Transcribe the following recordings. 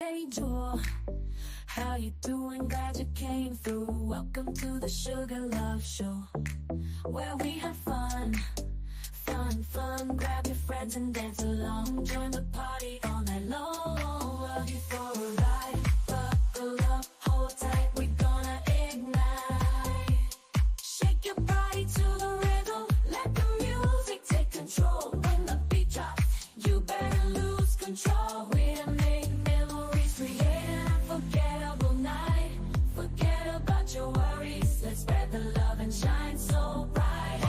Hey Joel, how you doing? Glad you came through. Welcome to the Sugar Love Show, where we have fun. Grab your friends and dance along. Join the party all night long. Love you for a ride. Buckle up, hold tight. We're gonna ignite. Shake your body to the rhythm. Let the music take control. When the beat drops, you better lose control. We're gonna make memories, create an unforgettable night. Forget about your worries. Let's spread the love and shine so bright.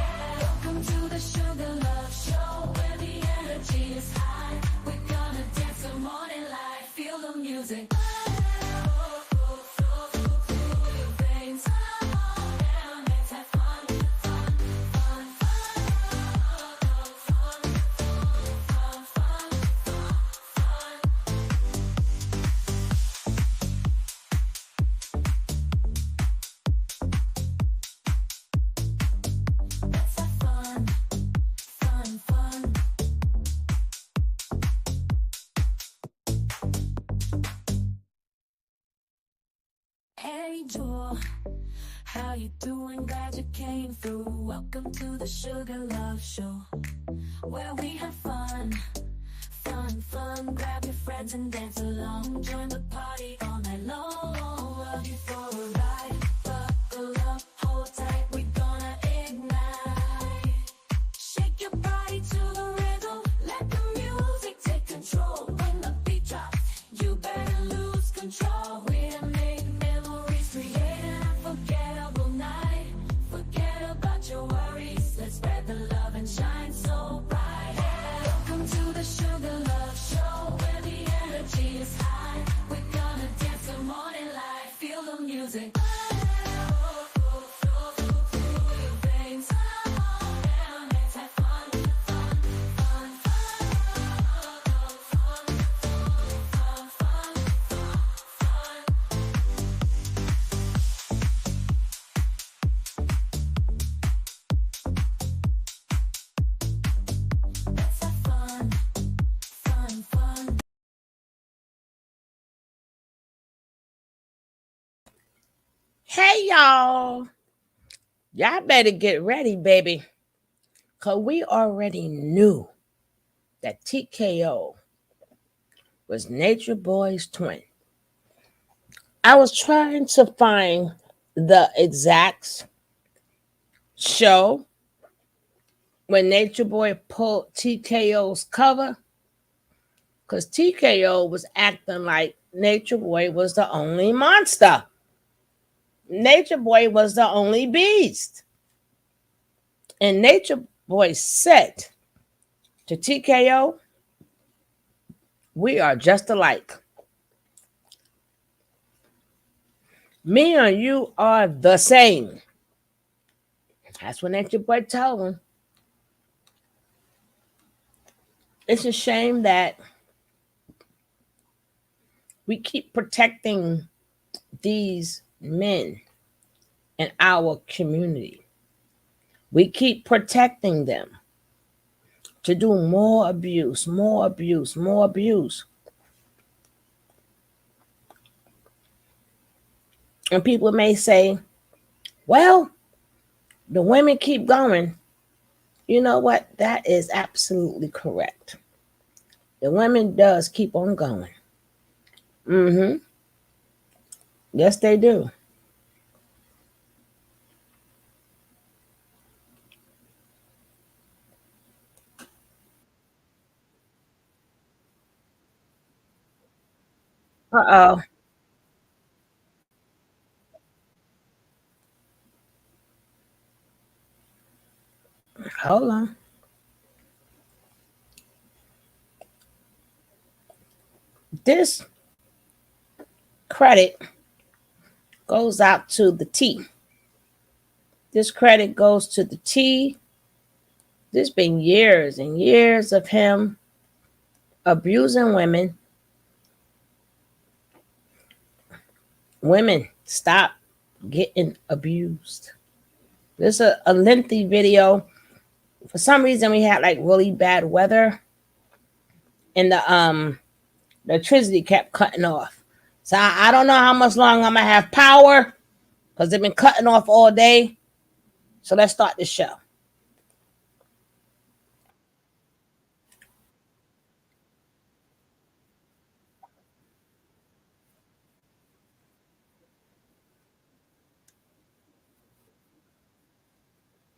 Welcome to the Sugar Love Show, where the energy is high. We're gonna dance the morning light. Feel the music. Through your veins. Come on down, let's have fun. Let's have fun. Hey Joel, how you doing? Glad you came through. Welcome to the Sugar Love Show, where we have fun. Grab your friends and dance along. Join the party all night long. Love you for a ride. Buckle up, hold tight. We're gonna ignite. Shake your body to the rhythm. Let the music take control. When the beat drops, you better lose control. We're gonna make memories, create an unforgettable night. Forget about your worries. Let's spread the love and shine so bright. Welcome to the Sugar Love Show, where the energy is high. We're gonna dance the morning light. Feel the music. Through your veins. Come on down, let's have fun. Let's have fun. Hey y'all better get ready, baby, because we already knew that TKO was Nature Boy's twin. I was trying to find the exact show when Nature Boy pulled TKO's cover, because TKO was acting like Nature Boy was the only monster. Nature Boy was the only beast. And Nature Boy said to TKO, we are just alike. Me and you are the same. That's what Nature Boy told him. It's a shame that we keep protecting these men in our community. We keep protecting them to do more abuse. And people may say, well, the women keep going. You know what? That is absolutely correct. The women does keep on going. Yes, they do. Uh-oh. Hold on. This credit goes out to the T. This credit goes to the T. There's been years and years of him abusing women. Women, stop getting abused. This is a lengthy video. For some reason, we had like really bad weather in the the electricity kept cutting off. So I don't know how much longer I'm gonna have power because they've been cutting off all day. So let's start the show.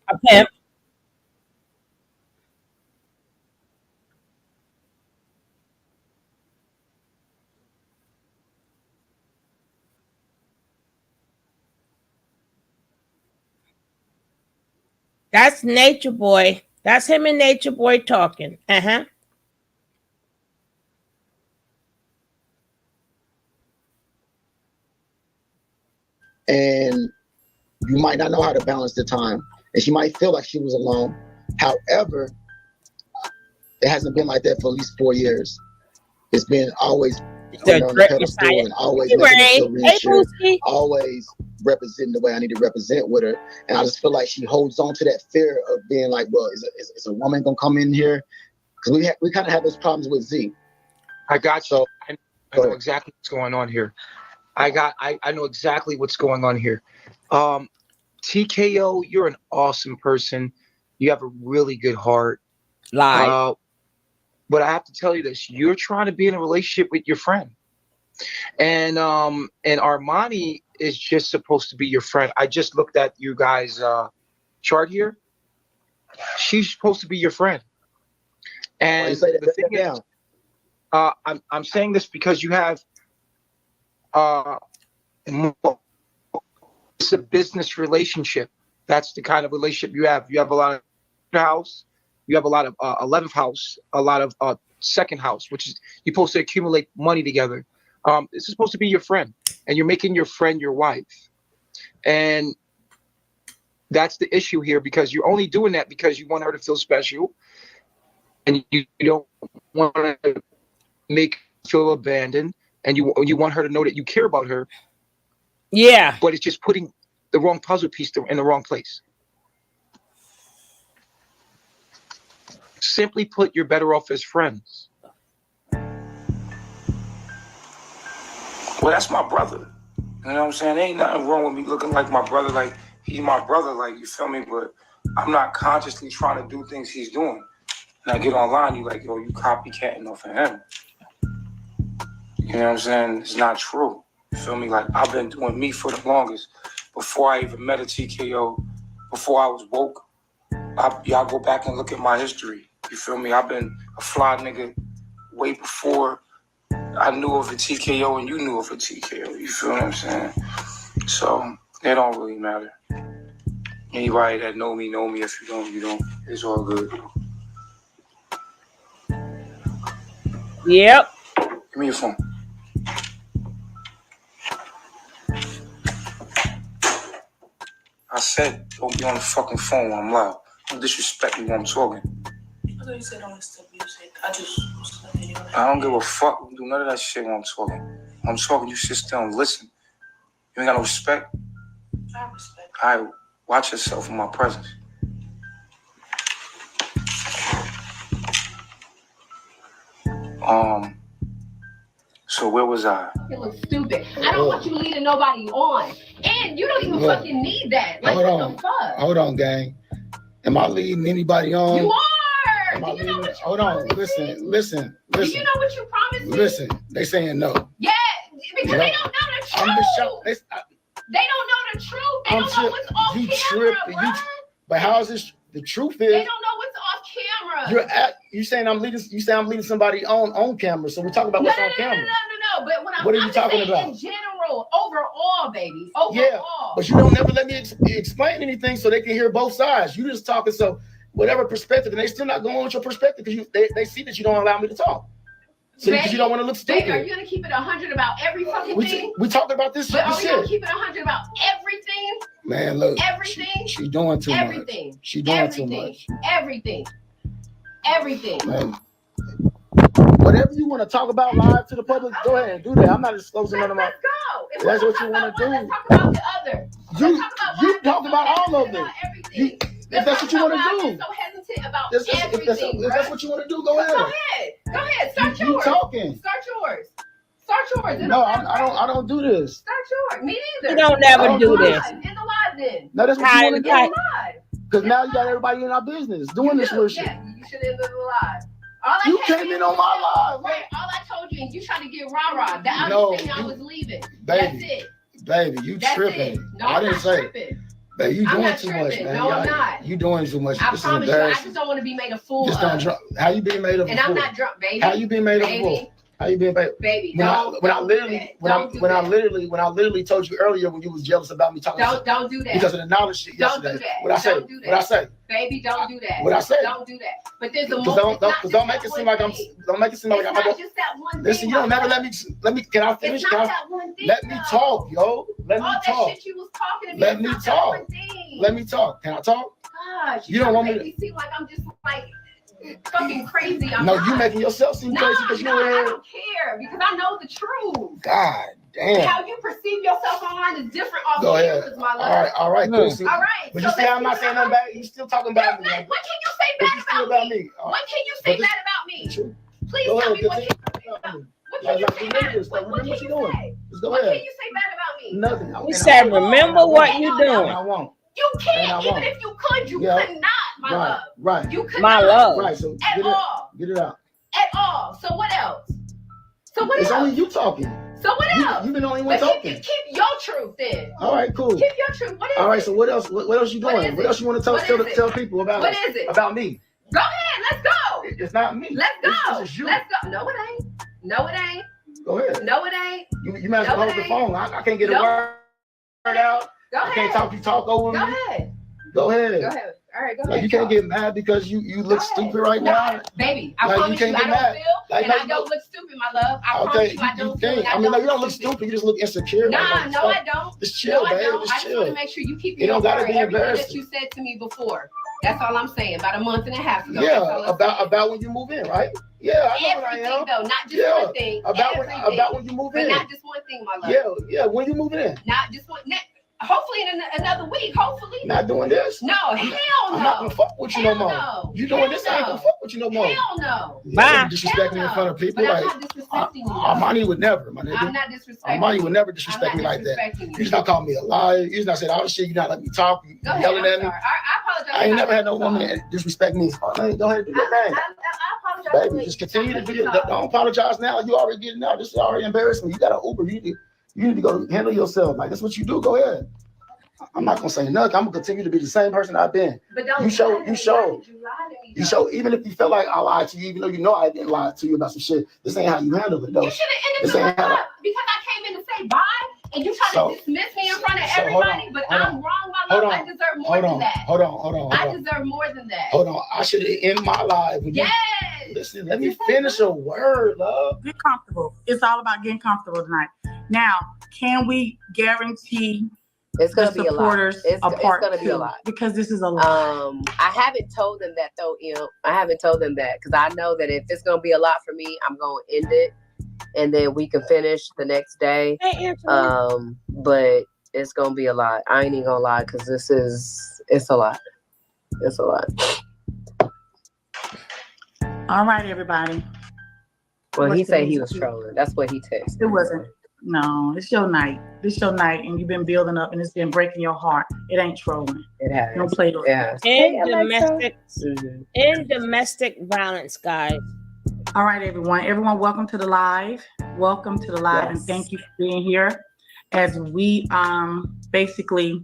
A pimp. That's Nature Boy. That's him and Nature Boy talking. Uh-huh. And you might not know how to balance the time. And she might feel like she was alone. However, it hasn't been like that for at least 4 years. It's been always putting her on the pedestal and always making her feel reassured, always representing the way I need to represent with her. And I just feel like she holds on to that fear of being like, well, is a woman gonna come in here? Because we kind of have those problems with Z. I got you. I know exactly what's going on here. I know exactly what's going on here. TKO, you're an awesome person. You have a really good heart. Live. But I have to tell you this: you're trying to be in a relationship with your friend, and Armani is just supposed to be your friend. I just looked at you guys' chart here. She's supposed to be your friend, and the thing is, I'm saying this because you have it's a business relationship. That's the kind of relationship you have. You have a lot of house. You have a lot of 11th house, a lot of second house, which is you're supposed to accumulate money together. This is supposed to be your friend, and you're making your friend your wife. And that's the issue here, because you're only doing that because you want her to feel special, and you don't want to make her feel abandoned, and you want her to know that you care about her. Yeah. But it's just putting the wrong puzzle piece in the wrong place. Simply put, you're better off as friends. Well, that's my brother. You know what I'm saying? Ain't nothing wrong with me looking like my brother. Like, he's my brother, like, you feel me? But I'm not consciously trying to do things he's doing. And I get online, you like, yo, you copycatting off of him. You know what I'm saying? It's not true. You feel me? Like, I've been doing me for the longest. Before I even met a TKO, before I was woke, y'all go back and look at my history. You feel me? I've been a fly nigga way before I knew of a TKO and you knew of a TKO. You feel what I'm saying? So it don't really matter. Anybody that know me. If you don't, you don't. It's all good. Yep. Give me your phone. I said don't be on the fucking phone when I'm loud. Don't disrespect me when I'm talking. I thought you said don't listen to music. I don't give a fuck. Don't do none of that shit when I'm talking. When I'm talking, you sit still and listen. You ain't got no respect. I have respect. All right, watch yourself in my presence. So where was I? It looks stupid. I don't want you leading nobody on. And you don't even fucking need that. Like, what the fuck? Hold on, gang. Am I leading anybody on? You are! Am I leading? Hold on. Listen. Do you know what you promised me? Listen. They saying no. Yeah, because they don't know the truth. I'm just shocked. They don't know the truth. They don't know what's off camera, bro. But how is this? The truth is, they don't know what's off camera. You saying I'm leading? You say I'm leading somebody on camera? So we're talking about what's on camera. No. But what are you talking about? In general, overall, baby. Overall. Yeah, but you don't never let me explain anything so they can hear both sides. You just talking so whatever perspective, and they still not going with your perspective because they see that you don't allow me to talk. So because you don't want to look stupid. Baby, are you gonna keep it 100 about every fucking thing? We talking about this. But are we gonna keep it 100 about everything? Man, look. Everything. She doing too much. She doing too much. Everything. Man. Whatever you want to talk about live to the public, go ahead and do that. I'm not disclosing none of my. Let's go. If that's what you want to do. Let's talk about the other. You talk about all of them. If that's what you want to do. So hesitant content about If everything, that's what you want to do, go ahead. Go ahead. Start You yours. talking? Start yours. Start yours. No, I don't do this. Start yours. Me neither. You don't never don't do do this. In the live then. No, that's what you want to Tyler, do. Live. Because now you got everybody in our business doing this weird shit. Yeah, you should end the live. You came in on my live, right? All I told you, and you tried to get rah-rah. That I No, was saying I was leaving. Baby, That's it. Baby, you That's tripping. it. No, I I'm didn't not say. tripping. Baby, you I'm doing not too tripping. much, man. No, I'm not. You doing too much. I This promise is you, I embarrassing. just don't want to be made a fool Just of. don't drunk. How you being made of a And fool? I'm not drunk, baby. How you being made of a fool? How you being made? Baby, when I literally told you earlier when you was jealous about me talking. Don't do that. Because of the knowledge shit yesterday. Don't do that. What I say? Don't do that. What I say? Baby, don't do that. What I say? Don't do that. But there's a don't make it seem like I'm. Don't make it seem like I'm. It's not just that one thing. Listen, you don't never let me. Can I finish? It's not that one thing. Let me talk, yo. Let me talk. All that shit you was talking to me. Let me talk. Let me talk. Can I talk? Gosh, you don't want me to seem like I'm just like fucking crazy. No, you making yourself seem crazy because you I don't care because I know the truth. God damn. How you perceive yourself online is different off Go ahead. my love. All right, cool. All right. But you see how I'm not saying nothing bad? You still talking about me. What can you say bad about me? What can you say bad about me? Please tell me what can you say about me. What can you say bad about me? What can you say? What can you say bad about me? Nothing. We said, remember what you're doing. I won't. You can't. Even if you could, you could not, my love. Right. You could my not. love. Right. So get it out. At all. So what else? It's only you talking. So what else? You've been the only one talking. Keep your truth then. All right, cool. Keep your truth. What is all right, it? so what else? What else you doing? What else you want to tell people about? What is it? About me? Go ahead. Let's go. It's not me. Let's go. This is you. Let's go. No, it ain't. No, it ain't. Go ahead. No, it ain't. You might as well hold the phone. I can't get a word out. Go ahead. I can't talk over me. Go ahead. Go ahead. Go ahead. All right, go like ahead. You can't get mad because you look stupid right now. Baby, I promise you, I don't feel and I don't look stupid, my love. I promise you, I don't feel. I mean, no, you don't look stupid. You just look insecure. Nah, I don't. Just chill, baby. I just want to make sure you keep your word. Everything that you said to me before. That's all I'm saying. About a month and a half ago. Yeah, about when you move in, right? Yeah, I know what I am. Though, not just one thing. About when you move in. But not just one thing, my love. Yeah. When you moving in. Not just one. Hopefully in another week. Hopefully. Not doing this. No, hell no. I'm not gonna fuck with you no more. No. You doing this? I ain't gonna fuck with you no more. Hell no. Bye. Disrespect me in front of people. But like, I'm not disrespecting you. Armani would never, my nigga. I'm not disrespecting. Armani would never disrespect me like that. You just not call me a liar. You just not saying all the shit. You not let me talk. You yelling at me. I apologize. I ain't never had no woman disrespect me. Go ahead and do your thing. I apologize. Baby, just continue to do it. Don't apologize now. You already getting out. This is already embarrassing. You got an Uber. You need to go handle yourself. Like, that's what you do. Go ahead. I'm not gonna say nothing. I'm gonna continue to be the same person I've been. But don't you show. You show. Even if you felt like I lied to you, even though you know I didn't lie to you about some shit. This ain't how you handle it, though. You should have ended the live because I came in to say bye, and you tried to dismiss me in front of everybody. But I'm wrong, my love. I deserve more than that. Hold on. I deserve more than that. Hold on. I should have ended my life. Yes. Listen, let me finish a word, love. Get comfortable. It's all about getting comfortable tonight. Now, can we guarantee it's gonna be a lot? It's gonna be a lot because this is a lot. I haven't told them that though, I haven't told them that because I know that if it's gonna be a lot for me, I'm gonna end it, and then we can finish the next day. But it's gonna be a lot. I ain't even gonna lie because it's a lot. It's a lot. All right, everybody. Well, he said he was trolling. That's what he texted. It wasn't. No, it's your night. This your night, and you've been building up, and it's been breaking your heart. It ain't trolling. It has. Don't play those. Yeah. In domestic violence, guys. All right, everyone. Everyone, welcome to the live. Welcome to the live, and thank you for being here as we basically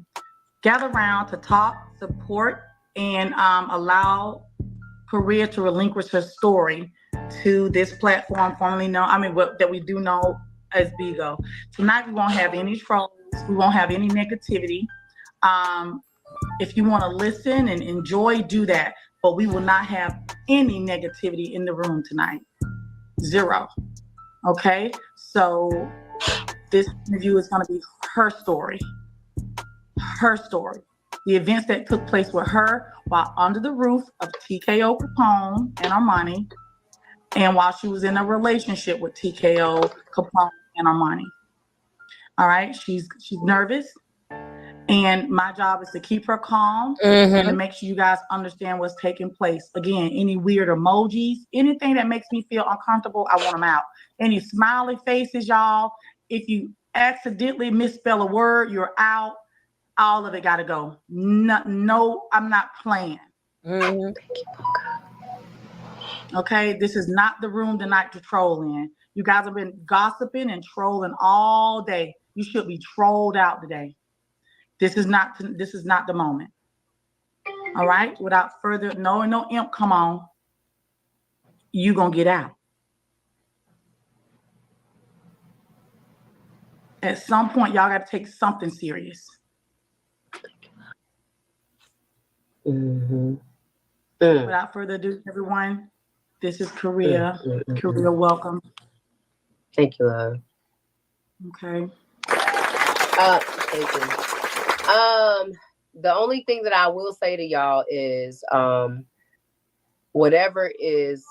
gather around to talk, support, and allow Korea to relinquish her story to this platform formerly known. That we do know as Bigo. Tonight we won't have any trolls. We won't have any negativity. If you want to listen and enjoy, do that. But we will not have any negativity in the room tonight. Zero. Okay? So this interview is going to be her story. Her story. The events that took place with her while under the roof of TKO Capone and Armani, and while she was in a relationship with TKO Capone and Armani. All right, she's nervous, And my job is to keep her calm and to make sure you guys understand what's taking place. Again, any weird emojis, anything that makes me feel uncomfortable, I want them out. Any smiley faces, y'all. If you accidentally misspell a word, you're out. All of it got to go. No, I'm not playing. Okay, this is not the room tonight to troll in. You guys have been gossiping and trolling all day. You should be trolled out today. This is not the moment. All right. Without further, no imp, come on. You gonna get out. At some point, y'all got to take something serious. Without further ado, everyone, this is Korea. Korea, welcome. Thank you, love. Okay. Thank you. The only thing that I will say to y'all is, whatever is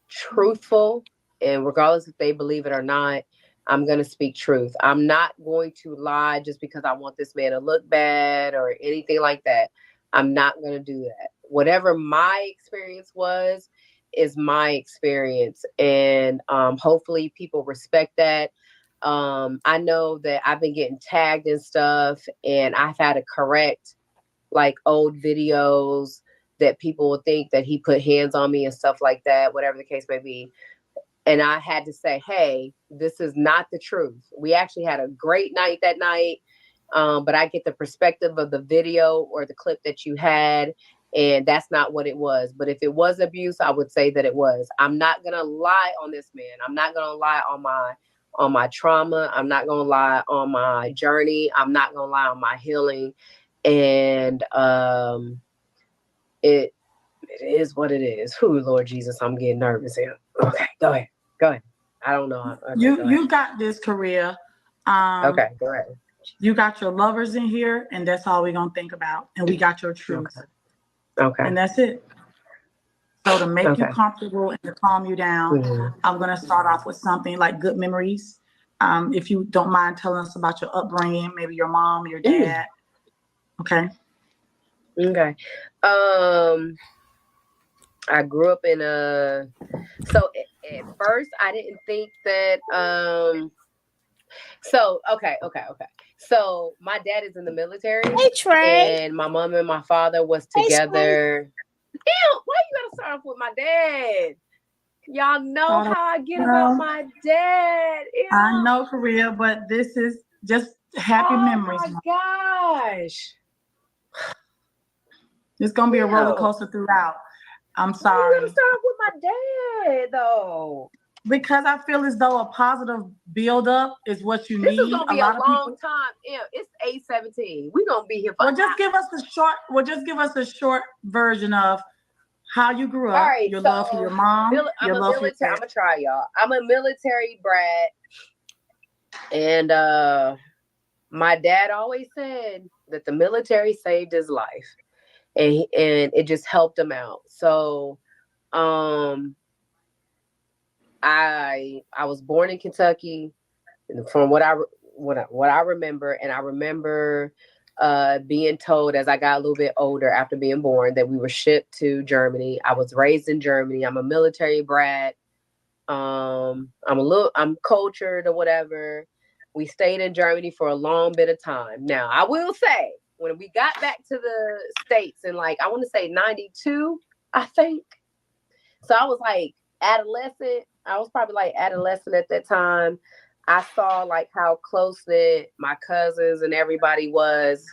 truthful, and regardless if they believe it or not, I'm going to speak truth. I'm not going to lie just because I want this man to look bad or anything like that. I'm not going to do that. Whatever my experience was is my experience. And hopefully people respect that. I know that I've been getting tagged and stuff, and I've had to correct like old videos that people will think that he put hands on me and stuff like that, whatever the case may be. And I had to say, hey, this is not the truth. We actually had a great night that night. But I get the perspective of the video or the clip that you had, and that's not what it was. But if it was abuse, I would say that it was. I'm not going to lie on this man. I'm not going to lie on my trauma. I'm not going to lie on my journey. I'm not going to lie on my healing. And it is what it is. Who, Lord Jesus, I'm getting nervous here. Okay, go ahead. I don't know. Okay, you got this, Korea. Okay, go ahead. You got your lovers in here, and that's all we're gonna think about. And we got your truth. Okay. And that's it. So to make you comfortable and to calm you down, I'm gonna start off with something like good memories. If you don't mind telling us about your upbringing, maybe your mom, your dad. Okay. Okay. I grew up in so at first I didn't think that okay. So my dad is in the military. Hey, Trey. And my mom and my father was together. Damn, why you gotta start off with my dad? Y'all know how I get about my dad. Ew. I know, Korea, but this is just happy memories. Oh my gosh. It's gonna be a roller coaster throughout. I'm sorry. You gotta start off with my dad though. Because I feel as though a positive build up is what you need. This is gonna be a long time. Yeah, it's 8:17. We're gonna be here for just give us a short version of how you grew up. All right, your love for your mom. I'm gonna try, y'all. I'm a military brat. And my dad always said that the military saved his life. And it just helped him out. So I was born in Kentucky, from what I remember, and I remember being told as I got a little bit older after being born that we were shipped to Germany. I was raised in Germany. I'm a military brat. I'm cultured or whatever. We stayed in Germany for a long bit of time. Now, I will say, when we got back to the States in I want to say 92, I think. So I was adolescent. I was probably adolescent at that time. I saw how close knit my cousins and everybody was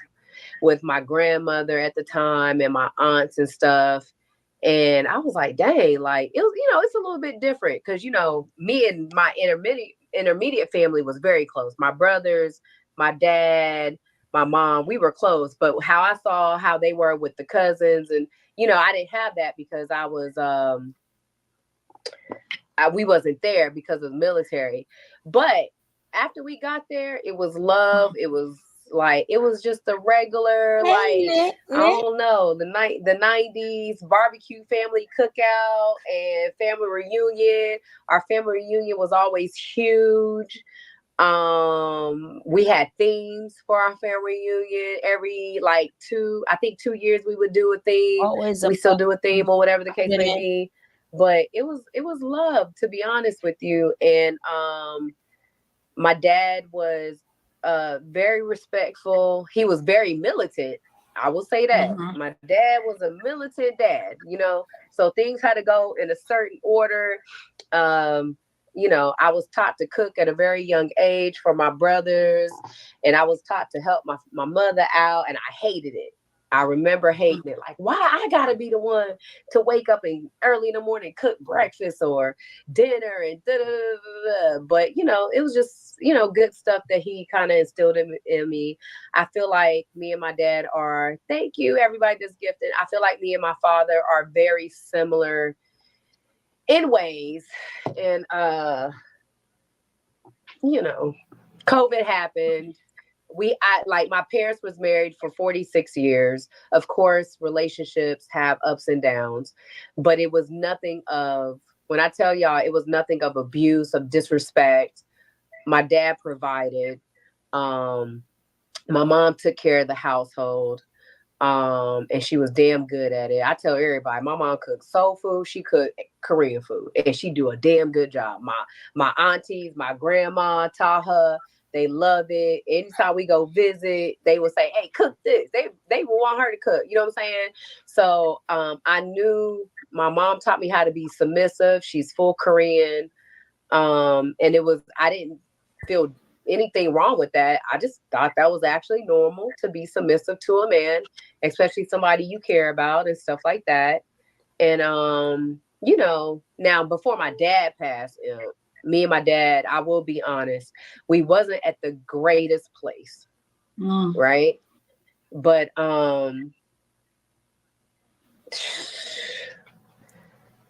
with my grandmother at the time and my aunts and stuff. And I was like, dang, it was, it's a little bit different because, me and my intermediate family was very close. My brothers, my dad, my mom, we were close. But how I saw how they were with the cousins and, I didn't have that because I was, we wasn't there because of the military. But after we got there, it was love. It was just the regular, I don't know, the 90s barbecue family cookout and family reunion. Our family reunion was always huge. We had themes for our family reunion every like 2 years we would do a theme. Always we still do a theme or whatever the case may be. But it was love, to be honest with you. And my dad was very respectful. He was very militant. I will say that. Mm-hmm. My dad was a militant dad, you know, so things had to go in a certain order. You know, I was taught to cook at a very young age for my brothers, and I was taught to help my mother out, and I hated it. I remember hating it. Like, why I gotta be the one to wake up and early in the morning cook breakfast or dinner and da da da da. But you know, it was just, you know, good stuff that he kind of instilled in me. I feel like me and my dad are. Thank you, everybody that's gifted. I feel like me and my father are very similar in ways. And you know, COVID happened. Like my parents was married for 46 years. Of course, relationships have ups and downs, but it was nothing of, when I tell y'all, it was nothing of abuse, of disrespect. My dad provided. My mom took care of the household. And she was damn good at it. I tell everybody, my mom cooked soul food, she cooked Korean food, and she do a damn good job. My aunties, my grandma taught her. They love it. Anytime we go visit, they will say, "Hey, cook this." They will want her to cook. You know what I'm saying? So I knew my mom taught me how to be submissive. She's full Korean, and I didn't feel anything wrong with that. I just thought that was actually normal to be submissive to a man, especially somebody you care about and stuff like that. And you know, now before my dad passed, me and my dad, I will be honest, we wasn't at the greatest place, right? But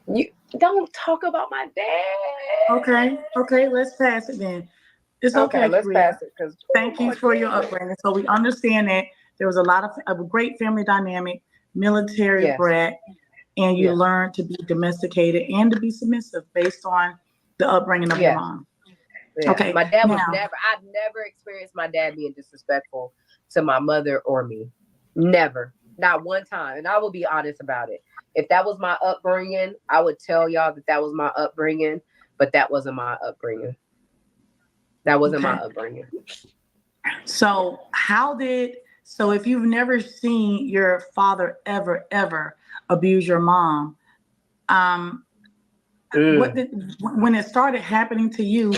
you don't talk about my dad. Okay, let's pass it then. It's okay, let's Korea. pass it, because Thank you for your upbringing. So we understand that there was a lot of a great family dynamic, military brat, and you learned to be domesticated and to be submissive based on the upbringing of your mom. Yeah. Okay. My dad I've never experienced my dad being disrespectful to my mother or me. Never. Not one time. And I will be honest about it. If that was my upbringing, I would tell y'all that was my upbringing, but that wasn't my upbringing. That wasn't my upbringing. So so if you've never seen your father ever abuse your mom, when it started happening to you,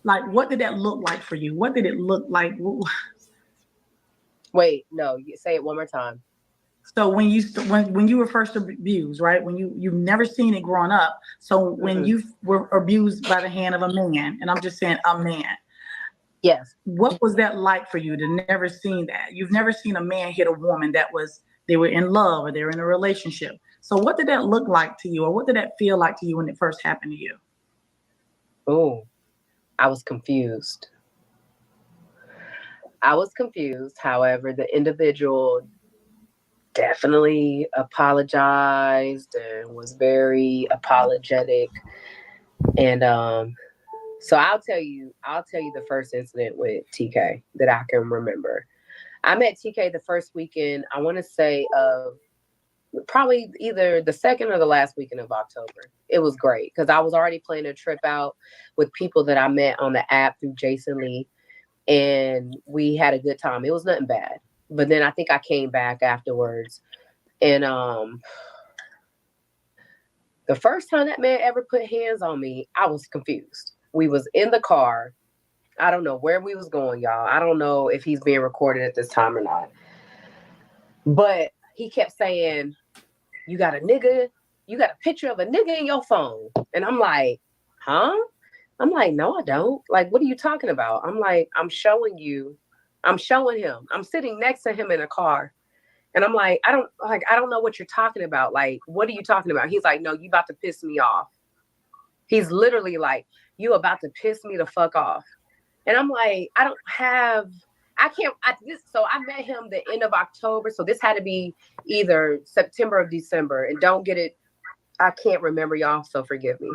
like, what did that look like for you? What did it look like? Wait, no, say it one more time. So when you were first abused, right? When you've never seen it growing up. So when you were abused by the hand of a man, and I'm just saying a man. Yes. What was that like for you to never seen that? You've never seen a man hit a woman they were in love or they were in a relationship. So what did that look like to you, or what did that feel like to you when it first happened to you? Oh, I was confused. However, the individual definitely apologized and was very apologetic. And so I'll tell you the first incident with TK that I can remember. I met TK the first weekend, I want to say, of probably either the second or the last weekend of October. It was great because I was already planning a trip out with people that I met on the app through Jason Lee, and we had a good time. It was nothing bad. But then I think I came back afterwards, and the first time that man ever put hands on me, I was confused. We was in the car. I don't know where we was going, y'all. I don't know if he's being recorded at this time or not. But he kept saying, "You got a picture of a nigga in your phone." And I'm like, huh? I'm like, no, I don't. Like, what are you talking about? I'm like, I'm showing him. I'm sitting next to him in a car. And I'm like, I don't know what you're talking about. Like, what are you talking about? He's like, no, you about to piss me off. He's literally like, you about to piss me the fuck off. And I'm like, so I met him the end of October. So this had to be either September or December. And don't get it, I can't remember, y'all, so forgive me.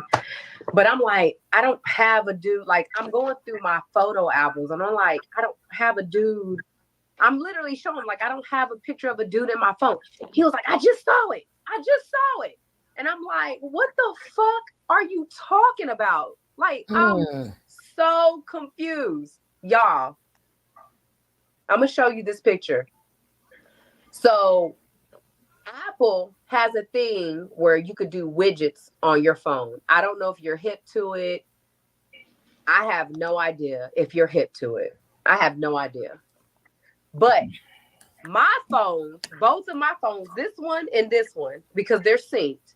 But I'm like, I don't have a dude. Like, I'm going through my photo albums, and I'm like, I don't have a dude. I'm literally showing, like, I don't have a picture of a dude in my phone. He was like, I just saw it. And I'm like, what the fuck are you talking about? Like, I'm so confused. Y'all, I'm going to show you this picture. So Apple has a thing where you could do widgets on your phone. I don't know if you're hip to it. I have no idea if you're hip to it. I have no idea. But my phones, both of my phones, this one and this one, because they're synced,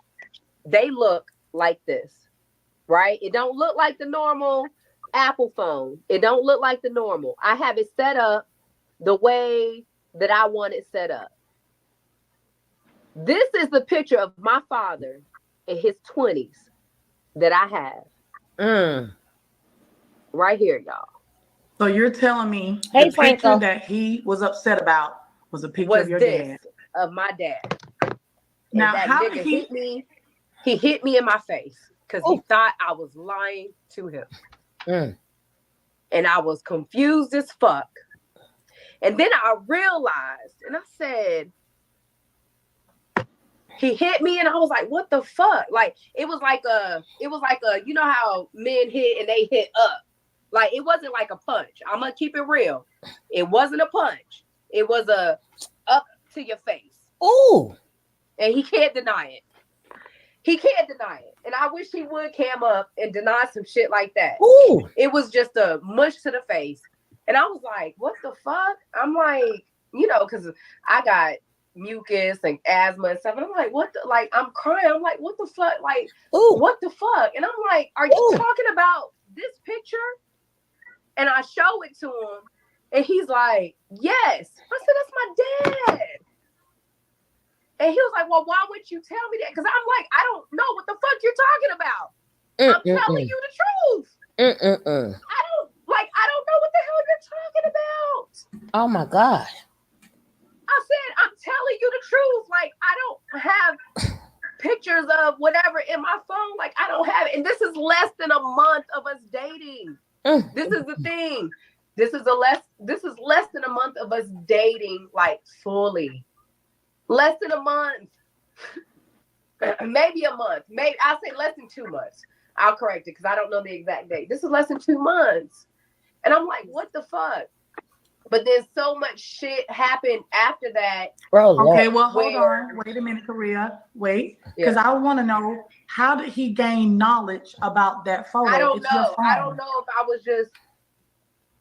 they look like this, right? It don't look like the normal Apple phone. It don't look like the normal. I have it set up the way that I want it set up. This is the picture of my father in his 20s that I have. Right here, y'all. So you're telling me the picture that he was upset about was a picture of your dad? Of my dad. Now, and that how nigga did he hit me? He hit me in my face because he thought I was lying to him. And I was confused as fuck. And then I realized, and I said, he hit me, and I was like, what the fuck? Like, it was like a, you know how men hit and they hit up. Like, it wasn't like a punch. I'm going to keep it real. It wasn't a punch. It was a up to your face. Ooh. And he can't deny it. He can't deny it. And I wish he would cam up and deny some shit like that. Ooh. It was just a mush to the face. And I was like, what the fuck? I'm like, you know, because I got mucus and asthma and stuff. And I'm like, what the, like, I'm crying. I'm like, what the fuck? Like, what the fuck? And I'm like, are you talking about this picture? And I show it to him. And he's like, yes. I said, that's my dad. And he was like, well, why would you tell me that? Because I'm like, I don't know what the fuck you're talking about. I'm telling you the truth. I don't know what the hell you're talking about. Oh my God. I said, I'm telling you the truth. Like, I don't have pictures of whatever in my phone. Like, I don't have it. And this is less than a month of us dating. This is the thing. This is less than a month of us dating, like, fully. Less than a month. Maybe a month. Maybe I'll say less than 2 months. I'll correct it because I don't know the exact date. This is less than 2 months. And I'm like, what the fuck? But then so much shit happened after that. Okay, well, hold on. Wait a minute, Korea. Wait. Because I want to know, how did he gain knowledge about that photo? I don't know. I don't know if I was just,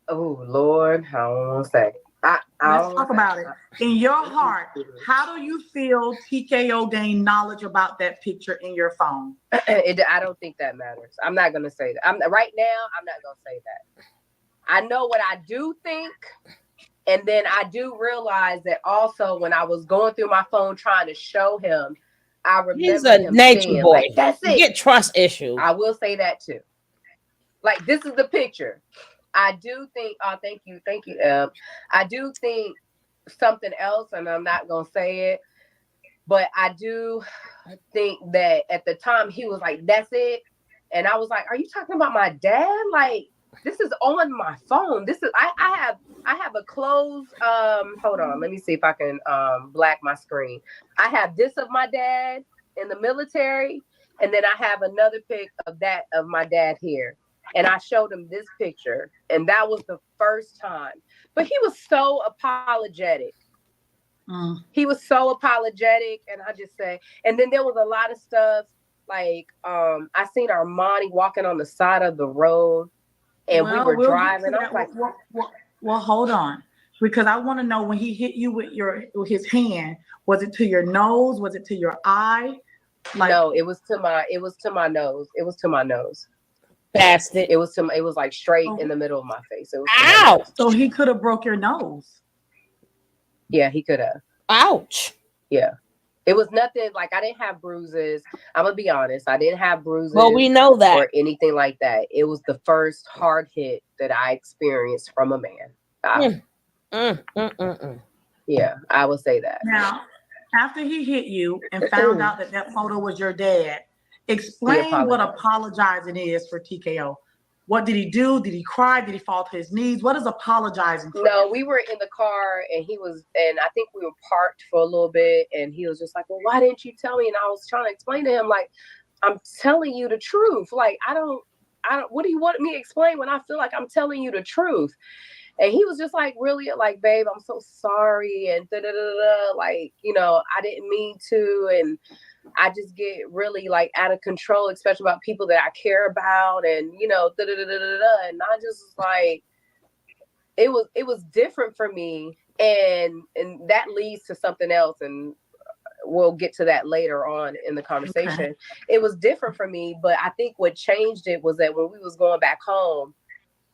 oh, Lord, I don't want to say. Let's talk about it. In your heart, how do you feel TKO gained knowledge about that picture in your phone? I don't think that matters. I'm not going to say that. Right now, I'm not going to say that. I know what I do think. And then I do realize that also when I was going through my phone trying to show him, I remember he's a him nature saying, boy. like, that's it. You get trust issues. I will say that too. Like, this is the picture. I do think, thank you, I do think something else, and I'm not going to say it, but I do think that at the time he was like, that's it. And I was like, are you talking about my dad? Like, this is on my phone. This is, I have a closed, hold on, let me see if I can black my screen. I have this of my dad in the military, and then I have another pic of my dad here. And I showed him this picture, and that was the first time. But he was so apologetic. He was so apologetic, and I just say, and then there was a lot of stuff like I seen Armani walking on the side of the road, and we were driving. I was like, well, hold on, because I want to know, when he hit you with his hand, was it to your nose? Was it to your eye? Like, no, it was to my nose. It was to my nose. Past it. It was like straight in the middle of my face. It was Ow! So he could have broke your nose. Yeah, he could have. Ouch. Yeah. It was nothing, like, I didn't have bruises. I'm gonna be honest. I didn't have bruises. Well, we know that. Or anything like that. It was the first hard hit that I experienced from a man. Yeah, I would say that. Now, after he hit you and found out that that photo was your dad, explain what apologizing is for TKO. What did he do? Did he cry? Did he fall to his knees? What is apologizing for? No, we were in the car and I think we were parked for a little bit and he was just like, well, why didn't you tell me? And I was trying to explain to him, like, I'm telling you the truth. Like, I don't, what do you want me to explain when I feel like I'm telling you the truth? And he was just like, really, like, babe, I'm so sorry. And like, you know, I didn't mean to. And I just get really like out of control, especially about people that I care about. And, you know, and I just was like, it was different for me. And that leads to something else. And we'll get to that later on in the conversation. Okay. It was different for me. But I think what changed it was that when we was going back home,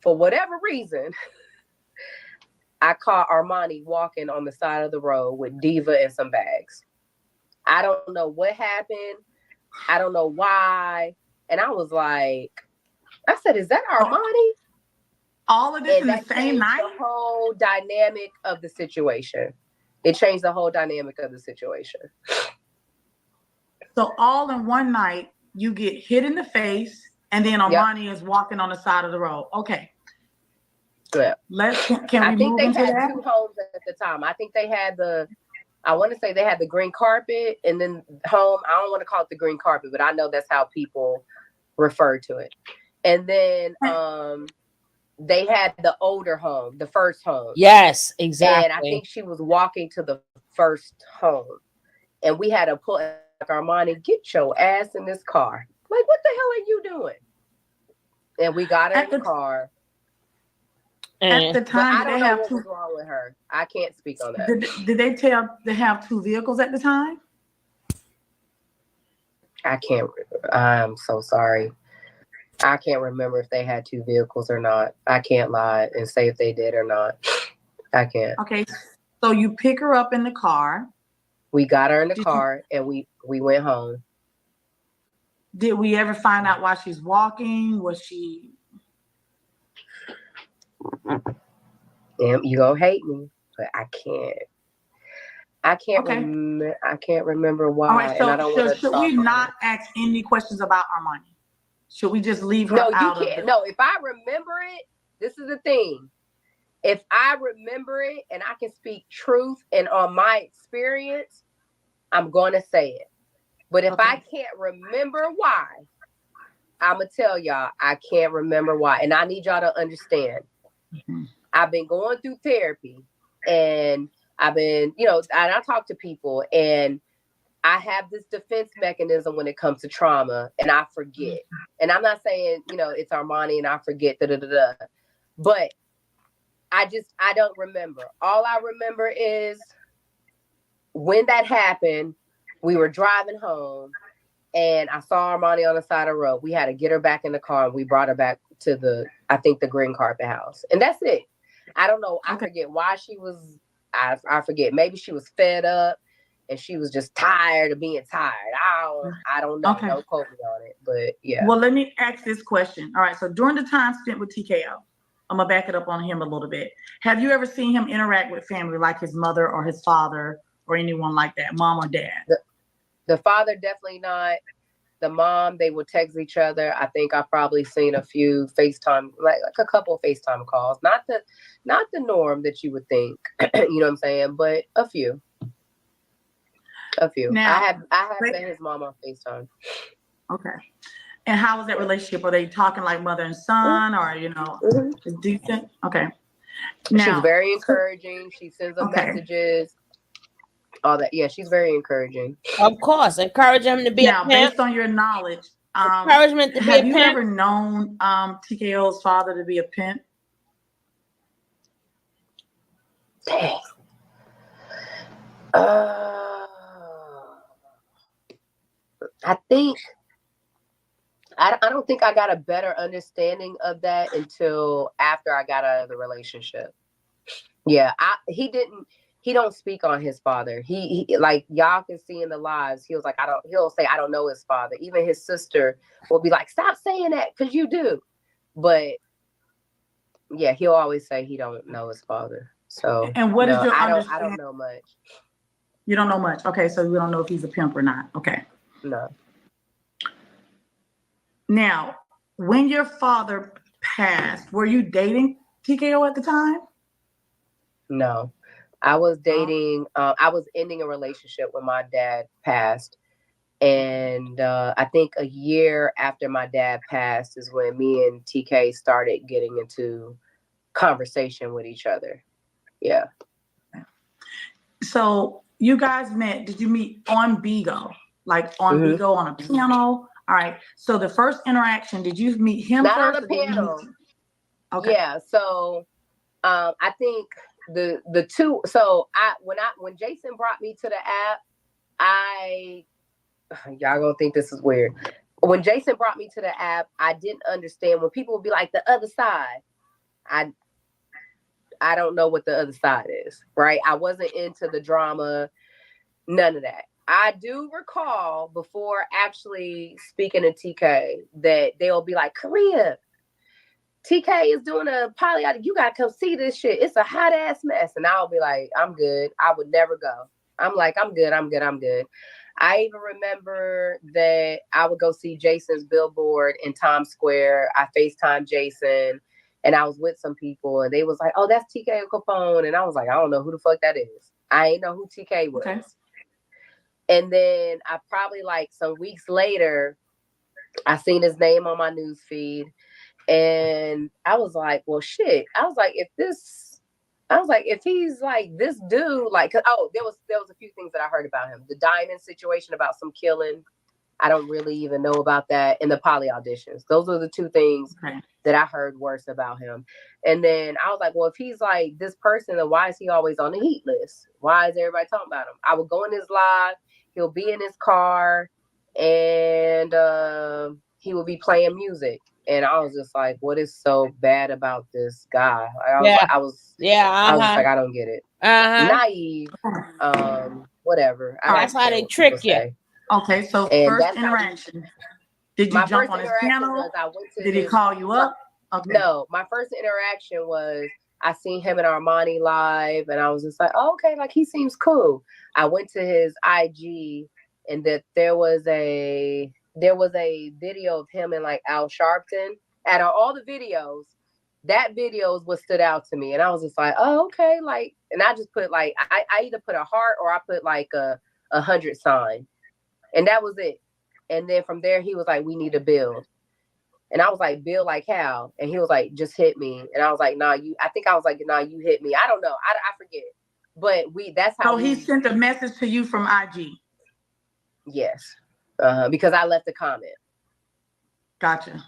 for whatever reason, I caught Armani walking on the side of the road with Diva and some bags. I don't know what happened. I don't know why. And I was like, I said, is that Armani? All of this in the same night? The whole dynamic of the situation. It changed the whole dynamic of the situation. So all in one night, you get hit in the face, and then Armani is walking on the side of the road. Okay. Yeah. Can we move into that? I think they had 2 homes at the time. I think they had I want to say they had the green carpet and then home. I don't want to call it the green carpet, but I know that's how people refer to it. And then they had the older home, the first home. Yes, exactly. And I think she was walking to the first home. And we had to pull, like, Armani, get your ass in this car. Like, what the hell are you doing? And we got her in the car. At the time, I don't know what was wrong with her. I can't speak on that. Did they tell they have 2 vehicles at the time? I can't. I'm so sorry. I can't remember if they had 2 vehicles or not. I can't lie and say if they did or not. I can't. Okay, so you pick her up in the car. We got her in the car and we went home. Did we ever find out why she's walking? Was she? Damn, you gonna hate me, but I can't. I can't remember why. All right, so and I don't should we not ask any questions about Armani? Should we just leave her out? No, you can't. No, if I remember it, this is the thing. If I remember it and I can speak truth and on my experience, I'm going to say it. But if I can't remember why, I'm going to tell y'all I can't remember why. And I need y'all to understand. Mm-hmm. I've been going through therapy and I've been, you know, and I talk to people and I have this defense mechanism when it comes to trauma and I forget. And I'm not saying, you know, it's Armani and I forget, but I don't remember. All I remember is when that happened, we were driving home and I saw Armani on the side of the road. We had to get her back in the car and we brought her back to the green carpet house. And that's it. I don't know. I forget why she was, I forget. Maybe she was fed up and she was just tired of being tired. I don't know. Don't quote me on it, but yeah. Well, let me ask this question. All right. So during the time spent with TKO, I'm going to back it up on him a little bit. Have you ever seen him interact with family like his mother or his father or anyone like that, mom or dad? The father, definitely not. The mom, they would text each other. I think I've probably seen a few FaceTime, like a couple of FaceTime calls. Not the norm that you would think, you know what I'm saying? But a few. Now, I have met his mom on FaceTime. Okay. And how was that relationship? Are they talking like mother and son, or decent? Okay. Now, she's very encouraging. She sends them messages. All that. Yeah, she's very encouraging. Of course, encourage him to be a pimp. Based on your knowledge, encouragement to be a pimp. Have you ever known TKO's father to be a pimp? Dang. I don't think I got a better understanding of that until after I got out of the relationship. Yeah, he don't speak on his father. He like y'all can see in the lives. He'll say I don't know his father. Even his sister will be like, stop saying that because you do. But yeah, he'll always say he don't know his father. So and what is your I don't know much. You don't know much. Okay, so we don't know if he's a pimp or not. Okay. No. Now, when your father passed, were you dating TKO at the time? No. I was dating, I was ending a relationship when my dad passed. And I think a year after my dad passed is when me and TK started getting into conversation with each other. Yeah. So you guys met, did you meet on Bigo? Like on Bigo on a piano? All right. So the first interaction, did you meet him Not first? on a piano. Okay. Yeah. So I think the two, so when Jason brought me to the app, y'all gonna think this is weird. When Jason brought me to the app, I didn't understand when people would be like the other side. I don't know what the other side is, right? I wasn't into the drama, none of that. I do recall before actually speaking to TK that they'll be like, Korea, TK is doing a poly. You gotta come see this shit. It's a hot ass mess. And I'll be like, I'm good. I would never go. I'm like, I'm good. I even remember that I would go see Jason's billboard in Times Square. I FaceTimed Jason and I was with some people and they was like, oh, that's TK Capone. And I was like, I don't know who the fuck that is. I ain't know who TK was. Okay. And then I probably like some weeks later, I seen his name on my news feed. And I was like, well, shit. I was like, if he's like this dude, like, there was a few things that I heard about him. The Diamond situation about some killing. I don't really even know about that. And the poly auditions. Those are the two things that I heard worse about him. And then I was like, well, if he's like this person, then why is he always on the heat list? Why is everybody talking about him? I would go in his live. He'll be in his car and he will be playing music. And I was just like, what is so bad about this guy? I was like, I don't get it. Naive, whatever. That's how they trick you. Say. Okay, so first interaction. Did you jump on his piano? Did he call you up? Okay. No, my first interaction was I seen him in Armani live and I was just like, oh, okay, like he seems cool. I went to his IG and that there was a video of him and like Al Sharpton. Out of all the videos, that video is what stood out to me. And I was just like, oh, okay. Like, and I just put like, I either put a heart or I put like a 100 sign. And that was it. And then from there, he was like, we need to build. And I was like, build like how? And he was like, just hit me. And I was like, nah, you hit me. I don't know. I forget. But that's how. So he sent a message to you from IG? Yes. Because I left a comment. Gotcha.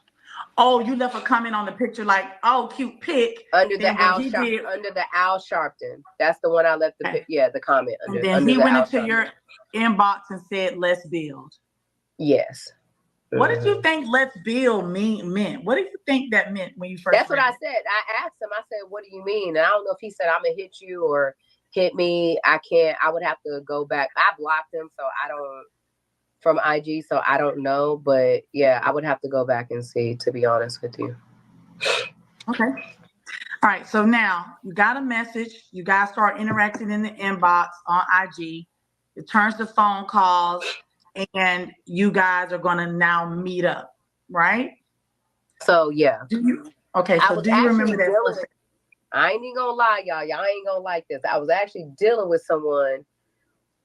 Oh, you left a comment on the picture like, oh, cute pic. Under the Al Sharpton. That's the one I left the comment under. And then he went into your inbox and said, let's build. Yes. What did you think let's build meant? What did you think that meant when you first That's what I said. I asked him, I said, what do you mean? And I don't know if he said, I'm going to hit you or hit me. I would have to go back. I blocked him, from IG, so I don't know. But yeah, I would have to go back and see, to be honest with you. Okay. All right. So now you got a message. You guys start interacting in the inbox on IG. It turns to phone calls. And you guys are going to now meet up, right? So, yeah. Do you remember that? I ain't even going to lie, y'all. Y'all ain't going to like this. I was actually dealing with someone,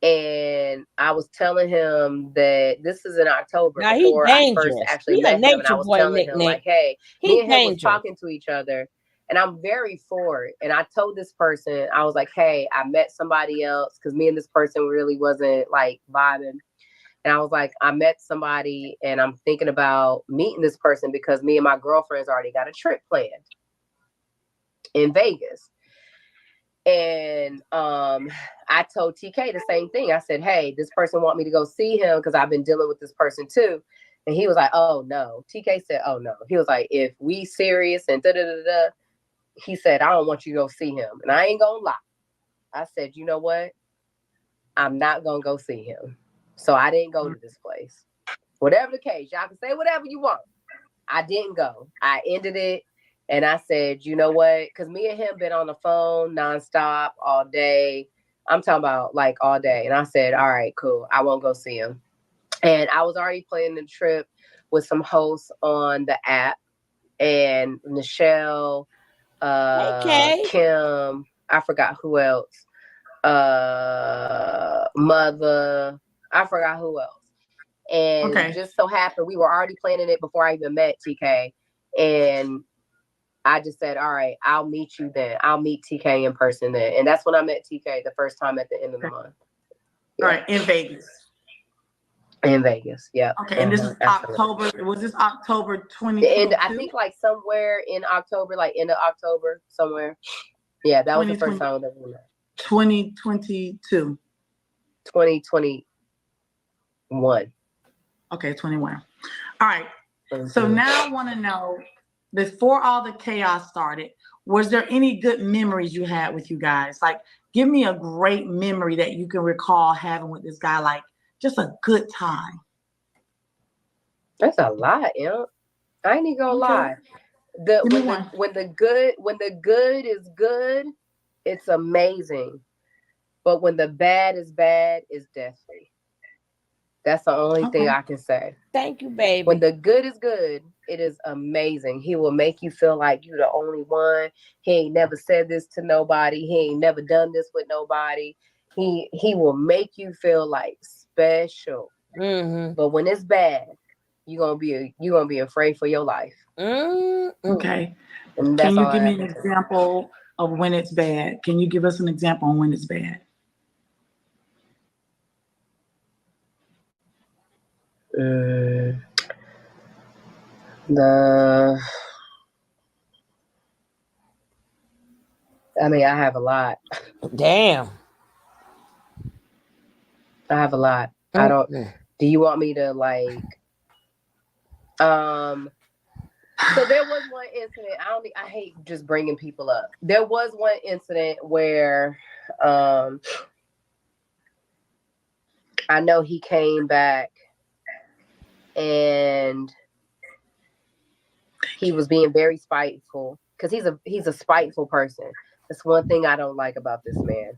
and I was telling him that this is in October. Now, he's dangerous. Actually met him, and I was telling him, like, hey, me and him was talking to each other, and I'm very for it. And I told this person, I was like, hey, I met somebody else, because me and this person really wasn't, like, vibing. And I was like, I met somebody and I'm thinking about meeting this person because me and my girlfriends already got a trip planned in Vegas. And I told TK the same thing. I said, hey, this person want me to go see him because I've been dealing with this person too. And he was like, oh, no. TK said, oh, no. He was like, if we serious and da-da-da-da, he said, I don't want you to go see him. And I ain't going to lie. I said, you know what? I'm not going to go see him. So I didn't go to this place. Whatever the case, y'all can say whatever you want. I didn't go. I ended it. And I said, you know what? Because me and him been on the phone nonstop all day. I'm talking about like all day. And I said, all right, cool. I won't go see him. And I was already planning the trip with some hosts on the app, and Michelle, Kim, I forgot who else, Mother, I forgot who else. And it just so happened we were already planning it before I even met TK. And I just said, all right, I'll meet you then. I'll meet TK in person then. And that's when I met TK the first time at the end of the month. Yeah. All right, in Vegas. In Vegas, yeah. Okay, and this is October. Was this October 2022? And I think like somewhere in October, like end of October, somewhere. Yeah, that was the first time that we met. 2022. 2021. Okay, 21. All right. So now I want to know, before all the chaos started, was there any good memories you had with you guys? Like, give me a great memory that you can recall having with this guy, like just a good time. That's a lot, I ain't even gonna lie. When the good is good, it's amazing. But when the bad is bad, it's deathly. That's the only thing I can say. Thank you, baby. When the good is good, it is amazing. He will make you feel like you're the only one. He ain't never said this to nobody. He ain't never done this with nobody. He will make you feel like special. Mm-hmm. But when it's bad, you're gonna be afraid for your life. Mm-hmm. Okay. And can you give me an example of when it's bad? Can you give us an example on when it's bad? I have a lot. Damn. I have a lot. I don't. Do you want me to like? So there was one incident. I hate just bringing people up. There was one incident where, I know he came back and he was being very spiteful because he's a spiteful person. That's one thing I don't like about this man.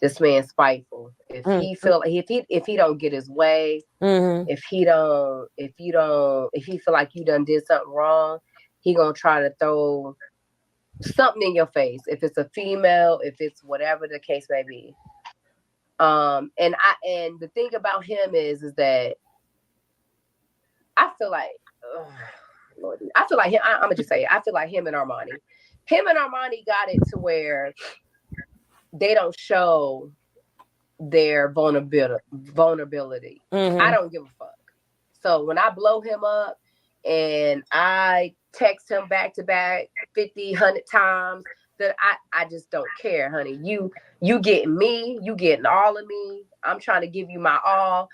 This man's spiteful. If he feel like if he don't get his way, if he feel like you done did something wrong, he gonna try to throw something in your face. If it's a female, if it's whatever the case may be. And the thing about him is that I feel like, Lordy, I feel like him. I'm gonna just say it. I feel like him and Armani got it to where they don't show their vulnerability. I don't give a fuck. So when I blow him up and I text him back to back 50, 100 times, that I just don't care, honey. You getting me, you getting all of me. I'm trying to give you my all.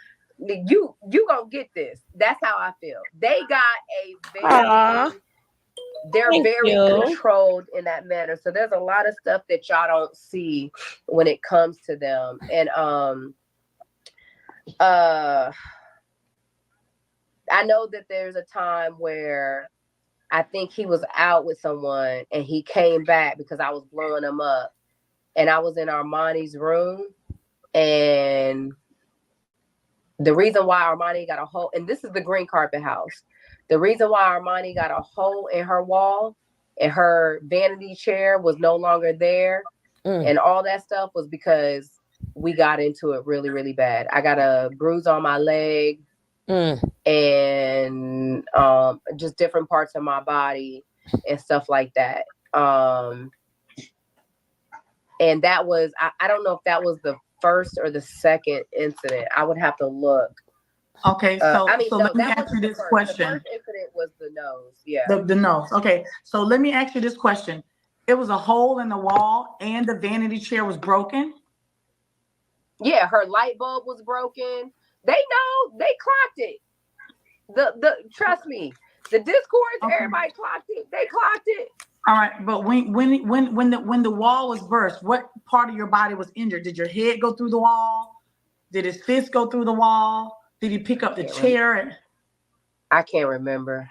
You gonna get this. That's how I feel. They got they're very controlled in that manner. So there's a lot of stuff that y'all don't see when it comes to them. And I know that there's a time where I think he was out with someone and he came back because I was blowing him up. And I was in Armani's room. And the reason why Armani got a hole, and this is the green carpet house. The reason why Armani got a hole in her wall and her vanity chair was no longer there and all that stuff was because we got into it really, really bad. I got a bruise on my leg and just different parts of my body and stuff like that. And that was, I don't know if that was the first or the second incident. I would have to look. Okay, so let me ask you this question. The first incident was the nose, yeah. The nose. Okay, so let me ask you this question. It was a hole in the wall and the vanity chair was broken? Yeah, her light bulb was broken. They know, they clocked it. Trust me, the Discords, everybody clocked it. They clocked it. All right, but when the wall was burst, what part of your body was injured? Did your head go through the wall? Did his fist go through the wall? Did he pick up the chair? I can't remember.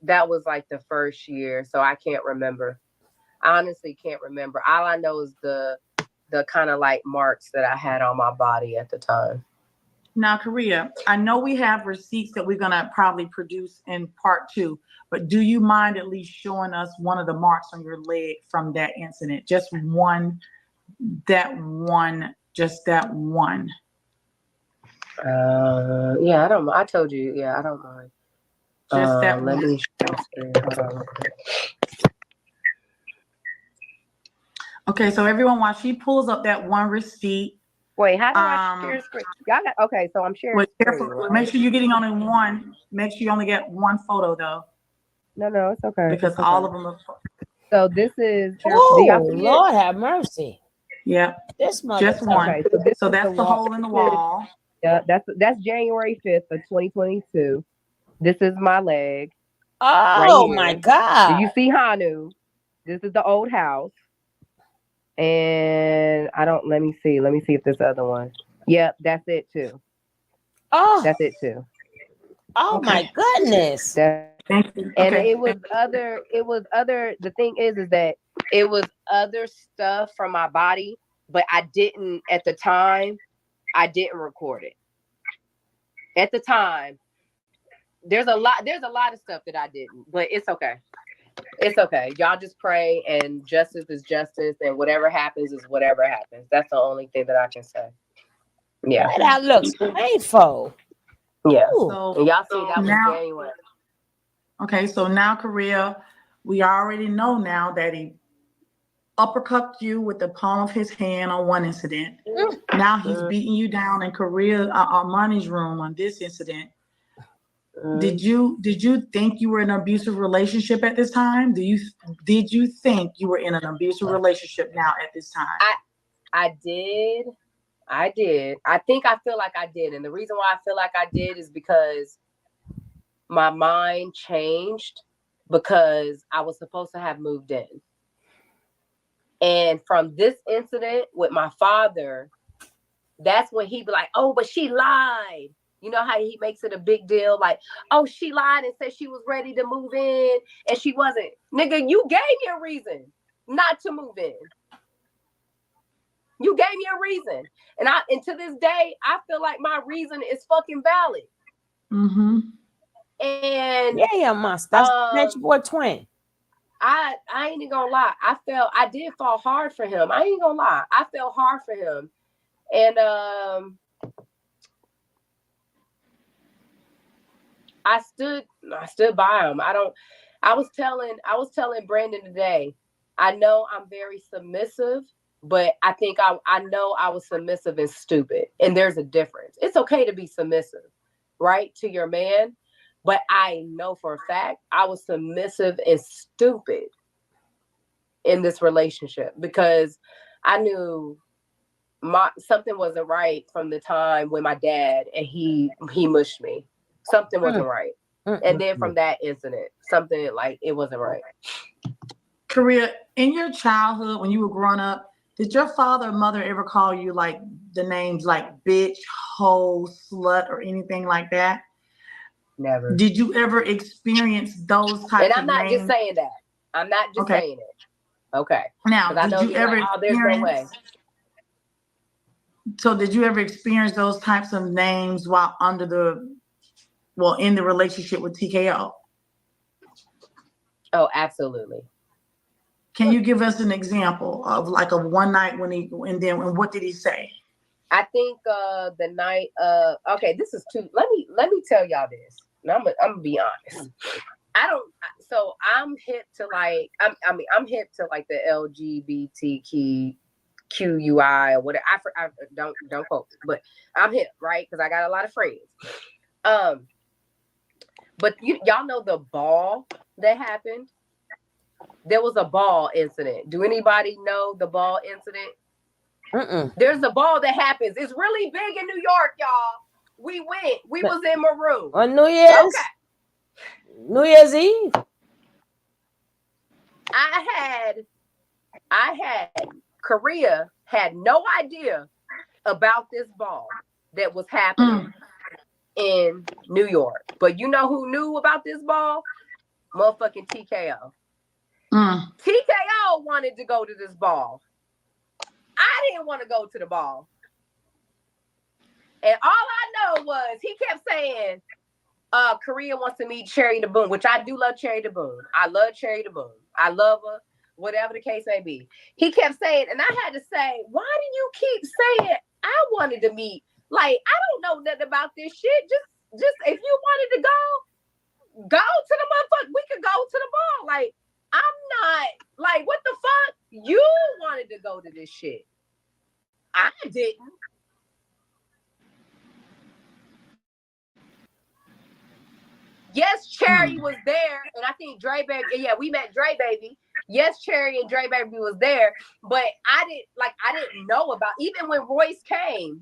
That was like the first year, so I can't remember. I honestly can't remember. All I know is the the kind of like marks that I had on my body at the time. Now, Korea, I know we have receipts that we're going to probably produce in part 2, but do you mind at least showing us one of the marks on your leg from that incident? Just one, just that one. Yeah, I told you, yeah, I don't mind. Just that let one. me hold on. Okay, so everyone, while she pulls up that one receipt. Wait, how do I share screen? Y'all got, okay, so I'm sharing screen, right? Make sure you're getting only one. Make sure you only get one photo, though. No, it's okay. Because it's okay. all of them are. So this is. Oh, Lord have mercy. Yeah. This mother. Just one. Okay, so that's the hole in the wall. Yeah, that's January 5th of 2022. This is my leg. Oh, right my God. Do you see Hanu? This is the old house. And let me see if this other one. Yep, that's it too. Oh, that's it too. Oh, okay. My goodness. Thank you. And it was other, the thing is that it was other stuff from my body, but I didn't, at the time, I didn't record it. At the time, there's a lot of stuff that I didn't, but it's okay. It's okay. Y'all just pray, and justice is justice, and whatever happens is whatever happens. That's the only thing that I can say. Yeah. That looks painful. Yeah. And y'all see that was January. Okay, so now, Korea, we already know now that he uppercut you with the palm of his hand on one incident. Now he's beating you down in Korea, Armani's room on this incident. Did you think you were in an abusive relationship at this time? Did you think you were in an abusive relationship now at this time? I did. I feel like I did. And the reason why I feel like I did is because my mind changed, because I was supposed to have moved in. And from this incident with my father, that's when he'd be like, oh, but she lied. You know how he makes it a big deal? Like, oh, she lied and said she was ready to move in and she wasn't. Nigga, you gave me a reason not to move in. You gave me a reason. And to this day, I feel like my reason is fucking valid. Mm-hmm. And yeah, must. That's your boy Twin. I ain't even gonna lie. I did fall hard for him. I ain't gonna lie. I fell hard for him. And I stood by him. I was telling Brandon today, I know I'm very submissive, but I think I know I was submissive and stupid. And there's a difference. It's okay to be submissive, right? To your man. But I know for a fact I was submissive and stupid in this relationship, because I knew something wasn't right from the time when my dad and he mushed me. Something wasn't right. And then from that incident, something like it wasn't right. Korea, in your childhood when you were growing up, did your father or mother ever call you like the names like bitch, hoe, slut, or anything like that? Never. Did you ever experience those types of names? And I'm not just saying that. I'm not just saying it. Okay. Now, did you ever there's no way. So did you ever experience those types of names while in the relationship with TKO? Oh, absolutely. Can you give us an example of like a one night and what did he say? I think the night okay, this is too, let me tell y'all this. And I'm gonna be honest. I'm hip to like I'm hip to like the LGBTQI or whatever. I don't quote, but I'm hip, right? Because I got a lot of friends. But y'all know the ball that happened? There was a ball incident. Do anybody know the ball incident? There's a ball that happens. It's really big in New York, y'all. We went. We was in Maroon. On New Year's? Okay. New Year's Eve? I had Korea had no idea about this ball that was happening in New York. But you know who knew about this ball? Motherfucking TKO. TKO wanted to go to this ball. I didn't want to go to the ball. And all I know was he kept saying, Korea wants to meet Cherry the Boom, which I do love Cherry the Boom. I love Cherry the Boom. I love her, whatever the case may be. He kept saying, and I had to say, why do you keep saying I wanted to meet? Like, I don't know nothing about this shit. Just if you wanted to go to the motherfucker. We could go to the ball. Like, I'm not, like, what the fuck? You wanted to go to this shit. I didn't. Yes, Cherry was there, and I think Dre Baby. Yeah, we met Dre Baby. Yes, Cherry and Dre Baby was there, but I didn't know about. Even when Royce came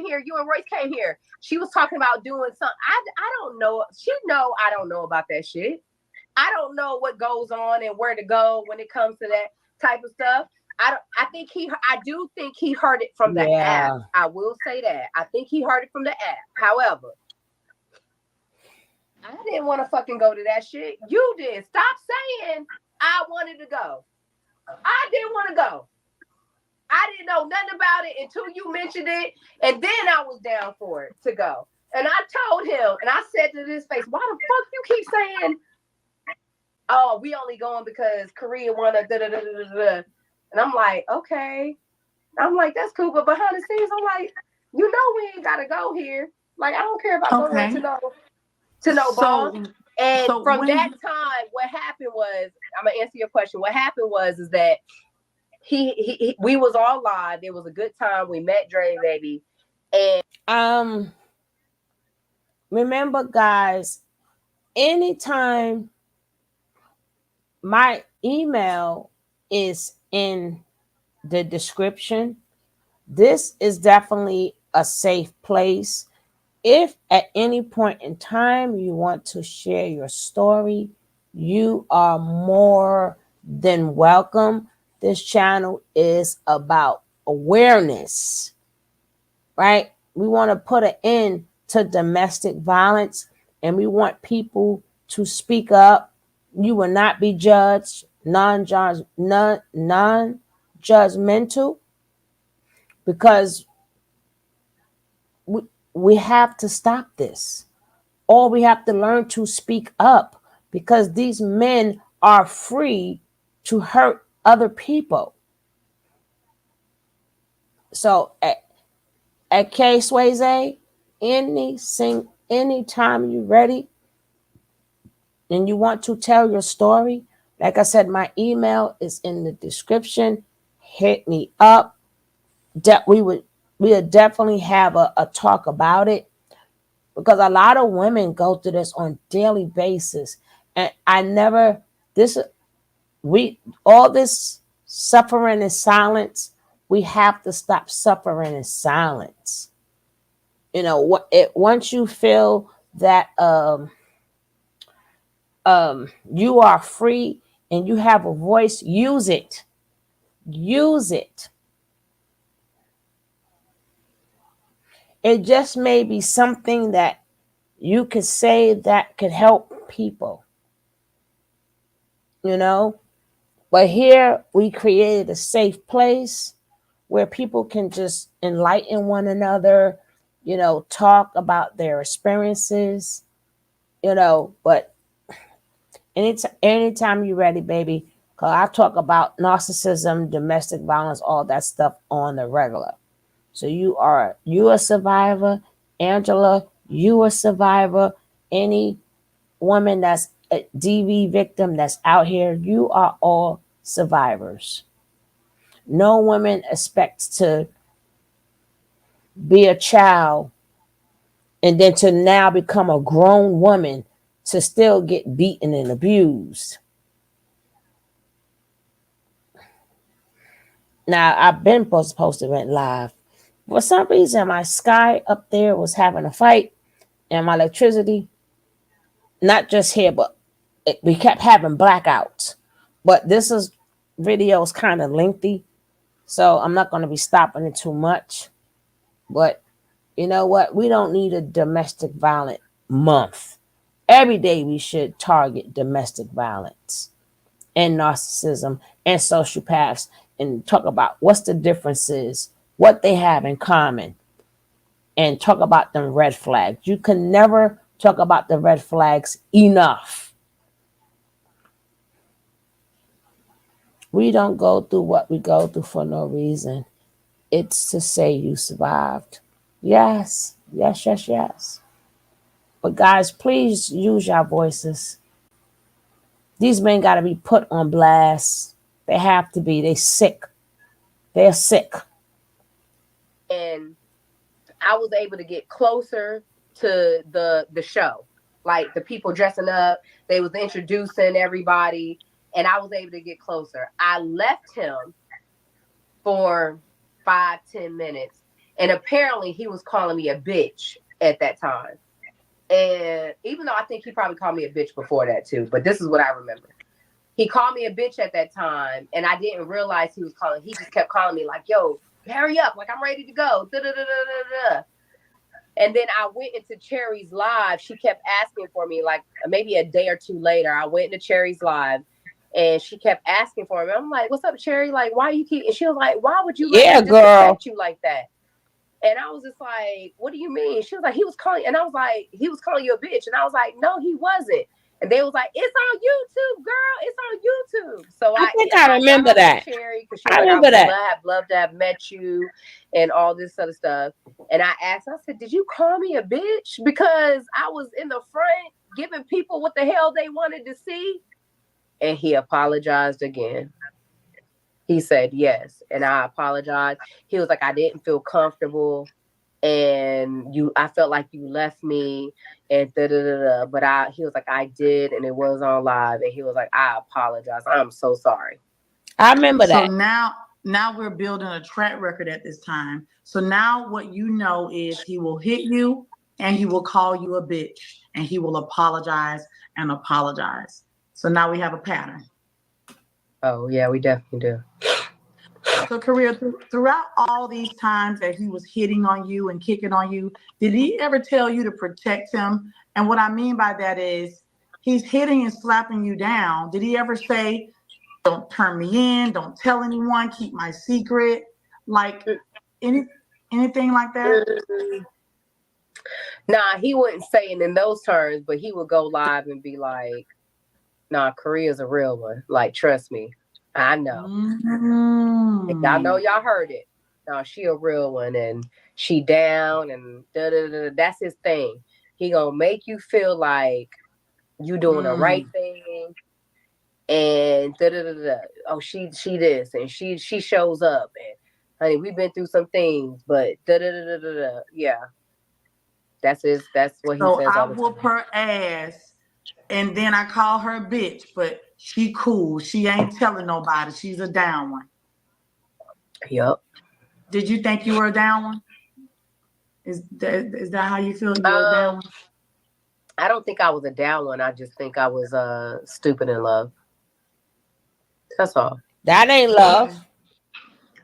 here. You and Royce came here. She was talking about doing something. I don't know. She know I don't know about that shit. I don't know what goes on and where to go when it comes to that type of stuff. I do think he heard it from the app. I will say that. I think he heard it from the app. However, I didn't want to fucking go to that shit. You did. Stop saying I wanted to go. I didn't want to go. I didn't know nothing about it until you mentioned it. And then I was down for it to go. And I told him, and I said to his face, why the fuck you keep saying, oh, we only going because Korea wanna da da da da da. And I'm like, okay. I'm like, that's cool. But behind the scenes, I'm like, you know we ain't gotta go here. Like, I don't care about going to no ball. And from that time, what happened was, I'm gonna answer your question. What happened was is that we was all live. It was a good time. We met Dre Baby. And remember, guys, anytime my email is in the description, this is definitely a safe place. If at any point in time you want to share your story, you are more than welcome. This channel is about awareness, right? We want to put an end to domestic violence, and we want people to speak up. You will not be judged, non-judgmental, because we have to stop this. Or we have to learn to speak up, because these men are free to hurt other people. So at K Swayze, anytime you're ready and you want to tell your story, like I said, my email is in the description. Hit me up. We'll definitely have a talk about it, because a lot of women go through this on a daily basis. And all this suffering in silence, we have to stop suffering in silence. You know, once you feel that you are free and you have a voice, use it. Use it. It just may be something that you could say that could help people, you know. But here we created a safe place where people can just enlighten one another, you know, talk about their experiences, you know. But anytime you're ready, baby, because I talk about narcissism, domestic violence, all that stuff on the regular. So you a survivor. Angela, you a survivor. Any woman that's a DV victim that's out here, you are all survivors. No woman expects to be a child and then to now become a grown woman to still get beaten and abused. Now, I've been supposed to went live. For some reason, my sky up there was having a fight, and my electricity, not just here, but we kept having blackouts. But this video is kind of lengthy, so I'm not going to be stopping it too much. But you know what? We don't need a domestic violence month. Every day we should target domestic violence and narcissism and sociopaths and talk about what's the differences, what they have in common, and talk about them red flags. You can never talk about the red flags enough. We don't go through what we go through for no reason. It's to say you survived. Yes, yes, yes, yes. But guys, please use your voices. These men got to be put on blast. They have to be. They sick. They're sick. And I was able to get closer to the show. Like the people dressing up, they was introducing everybody, and I was able to get closer. I left him for 5-10 minutes, and apparently he was calling me a bitch at that time. And even though I think he probably called me a bitch before that too, but this is what I remember. He called me a bitch at that time, and I didn't realize he was calling. He just kept calling me like, yo, hurry up, like I'm ready to go. Da-da-da-da-da-da. And then I went into Cherry's live. She kept asking for me, like maybe a day or two later. I went into Cherry's live, and she kept asking for me. I'm like, "What's up, Cherry? Like, why you keep?" And she was like, "Why would you let me disrespect you like that?" And I was just like, "What do you mean?" She was like, "He was calling," and I was like, "He was calling you a bitch," and I was like, "No, he wasn't." And they was like, "It's on YouTube, girl. It's on YouTube." So I think I remember that. Cherry, because she was like, "I would love to have met you," and all this other stuff. And I asked, I said, "Did you call me a bitch?" Because I was in the front giving people what the hell they wanted to see. And he apologized again. He said yes, and I apologized. He was like, "I didn't feel comfortable, and I felt like you left me, and da da da da." But he was like, "I did, and it was on live." And he was like, "I apologize. I'm so sorry." I remember that. So now we're building a track record at this time. So now what you know is he will hit you, and he will call you a bitch, and he will apologize and apologize. So now we have a pattern. Oh yeah, we definitely do. So, Korea, throughout all these times that he was hitting on you and kicking on you, did he ever tell you to protect him? And what I mean by that is he's hitting and slapping you down. Did he ever say, "Don't turn me in, don't tell anyone, keep my secret"? Like anything like that? Nah, he wouldn't say it in those terms, but he would go live and be like, "Nah, Korea's a real one. Like, trust me. I know. Y'all know y'all heard it. No, she a real one, and she down, and da da da. That's his thing. He gonna make you feel like you doing the right thing, and da da da da. Oh, she this, and she shows up, and honey, we've been through some things, but da da da da da. Yeah, that's what he So says I all the time. whoop her ass, and then I call her bitch, but she cool. She ain't telling nobody. She's a down one. Yep. Did you think you were a down one? Is that how you feel? You were a down one? I don't think I was a down one. I just think I was stupid in love. That's all. That ain't love.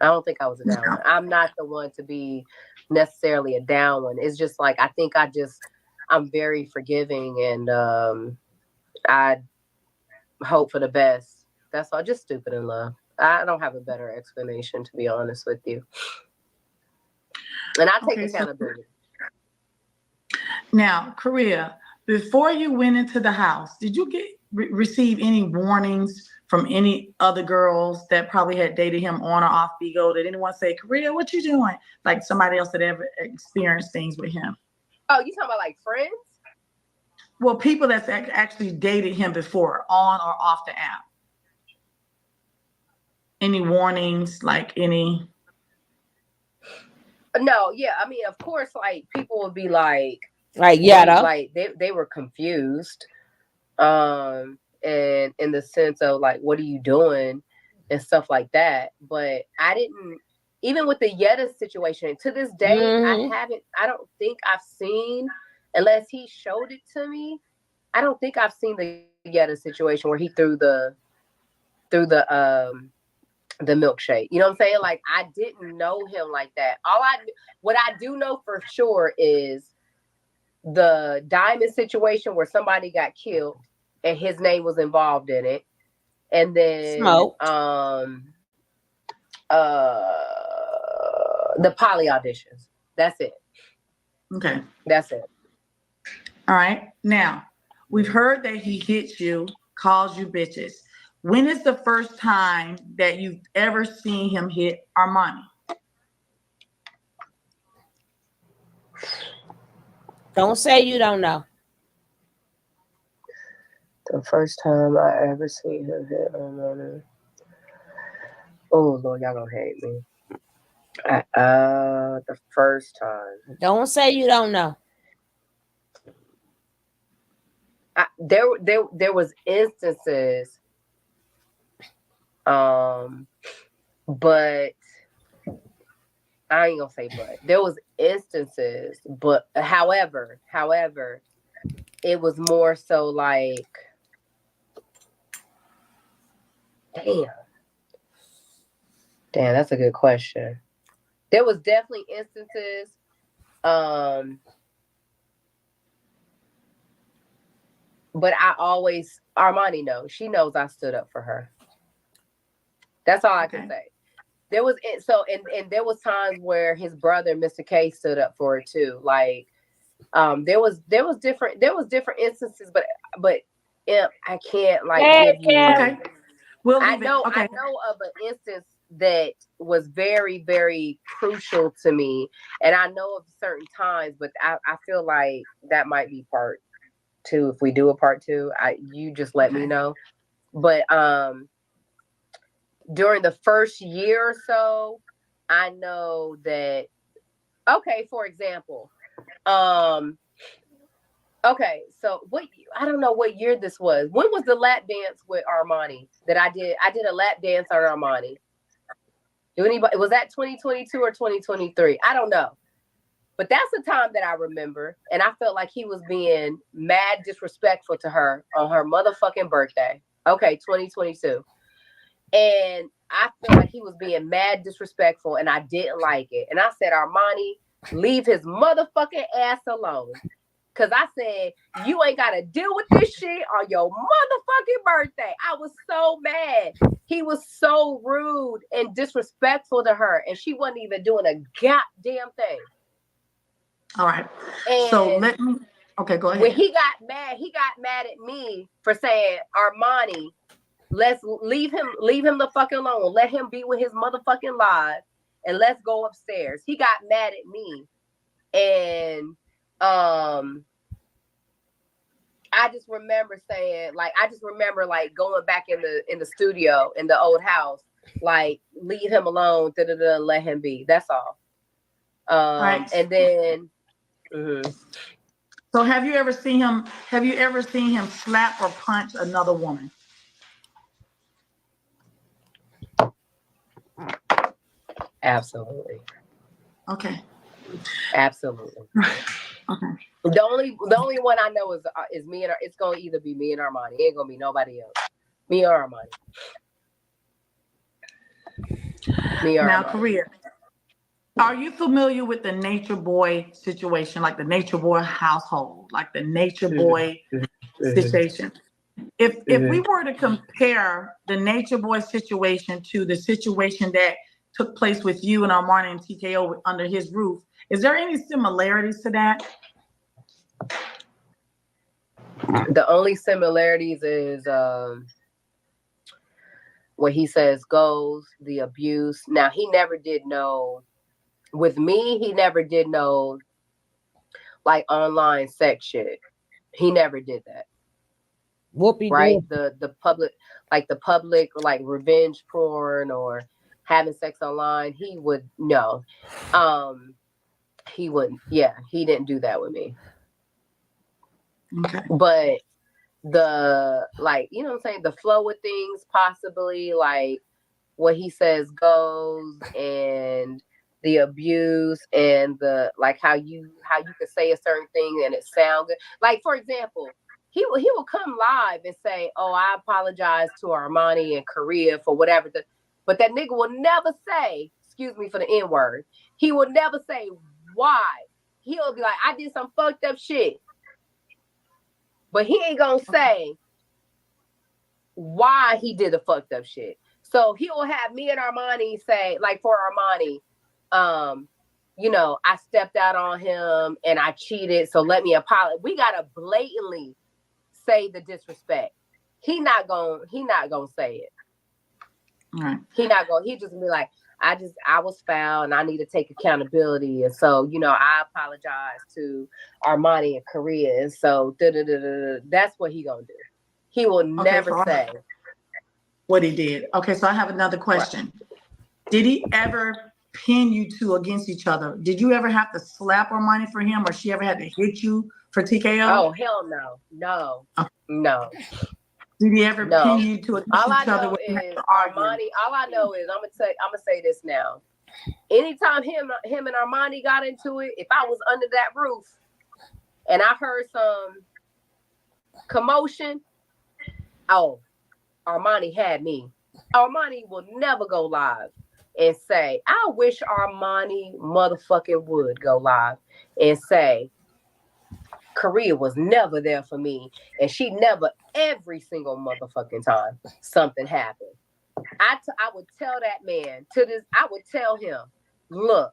I don't think I was a down one. I'm not the one to be necessarily a down one. It's just like I'm very forgiving, and I hope for the best. That's all. Just stupid in love. I don't have a better explanation, to be honest with you. And I take accountability. Now, Korea, before you went into the house, did you receive any warnings from any other girls that probably had dated him on or off Bigo? Did anyone say, "Korea, what you doing?" Like somebody else that ever experienced things with him? Oh, you talking about like friends? Well, people that's actually dated him before, on or off the app. Any warnings, like any? No, yeah. I mean, of course, like people would be like, yeah, like they were confused, and in the sense of like, what are you doing, and stuff like that. But I didn't. Even with the Yetta situation, to this day, I don't think I've seen, unless he showed it to me, I don't think I've seen the Yetta situation where he threw the milkshake. You know what I'm saying? Like, I didn't know him like that. What I do know for sure is the Diamond situation where somebody got killed and his name was involved in it. And then the poly auditions. That's it. Okay. That's it. All right. Now, we've heard that he hits you, calls you bitches. When is the first time that you've ever seen him hit Armani? Don't say you don't know. The first time I ever seen him hit Armani. Oh Lord, y'all gonna hate me. The first time. Don't say you don't know. There was instances, but I ain't gonna say but. There was instances, but however, it was more so like, damn, that's a good question. There was definitely instances, but I always, Armani knows. She knows I stood up for her. That's all I can say. There was and there was times where his brother, Mr. K, stood up for her too. Like, there was different instances, but I can't give you. Okay. I know of an instance that was very, very crucial to me, and I know of certain times, but I feel like that might be part 2. If we do a part 2, you just let me know. But during the first year or so, I know that. Okay, for example, okay, so I don't know what year this was. When was the lap dance with Armani that I did? I did a lap dance on Armani. Was that 2022 or 2023? I don't know. But that's the time that I remember. And I felt like he was being mad disrespectful to her on her motherfucking birthday. Okay, 2022. And I felt like he was being mad disrespectful and I didn't like it. And I said, Armani, leave his motherfucking ass alone. Because I said, you ain't got to deal with this shit on your motherfucking birthday. I was so mad. He was so rude and disrespectful to her. And she wasn't even doing a goddamn thing. All right. And so let me. Okay, go ahead. When he got mad at me for saying, Armani, let's leave him the fucking alone. Let him be with his motherfucking lives and let's go upstairs. He got mad at me. And I just remember saying, going back in the studio in the old house, like, leave him alone, let him be. That's all. Right. And then So have you ever seen him slap or punch another woman? Absolutely. Okay. Absolutely. Okay. The only one I know is me and it's gonna either be me and Armani. It ain't gonna be nobody else. Me or Armani. Now, Korea, are you familiar with the Natureboy situation, like the Natureboy household, like the Natureboy situation? If we were to compare the Natureboy situation to the situation that took place with you and Armani and TKO under his roof, is there any similarities to that? The only similarities is what he says goes, the abuse. Now, he never did know, with me, he never did know, like, online sex shit. He never did that. Whoopie right? The public, like revenge porn or having sex online, he would no. He wouldn't. Yeah, he didn't do that with me. Okay. But the, like, you know what I'm saying, the flow of things, possibly, like, what he says goes, and the abuse, and the, like, how you could say a certain thing and it sound good. Like, for example, he will come live and say, "Oh, I apologize to Armani and Korea for whatever." But that nigga will never say, excuse me for the N-word. He will never say why. He'll be like, "I did some fucked up shit," but he ain't gonna say why he did the fucked up shit. So he will have me and Armani say, like for Armani, I stepped out on him and I cheated. So let me apologize. We gotta blatantly say the disrespect. He not gonna say it. Right. He just be like, I was foul and I need to take accountability. And so, I apologize to Armani and Korea. And so that's what he gonna do. He will never say what he did. Okay, so I have another question. Right. Did he ever pin you two against each other? Did you ever have to slap Armani for him, or she ever had to hit you for TKO? Oh, hell no. No. Okay. No. Did he ever pin you to against all each I other? Know is Armani. All I know is I'm gonna say this now. Anytime him and Armani got into it, if I was under that roof and I heard some commotion, Armani had me. Armani will never go live and say, I wish Armani motherfucking would go live and say, Korea was never there for me. And she never, every single motherfucking time something happened. I would tell that man I would tell him, look,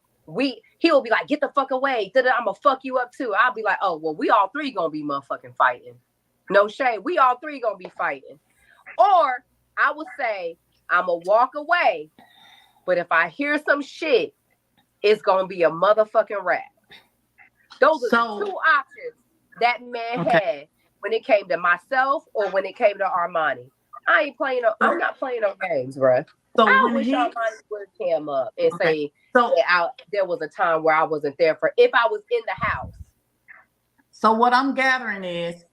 he will be like, get the fuck away. I'm gonna fuck you up too. I'll be like, oh, well, we all three gonna be motherfucking fighting. No shade. We all three gonna be fighting. Or I would say, I'm gonna walk away. But if I hear some shit, it's gonna be a motherfucking rap. Those are the two options that man had when it came to myself or when it came to Armani. I'm not playing no games, bruh. So I wish Armani would came up and say there was a time where I wasn't there for if I was in the house. So what I'm gathering is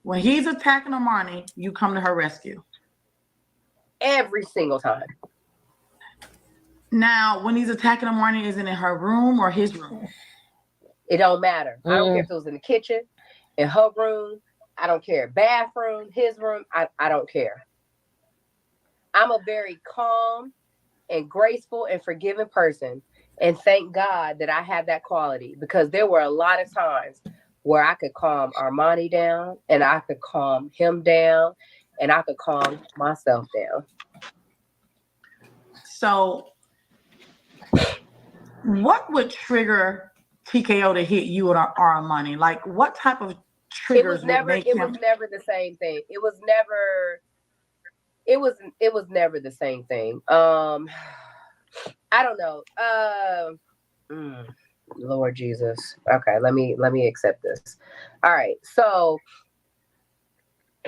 when he's attacking Armani, you come to her rescue. Every single time. Now, when he's attacking Armani, is it in her room or his room? It don't matter. I don't care if it was in the kitchen, in her room. I don't care. Bathroom, his room. I don't care. I'm a very calm and graceful and forgiving person. And thank God that I have that quality because there were a lot of times where I could calm Armani down and I could calm him down and I could calm myself down. So what would trigger TKO to hit you or Armani? Like what type of triggers was never the same thing. It was never the same thing. I don't know. Lord Jesus. Okay, let me accept this. All right. So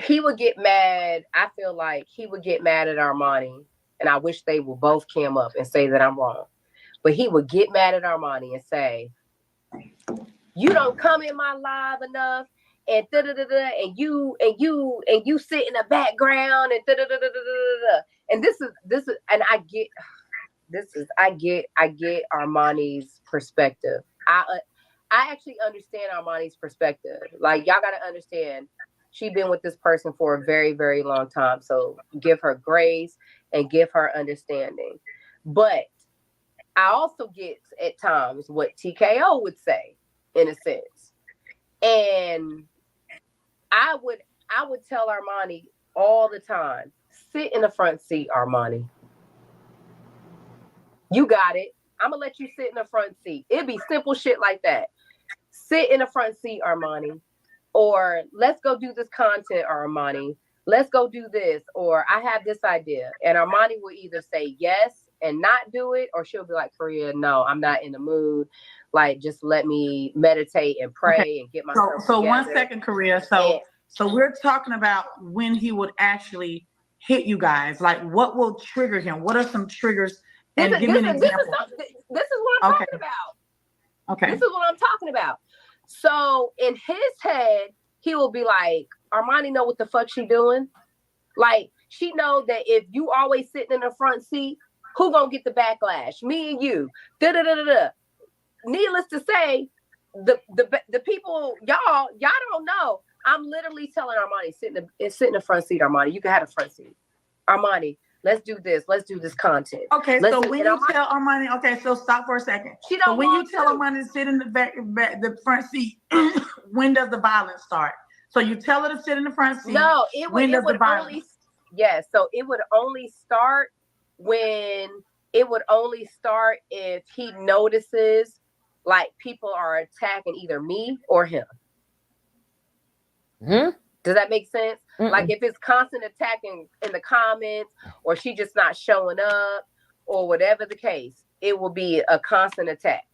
he would get mad. I feel like he would get mad at Armani, and I wish they would both come up and say that I'm wrong. But he would get mad at Armani and say, "You don't come in my live enough, and and you sit in the background and and this is and I get Armani's perspective. I actually understand Armani's perspective. Like y'all gotta understand, she's been with this person for a very, very long time. So give her grace and give her understanding. But I also get at times what TKO would say, in a sense. And I would tell Armani all the time, sit in the front seat, Armani. You got it. I'm going to let you sit in the front seat. It'd be simple shit like that. Sit in the front seat, Armani. Or let's go do this content, Armani. Let's go do this. Or I have this idea. And Armani will either say yes and not do it, or she'll be like, Korea, no, I'm not in the mood. Like, just let me meditate and pray and get myself So together. 1 second, Korea. So we're talking about when he would actually hit you guys. Like, what will trigger him? What are some triggers? And give me an example. This is what I'm talking about. Okay. This is what I'm talking about. So in his head, he will be like, Armani know what the fuck she doing? Like, she know that if you always sitting in the front seat, who gonna get the backlash? Me and you. Needless to say, the people, y'all don't know. I'm literally telling Armani, sit in the front seat, Armani. You can have the front seat. Armani, let's do this. Let's do this content. Okay, so when you tell Armani, okay, so stop for a second. So when you tell Armani to sit in the front seat, when does the violence start? So you tell her to sit in the front seat. No, so it would only start when it would only start if he notices like people are attacking either me or him. Hmm? Does that make sense? Mm-mm. Like if it's constant attacking in the comments, or she just not showing up, or whatever the case, it will be a constant attack.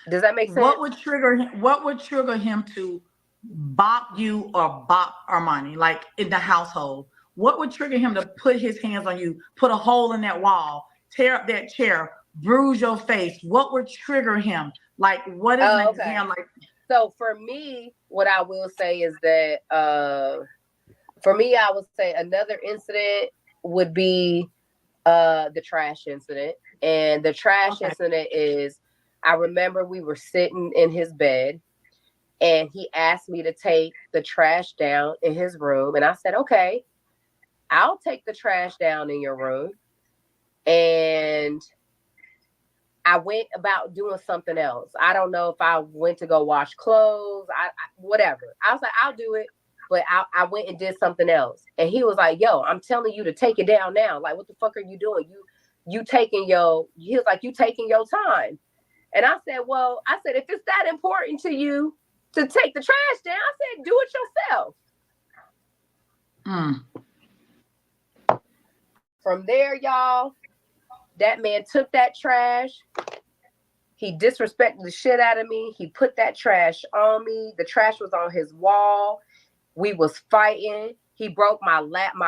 Does that make sense? What would trigger him to bop you or bop Armani, like in the household? What would trigger him to put his hands on you, put a hole in that wall, tear up that chair, bruise your face? What would trigger him? Like, what is an example? Like, so for me, what I will say is that for me, I would say another incident would be the trash incident. And the trash incident is, I remember we were sitting in his bed and he asked me to take the trash down in his room. And I said, okay, I'll take the trash down in your room. And I went about doing something else. I don't know if I went to go wash clothes, whatever. I was like, I'll do it. But I went and did something else. And he was like, yo, I'm telling you to take it down now. Like, what the fuck are you doing? He was like, you taking your time. And I said, if it's that important to you to take the trash down, I said, do it yourself. From there, y'all, that man took that trash. He disrespected the shit out of me. He put that trash on me. The trash was on his wall. We was fighting. He broke my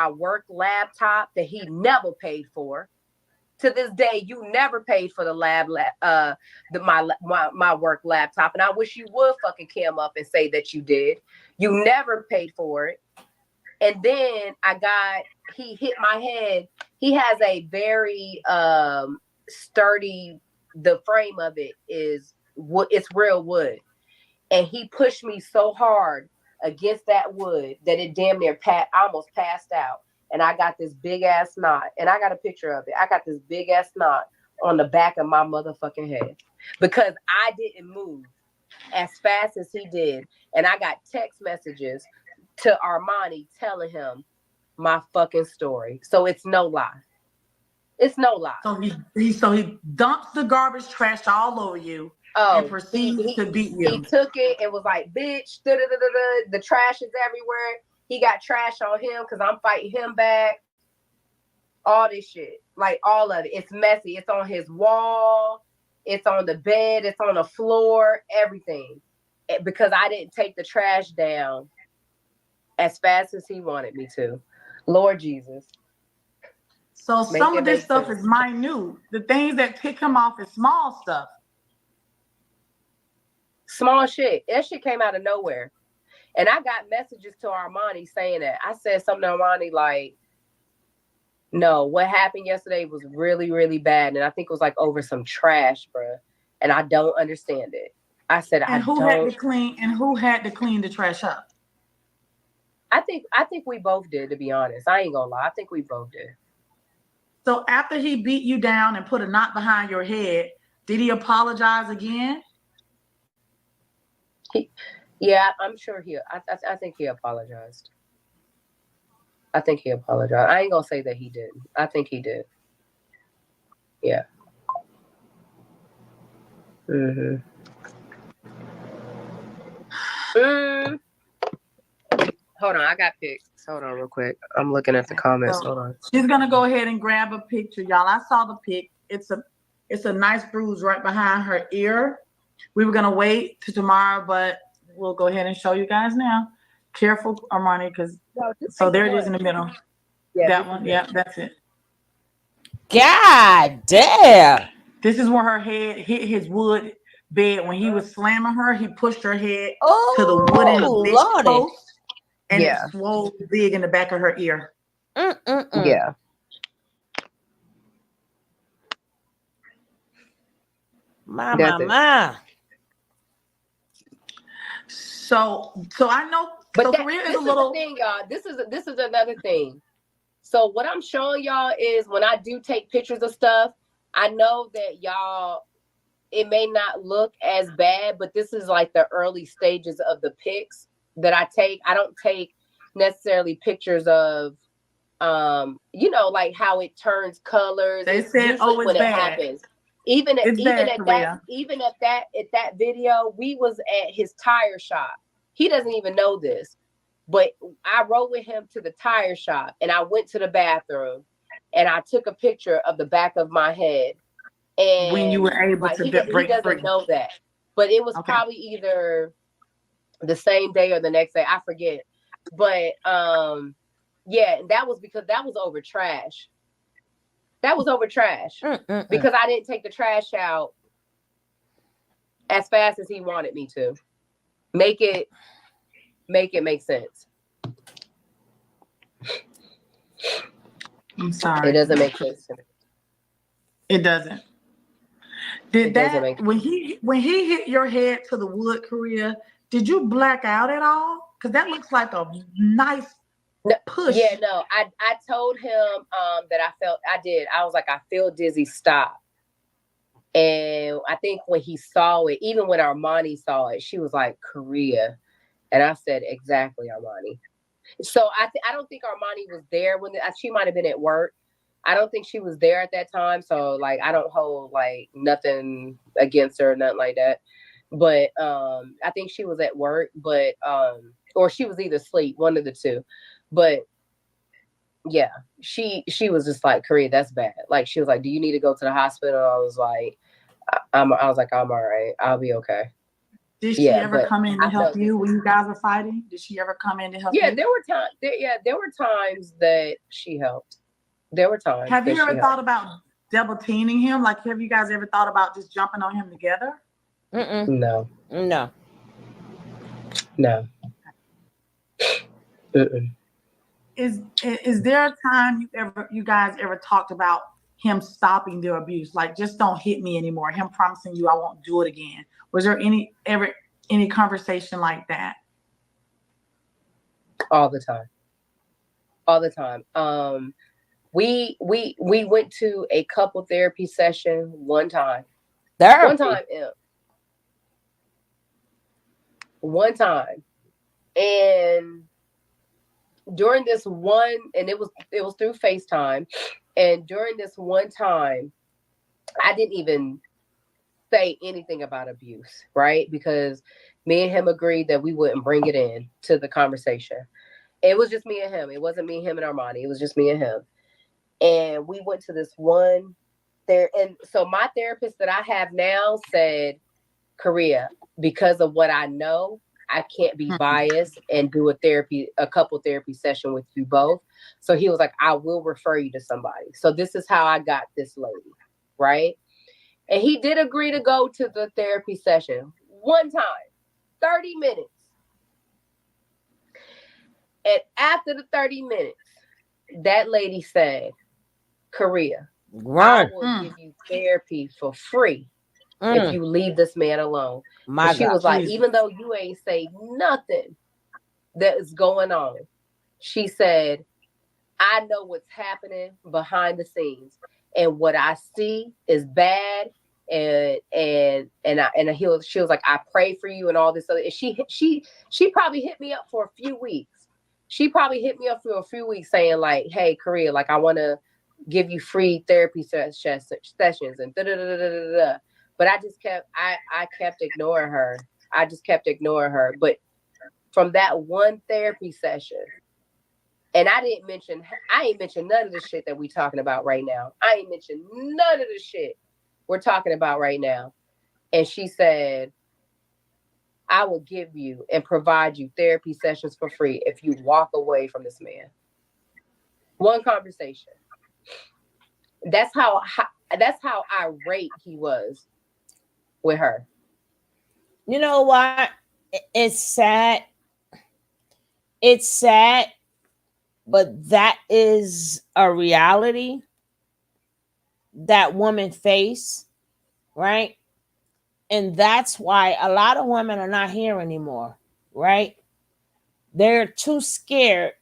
work laptop that he never paid for. To this day, you never paid for the my work laptop, and I wish you would fucking come up and say that you did. You never paid for it. And then he hit my head. He has a very sturdy. The frame of it is wood. It's real wood, and he pushed me so hard against that wood that it damn near almost passed out. And I got this big ass knot, and I got a picture of it. I got this big ass knot on the back of my motherfucking head because I didn't move as fast as he did. And I got text messages to Armani telling him my fucking story. So it's no lie. It's no lie. So he dumps the garbage trash all over you. And proceeds to beat you. He took it and was like, bitch, the trash is everywhere. He got trash on him because I'm fighting him back. All this shit. Like, all of it. It's messy. It's on his wall. It's on the bed. It's on the floor. Everything. Because I didn't take the trash down as fast as he wanted me to. Lord Jesus. So some of this stuff is minute. The things that tick him off is small stuff. Small shit. That shit came out of nowhere. And I got messages to Armani saying that. I said something to Armani like, no, what happened yesterday was really, really bad. And I think it was like over some trash, bro. And I don't understand it. I said, who had to clean the trash up? I think we both did, to be honest. I ain't gonna lie. I think we both did. So after he beat you down and put a knot behind your head, did he apologize again? Yeah, I'm sure I think he apologized. I think he apologized. I ain't gonna say that he didn't. I think he did. Yeah. Hold on, I got pics. Hold on real quick. I'm looking at the comments. Hold on. She's gonna go ahead and grab a picture, y'all. I saw the pic. It's a nice bruise right behind her ear. We were gonna wait till tomorrow, but we'll go ahead and show you guys now. Careful, Armani, because there it is in the middle. Yeah, that one. Yeah, that's it. God damn. This is where her head hit his wood bed. When he was slamming her, he pushed her head to the wooden post, and it swelled big in the back of her ear. Yeah. My. So I know, but so this Korea is the thing, y'all. This is another thing. So what I'm showing y'all is when I do take pictures of stuff, I know that y'all, it may not look as bad, but this is like the early stages of the pics that I take. I don't take necessarily pictures of you know, like how it turns colors. They It's said, usually "Oh, it's when it bad. happens. Even It's even bad, at that Korea." even at that video, we was at his tire shop. He doesn't even know this, but I rode with him to the tire shop, and I went to the bathroom, and I took a picture of the back of my head, When you and were able like to he break free. doesn't know that, but it was Okay. probably either the same day or the next day. I forget, but yeah, that was because that was over trash. That was over trash because I didn't take the trash out as fast as he wanted me to. Make it make sense. I'm sorry. It doesn't make sense to me. It doesn't. Did It doesn't that make when he hit your head to the wood, Korea? Did you black out at all? Because that looks like a nice no, push. yeah, no. I told him that I did. I was like, I feel dizzy, stop. And I think when he saw it, even when Armani saw it, she was like, Korea. And I said, exactly, Armani. So I don't think Armani was there when she might have been at work. I don't think she was there at that time. So like, I don't hold like nothing against her, nothing like that. But I think she was at work, but or she was either asleep, one of the two. But yeah, she was just like, Korea, that's bad. Like she was like, do you need to go to the hospital? I was like, I was like, I'm all right. I'll be okay. Did she ever come in to help you when you guys were fighting? Did she ever come in to help you? Yeah, there were times that she helped. There were times. Have you ever thought about double teaming him? Like, have you guys ever thought about just jumping on him together? No. No. No. Is there a time you guys ever talked about him stopping the abuse? Like, just don't hit me anymore. Him promising you I won't do it again. Was there any conversation like that? All the time. All the time. We went to a couple therapy session one time. One time. And during this one, and it was through FaceTime, and during this one time, I didn't even say anything about abuse, right? Because me and him agreed that we wouldn't bring it in to the conversation. It was just me and him. It wasn't me, him, and Armani. It was just me and him. And we went to this one there. And so my therapist that I have now said, Korea, because of what I know, I can't be biased and do a couple therapy session with you both. So he was like, I will refer you to somebody. So this is how I got this lady, right? And he did agree to go to the therapy session one time, 30 minutes. And after the 30 minutes, that lady said, Korea, I will give you therapy for free if you leave this man alone. And she was like, even though you ain't say nothing that is going on, she said, I know what's happening behind the scenes. And what I see is bad. She was like, I pray for you and all this other. And she probably hit me up for a few weeks. She probably hit me up for a few weeks saying like, hey, Korea, like I want to give you free therapy sessions and da-da-da-da-da-da. But I just kept ignoring her. I just kept ignoring her. But from that one therapy session, and I ain't mentioned none of the shit that we talking about right now. I ain't mentioned none of the shit we're talking about right now. And she said, I will give you and provide you therapy sessions for free if you walk away from this man. One conversation. That's how irate he was with her. You know what? It's sad. It's sad, but that is a reality that women face, right? And that's why a lot of women are not here anymore, right? They're too scared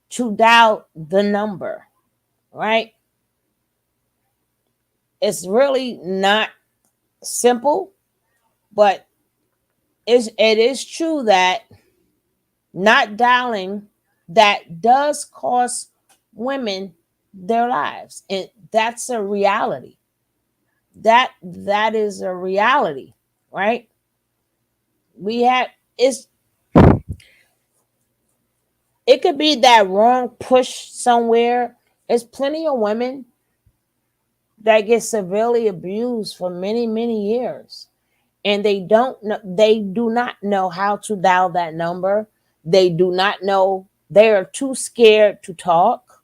to dial the number, right? It's really not simple, but it is true that not dialing that does cost women their lives. And that's a reality. That is a reality, right? We have it's it could be that wrong push somewhere. There's plenty of women that get severely abused for many, many years. And they do not know how to dial that number. They do not know, they are too scared to talk.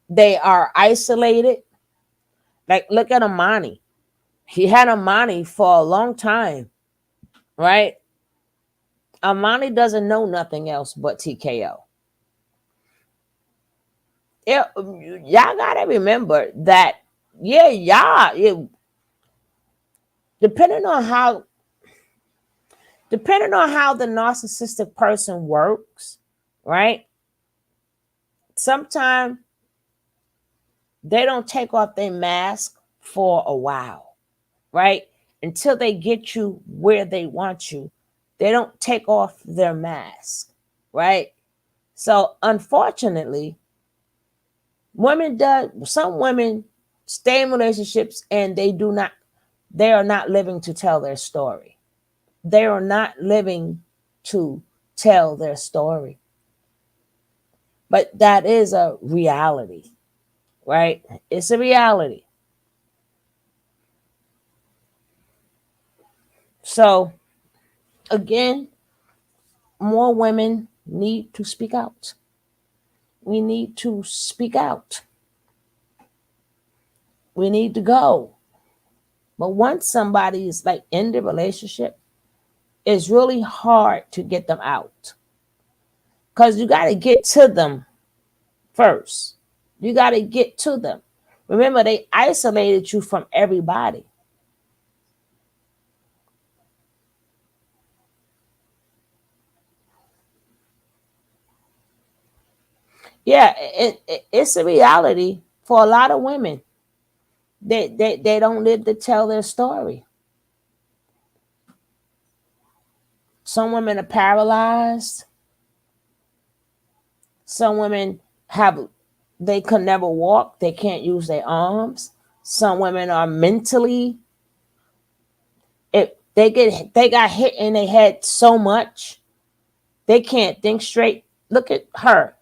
They are isolated. Like look at Amani. He had Amani for a long time, right? Amani doesn't know nothing else but TKO. Y'all gotta remember that, yeah, depending on how depending on how the narcissistic person works, right? Sometimes they don't take off their mask for a while, right? Until they get you where they want you. They don't take off their mask, right? So unfortunately, some women stay in relationships and they are not living to tell their story. They are not living to tell their story. But that is a reality, right? It's a reality. So again, more women need to speak out. We need to speak out. We need to go. But once somebody is like in the relationship, it's really hard to get them out. Because you got to get to them first. You got to get to them. Remember, they isolated you from everybody. Yeah, it's a reality for a lot of women. They don't live to tell their story. Some women are paralyzed. Some women they could never walk. They can't use their arms. Some women are mentally, they got hit in their head so much they can't think straight. Look at her.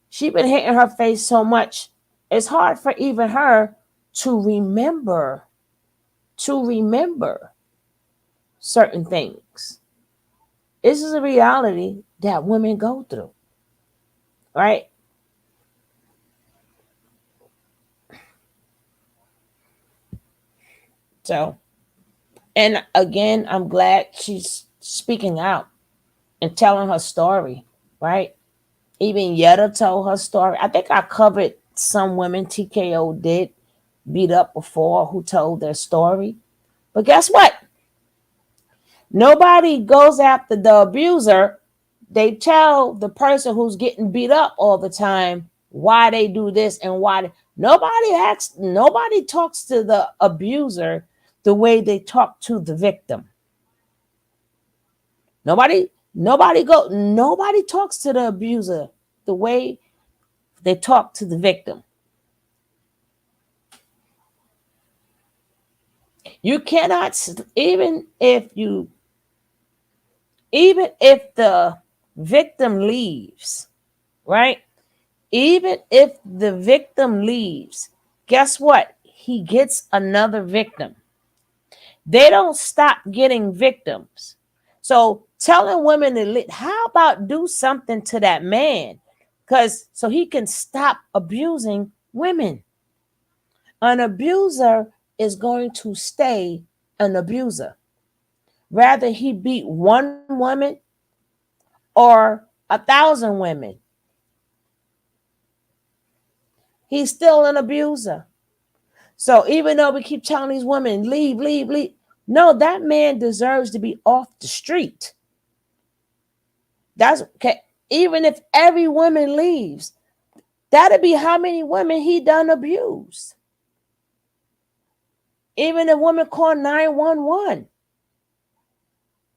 She been hitting her face so much. It's hard for even her to remember certain things. This is a reality that women go through, right? So, and again, I'm glad she's speaking out and telling her story, right? Even Yetta told her story. I think I covered some women TKO did beat up before who told their story. But guess what? Nobody goes after the abuser. They tell the person who's getting beat up all the time why they do this and nobody talks to the abuser the way they talk to the victim. Nobody talks to the abuser the way they talk to the victim. You cannot, even if the victim leaves, right? Even if the victim leaves, guess what? He gets another victim. They don't stop getting victims. So telling women how about do something to that man? Because so he can stop abusing women. An abuser is going to stay an abuser. Rather he beat one woman or 1,000 women. He's still an abuser. So even though we keep telling these women, leave, leave, leave, no, that man deserves to be off the street. That's okay. Even if every woman leaves, that'd be how many women he done abused. Even a woman called 911.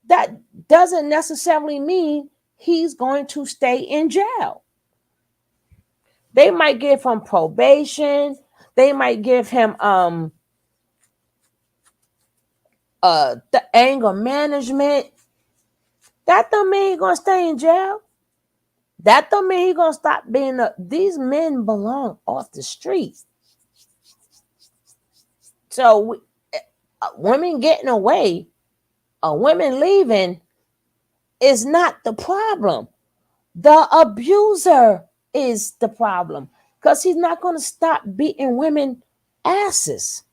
That doesn't necessarily mean he's going to stay in jail. They might give him probation. They might give him the anger management. That don't mean he's gonna stay in jail. That don't mean he's gonna stop being a. These men belong off the streets. So women getting away, women leaving is not the problem. The abuser is the problem because he's not going to stop beating women asses.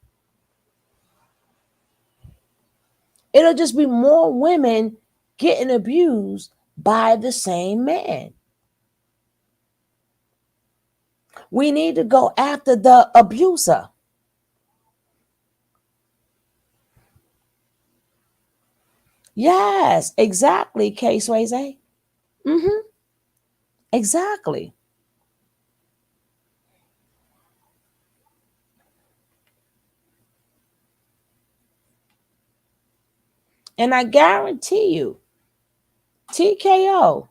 It'll just be more women getting abused by the same man. We need to go after the abuser. Yes, exactly, K Swayze. Mm-hmm. Exactly. And I guarantee you, TKO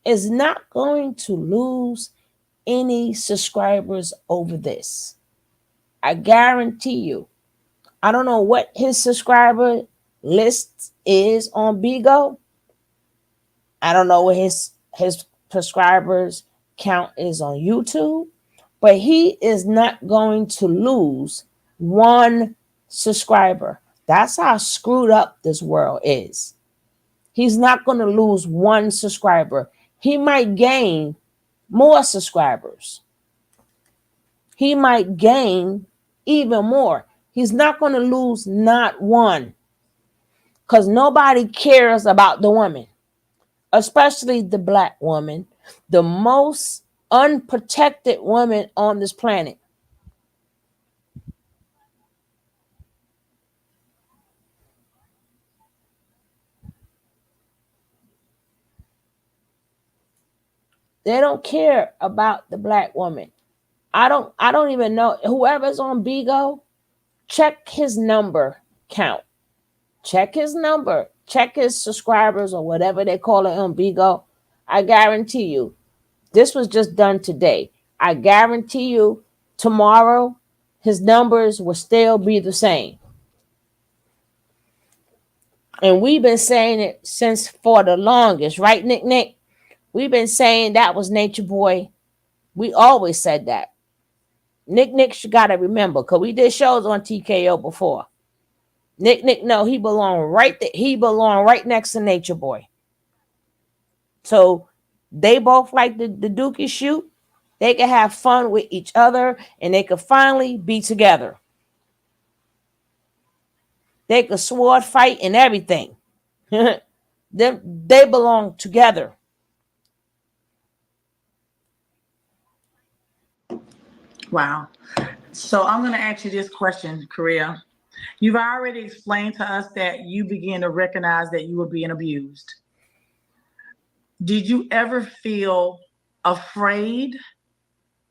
is not going to lose any subscribers over this. I guarantee you. I don't know what his subscriber list is on Bigo. I don't know what his subscribers count is on YouTube, but he is not going to lose one subscriber. That's how screwed up this world is. He's not going to lose one subscriber. He might gain more subscribers. He might gain even more. He's not going to lose not one because nobody cares about the woman, especially the black woman, the most unprotected woman on this planet. They don't care about the black woman. I don't even know. Whoever's on Bigo, check his number count. Check his number. Check his subscribers or whatever they call it on Bigo. I guarantee you, this was just done today. I guarantee you, tomorrow, his numbers will still be the same. And we've been saying it since for the longest, right, Nick Nick? We've been saying that was Natureboy. We always said that. Nick Nick, you gotta remember, because we did shows on TKO before. Nick Nick, no, he belonged right there. He belonged right next to Natureboy. So they both like the Dookie shoot. They can have fun with each other and they could finally be together. They could sword fight and everything. They belong together. Wow. So I'm going to ask you this question, Korea. You've already explained to us that you began to recognize that you were being abused. Did you ever feel afraid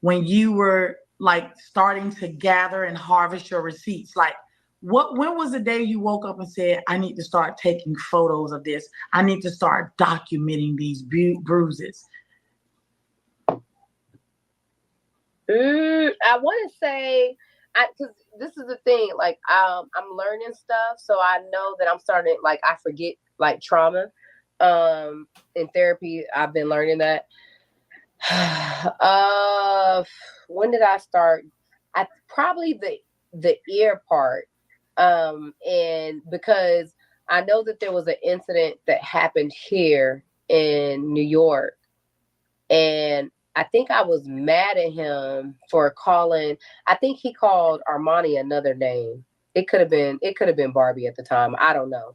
when you were like starting to gather and harvest your receipts? Like, when was the day you woke up and said, I need to start taking photos of this? I need to start documenting these bruises. I want to say, because this is the thing, like I'm learning stuff, so I know that I'm starting, like I forget like trauma. In therapy, I've been learning that. When did I start? I probably the ear part, and because I know that there was an incident that happened here in New York, and I think I was mad at him for calling. I think he called Armani another name. It could have been Barbie at the time. I don't know.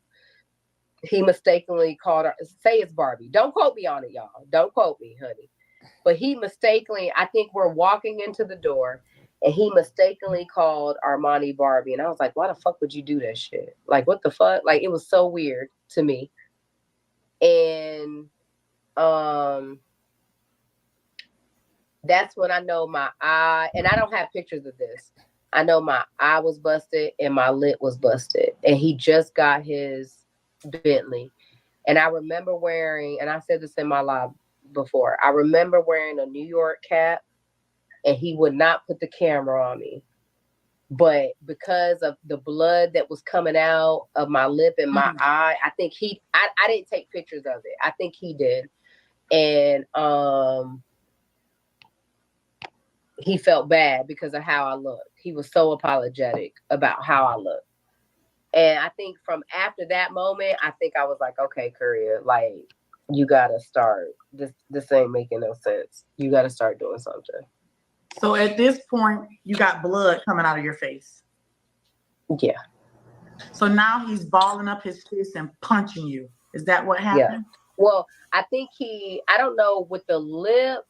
He mistakenly called her. Say it's Barbie. Don't quote me on it, y'all. Don't quote me, honey. But he mistakenly. I think we're walking into the door, and he mistakenly called Armani Barbie, and I was like, "Why the fuck would you do that shit? Like, what the fuck? Like, it was so weird to me." And that's when I know my eye, and I don't have pictures of this. I know my eye was busted and my lip was busted. And he just got his Bentley. And I remember wearing, and I said this in my live before, I remember wearing a New York cap and he would not put the camera on me. But because of the blood that was coming out of my lip and my eye, I think I didn't take pictures of it. I think he did. And he felt bad because of how I looked. He was so apologetic about how I looked. And I think from after that moment, I think I was like, okay, Courier, like, you gotta start. This ain't making no sense. You gotta start doing something. So at this point, you got blood coming out of your face. Yeah. So now he's balling up his fist and punching you. Is that what happened? Yeah. Well, I think I don't know, with the lip,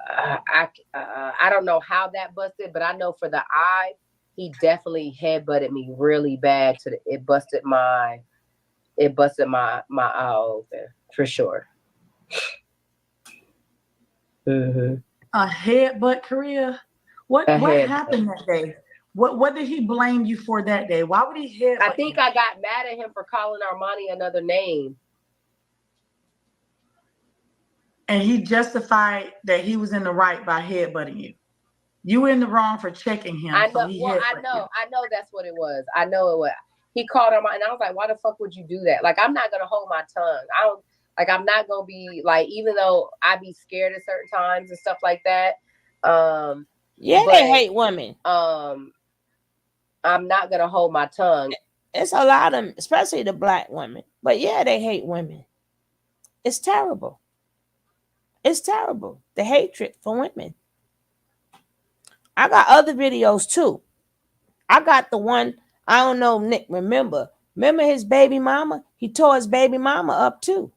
I don't know how that busted, but I know for the eye, he definitely headbutted me really bad it busted my eye open for sure. Mm-hmm. A headbutt, Korea? What happened that day? What did he blame you for that day? Why would he headbutt I think you? I got mad at him for calling Armani another name. And he justified that he was in the right by headbutting you. You were in the wrong for checking him. I know. So he I know that's what it was. I know it was. He called Armani, and I was like, "Why the fuck would you do that? Like, I'm not gonna hold my tongue. I'm not gonna be like, even though I be scared at certain times and stuff like that. Yeah, they hate women. I'm not gonna hold my tongue. It's a lot of them, especially the black women. But yeah, they hate women. It's terrible. It's terrible. The hatred for women. I got other videos too. I got the one, I don't know, Nick, remember his baby mama? He tore his baby mama up too.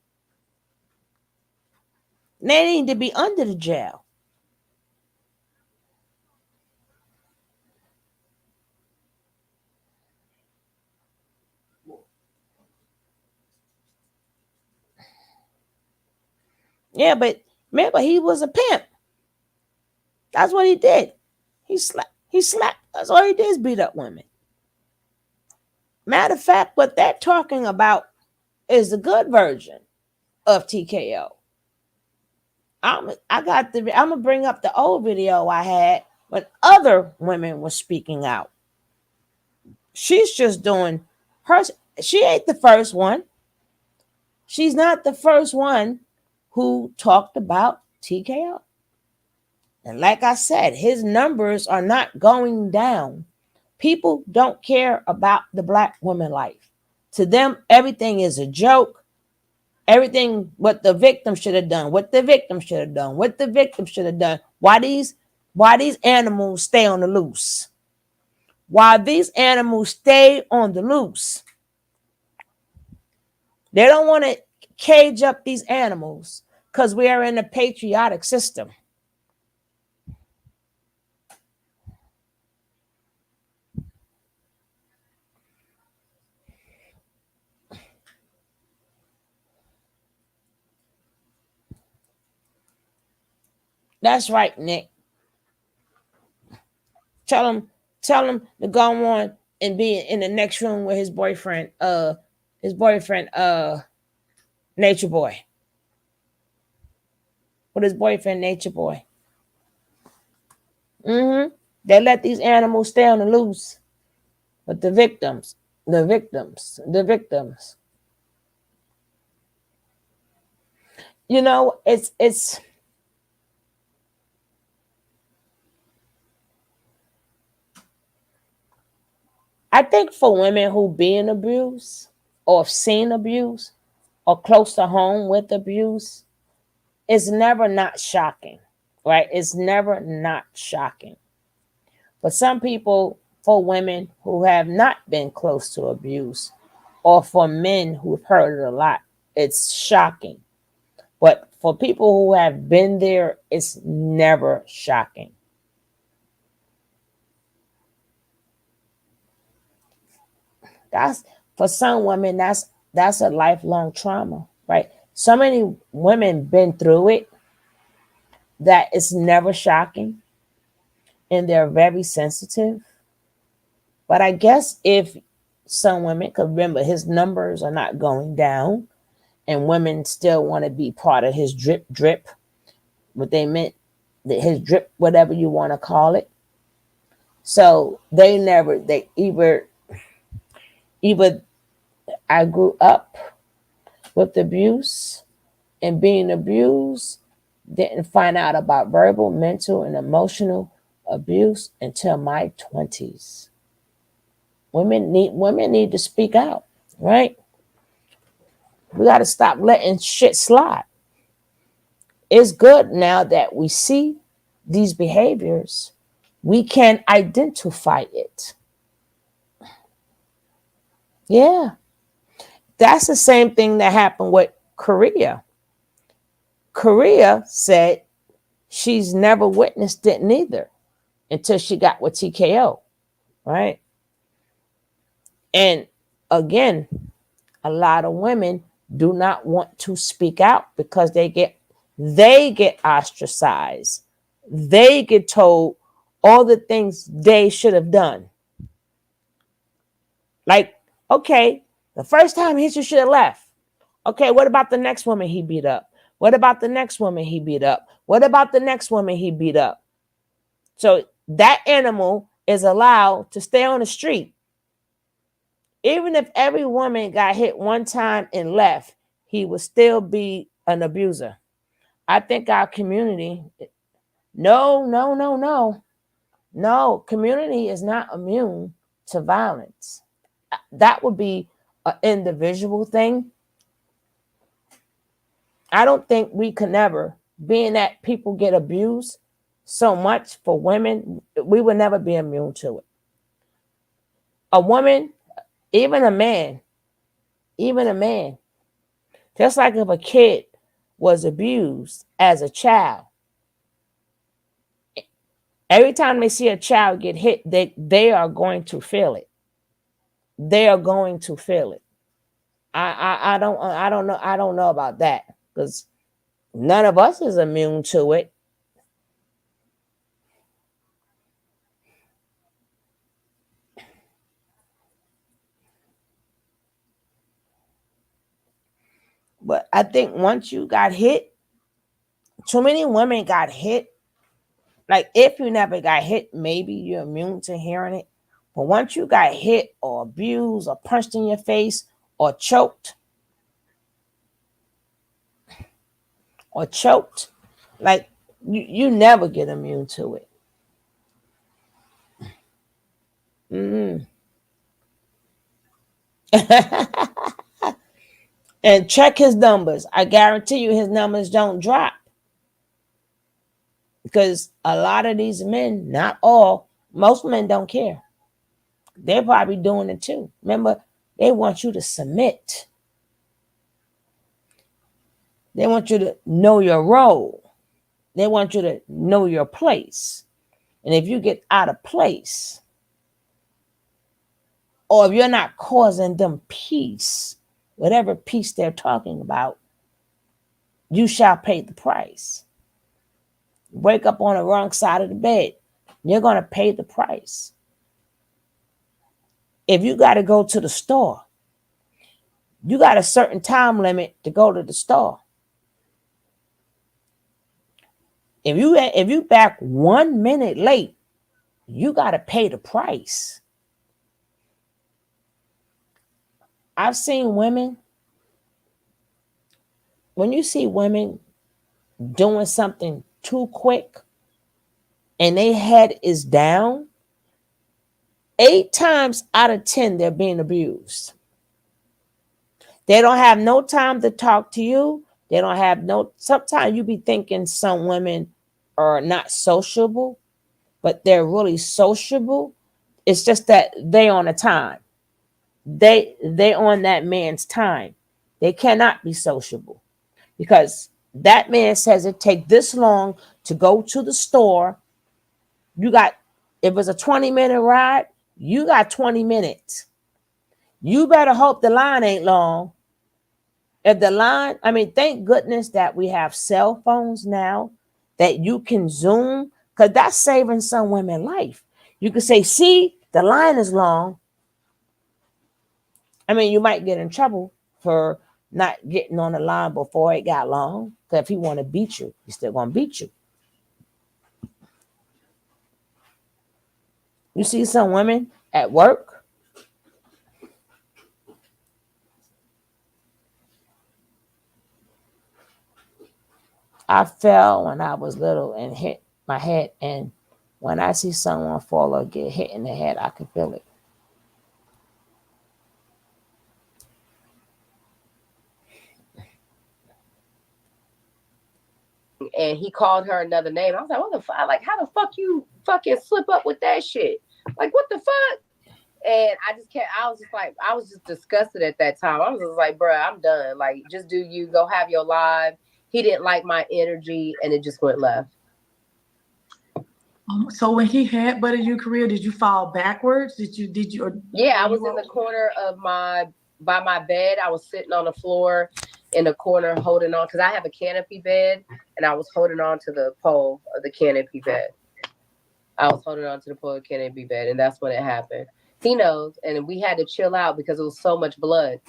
They need to be under the jail. Yeah, but remember, he was a pimp. That's what he did. He slapped. That's all he did is beat up women. Matter of fact, what they're talking about is the good version of TKO. I'm gonna bring up the old video I had when other women were speaking out. She's just doing her. She ain't the first one. She's not the first one who talked about TKO. And like I said, his numbers are not going down. People don't care about the black woman life. To them, everything is a joke. Everything what the victim should have done, what the victim should have done, what the victim should have done. Why these animals stay on the loose? Why these animals stay on the loose? They don't want to cage up these animals because we are in a patriotic system. That's right, Nick. Tell him to go on and be in the next room with his boyfriend, Natureboy. With his boyfriend, Natureboy. They let these animals stay on the loose. But the victims. You know, it's I think for women who been abused or have seen abuse or close to home with abuse, it's never not shocking, right? It's never not shocking. But some people, for women who have not been close to abuse, or for men who've heard it a lot, it's shocking. But for people who have been there, it's never shocking. That's for some women, that's a lifelong trauma, right? So many women been through it that it's never shocking and they're very sensitive. But I guess if some women, because remember, his numbers are not going down and women still want to be part of his drip, what they meant, his drip, whatever you want to call it. So they either I grew up with abuse and being abused, didn't find out about verbal, mental, and emotional abuse until my 20s. Women need to speak out, right? We got to stop letting shit slide. It's good now that we see these behaviors, we can identify it. Yeah. That's the same thing that happened with Korea. Korea said she's never witnessed it neither until she got with TKO, right? And again, a lot of women do not want to speak out because they get ostracized. They get told all the things they should have done. Like, okay, the first time he should have left. Okay, what about the next woman he beat up? What about the next woman he beat up? What about the next woman he beat up? So that animal is allowed to stay on the street. Even if every woman got hit one time and left, he would still be an abuser. I think our community, no, community is not immune to violence. That would be an individual thing. I don't think we can never, being that people get abused so much for women, we would never be immune to it. A woman, even a man, just like if a kid was abused as a child, every time they see a child get hit, they are going to feel it. They are going to feel it. I don't know about that because none of us is immune to it. But I think once you got hit, too many women got hit. Like if you never got hit, maybe you're immune to hearing it. But once you got hit or abused or punched in your face or choked, like you never get immune to it. Mm. And check his numbers. I guarantee you his numbers don't drop. Because a lot of these men, not all, most men don't care. They're probably doing it too. Remember, they want you to submit. They want you to know your role. They want you to know your place. And if you get out of place, or if you're not causing them peace, whatever peace they're talking about, you shall pay the price. Wake up on the wrong side of the bed, you're going to pay the price. If you got to go to the store, you got a certain time limit to go to the store. If you back 1 minute late, you got to pay the price. I've seen women, when you see women doing something too quick and their head is down, 8 times out of 10, they're being abused. They don't have no time to talk to you. They don't have sometimes you be thinking some women are not sociable, but they're really sociable. It's just that they on a time. They on that man's time. They cannot be sociable because that man says it take this long to go to the store. If it's a 20-minute ride, you got 20 minutes. You better hope the line ain't long. If the line, thank goodness that we have cell phones now that you can Zoom, because that's saving some women life. You can say, see, the line is long. You might get in trouble for not getting on the line before it got long, Because if he want to beat you, he's still gonna beat you. You see some women at work, I fell when I was little and hit my head, and when I see someone fall or get hit in the head, I can feel it. And he called her another name. I was like, what the fuck? Like, how the fuck you fucking slip up with that shit? Like, what the fuck? And I was just disgusted at that time. I was just like, bruh, I'm done. Like, just do you, go have your life. He didn't like my energy, and it just went left. So when he headbutted you, Korea, did you fall backwards? Did you? Yeah, I was in the corner of by my bed. I was sitting on the floor in the corner holding on, because I have a canopy bed, and I was holding on to the pole of the canopy bed. I was holding on to the pole of the canopy bed, and that's when it happened. He knows, and we had to chill out because it was so much blood.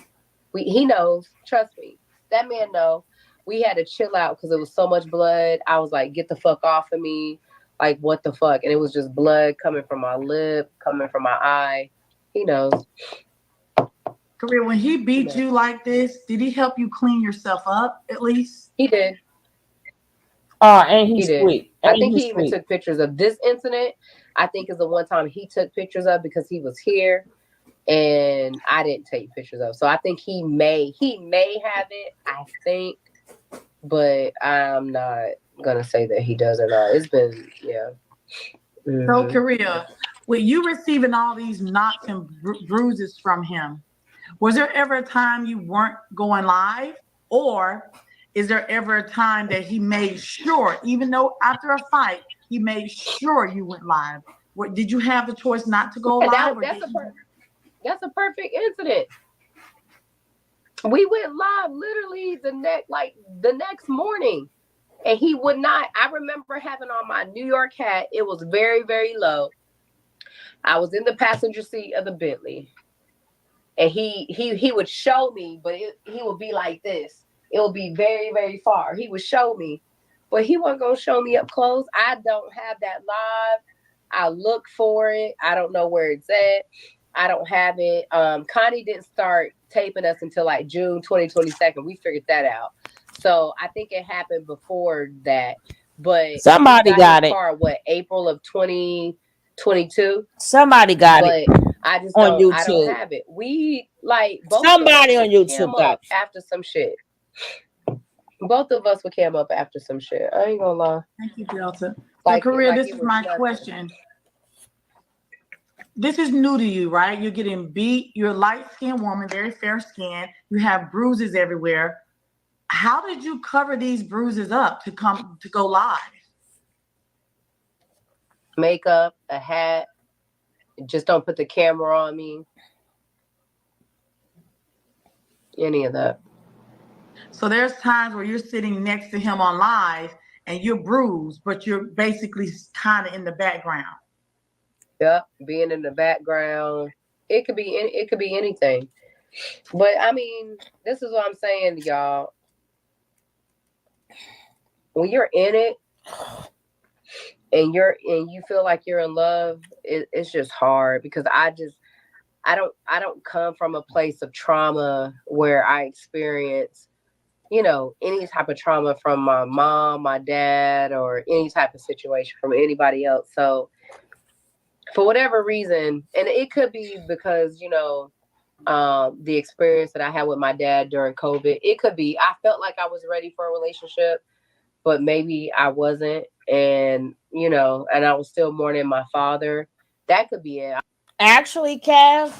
He knows, trust me. That man knows. We had to chill out because it was so much blood. I was like, get the fuck off of me. Like, what the fuck? And it was just blood coming from my lip, coming from my eye. He knows. Korea, when he beat you like this, did he help you clean yourself up at least? He did. And he's sweet. I think he even took pictures of this incident. I think is the one time he took pictures of, because he was here and I didn't take pictures of. So I think he may have it, I think, but I'm not gonna say that he does or not. It's been, yeah. Mm-hmm. So Korea, with you receiving all these knocks and bruises from him, was there ever a time you weren't going live, or is there ever a time that he made sure, even though after a fight, he made sure you went live? Did you have the choice not to go live? That's a perfect incident. We went live literally the next morning, and he would not. I remember having on my New York hat. It was very, very low. I was in the passenger seat of the Bentley, and he would show me, but he would be like this. It would be very, very far. He would show me, but he wasn't gonna show me up close. I don't have that live. I look for it. I don't know where it's at. I don't have it. Connie didn't start taping us until like June 2022. We figured that out. So I think it happened before that. But somebody got it. What, April of 2022? Somebody got it. But I just on YouTube. I don't have it. We both somebody on YouTube got it. After some shit. Both of us would came up after some shit. I ain't gonna lie. Thank you, Delta. So, Korea, this is my question. This is new to you, right? You're getting beat. You're a light-skinned woman, very fair skin. You have bruises everywhere. How did you cover these bruises up to go live? Makeup, a hat. Just don't put the camera on me. Any of that. So there's times where you're sitting next to him on live and you're bruised, but you're basically kind of in the background. Yep, being in the background. It could be anything. But I mean, this is what I'm saying, y'all. When you're in it and you feel like you're in love, it's just hard, because I don't come from a place of trauma where I experience, any type of trauma from my mom, my dad, or any type of situation from anybody else. So for whatever reason, and it could be because, the experience that I had with my dad during COVID, it could be, I felt like I was ready for a relationship, but maybe I wasn't. And, and I was still mourning my father. That could be it. Actually, Kev,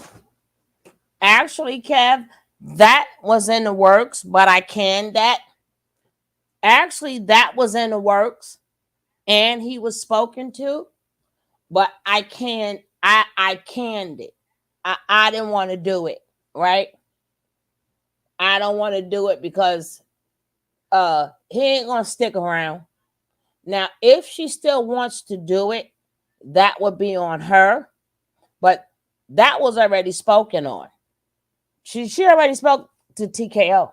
that was in the works, but I canned that. Actually, that was in the works, and he was spoken to, but I canned it. I didn't want to do it, right? I don't want to do it because he ain't gonna stick around. Now, if she still wants to do it, that would be on her, but that was already spoken on. She already spoke to TKO,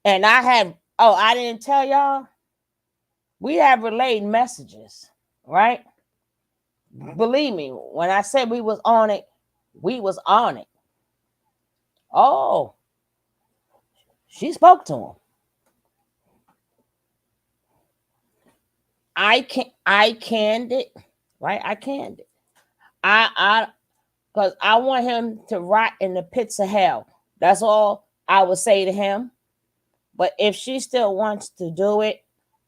and I had Oh, I didn't tell y'all. We have relayed messages, right? Believe me, when I said we was on it, we was on it. Oh, she spoke to him. I canned it, right? I canned it. I because I want him to rot in the pits of hell. That's all I would say to him. But if she still wants to do it,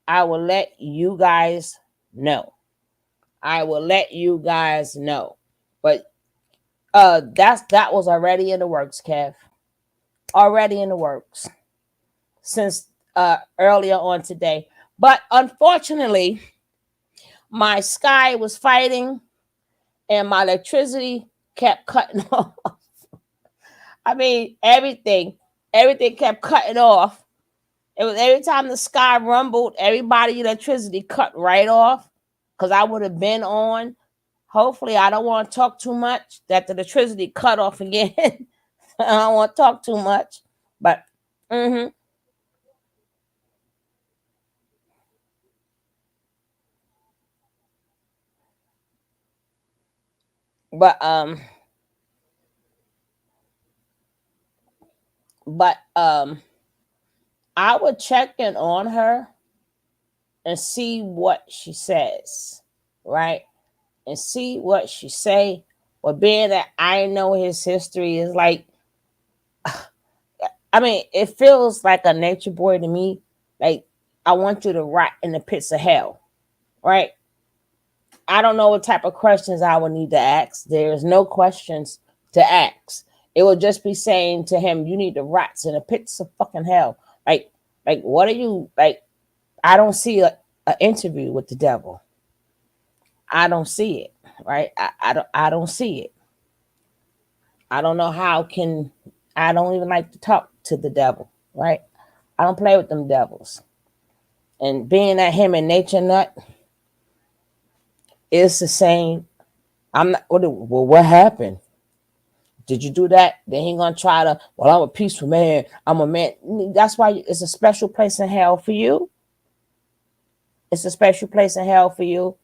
I will let you guys know. I will let you guys know. But that was already in the works, Kev. Already in the works since earlier on today. But unfortunately, my sky was fighting and my electricity kept cutting off. I mean, everything kept cutting off. It was every time the sky rumbled, everybody electricity cut right off because I would have been on. Hopefully, I don't want to talk too much. That the electricity cut off again. I don't want to talk too much, but mm-hmm. But but I would check in on her and see what she says, right? And see what she say. Well, being that I know his history is like, I mean, it feels like a nature boy to me. Like, I want you to rot in the pits of hell, right? I don't know what type of questions I would need to ask. There's no questions to ask. It would just be saying to him, "You need to rot in the pits of fucking hell." Like, what are you like? I don't see a interview with the devil. I don't see it, right? I don't see it. I don't know how can I don't even like to talk to the devil, right? I don't play with them devils. And being at him and nature nut is the same. I'm not well, what happened? Did you do that? Then he gonna try to, well, I'm a peaceful man. I'm a man. That's why it's a special place in hell for you. It's a special place in hell for you.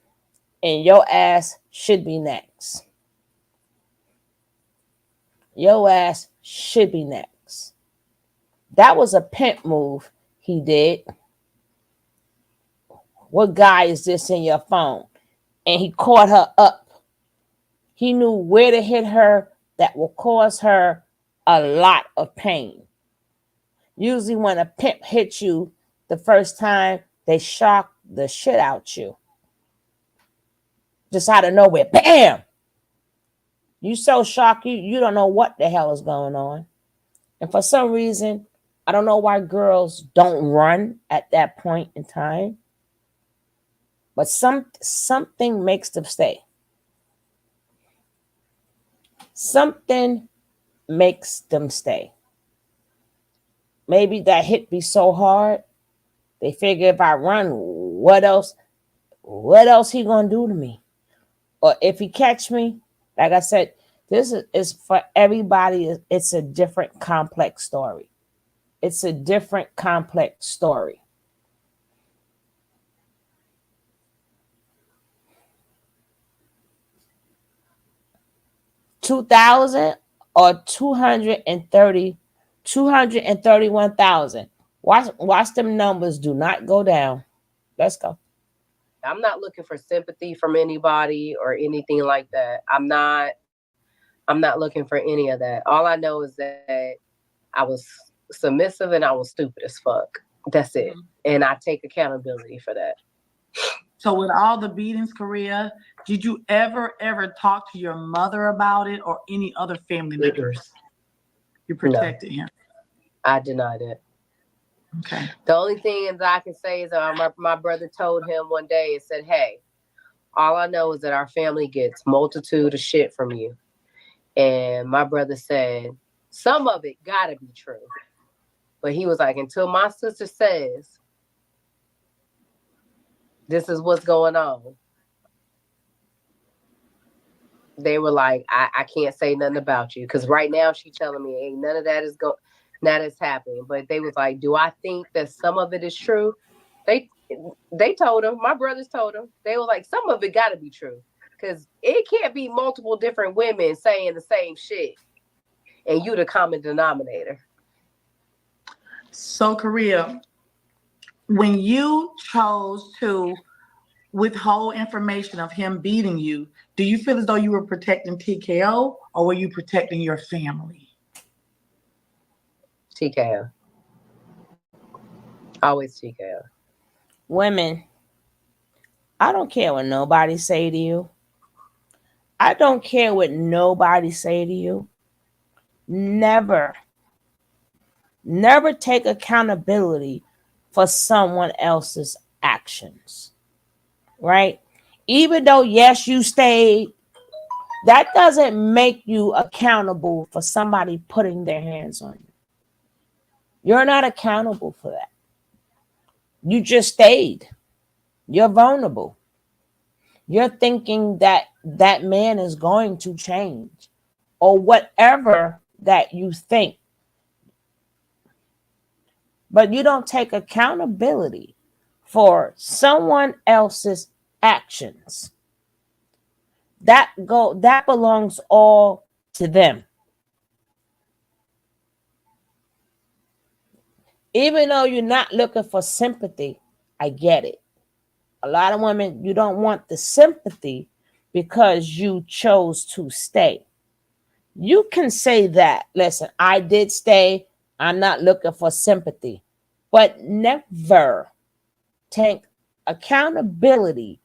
And your ass should be next. Your ass should be next. That was a pimp move he did. What guy is this in your phone? And he caught her up. He knew where to hit her that will cause her a lot of pain. Usually, when a pimp hits you the first time, they shock the shit out you. Just out of nowhere, bam! You so shocked, you don't know what the hell is going on. And for some reason, I don't know why girls don't run at that point in time. But something makes them stay. Something makes them stay. Maybe that hit be so hard, they figure if I run, what else? What else he gonna do to me? Or if he catch me, like I said, this is for everybody. It's a different complex story. It's a different complex story. 2,000 or 231,000. Watch them numbers do not go down. Let's go. I'm not looking for sympathy from anybody or anything like that. I'm not looking for any of that. All I know is that I was submissive and I was stupid as fuck. That's it. And I take accountability for that. So with all the beatings, Korea, did you ever talk to your mother about it or any other family members? You protected him. I denied it. Okay. The only thing that I can say is my brother told him one day and said, "Hey, all I know is that our family gets multitude of shit from you." And my brother said, "Some of it gotta be true." But he was like, "Until my sister says this is what's going on," they were like, I can't say nothing about you. Because right now she telling me ain't none of that is going. That is happening. But they was like, do I think that some of it is true? They told him, my brothers told him, they were like, some of it got to be true. Because it can't be multiple different women saying the same shit and you the common denominator. So, Korea, when you chose to withhold information of him beating you, do you feel as though you were protecting TKO or were you protecting your family? TKO. Always TKO. Women, I don't care what nobody say to you. I don't care what nobody say to you. Never take accountability for someone else's actions, right? Even though, yes, you stayed, that doesn't make you accountable for somebody putting their hands on you. You're not accountable for that. You just stayed. You're vulnerable. You're thinking that that man is going to change or whatever that you think. But you don't take accountability for someone else's actions. That belongs all to them. Even though you're not looking for sympathy, I get it. A lot of women, you don't want the sympathy because you chose to stay. You can say that, listen, I did stay. I'm not looking for sympathy. But never take accountability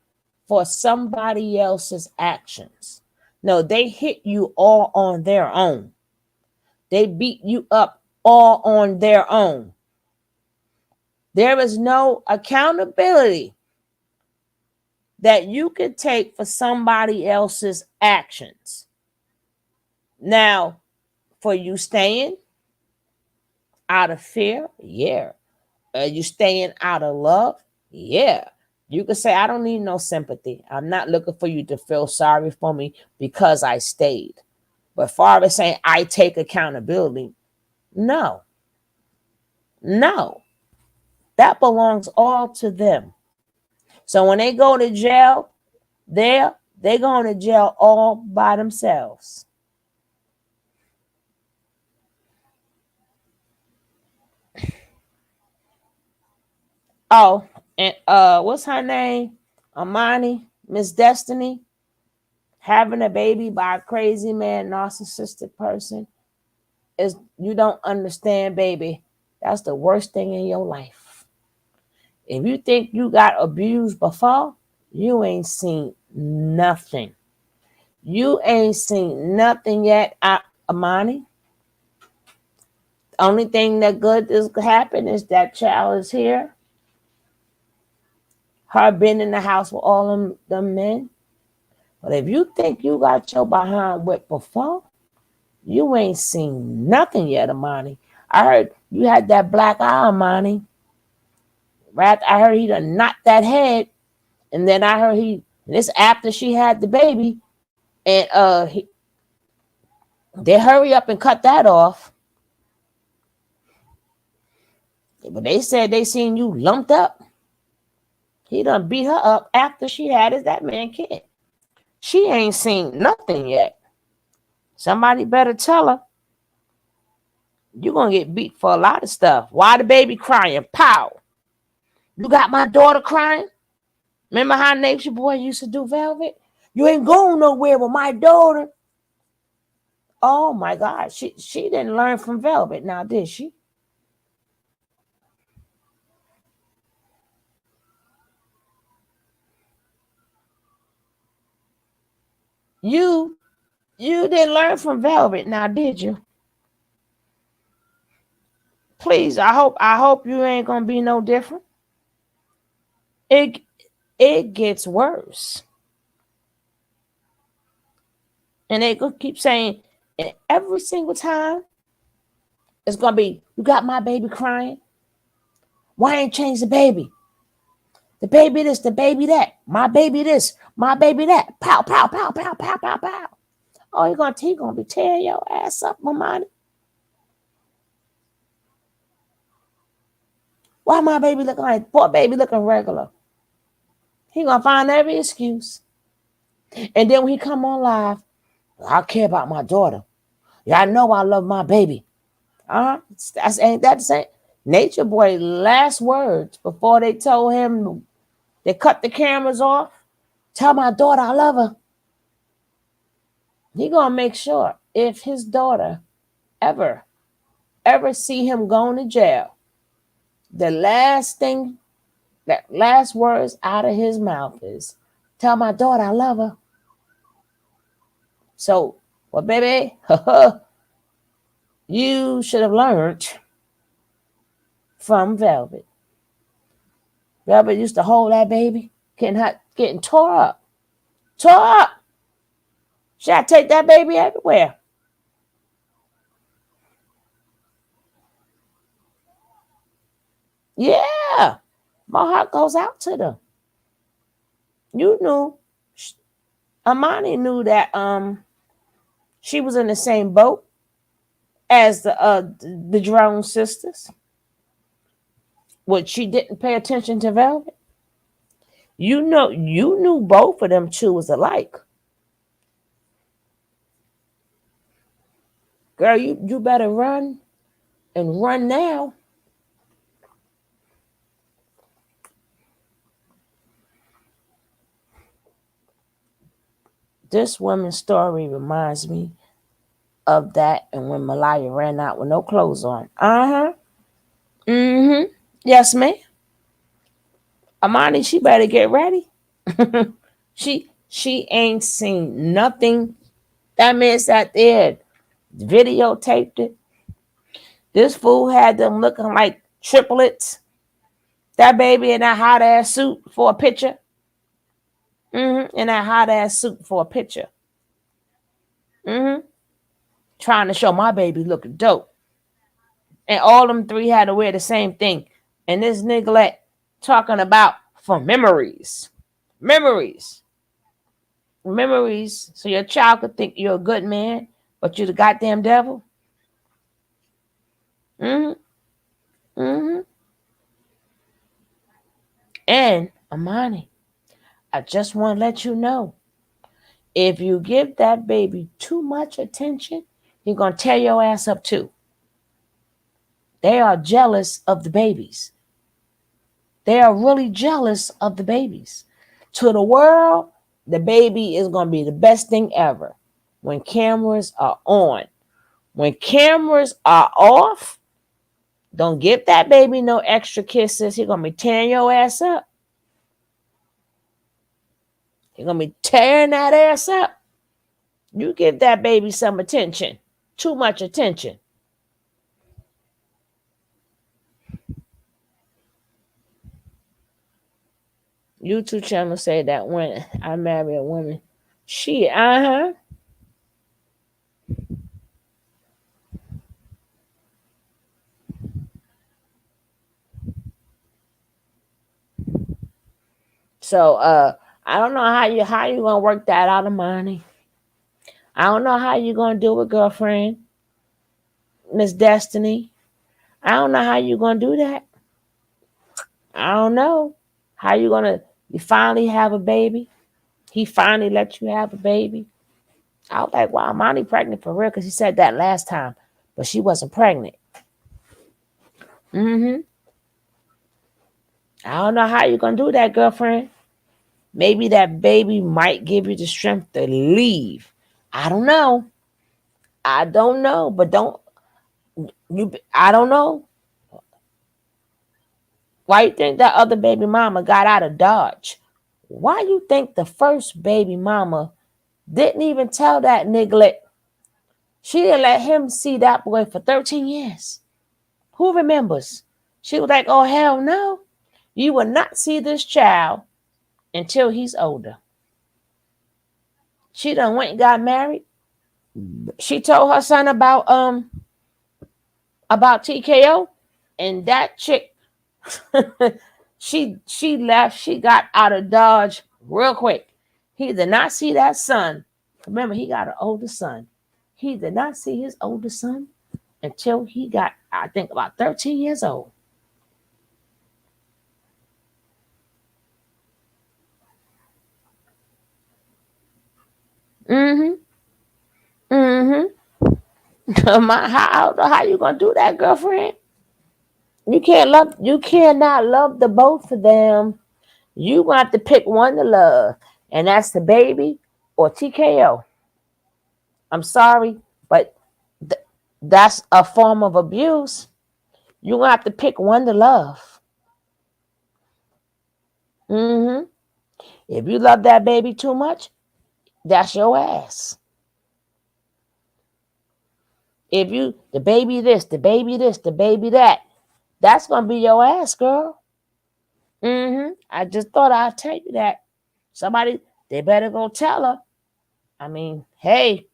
for somebody else's actions. No, they hit you all on their own. They beat you up all on their own. There is no accountability that you could take for somebody else's actions. Now, for you staying out of fear, yeah. You staying out of love, yeah. You could say, I don't need no sympathy. I'm not looking for you to feel sorry for me because I stayed. But far as saying I take accountability, no. That belongs all to them. So when they go to jail, they're going to jail all by themselves. Oh, and what's her name? Amani, Miss Destiny, having a baby by a crazy man, narcissistic person, is, you don't understand, baby. That's the worst thing in your life. If you think you got abused before, you ain't seen nothing. You ain't seen nothing yet, Amani. The only thing that good is happen is that child is here. Her being in the house with all them men. But if you think you got your behind whipped before, you ain't seen nothing yet, Amani. I heard you had that black eye, Amani. Right? I heard he done knocked that head. And then I heard this after she had the baby. And they hurry up and cut that off. But they said they seen you lumped up. He done beat her up after she had that man kid. She ain't seen nothing yet. Somebody better tell her. You're going to get beat for a lot of stuff. Why the baby crying? Pow. You got my daughter crying? Remember how Nature Boy used to do Velvet? You ain't going nowhere with my daughter. Oh, my God. She didn't learn from Velvet now, did she? You didn't learn from Velvet now, did you? Please, I hope you ain't gonna be no different. It gets worse. And they gonna keep saying, and every single time it's gonna be, you got my baby crying. Why ain't changed the baby? The baby this, the baby that. My baby this, my baby that. Pow, pow, pow, pow, pow, pow, pow. Oh, he gonna be tearing your ass up, Mamani. Why my baby looking like poor baby looking regular? He gonna find every excuse. And then when he come on live, I care about my daughter. Y'all know I love my baby. That's ain't that the same? Nature Boy last words before they told him they cut the cameras off. Tell my daughter I love her. He gonna make sure if his daughter ever see him going to jail, the last thing, that last words out of his mouth is, tell my daughter I love her. So, well, baby, you should have learned from Velvet. Velvet used to hold that baby, getting tore up. Tore up. Should I take that baby everywhere? Yeah. My heart goes out to them. You knew. Amani knew that she was in the same boat as the Drone sisters. But she didn't pay attention to Velvet. You knew both of them two was alike. Girl, you better run and run now. This woman's story reminds me of that and when Malaya ran out with no clothes on. Mm-hmm. Yes, ma'am. Amani, she better get ready. she ain't seen nothing. That man sat there, videotaped it. This fool had them looking like triplets. That baby in that hot ass suit for a picture. In that hot ass suit for a picture. Trying to show my baby looking dope. And all them three had to wear the same thing. And this nigga talking about for memories. Memories. Memories. So your child could think you're a good man, but you're the goddamn devil. And Amani, I just want to let you know, if you give that baby too much attention, you're going to tear your ass up too. They are jealous of the babies. They are really jealous of the babies. To the world, the baby is going to be the best thing ever when cameras are on. When cameras are off, don't give that baby no extra kisses. He's going to be tearing your ass up. He's going to be tearing that ass up. You give that baby some attention. Too much attention. YouTube channel say that when I marry a woman, she, So I don't know how you gonna work that out of money. I don't know how you gonna do it, girlfriend. Miss Destiny. I don't know how you gonna do that. I don't know. How you finally have a baby? He finally let you have a baby. I was like, wow, Monty pregnant for real, because he said that last time, but she wasn't pregnant. I don't know how you're gonna do that, girlfriend. Maybe that baby might give you the strength to leave. I don't know. I don't know, but I don't know. Why you think that other baby mama got out of Dodge? Why you think the first baby mama didn't even tell that nigga? She didn't let him see that boy for 13 years. Who remembers? She was like, oh, hell no. You will not see this child until he's older. She done went and got married. She told her son about TKO, and that chick, she left. She got out of Dodge real quick. He did not see that son. Remember, he got an older son. He did not see his older son until he got, I think, about 13 years old. Mm-hmm. Mm-hmm. How you gonna do that, girlfriend? You cannot love the both of them. You gonna have to pick one to love, and that's the baby or TKO. I'm sorry, but th- that's a form of abuse. You gonna have to pick one to love. Mm-hmm. If you love that baby too much, that's your ass. If you the baby this, the baby this, the baby that, that's gonna be your ass, girl. I just thought I'd tell you that. Somebody, they better go tell her. I mean, hey,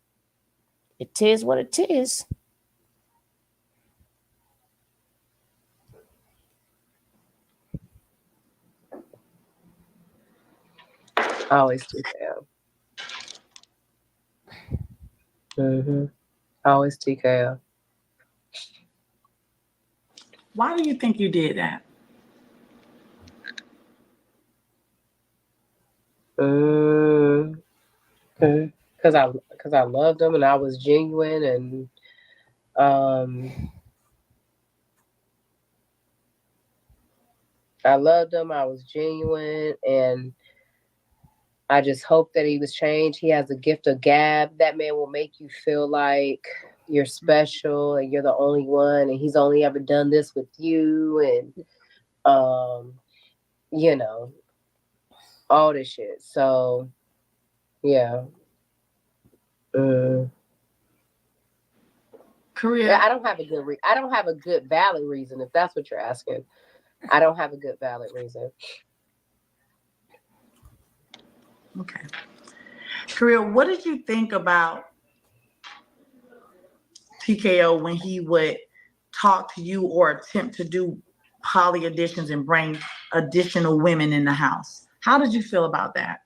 it is what it is. Always TKO. Always TKO. Why do you think you did that? Because I loved him and I was genuine and I loved him. I was genuine and I just hope that he was changed. He has a gift of gab. That man will make you feel like you're special and you're the only one and he's only ever done this with you and you know, all this shit. So yeah. Korea. I don't have a good I don't have a good valid reason if that's what you're asking. I don't have a good valid reason. Okay. Korea, what did you think about TKO when he would talk to you or attempt to do poly additions and bring additional women in the house? How did you feel about that?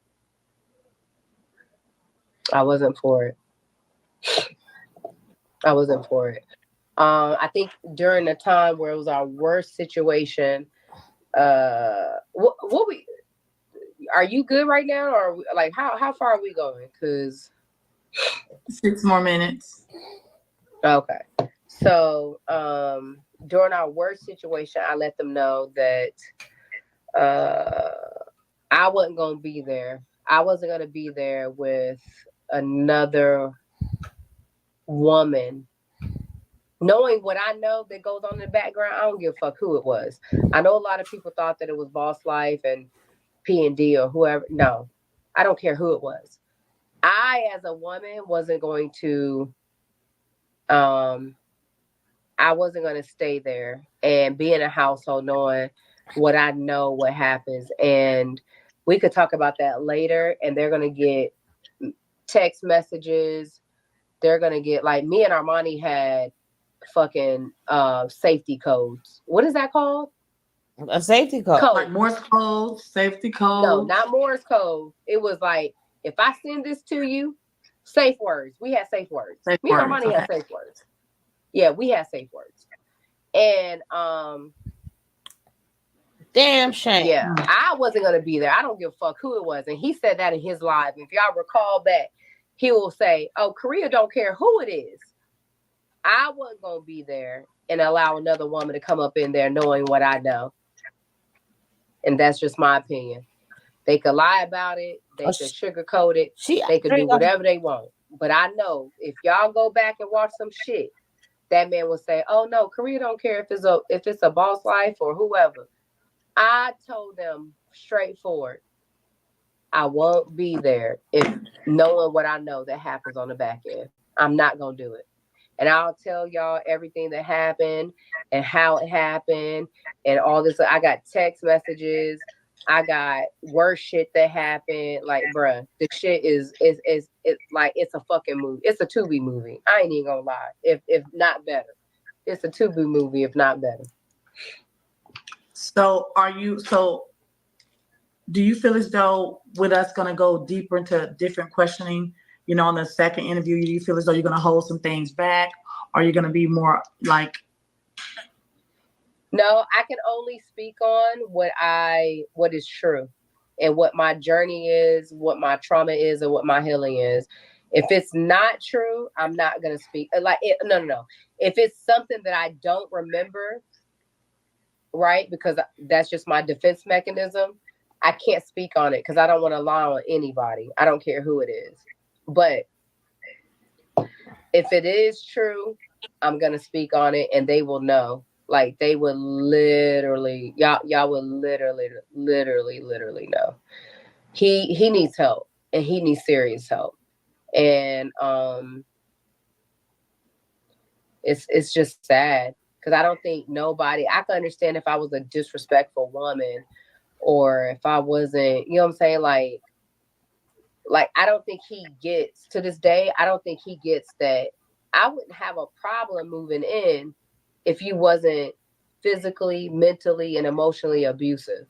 I wasn't for it. I think during the time where it was our worst situation, what we are you good right now, or like how far are we going? Because 6 more minutes. Okay, so during our worst situation, I let them know that I wasn't gonna be there. I wasn't gonna be there with another woman. Knowing what I know that goes on in the background, I don't give a fuck who it was. I know a lot of people thought that it was Boss Life and P&D or whoever. No, I don't care who it was. I, as a woman, wasn't going to stay there and be in a household knowing what I know, what happens. And we could talk about that later. And they're going to get text messages. They're going to get, like, me and Armani had fucking safety codes. What is that called? A safety code. Like Morse code, safety code. No, not Morse code. It was like, if I send this to you, safe words. We had safe words. Me and Armani had safe words. Yeah, we had safe words. And damn shame. Yeah, I wasn't gonna be there. I don't give a fuck who it was. And he said that in his live. If y'all recall that, he will say, "Oh, Korea don't care who it is." I wasn't gonna be there and allow another woman to come up in there knowing what I know. And that's just my opinion. They could lie about it. They could sugarcoat it. They could do whatever they want. But I know if y'all go back and watch some shit, that man will say, "Oh no, Korea don't care if it's a Boss Life or whoever." I told them straightforward, I won't be there if knowing what I know that happens on the back end. I'm not gonna do it. And I'll tell y'all everything that happened and how it happened and all this. I got text messages. I got worse shit that happened. Like, bruh, the shit is like it's a fucking movie. It's a Tubi movie. I ain't even gonna lie. If not better. It's a Tubi movie, if not better. So do you feel as though with us going to go deeper into different questioning, in the second interview, do you feel as though you're going to hold some things back? Or are you going to be more like? No, I can only speak on what is true and what my journey is, what my trauma is, and what my healing is. If it's not true, I'm not gonna speak. No. If it's something that I don't remember, right? Because that's just my defense mechanism. I can't speak on it because I don't want to lie on anybody. I don't care who it is. But if it is true, I'm gonna speak on it, and they will know. Like they would literally, y'all would literally know. He needs help, and he needs serious help. And it's just sad because I don't think nobody. I could understand if I was a disrespectful woman, or if I wasn't, you know what I'm saying, like I don't think he gets to this day. I don't think he gets that I wouldn't have a problem moving in if you wasn't physically, mentally, and emotionally abusive.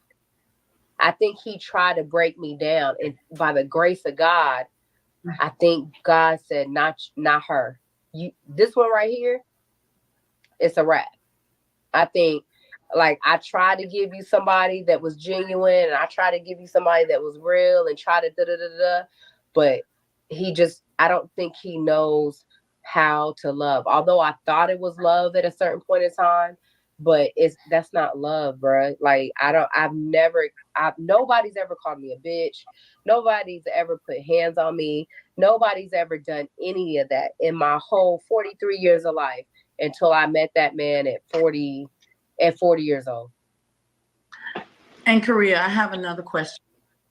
I think he tried to break me down, and by the grace of God, I think God said, not her. This one right here, it's a wrap. I think, like, I tried to give you somebody that was genuine, and I tried to give you somebody that was real, and try to da. But I don't think he knows how to love. Although I thought it was love at a certain point in time, but that's not love, bro. Like, nobody's ever called me a bitch. Nobody's ever put hands on me. Nobody's ever done any of that in my whole 43 years of life until I met that man at 40 years old. And Korea, I have another question.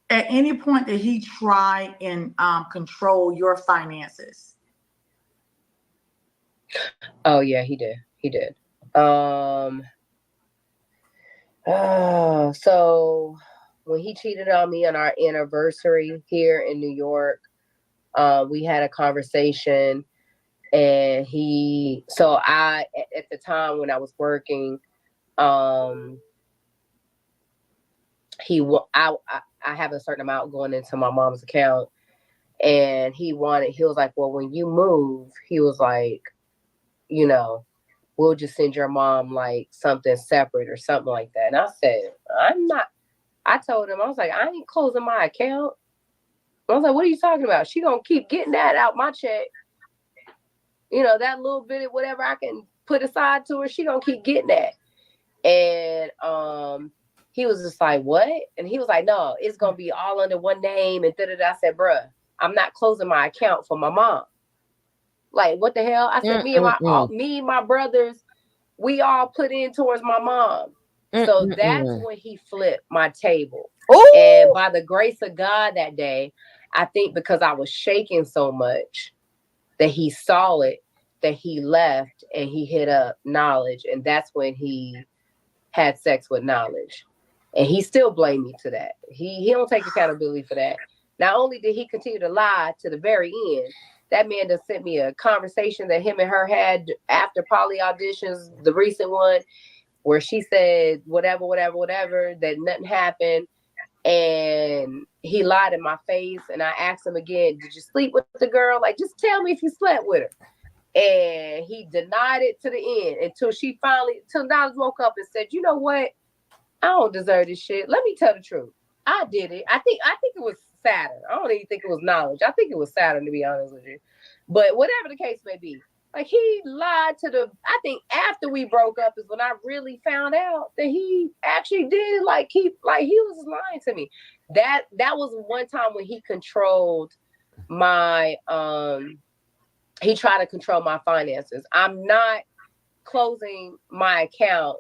At any point did he try and control your finances? Oh yeah, he did. So when he cheated on me on our anniversary here in New York, we had a conversation, and at the time when I was working, I have a certain amount going into my mom's account, and he was like, well, when you move, he was like, you know, we'll just send your mom like something separate or something like that. And I said, I told him, I was like, I ain't closing my account. I was like, what are you talking about? She gonna keep getting that out my check. That little bit of whatever I can put aside to her, she gonna keep getting that. And he was just like, what? And he was like, no, it's gonna be all under one name and da-da-da. I said, bruh, I'm not closing my account for my mom. Like, what the hell? I said, me and my brothers, we all put in towards my mom. So that's when he flipped my table. Ooh. And by the grace of God that day, I think because I was shaking so much that he saw it, that he left and he hit up Knowledge. And that's when he had sex with Knowledge. And he still blamed me to that. He don't take accountability for that. Not only did he continue to lie to the very end, that man just sent me a conversation that him and her had after poly auditions, the recent one, where she said whatever, that nothing happened. And he lied in my face. And I asked him again, did you sleep with the girl? Like, just tell me if you slept with her. And he denied it to the end until Knowledge woke up and said, you know what? I don't deserve this shit. Let me tell the truth. I did it. I think it was Saturn. I don't even think it was Knowledge. I think it was Saturn, to be honest with you. But whatever the case may be, like, he lied I think after we broke up is when I really found out that he actually did he was lying to me. That was one time when he controlled my he tried to control my finances. I'm not closing my account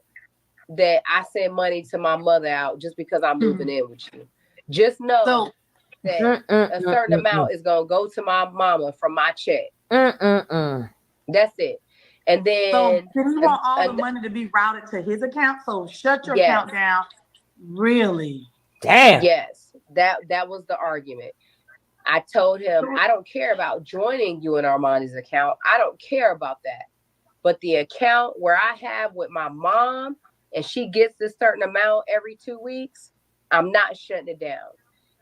that I send money to my mother out just because I'm moving in with you. Just know that a certain amount is going to go to my mama from my check. That's it. And then... So do you want all the money to be routed to his account? So shut your account down. Really? Damn. Yes. That was the argument. I told him, I don't care about joining you in Armani's account. I don't care about that. But the account where I have with my mom, and she gets this certain amount every 2 weeks, I'm not shutting it down.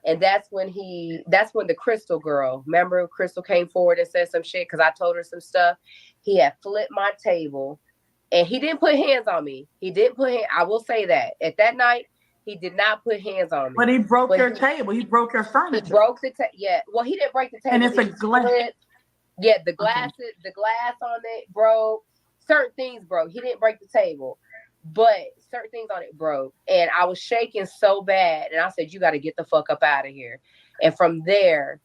And that's when the Crystal girl, remember Crystal came forward and said some shit because I told her some stuff. He had flipped my table, and he didn't put hands on me. I will say that. At that night, He did not put hands on me. But he broke your table. He broke your furniture. He broke the table. Yeah. Well, he didn't break the table. And it's a glass. Yeah, the glass on it broke. Certain things broke. He didn't break the table, but certain things on it broke. And I was shaking so bad. And I said, you got to get the fuck up out of here. And from there,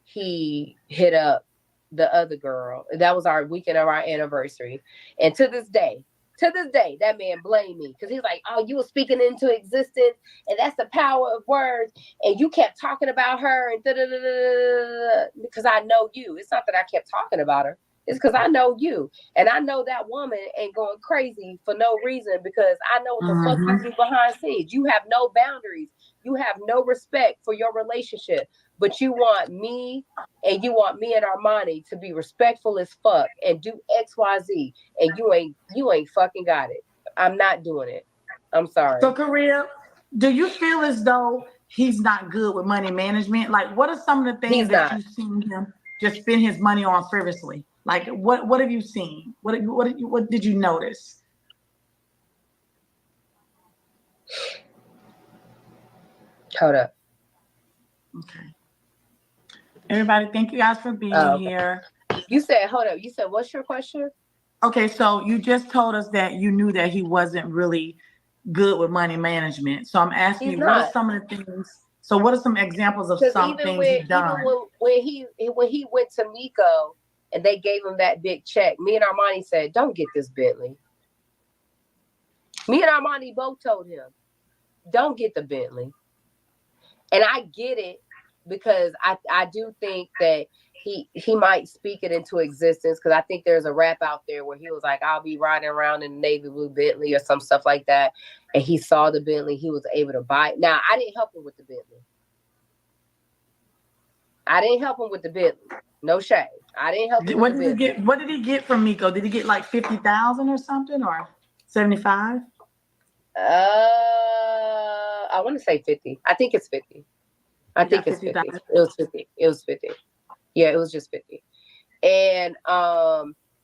he hit up the other girl. That was our weekend of our anniversary. And to this day, that man blamed me because he's like, oh, you were speaking into existence, and that's the power of words. And you kept talking about her and because I know you. It's not that I kept talking about her. It's because I know you. And I know that woman ain't going crazy for no reason because I know what the fuck you do behind scenes. You have no boundaries. You have no respect for your relationship. But you want me and Armani to be respectful as fuck and do XYZ. And you ain't fucking got it. I'm not doing it. I'm sorry. So, Korea, do you feel as though he's not good with money management? Like, what are some of the things that you've seen him just spend his money on frivolously? Like, what have you seen? What did you notice? Hold up. Okay. Everybody, thank you guys for being here. You said, hold up. You said, what's your question? Okay, so you just told us that you knew that he wasn't really good with money management. So I'm asking you, what are some of the things? So what are some examples of some things he's done? Even when he went to Miko and they gave him that big check, me and Armani said, don't get this Bentley. Me and Armani both told him, don't get the Bentley. And I get it because I do think that he might speak it into existence because I think there's a rap out there where he was like, I'll be riding around in a navy blue Bentley or some stuff like that. And he saw the Bentley, he was able to buy it. Now, I didn't help him with the Bentley. No shade. I didn't help him What did he get from Miko? Did he get like 50,000 or something or 75? I want to say 50. I think it's 50. It's 50. It was 50. Yeah, it was just 50. And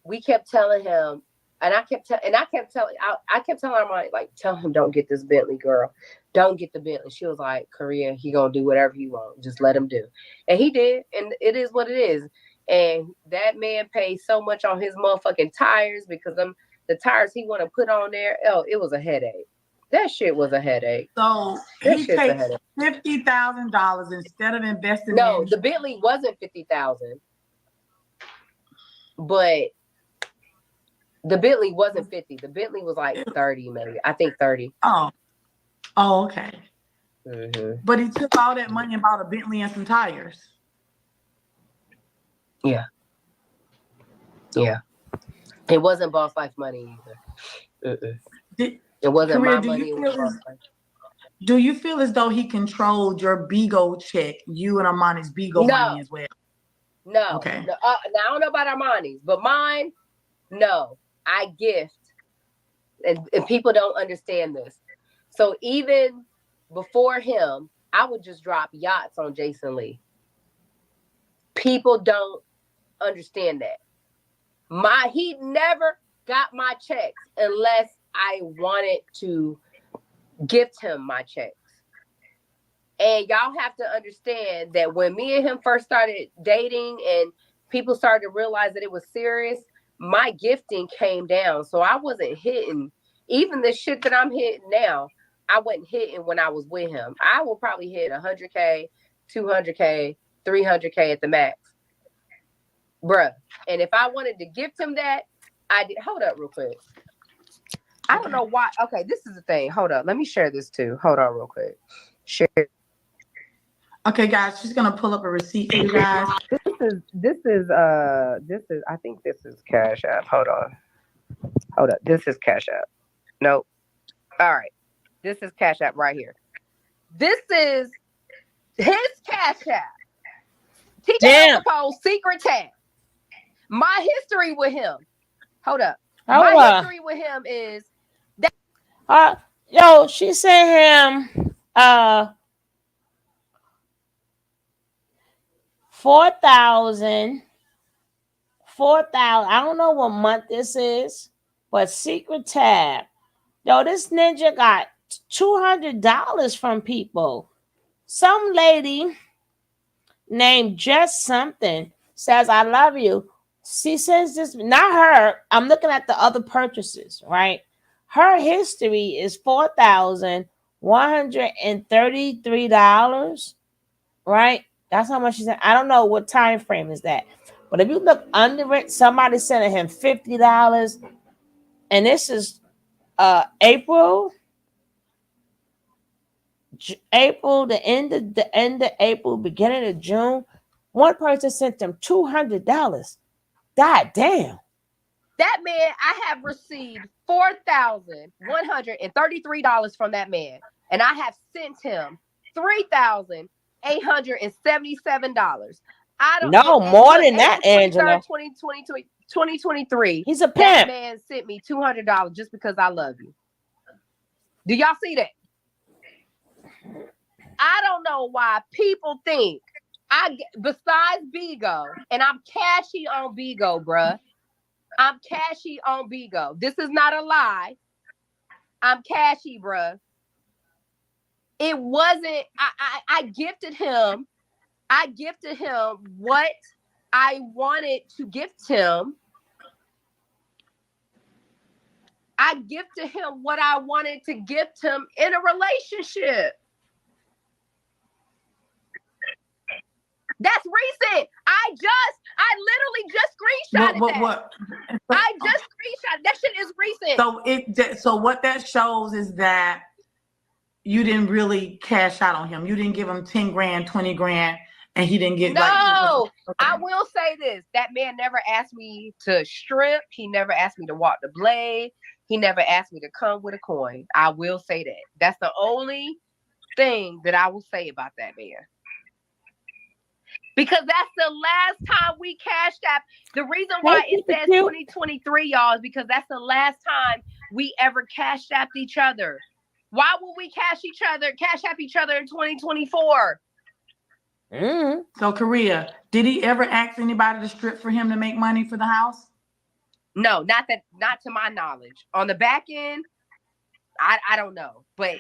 we kept telling him, and I kept telling Armani, like, tell him don't get this Bentley, girl. Don't get the Bentley. She was like, Korea, he gonna do whatever he wants. Just let him do. And he did, and it is what it is. And that man paid so much on his motherfucking tires because the tires he want to put on there, it was a headache. That shit was a headache. So he takes $50,000 instead of investing. No, the Bentley wasn't 50,000, but the Bentley wasn't 50. The Bentley was like 30, maybe. I think 30. Oh, okay. Mm-hmm. But he took all that money and bought a Bentley and some tires. Yeah. It wasn't boss life money either. It wasn't my money. Do you feel as though he controlled your Bigo check, you and Armani's Bigo money as well? No. Okay. No, now, I don't know about Armani's, but mine, no. I gift. And people don't understand this. So even before him, I would just drop yachts on Jason Lee. People don't understand that. He never got my checks unless I wanted to gift him my checks. And y'all have to understand that when me and him first started dating and people started to realize that it was serious, my gifting came down. So I wasn't hitting, even the shit that I'm hitting now, I wasn't hitting when I was with him. I will probably hit 100K, 200K, 300K at the max. Bruh. And if I wanted to gift him that, I did. Hold up real quick. I don't know why. Okay, this is the thing. Hold up. Let me share this too. Hold on real quick. Share. Okay, guys, she's gonna pull up a receipt for you guys. This is I think this is Cash App. Hold up. This is Cash App. Nope. All right. This is Cash App right here. This is his Cash App. TJ Capone's secret tab. My history with him. Hold up. My history with him is that. Yo, she sent him 4,000. I don't know what month this is, but secret tab. Yo, this ninja got $200 from people. Some lady named Just Something says, I love you. She sends this, not her. I'm looking at the other purchases, right? Her history is $4,133, right? That's how much she said. I don't know what time frame is that. But if you look under it, somebody sent him $50. And this is April, the end of April, beginning of June. One person sent them $200. God damn. That man, I have received $4,133 from that man, and I have sent him $3,877. I don't No, and more look, than that, April 23rd, Angela. 2023. He's a That pimp. man sent me $200 just because I love you. Do y'all see that? I don't know why people think besides Bigo, and I'm cashy on Bigo, bruh. I'm cashy on Bigo. This is not a lie. I'm cashy, bruh. It wasn't, I gifted him. I gifted him what I wanted to gift him. I gifted him what I wanted to gift him in a relationship. That's recent. I literally just screenshotted that. I just screenshot. That shit is recent. So what that shows is that you didn't really cash out on him. You didn't give him 10 grand, 20 grand, and he didn't get No. I will say this. That man never asked me to strip. He never asked me to walk the blade. He never asked me to come with a coin. I will say that. That's the only thing that I will say about that man. Because that's the last time we cashed out. The reason why it says 2023, y'all, is because that's the last time we ever cashed out each other. Why would we cash out each other in 2024? So, Korea, did he ever ask anybody to strip for him to make money for the house? No, not to my knowledge. On the back end, I don't know. But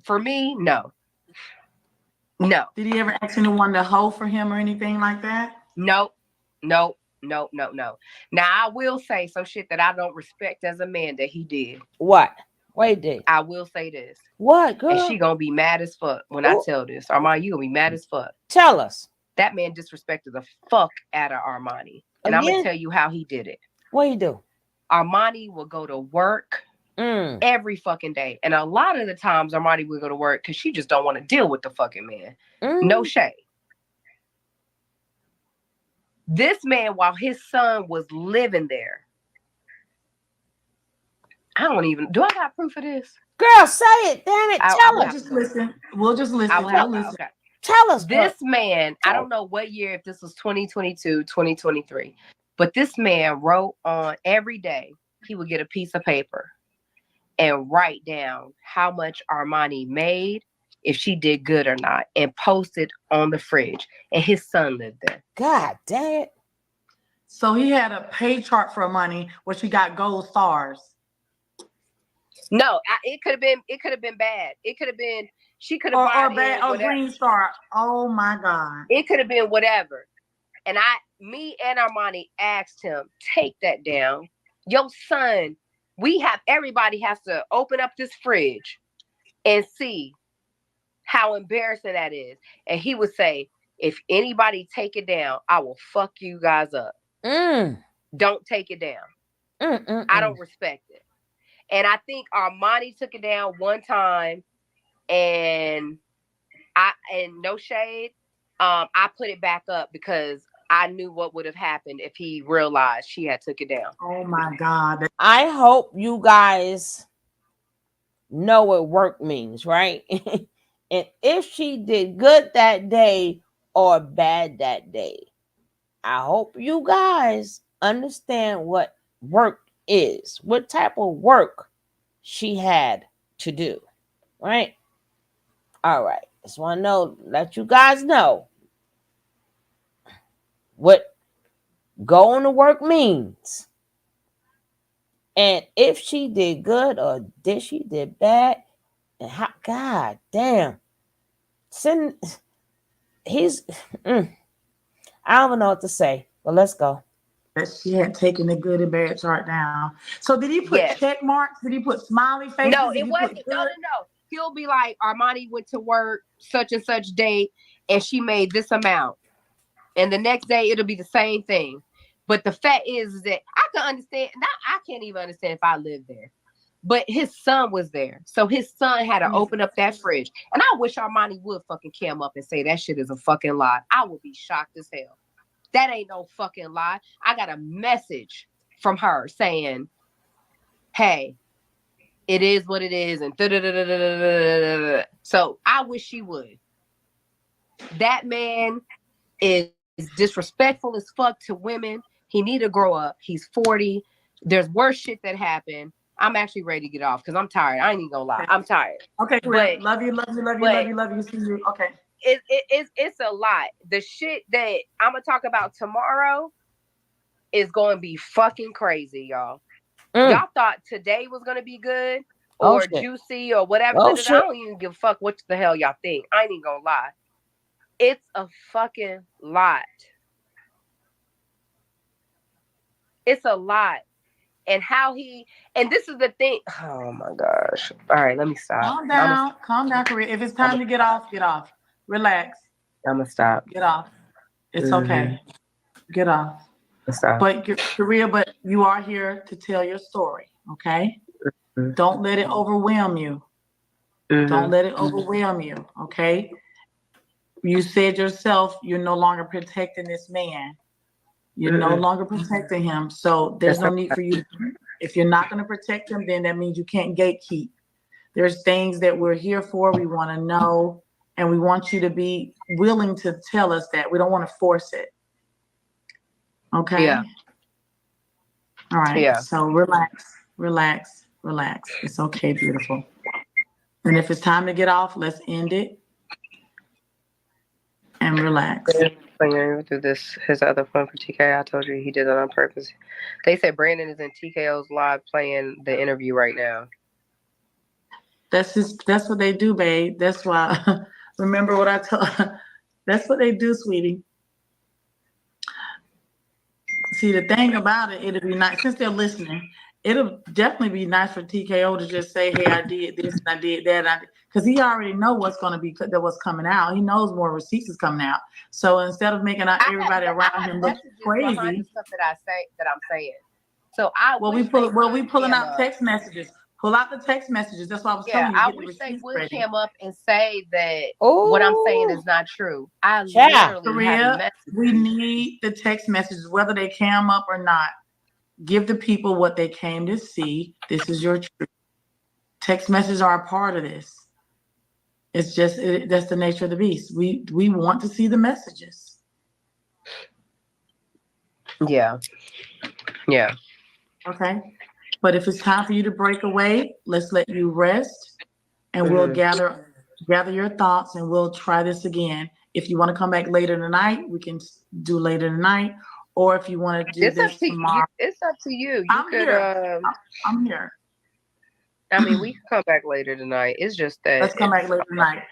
for me, no. No. Did he ever ask anyone to hoe for him or anything like that? Nope. Now, I will say some shit that I don't respect as a man that he did. What? What he did? I will say this. What, girl? And she gonna be mad as fuck when I tell this. Armani, you gonna be mad as fuck. Tell us. That man disrespected the fuck out of Armani. And I'm gonna tell you how he did it. What he do? Armani will go to work every fucking day. And a lot of the times Armani will go to work because she just don't want to deal with the fucking man. No shade. This man, while his son was living there, do I got proof of this? Girl, say it. Damn it. Tell us. Just listen. We'll just listen. Okay. Tell us. This man, I don't know what year, if this was 2022, 2023, but this man wrote on every day, he would get a piece of paper and write down how much Armani made, if she did good or not, and post it on the fridge. And his son lived there. God damn it. So he had a pay chart for money where she got gold stars. No, it could have been bad. It could have been, she could have bought bad or green star. Oh my God. It could have been whatever. And me and Armani asked him, take that down. Your son, everybody has to open up this fridge and see how embarrassing that is. And he would say, if anybody take it down, I will fuck you guys up. Don't take it down. I don't respect it. And I think Armani took it down one time, and no shade, I put it back up because I knew what would have happened if he realized she had took it down. Oh my God. I hope you guys know what work means, right? And if she did good that day or bad that day, I hope you guys understand what work is, what type of work she had to do, right? All right. Just want to let you guys know what going to work means. And if she did good or she did bad, and how, God damn, send, he's, I don't know what to say, but let's go. That she had taken the good and bad chart down. So did he put check marks? Did he put smiley faces? No, did it wasn't. No. He'll be like, Armani went to work such and such date, and she made this amount. And the next day, it'll be the same thing. But the fact is that I can understand. Now, I can't even understand if I lived there. But his son was there. So his son had to open up that fridge. And I wish Armani would fucking cam up and say that shit is a fucking lie. I would be shocked as hell. That ain't no fucking lie. I got a message from her saying, hey, it is what it is. And so I wish she would. That man is disrespectful as fuck to women. He need to grow up. He's 40. There's worse shit that happened. I'm actually ready to get off because I'm tired. I ain't even gonna lie. I'm tired. Okay, but love you. See you. Okay. It's a lot. The shit that I'm gonna talk about tomorrow is going to be fucking crazy, y'all. Y'all thought today was gonna be good or juicy or whatever. I don't even give a fuck what the hell y'all think. I ain't even gonna lie. It's a fucking lot. It's a lot. And this is the thing. Oh my gosh. All right, let me stop. Calm down, Korea. If it's time to get off, get off. Relax. I'm gonna stop. Get off. It's okay. Get off. Stop. But Korea, but you are here to tell your story, okay? Don't let it overwhelm you. Don't let it overwhelm you, okay? You said yourself you're no longer protecting this man. You're no longer protecting him. So there's no need for you. If you're not going to protect him, then that means you can't gatekeep. There's things that we're here for. We want to know, and we want you to be willing to tell us that. We don't want to force it. Okay? Yeah. All right. Yeah. So relax. It's okay, beautiful. And if it's time to get off, let's end it and relax. Through this, his other phone for TK. I told you he did that on purpose. They said Brandon is in TKO's live playing the interview right now. That's what they do, babe. That's why. Remember what I told. That's what they do, sweetie. See, the thing about it, it'll be nice since they're listening. It'll definitely be nice for TKO to just say, "Hey, I did this and I did that," because he already know what's going to be what's coming out. He knows more receipts is coming out. So instead of making everybody around him look crazy, the stuff that I'm saying. So we pulling out text messages. Pull out the text messages. That's why I was telling you. I wish they would come up and say that what I'm saying is not true. Literally have a message. We need the text messages, whether they cam up or not. Give the people what they came to see. This is your truth. Text messages are a part of this. It's just that's the nature of the beast. We want to see the messages. Yeah. Okay. But if it's time for you to break away, let's let you rest, and we'll gather your thoughts, and we'll try this again. If you want to come back later tonight, we can do later tonight. Or if you want to do this tomorrow, it's up to you. I'm here. I mean, we can come back later tonight. It's just that. Let's come back later tonight.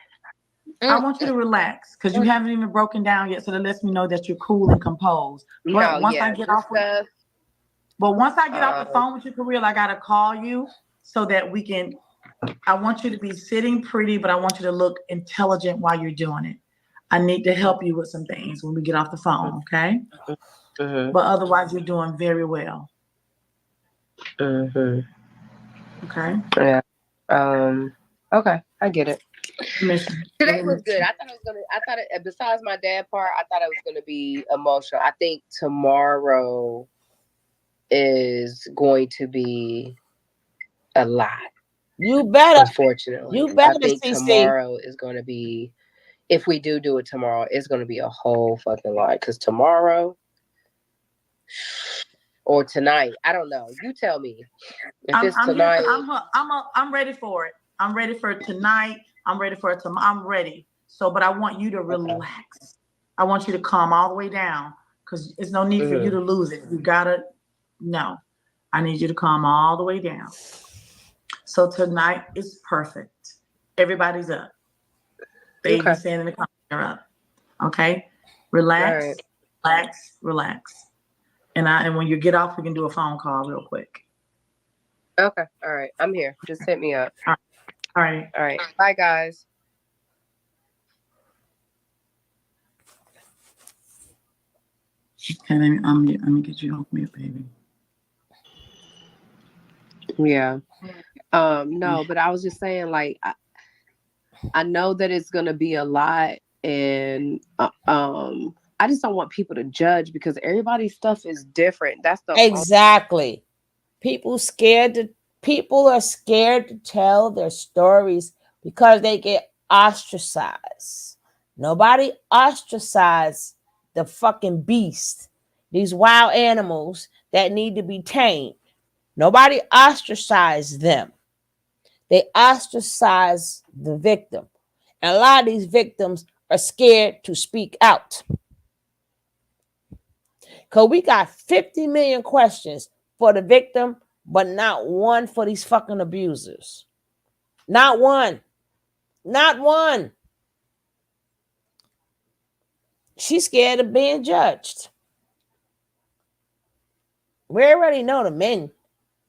I want you to relax because you haven't even broken down yet, so that lets me know that you're cool and composed. But once I get off the phone with you, Kirill, I gotta call you so that we can. I want you to be sitting pretty, but I want you to look intelligent while you're doing it. I need to help you with some things when we get off the phone, okay? But otherwise, you're doing very well. Okay. Yeah. Okay, I get it. Today was good. I thought it, besides my dad part, I thought it was gonna be emotional. I think tomorrow is going to be a lot. You better. Unfortunately, I think tomorrow is going to be. If we do it tomorrow, it's going to be a whole fucking lot. Because tomorrow or tonight, I don't know. You tell me. If it's tonight, I'm ready for it. I'm ready for it tonight. I'm ready for it tomorrow. I'm ready. So, but I want you to relax. I want you to calm all the way down because there's no need for you to lose it. You gotta no. I need you to calm all the way down. So tonight is perfect. Everybody's up. They even saying in the comments they're up. Okay? Relax, relax. And when you get off, we can do a phone call real quick. Okay. All right. I'm here. Just hit me up. All right. All right. Bye, guys. Okay, let me get you off mute, baby. Yeah. No, but I was just saying, like, I know that it's gonna be a lot, and I just don't want people to judge because everybody's stuff is different. That's the exactly. People are scared to tell their stories because they get ostracized. Nobody ostracized the fucking beast, these wild animals that need to be tamed. Nobody ostracized them. They ostracize the victim. And a lot of these victims are scared to speak out. Because we got 50 million questions for the victim, but not one for these fucking abusers. Not one. Not one. She's scared of being judged. We already know the men,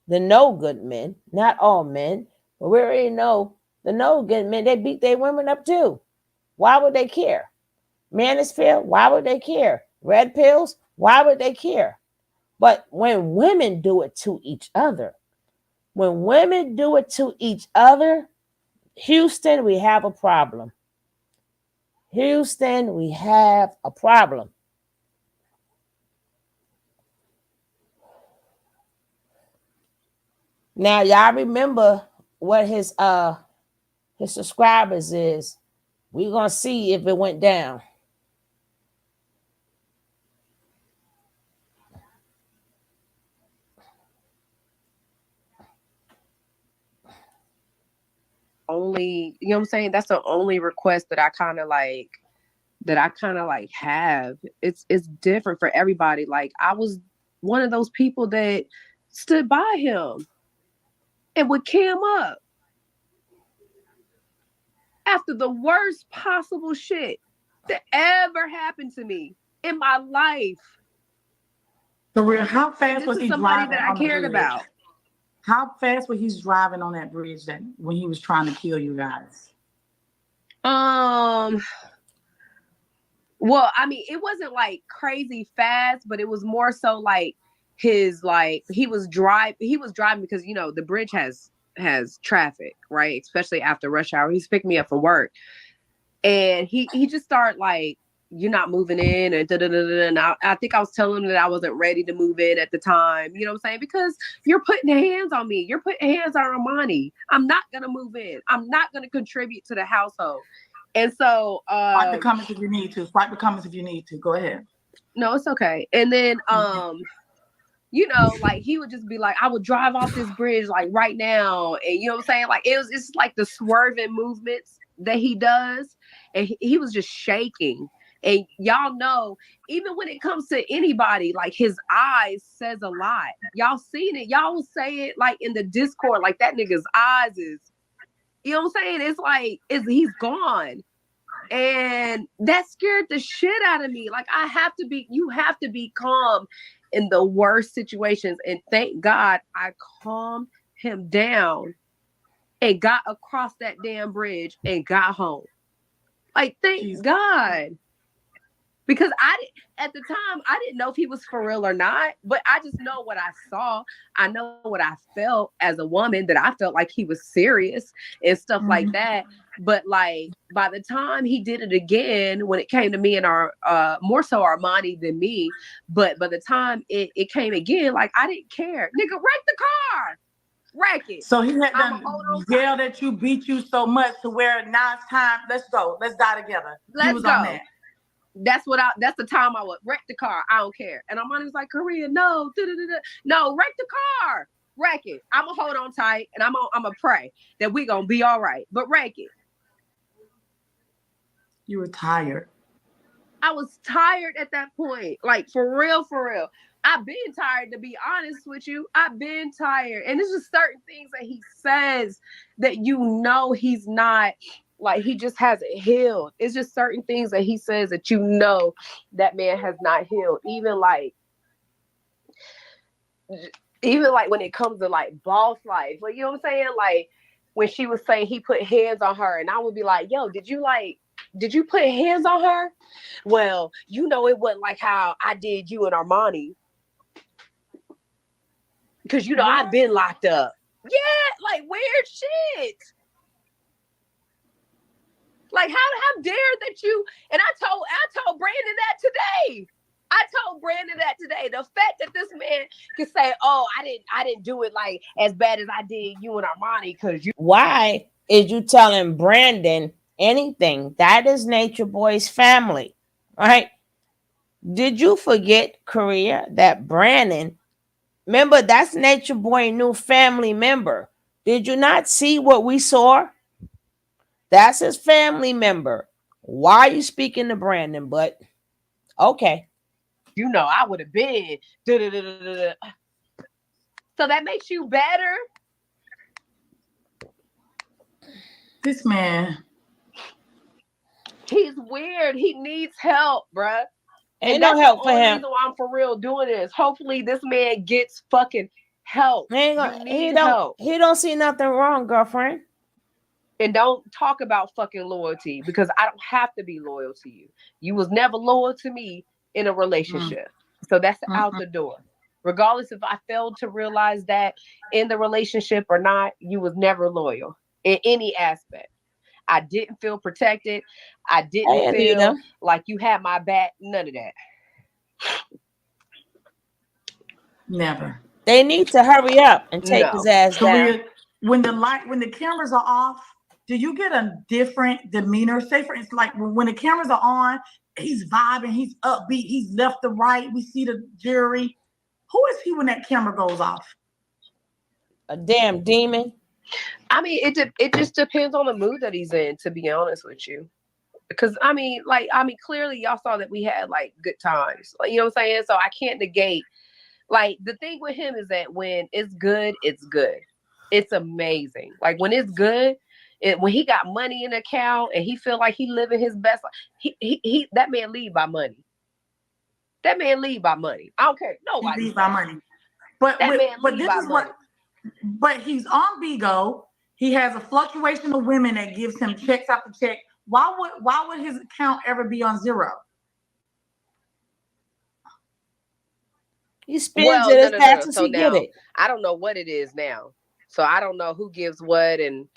the no good men, not all men, but we already know the no good men, they beat their women up too. Why would they care? Manosphere, why would they care? Red pills, why would they care? But when women do it to each other, Houston, we have a problem. Houston, we have a problem. Now, y'all remember what his subscribers is. We're gonna see if it went down. only, you know what I'm saying? That's the only request that I kind of like have. It's different for everybody. Like, I was one of those people that stood by him and would cam up after the worst possible shit that ever happened to me in my life. For real, how fast was he somebody driving that I cared about? How fast was he driving on that bridge that when he was trying to kill you guys? Well, I mean, it wasn't like crazy fast, but it was more so like he was driving because, you know, the bridge has traffic, right? Especially after rush hour. He's picked me up from work. And he just started like, you're not moving in, and and I think I was telling him that I wasn't ready to move in at the time. You know what I'm saying? Because you're putting hands on me. You're putting hands on Armani. I'm not gonna move in. I'm not gonna contribute to the household. And so swipe the comments if you need to. Swipe the comments if you need to. Go ahead. No, it's okay. And then you know, like, he would just be like, I would drive off this bridge like right now. And you know what I'm saying? Like, it's like the swerving movements that he does. And he was just shaking. And y'all know, even when it comes to anybody, like, his eyes says a lot. Y'all seen it. Y'all will say it like in the Discord, like, that nigga's eyes is, you know what I'm saying? It's like, he's gone. And that scared the shit out of me. Like, you have to be calm in the worst situations. And thank God I calmed him down and got across that damn bridge and got home. Like, thank God. Because at the time, I didn't know if he was for real or not, but I just know what I saw. I know what I felt as a woman, that I felt like he was serious and stuff like that. But like, by the time he did it again, when it came to me and our, more so Armani than me, but by the time it came again, like, I didn't care. Nigga, wreck the car. Wreck it. So he had done yelled at you, beat you so much to where now it's time. Let's go. Let's die together. Let's go. On that. That's the time I would wreck the car. I don't care. And Armani was like, Korea, no, no, wreck the car. Wreck it. I'm gonna hold on tight, and I'm gonna pray that we gonna be all right. But wreck it. You were tired. I was tired at that point. Like, for real, for real. I've been tired, to be honest with you. I've been tired. And it's just certain things that he says that he's not, like, he just hasn't healed. It's just certain things that he says that that man has not healed. Even like when it comes to like boss life, like, you know what I'm saying? Like when she was saying he put hands on her, and I would be like, yo, did you put hands on her? Well, it wasn't like how I did you and Armani. Because, I've been locked up. Yeah, like weird shit. Like, how dare that you, and I told Brandon that today. The fact that this man can say, "Oh, I didn't do it like as bad as I did you and Armani," because you. Why is you telling Brandon anything? That is Nature Boy's family, right? Did you forget, Korea, that Brandon? Remember, that's Nature Boy new family member. Did you not see what we saw? That's his family member. Why are you speaking to Brandon? But okay. I would have been. So that makes you better. This man. He's weird. He needs help, bruh. Ain't no help for him. Reason why I'm for real doing this. Hopefully this man gets fucking help. He don't see nothing wrong, girlfriend. And don't talk about fucking loyalty, because I don't have to be loyal to you. You was never loyal to me in a relationship. So that's out the door. Regardless if I failed to realize that in the relationship or not, you was never loyal in any aspect. I didn't feel protected. I didn't feel like you had my back. None of that. Never. They need to hurry up and take his ass down. When the cameras are off, do you get a different demeanor? Say for instance, like when the cameras are on, he's vibing, he's upbeat, he's left to right. We see the jury. Who is he when that camera goes off? A damn demon. I mean, it just depends on the mood that he's in, to be honest with you. Because clearly y'all saw that we had like good times. Like, you know what I'm saying? So I can't negate. Like, the thing with him is that when it's good, it's good. It's amazing. Like when it's good, when he got money in the account and he feel like he living his best life, he that man lead by money. That man lead by money. I don't care. Nobody lead by money. But he's on Bigo. He has a fluctuation of women that gives him checks after check. Why would his account ever be on zero? He spends it as fast as he get it. I don't know what it is now. So I don't know who gives what, and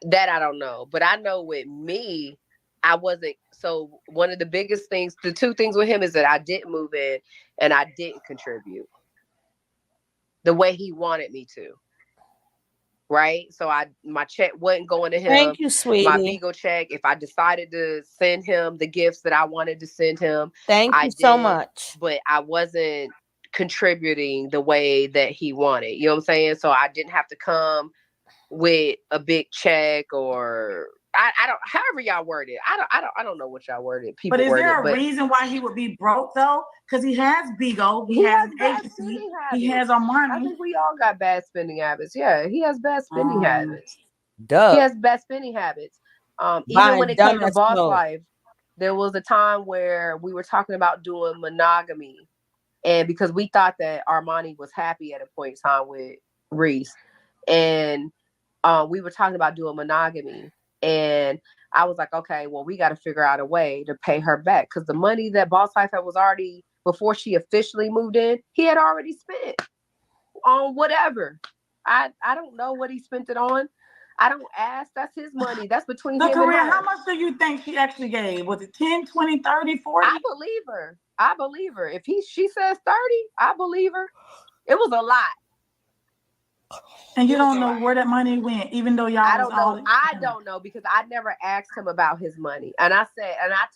that I don't know. But I know with me, I wasn't. So one of the biggest things, the two things with him is that I didn't move in and I didn't contribute the way he wanted me to. Right? So my check wasn't going to him. Thank you, sweetie. My Bigo check, if I decided to send him the gifts that I wanted to send him, Thank you so much. But I wasn't contributing the way that he wanted. You know what I'm saying? So I didn't have to come with a big check, or I don't, however y'all word it. I don't know what y'all worded. But is there a reason why he would be broke though? Because he has Bigo, he has an agency, he has Armani. I think we all got bad spending habits. Yeah, he has bad spending habits. Duh. He has bad spending habits. Even when it came to boss life, there was a time where we were talking about doing monogamy, and because we thought that Armani was happy at a point in time with Reese, and we were talking about doing monogamy. And I was like, okay, well, we got to figure out a way to pay her back, because the money that Boss Life had was already, before she officially moved in, he had already spent on whatever. I don't know what he spent it on. I don't ask. That's his money. That's between him and her. How much do you think she actually gave? Was it 10, 20, 30, 40? I believe her. If she says 30, I believe her. It was a lot. And you don't know where that money went, even though y'all. I don't know, because I never asked him about his money. And I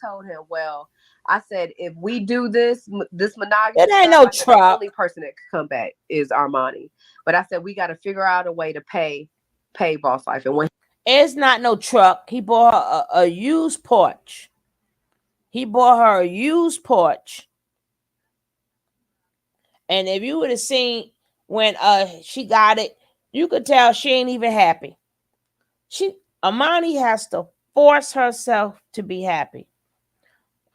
told him, well, I said, if we do this monogamy, it ain't no truck. The only person that could come back is Armani. But I said, we got to figure out a way to pay Boss Life. And when it's not no truck, he bought a used Porsche. He bought her a used porch. And if you would have seen when she got it, you could tell she ain't even happy. Amani has to force herself to be happy.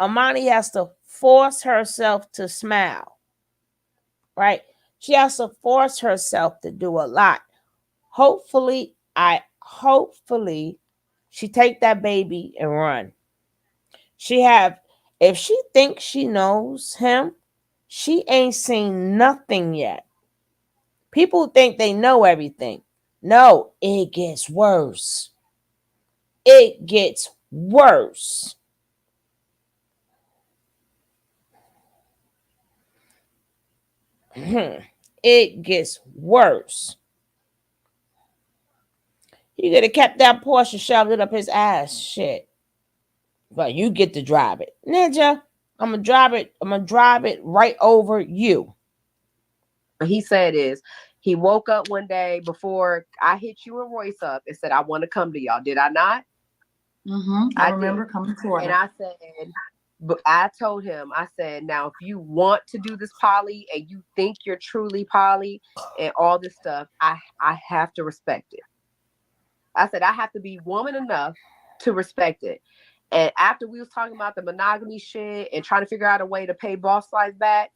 Amani has to force herself to smile. Right? She has to force herself to do a lot. Hopefully she take that baby and run. If she thinks she knows him, she ain't seen nothing yet. People think they know everything. No, it gets worse. It gets worse. It gets worse. He could have kept that Porsche and shoved it up his ass. Shit. But you get to drive it. Ninja, I'm gonna drive it right over you. What he said is he woke up one day before I hit you and Royce up and said, I want to come to y'all. Did I not? I remember coming to it. And I said, but I told him, I said, now, if you want to do this poly and you think you're truly poly and all this stuff, I have to respect it. I said, I have to be woman enough to respect it. And after we was talking about the monogamy shit and trying to figure out a way to pay Boss Life back,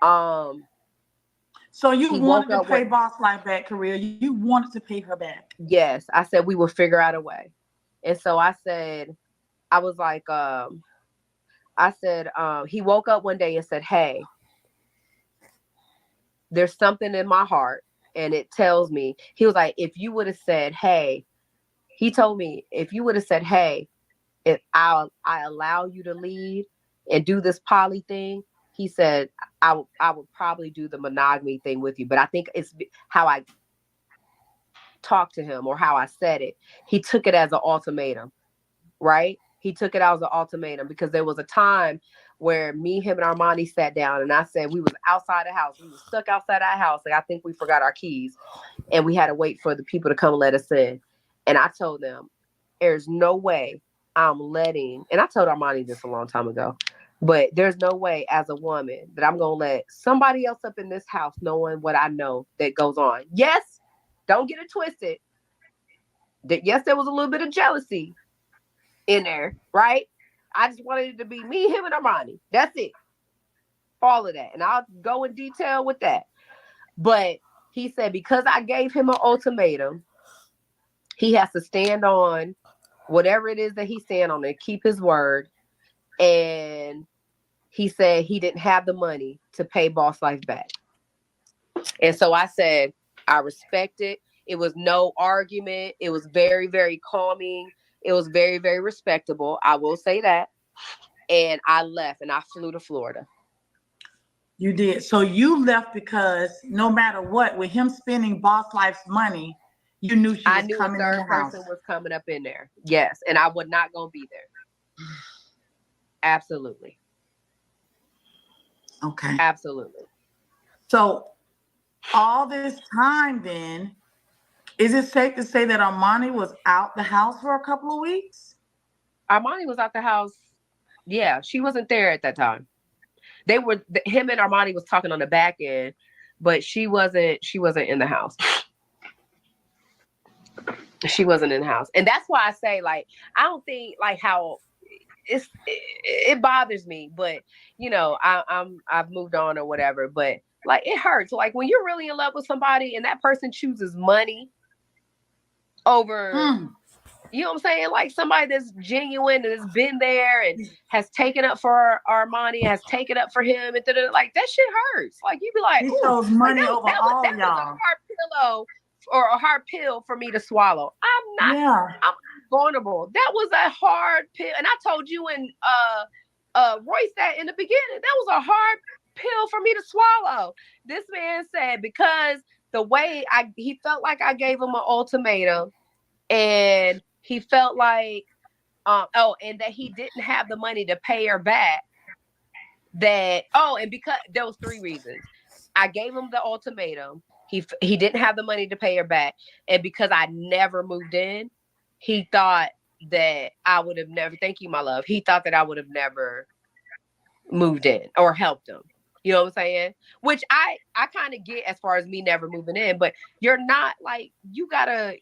so you wanted to pay Boss Life back, Korea. You wanted to pay her back. Yes. I said we will figure out a way. And so I said, I was like, he woke up one day and said, hey, there's something in my heart. And it tells me, he was like, if you would have said, hey, he told me, if you would have said, hey, if I allow you to lead and do this poly thing, he said, I would probably do the monogamy thing with you. But I think it's how I talked to him or how I said it. He took it as an ultimatum, right? He took it as an ultimatum because there was a time where me, him, and Armani sat down and I said we was outside the house. We was stuck outside our house. Like I think we forgot our keys and we had to wait for the people to come and let us in. And I told them, there's no way I'm letting, and I told Armani this a long time ago, but there's no way as a woman that I'm going to let somebody else up in this house knowing what I know that goes on. Yes, don't get it twisted. Yes, there was a little bit of jealousy in there, right? I just wanted it to be me, him, and Armani. That's it. All of that. And I'll go in detail with that. But he said, because I gave him an ultimatum, he has to stand on whatever it is that he's standing on and keep his word. And he said he didn't have the money to pay Boss Life back. And so I said, I respect it. It was no argument. It was very, very calming. It was very, very respectable. I will say that. And I left and I flew to Florida. You did. So you left because no matter what, with him spending Boss Life's money, you knew she was coming in the house. I knew a third person was coming up in there. Yes. And I was not going to be there. Absolutely. Okay. Absolutely. So all this time then, is it safe to say that Armani was out the house for a couple of weeks? Armani was out the house. Yeah, she wasn't there at that time. Him and Armani was talking on the back end, but she wasn't in the house. She wasn't in the house. And that's why I say, like, I don't think like how it bothers me, but you know, I've moved on or whatever, but like it hurts. Like when you're really in love with somebody and that person chooses money over you know what I'm saying? Like somebody that's genuine and has been there and has taken up for Armani, has taken up for him, and like that shit hurts. Like you'd be like, he chose money like, over all that y'all. was a hard pillow or a hard pill for me to swallow. I'm vulnerable. That was a hard pill, and I told you and Royce that in the beginning. That was a hard pill for me to swallow. This man said because the way he felt like I gave him an ultimatum, and he felt like, and that he didn't have the money to pay her back. And because there was 3 reasons. I gave him the ultimatum. He didn't have the money to pay her back. And because I never moved in, he thought that I would have never, thank you, my love. He thought that I would have never moved in or helped him. You know what I'm saying? Which I kind of get as far as me never moving in, but you're not like, you gotta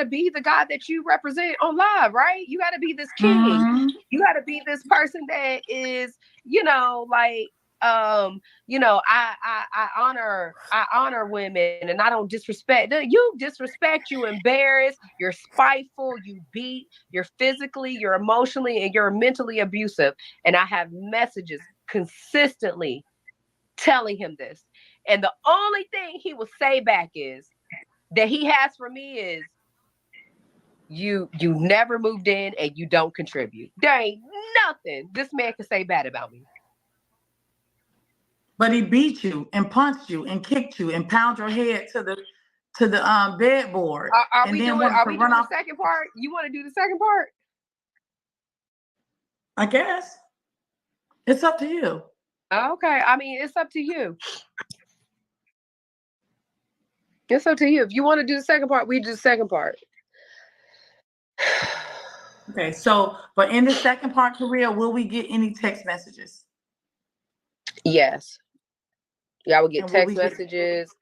be the God that you represent on live, right? You gotta be this king. Mm-hmm. You gotta be this person that is, like, I honor women and I don't disrespect. You disrespect, you embarrass, you're spiteful, you beat, you're physically, you're emotionally, and you're mentally abusive. And I have messages consistently telling him this. And the only thing he will say back is that he has for me is, you never moved in and you don't contribute. There ain't nothing this man can say bad about me. But he beat you and punched you and kicked you and pounded your head to the bedboard. Are and we then doing wanted are to we run doing off. the second part? You want to do the second part? I guess it's up to you. Okay. I mean, it's up to you. It's up to you. If you want to do the second part, we do the second part. Okay, so but in the second part, Korea, will we get any text messages? Yes. Y'all would get And will text messages.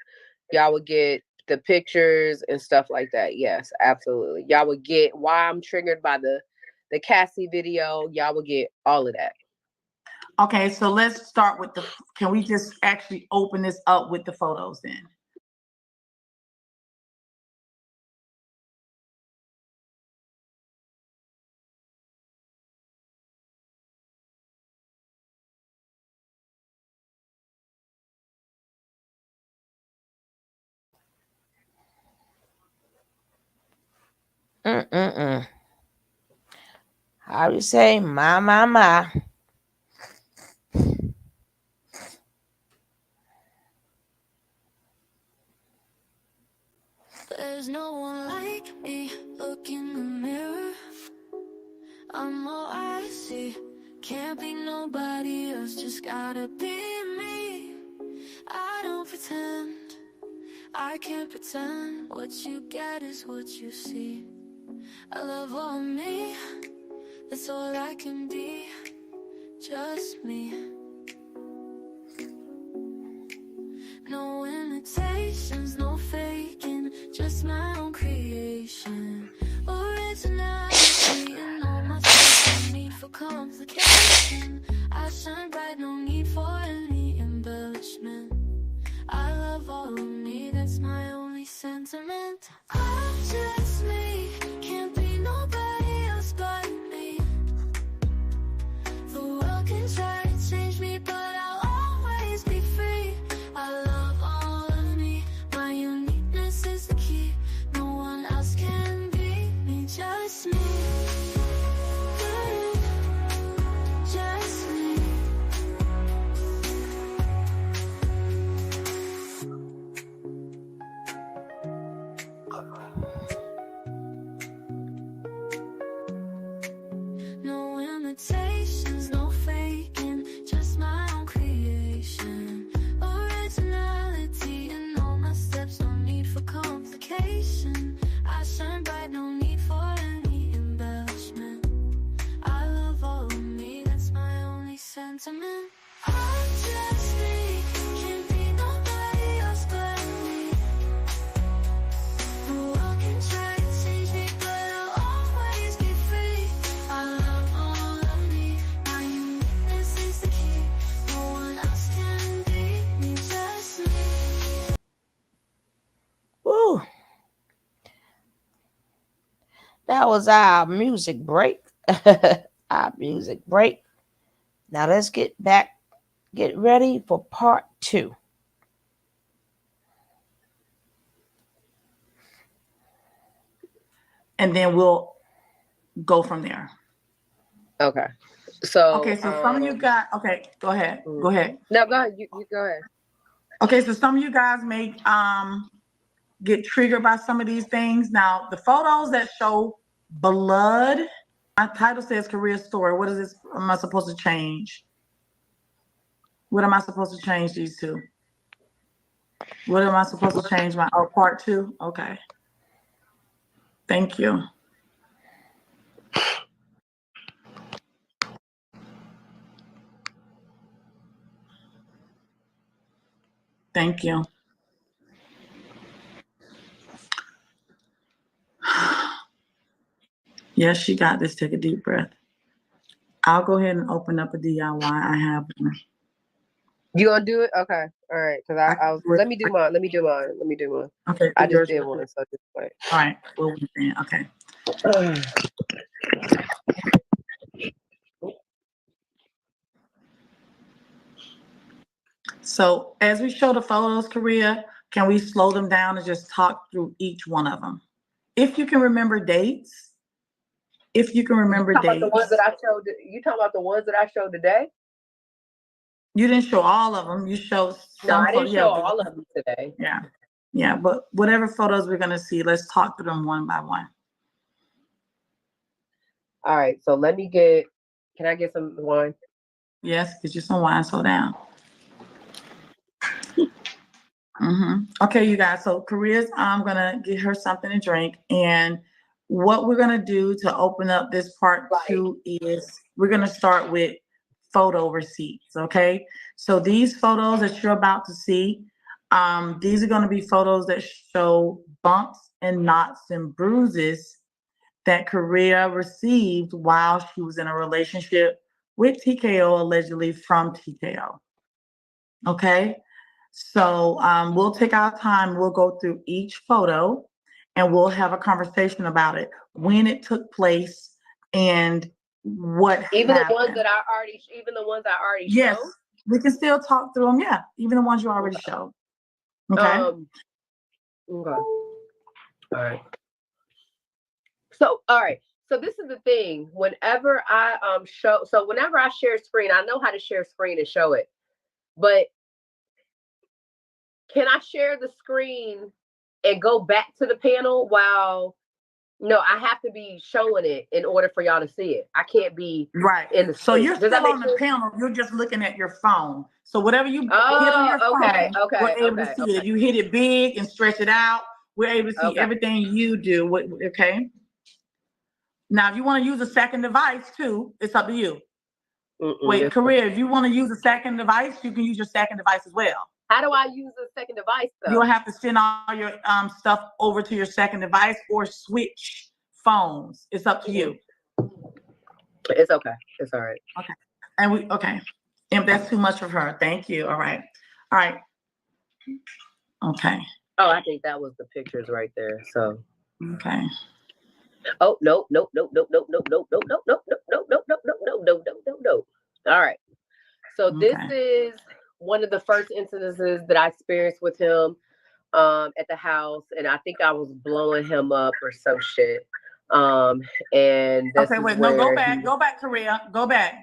Y'all would get the pictures and stuff like that. Yes, absolutely. Y'all would get why I'm triggered by the Cassie video. Y'all would get all of that. Okay, so let's start with can we just actually open this up with the photos then? How do you say, my? There's no one like me. Look in the mirror. I'm all I see. Can't be nobody else. Just gotta be me. I don't pretend. I can't pretend. What you get is what you see. I love all me. That's all I can be. Just me. No imitations, no faking. Just my own creation. Originality and all my stuff. No need for complication. I shine bright, no need for any embellishment. I love all of me, that's my only sentiment. I'm just me, can't be nobody else but me. The world can try to change me, but I'll always be free. I love all of me, my uniqueness is the key. No one else can be me, just me. Just me. No imitations, no faking, just my own creation. Originality in all my steps, no need for complication. I shine bright, no need for any embellishment. I love all of me, that's my only sentiment. I'm just me, can't be nobody else but me. The world can try to change me, but I'll always be free. I love all of me, my uniqueness is the key. No one else can be me, just me. Woo. That was our music break. Our music break. Now let's get ready for part 2. And then we'll go from there. Okay. So some of you guys, go ahead. Go ahead. No, go ahead. You go ahead. Okay, so some of you guys may get triggered by some of these things. Now, the photos that show blood, my title says career story. What is this? Am I supposed to change? What am I supposed to change these to? What am I supposed to change part 2? Okay. Thank you. Thank you. Yes, she got this. Take a deep breath. I'll go ahead and open up a DIY. I have one. You gonna do it? Okay. All right. Cause I was, let me do mine. Okay. I just did one. So just wait. All right. Well, okay. So as we show the photos, Korea, can we slow them down and just talk through each one of them? If you can remember dates. If you can remember dates. About the ones that I showed. You talking about the ones that I showed today? You didn't show all of them. You showed some. No, I didn't show all of them today. Yeah. Yeah. But whatever photos we're going to see, let's talk through them one by one. All right. So can I get some wine? Yes. Get you some wine. Slow down. Okay, you guys. So I'm going to get her something to drink. And what we're going to do to open up this part 2 is we're going to start with photo receipts. Okay. So these photos that you're about to see, these are going to be photos that show bumps and knots and bruises that Korea received while she was in a relationship with TKO, allegedly from TKO. Okay. So we'll take our time. We'll go through each photo and we'll have a conversation about it, when it took place and what even happened. the ones I already yes, showed? We can still talk through them. Yeah, even the ones you already showed. Okay. Okay. All right. So, all right. So this is the thing. Whenever I whenever I share screen, I know how to share screen and show it. But can I share the screen and go back to the panel while? No, I have to be showing it in order for y'all to see it. I can't be in the screen. So you're still on the panel. You're just looking at your phone. So whatever you hit on your phone, we're able to see it. If you hit it big and stretch it out, we're able to see everything you do. Okay. Now, if you want to use a second device too, it's up to you. Wait, Korea, if you want to use a second device, you can use your second device as well. How do I use a second device though? You'll have to send all your stuff over to your second device or switch phones. It's up to you. It's okay. It's all right. Okay. And if that's too much for her, thank you. All right. Okay. Oh, I think that was the pictures right there. So. Okay. Oh, no. All right. So this is one of the first instances that I experienced with him at the house, and I think I was blowing him up or some shit. And this go back, Korea. Go back.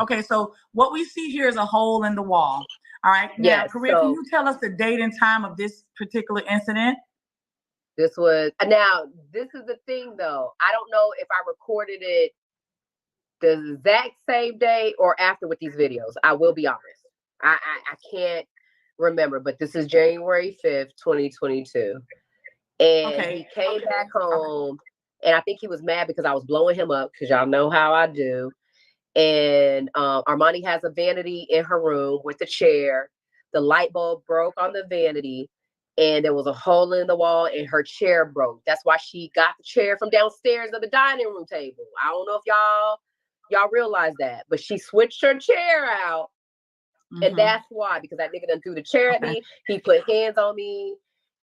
Okay, so what we see here is a hole in the wall. All right. Now, Korea, can you tell us the date and time of this particular incident? This is the thing though. I don't know if I recorded it the exact same day or after with these videos. I will be honest. I can't remember, but this is January 5th, 2022. And he came back home, and I think he was mad because I was blowing him up, because y'all know how I do. And Armani has a vanity in her room with a chair. The light bulb broke on the vanity, and there was a hole in the wall, and her chair broke. That's why she got the chair from downstairs of the dining room table. I don't know if y'all realize that, but she switched her chair out. And that's why, because that nigga done threw the chair at me. He put hands on me,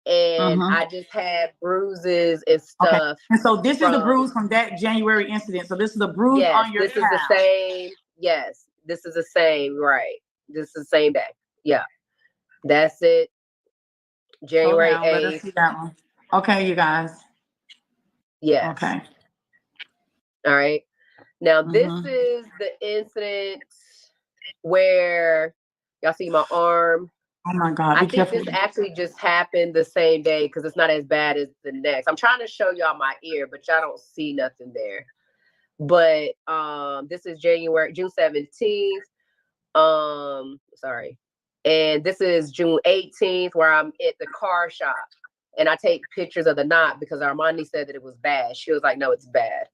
and I just had bruises and stuff. And so this is the bruise from that January incident. So this is the bruise on your this is the same. Yes, this is the same. Right. This is the same day. Yeah. That's it. January 8th. Let us see that one. Okay, you guys. Yes. Okay. All right. Now, this is the incident where y'all see my arm. Oh my God. I think this actually just happened the same day, because it's not as bad as the next. I'm trying to show y'all my ear, but y'all don't see nothing there. But this is June 17th. Sorry. And this is June 18th, where I'm at the car shop. And I take pictures of the knot because Armani said that it was bad. She was like, no, it's bad.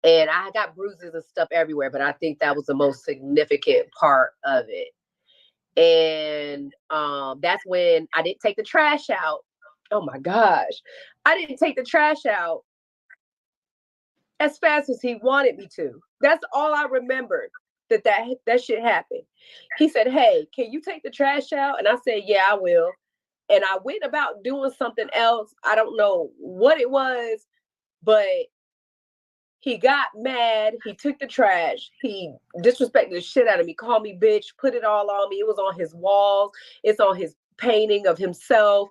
And I got bruises and stuff everywhere, but I think that was the most significant part of it. And that's when I didn't take the trash out. Oh my gosh. I didn't take the trash out as fast as he wanted me to. That's all I remembered, that shit happened. He said, hey, can you take the trash out? And I said, yeah, I will. And I went about doing something else. I don't know what it was, but he got mad. He took the trash. He disrespected the shit out of me, called me bitch, put it all on me. It was on his walls. It's on his painting of himself,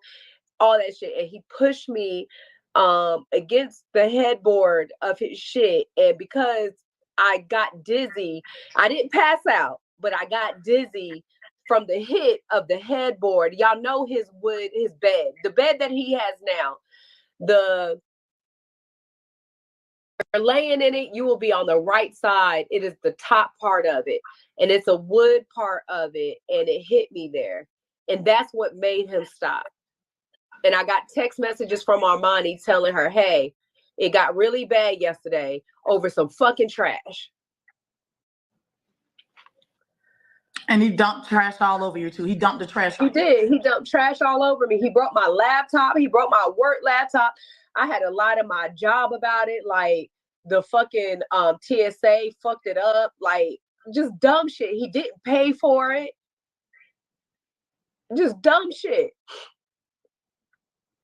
all that shit. And he pushed me against the headboard of his shit. And because I got dizzy, I didn't pass out, but I got dizzy from the hit of the headboard. Y'all know his bed, the bed that he has now, you're laying in it, you will be on the right side. It is the top part of it, and it's a wood part of it, and it hit me there. And that's what made him stop. And I got text messages from Armani telling her, hey, it got really bad yesterday over some fucking trash. And he dumped trash all over you too. He dumped the trash. He did. He dumped trash all over me. He broke my laptop. He broke my work laptop. I had to lie to my job about it. Like the fucking TSA fucked it up. Like just dumb shit. He didn't pay for it. Just dumb shit.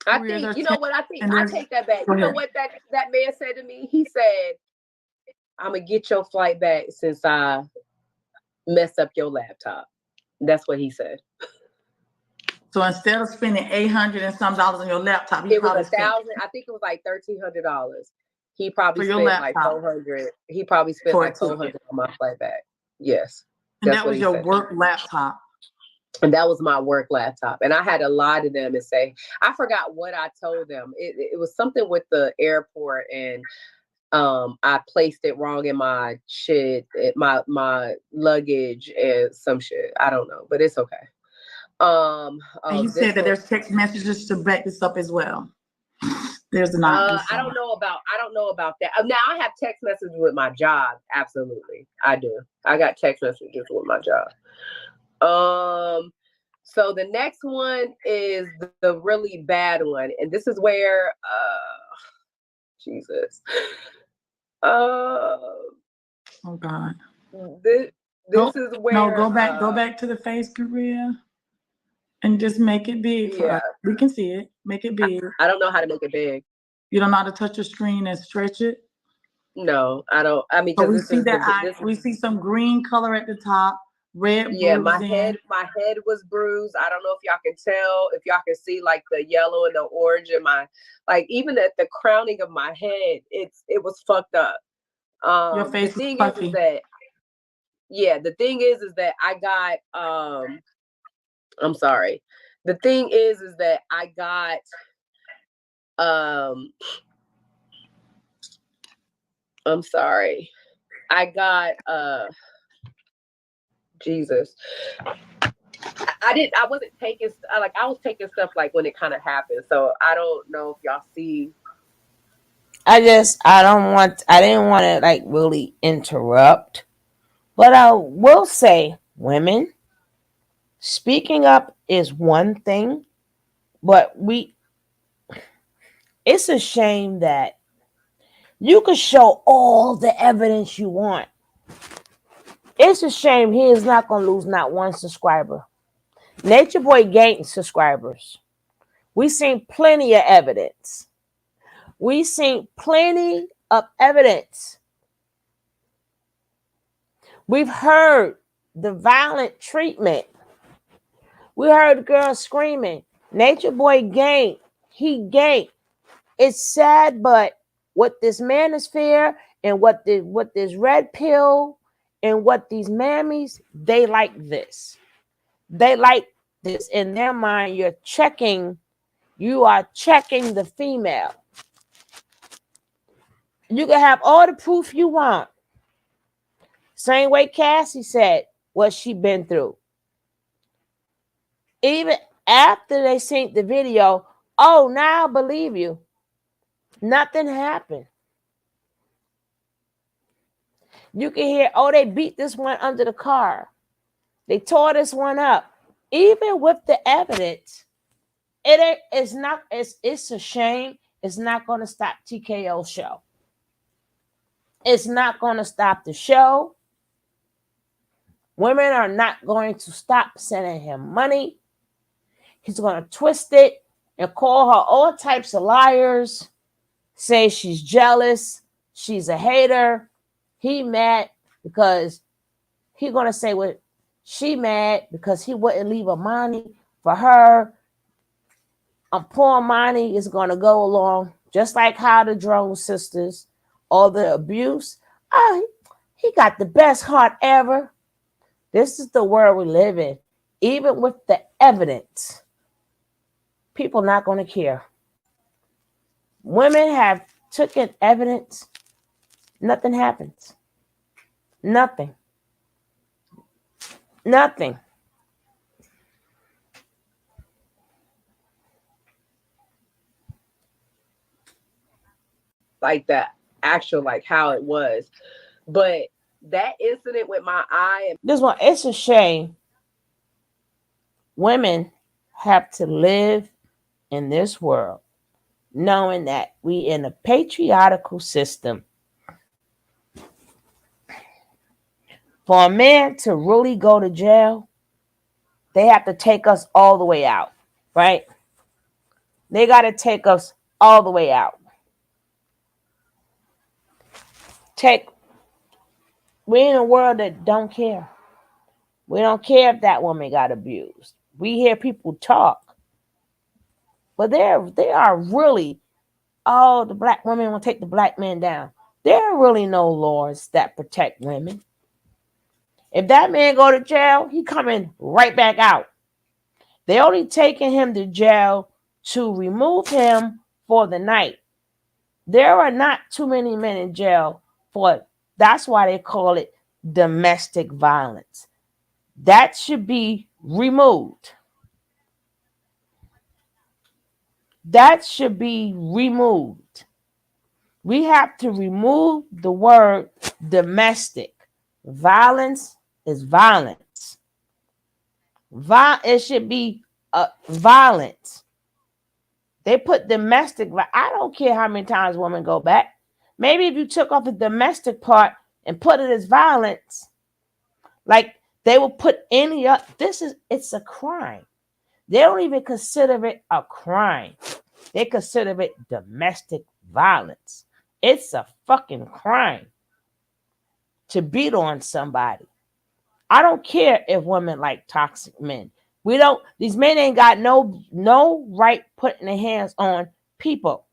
I think, you know what? I think I take that back. You know what that man said to me? He said, I'm going to get your flight back since I messed up your laptop. That's what he said. So instead of spending $800 and some on your laptop, it was $1,000. I think it was like $1,300. He probably spent like $400. He probably spent like $400 on my flight back. Yes. And that was your work laptop. And that was my work laptop. And I had to lie to them and say, I forgot what I told them. It was something with the airport, and I placed it wrong in my shit, my luggage and some shit. I don't know, but it's okay. And you said that there's text messages to back this up as well. There's not. I don't know about that. Now I have text messages with my job. Absolutely, I do. I got text messages with my job. So the next one is the really bad one, and this is where Jesus. Oh God. This is where go back to the face, Korea, and just make it big for us. We can see it. Make it big. I don't know how to make it big. You don't know how to touch a screen and stretch it? No, I don't. I mean, we see we see some green color at the top, red. Yeah, my head was bruised. I don't know if y'all can tell, if y'all can see like the yellow and the orange in my, like even at the crowning of my head, it was fucked up. Your face the thing was puffy. is that, the thing is that I got I'm sorry. The thing is that I got I'm sorry. I got Jesus. I wasn't taking, like, I was taking stuff like when it kind of happened. So I don't know if y'all see. I didn't want to like really interrupt, but I will say, women, speaking up is one thing, but it's a shame that you can show all the evidence you want. It's a shame he is not going to lose not one subscriber. Natureboy gained subscribers. We've seen plenty of evidence. We've seen plenty of evidence. We've heard the violent treatment. We heard girls screaming. Natureboy gained. He gained. It's sad, but what this manosphere and what this red pill and what these mammies, they like this. They like this. In their mind, you are checking the female. You can have all the proof you want. Same way Cassie said what she been through. Even after they seen the video, oh, now I believe you. Nothing happened. You can hear, oh, they beat this one under the car. They tore this one up. Even with the evidence, it's not, it's a shame. It's not going to stop TKO's show. It's not going to stop the show. Women are not going to stop sending him money. He's going to twist it and call her all types of liars, say she's jealous, she's a hater. He mad because he going to say what she mad because he wouldn't leave her money for her. Poor money is going to go along just like how the Drone sisters, all the abuse. Oh, he got the best heart ever. This is the world we live in. Even with the evidence, people not going to care. Women have taken evidence. Nothing happens. Nothing. Nothing. Like the actual, like how it was. But that incident with my eye and this one, it's a shame. Women have to live in this world knowing that we in a patriarchal system. For a man to really go to jail, they have to take us all the way out, right? They got to take us all the way out. We're in a world that don't care. We don't care if that woman got abused. We hear people talk, but they are really, oh, the black women will take the black men down. There are really no laws that protect women. If that man go to jail, he coming right back out. They only taking him to jail to remove him for the night. There are not too many men in jail for, that's why they call it domestic violence. That should be removed. That should be removed. We have to remove the word domestic. Violence is violence. It should be violence. They put domestic. I don't care how many times women go back. Maybe if you took off the domestic part and put it as violence, like they will put any up. It's a crime. They don't even consider it a crime. They consider it domestic violence. It's a fucking crime to beat on somebody. I don't care if women like toxic men. These men ain't got no right putting their hands on people.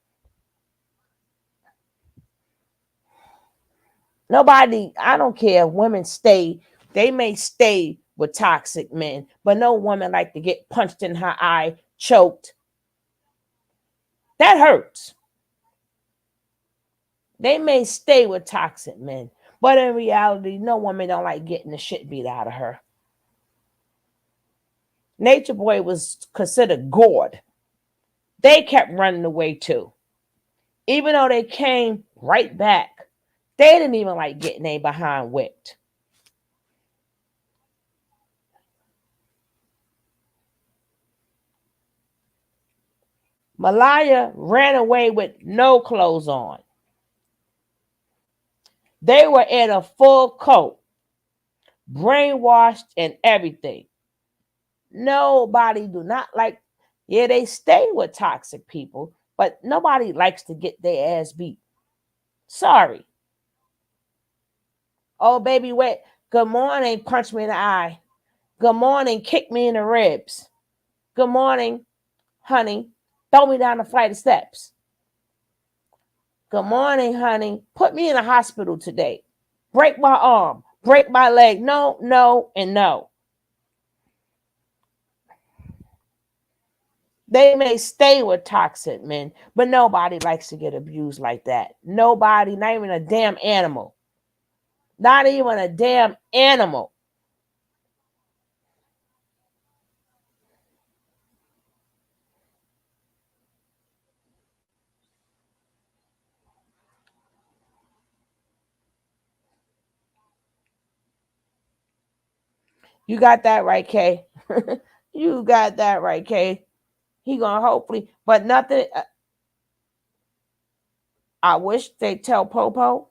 Nobody, I don't care if women they may stay with toxic men, but no woman like to get punched in her eye, choked. That hurts. They may stay with toxic men, but in reality, no woman don't like getting the shit beat out of her. Natureboy was considered gored. They kept running away too. Even though they came right back, they didn't even like getting they behind whipped. Malaya ran away with no clothes on. They were in a full coat, brainwashed and everything. Nobody do not like, yeah, they stay with toxic people, but nobody likes to get their ass beat. Sorry. Oh, baby, wait. Good morning, punch me in the eye. Good morning, kick me in the ribs. Good morning, honey, throw me down the flight of steps. Good morning, honey, put me in the hospital today. Break my arm, break my leg. No, no, and no. They may stay with toxic men, but nobody likes to get abused like that. Nobody, not even a damn animal. Not even a damn animal. You got that right, Kay. You got that right, Kay. He gonna hopefully, but nothing. I wish they tell Popo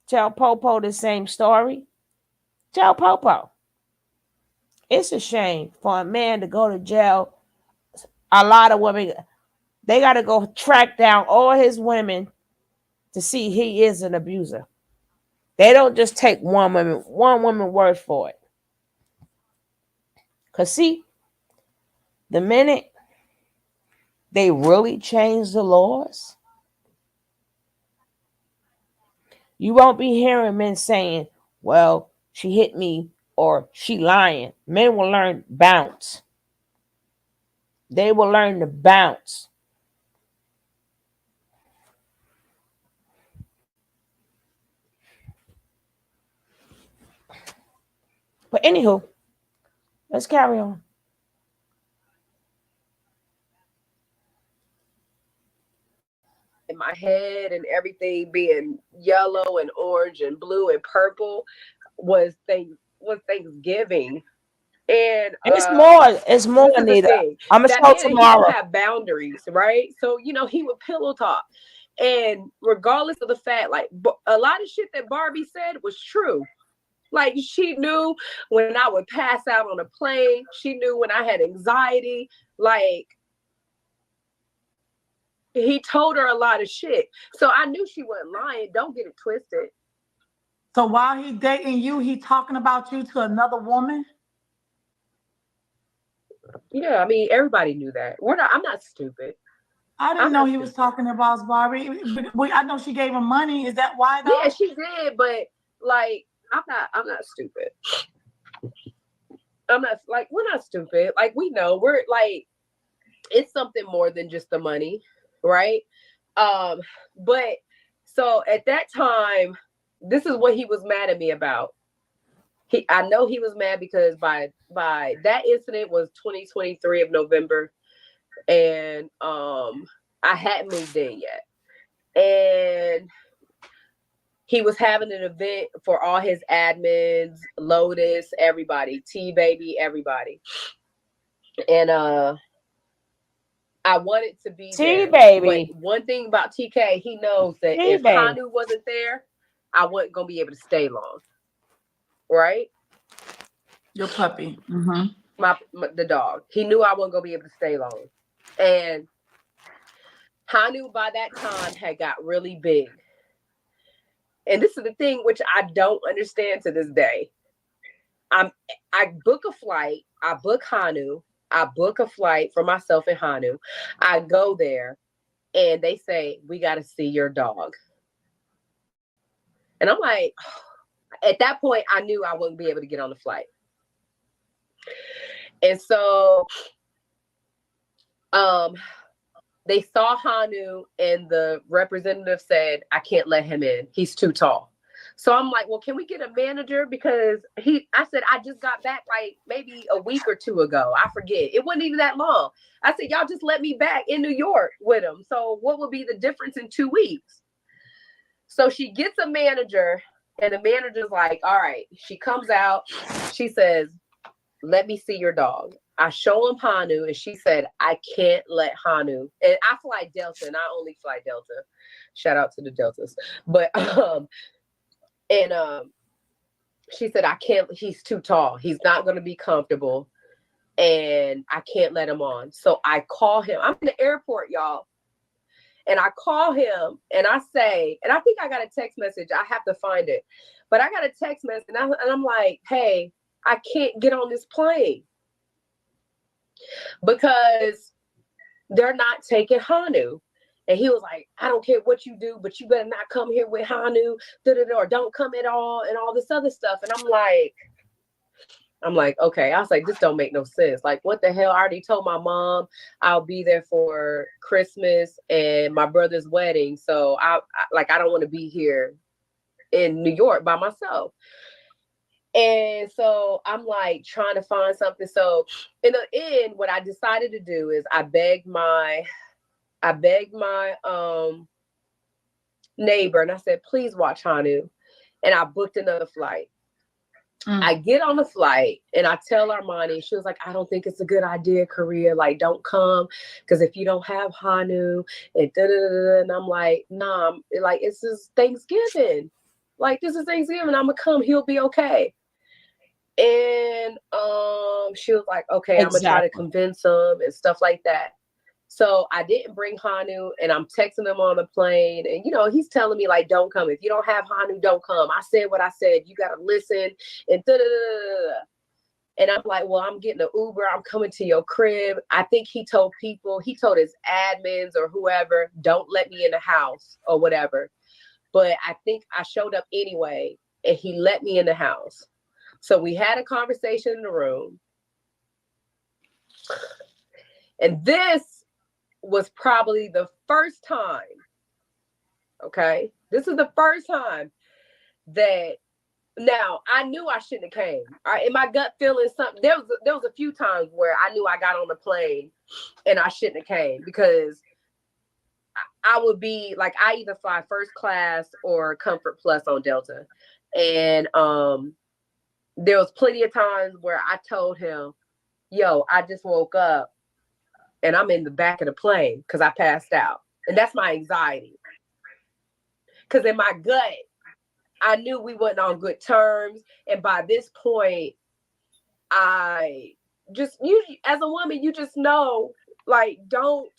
the same story. Tell Popo. It's a shame for a man to go to jail. A lot of women, they got to go track down all his women to see he is an abuser. They don't just take one woman word for it. Cause see, the minute they really change the laws, you won't be hearing men saying, well, she hit me or she lying. Men will learn bounce. They will learn to bounce. But anywho, let's carry on. In my head and everything being yellow and orange and blue and purple was Thanksgiving. And It's more, this is the Anita. thing. I'm gonna That show man, he don't tomorrow. have boundaries, right? So, he would pillow talk. And regardless of the fact, like a lot of shit that Barbie said was true. Like she knew when I would pass out on a plane. She knew when I had anxiety. Like he told her a lot of shit. So I knew she wasn't lying. Don't get it twisted. So while he dating you, he talking about you to another woman? Yeah, I mean, everybody knew that. I'm not stupid. I didn't know he was talking about Barbie. I know she gave him money. Is that why though? Yeah, she did, but like I'm not stupid. I'm not like we're not stupid. Like we know we're like it's something more than just the money, right? But so at that time, this is what he was mad at me about. I know he was mad because by that incident was 2023 of November, and I hadn't moved in yet, and he was having an event for all his admins, Lotus, everybody, T Baby, everybody, and I wanted to be there. Baby. But one thing about TK, he knows that if Baby. Hanu wasn't there, I wasn't gonna be able to stay long. Right? Your puppy. The dog. He knew I wasn't gonna be able to stay long. And Hanu by that time had got really big. And this is the thing which I don't understand to this day. I book a flight, I book Hanu, I book a flight for myself and Hanu. I go there and they say, we got to see your dog. And I'm like, at that point, I knew I wouldn't be able to get on the flight. And so they saw Hanu and the representative said, I can't let him in. He's too tall. So I'm like, well, can we get a manager? Because I said, I just got back like maybe a week or two ago. I forget. It wasn't even that long. I said, y'all just let me back in New York with him. So what would be the difference in 2 weeks? So she gets a manager and the manager's like, all right. She comes out. She says, let me see your dog. I show him Hanu and she said, I can't let Hanu. And I fly Delta and I only fly Delta. Shout out to the Deltas. But, she said, I can't, he's too tall. He's not going to be comfortable. And I can't let him on. So I call him. I'm in the airport, y'all. And I call him and I say, and I think I got a text message. I have to find it. But I got a text message and I'm like, hey, I can't get on this plane because they're not taking Hanu. And he was like, I don't care what you do, but you better not come here with Hanu, or don't come at all, and all this other stuff. And I'm like, okay. I was like, this don't make no sense. Like, what the hell? I already told my mom I'll be there for Christmas and my brother's wedding. So I don't want to be here in New York by myself. And so I'm like trying to find something. So in the end, what I decided to do is I begged my neighbor and I said, please watch Hanu. And I booked another flight. I get on the flight and I tell Armani, she was like, I don't think it's a good idea, Korea. Like, don't come because if you don't have Hanu and and I'm like, nah, like it's just Thanksgiving. Like this is Thanksgiving. I'm gonna come. He'll be okay. And she was like, okay, I'm gonna try to convince him and stuff like that. So I didn't bring Hanu, and I'm texting him on the plane, and you know he's telling me like, don't come. If you don't have Hanu, don't come. I said what I said. You gotta listen and And I'm like, well, I'm getting an Uber. I'm coming to your crib. I think he told his admins or whoever, don't let me in the house or whatever. But I think I showed up anyway, and he let me in the house. So we had a conversation in the room. And this was probably the first time, okay? This is the first time that, now I knew I shouldn't have came. All right, in my gut feeling something, there was a few times where I knew I got on the plane and I shouldn't have came because I would be like, I either fly first class or Comfort Plus on Delta. And there was plenty of times where I told him, yo, I just woke up and I'm in the back of the plane because I passed out. And that's my anxiety. Because in my gut, I knew we wasn't on good terms. And by this point, I just, as a woman, you just know, like, don't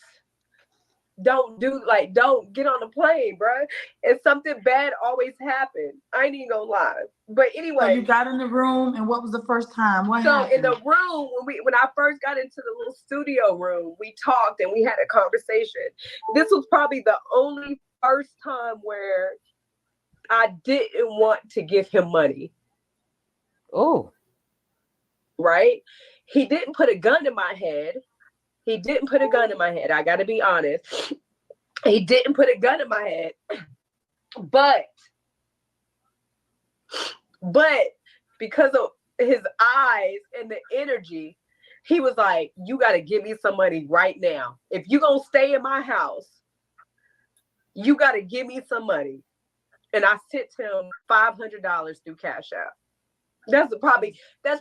get on the plane, bro. And something bad always happens. I ain't even gonna lie. But anyway. So you got in the room, and what was the first time? What happened? So in the room, when I first got into the little studio room, we talked and we had a conversation. This was probably the only first time where I didn't want to give him money. Oh. Right? He didn't put a gun in my head. I got to be honest. He didn't put a gun in my head. But because of his eyes and the energy, he was like, you got to give me some money right now. If you're going to stay in my house, you got to give me some money. And I sent him $500 through Cash App. That's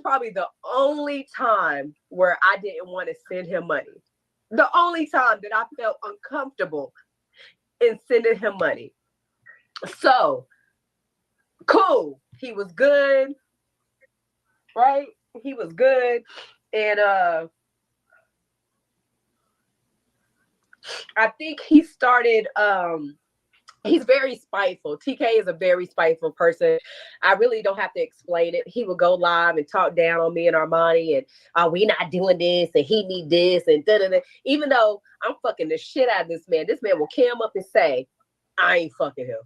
probably the only time where I didn't want to send him money. The only time that I felt uncomfortable in sending him money. So, cool. He was good. Right? He was good. And I think he started he's very spiteful. TK is a very spiteful person. I really don't have to explain it. He would go live and talk down on me and Armani and we not doing this and he need this and da-da-da. Even though I'm fucking the shit out of this man will come up and say, I ain't fucking him.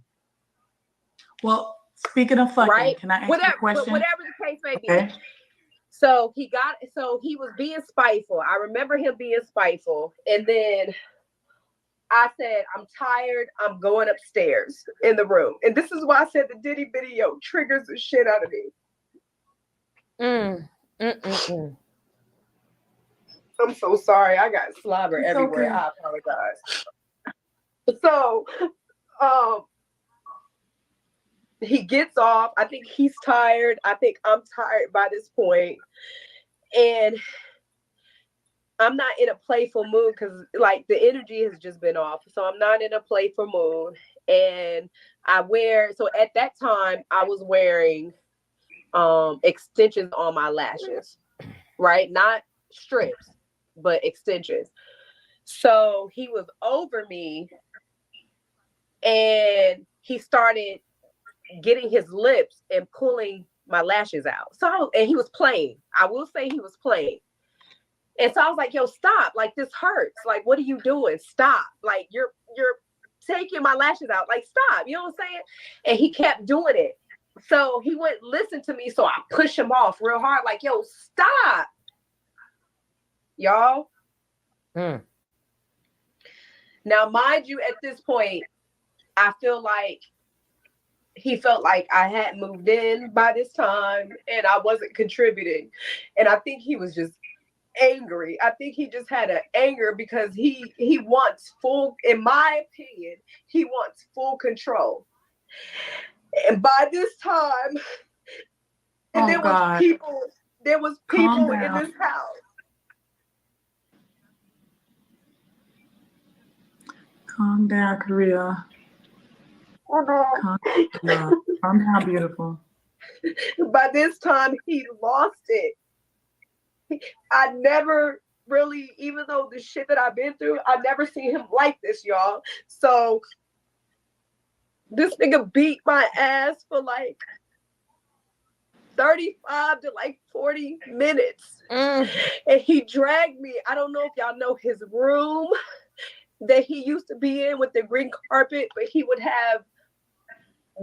Well, speaking of fucking, right? Can I ask you a question? Whatever the case may be. So he was being spiteful. I remember him being spiteful. And then I said, I'm tired. I'm going upstairs in the room. And this is why I said the Diddy video triggers the shit out of me. I'm so sorry. I got slobber everywhere. Okay. I apologize. So, he gets off. I think he's tired. I think I'm tired by this point. And I'm not in a playful mood because like the energy has just been off. So I'm not in a playful mood. And so at that time I was wearing extensions on my lashes, right? Not strips, but extensions. So he was over me and he started getting his lips and pulling my lashes out. And he was playing. I will say he was playing. And so I was like, yo, stop. Like, this hurts. Like, what are you doing? Stop. Like, you're taking my lashes out. Like, stop. You know what I'm saying? And he kept doing it. So he wouldn't listen to me. So I pushed him off real hard. Like, yo, stop. Y'all. Now, mind you, at this point, I feel like he felt like I hadn't moved in by this time and I wasn't contributing. And I think he was just angry. I think he just had an anger because he wants full, in my opinion, he wants full control. And by this time, Oh, there God. was people. There was Calm people in down. this house. Calm down, Korea. Oh no. Calm down. Calm down, beautiful. By this time, he lost it. I never really, even though the shit that I've been through, I never seen him like this, y'all. So this nigga beat my ass for like 35 to like 40 minutes. And he dragged me. I don't know if y'all know his room that he used to be in with the green carpet, but he would have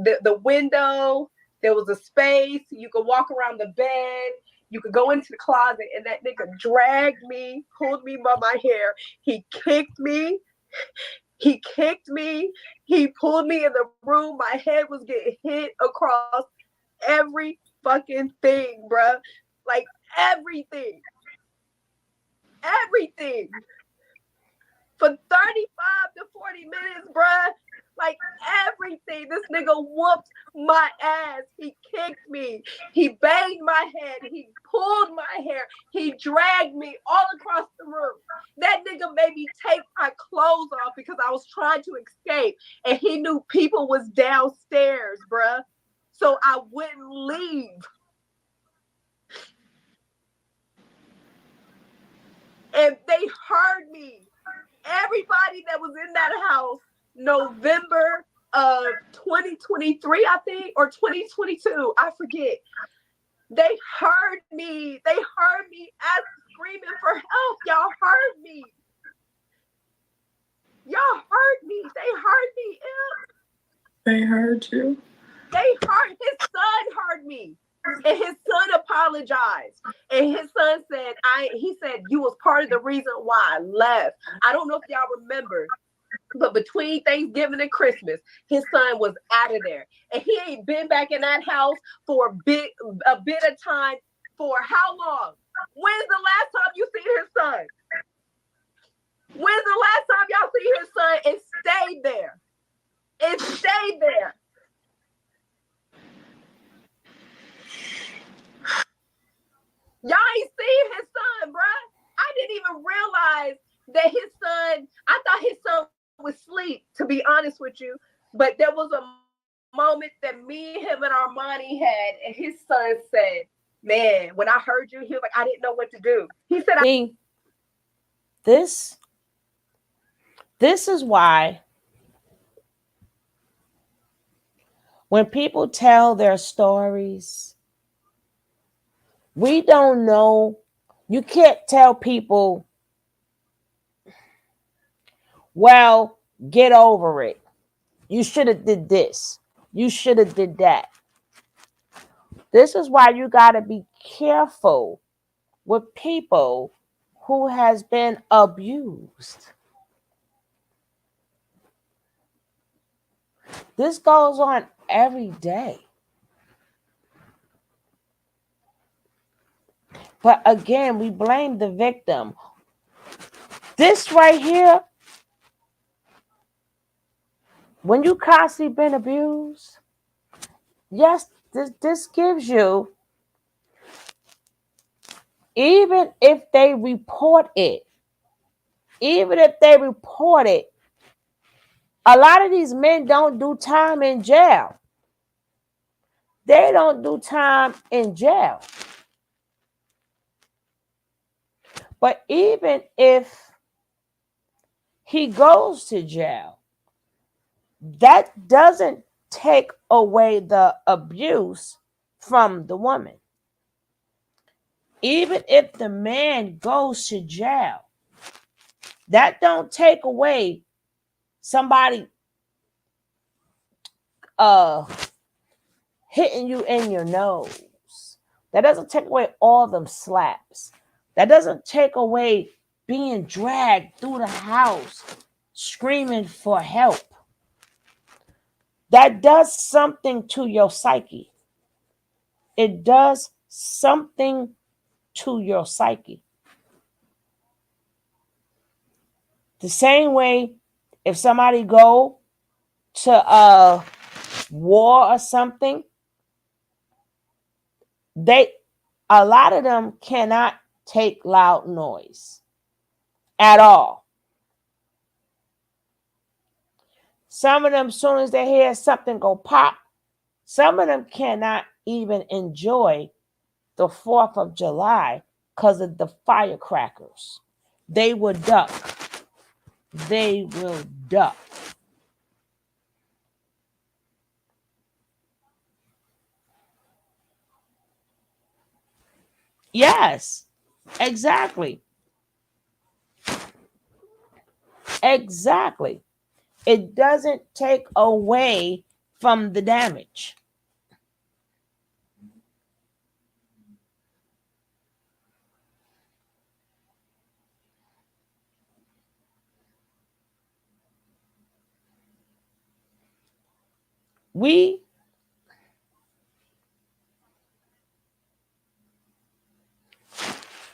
the window. There was a space. You could walk around the bed. You could go into the closet, and that nigga dragged me, pulled me by my hair. He kicked me. He kicked me. He pulled me in the room. My head was getting hit across every fucking thing, bruh. Like everything. Everything. For 35 to 40 minutes, bruh. Like everything. This nigga whooped my ass. He kicked me. He banged my head. He pulled my hair. He dragged me all across the room. That nigga made me take my clothes off because I was trying to escape. And he knew people was downstairs, bruh. So I wouldn't leave. And they heard me. Everybody that was in that house, November of 2023, I think, or 2022, I forget. They heard me. They heard me screaming for help. Y'all heard me. Y'all heard me. They heard me. They heard you. They heard. His son heard me. And his son apologized. And his son said, he said, you was part of the reason why I left. I don't know if y'all remember, but between Thanksgiving and Christmas, his son was out of there. And he ain't been back in that house for a bit of time. For how long? When's the last time you seen his son? When's the last time y'all see his son? It stayed there. It stayed there. Y'all ain't seen his son, bruh. I didn't even realize that his son, I thought his son was asleep, to be honest with you. But there was a moment that me, him, and Armani had, and his son said, man, when I heard you, he was like, I didn't know what to do. He said, this is why when people tell their stories, we don't know. You can't tell people, well, get over it. You should have did this. You should have did that. This is why you got to be careful with people who has been abused. This goes on every day. But again, we blame the victim. This right here, when you constantly been abused, yes, this gives you, even if they report it, a lot of these men don't do time in jail. They don't do time in jail. But even if he goes to jail, that doesn't take away the abuse from the woman. Even if the man goes to jail, that don't take away somebody hitting you in your nose. That doesn't take away all them slaps. That doesn't take away being dragged through the house, screaming for help. That does something to your psyche. It does something to your psyche. The same way if somebody go to a war or something, a lot of them cannot take loud noise at all. Some of them, as soon as they hear something go pop, some of them cannot even enjoy the 4th of July because of the firecrackers. They will duck. They will duck. Yes, exactly. Exactly. It doesn't take away from the damage.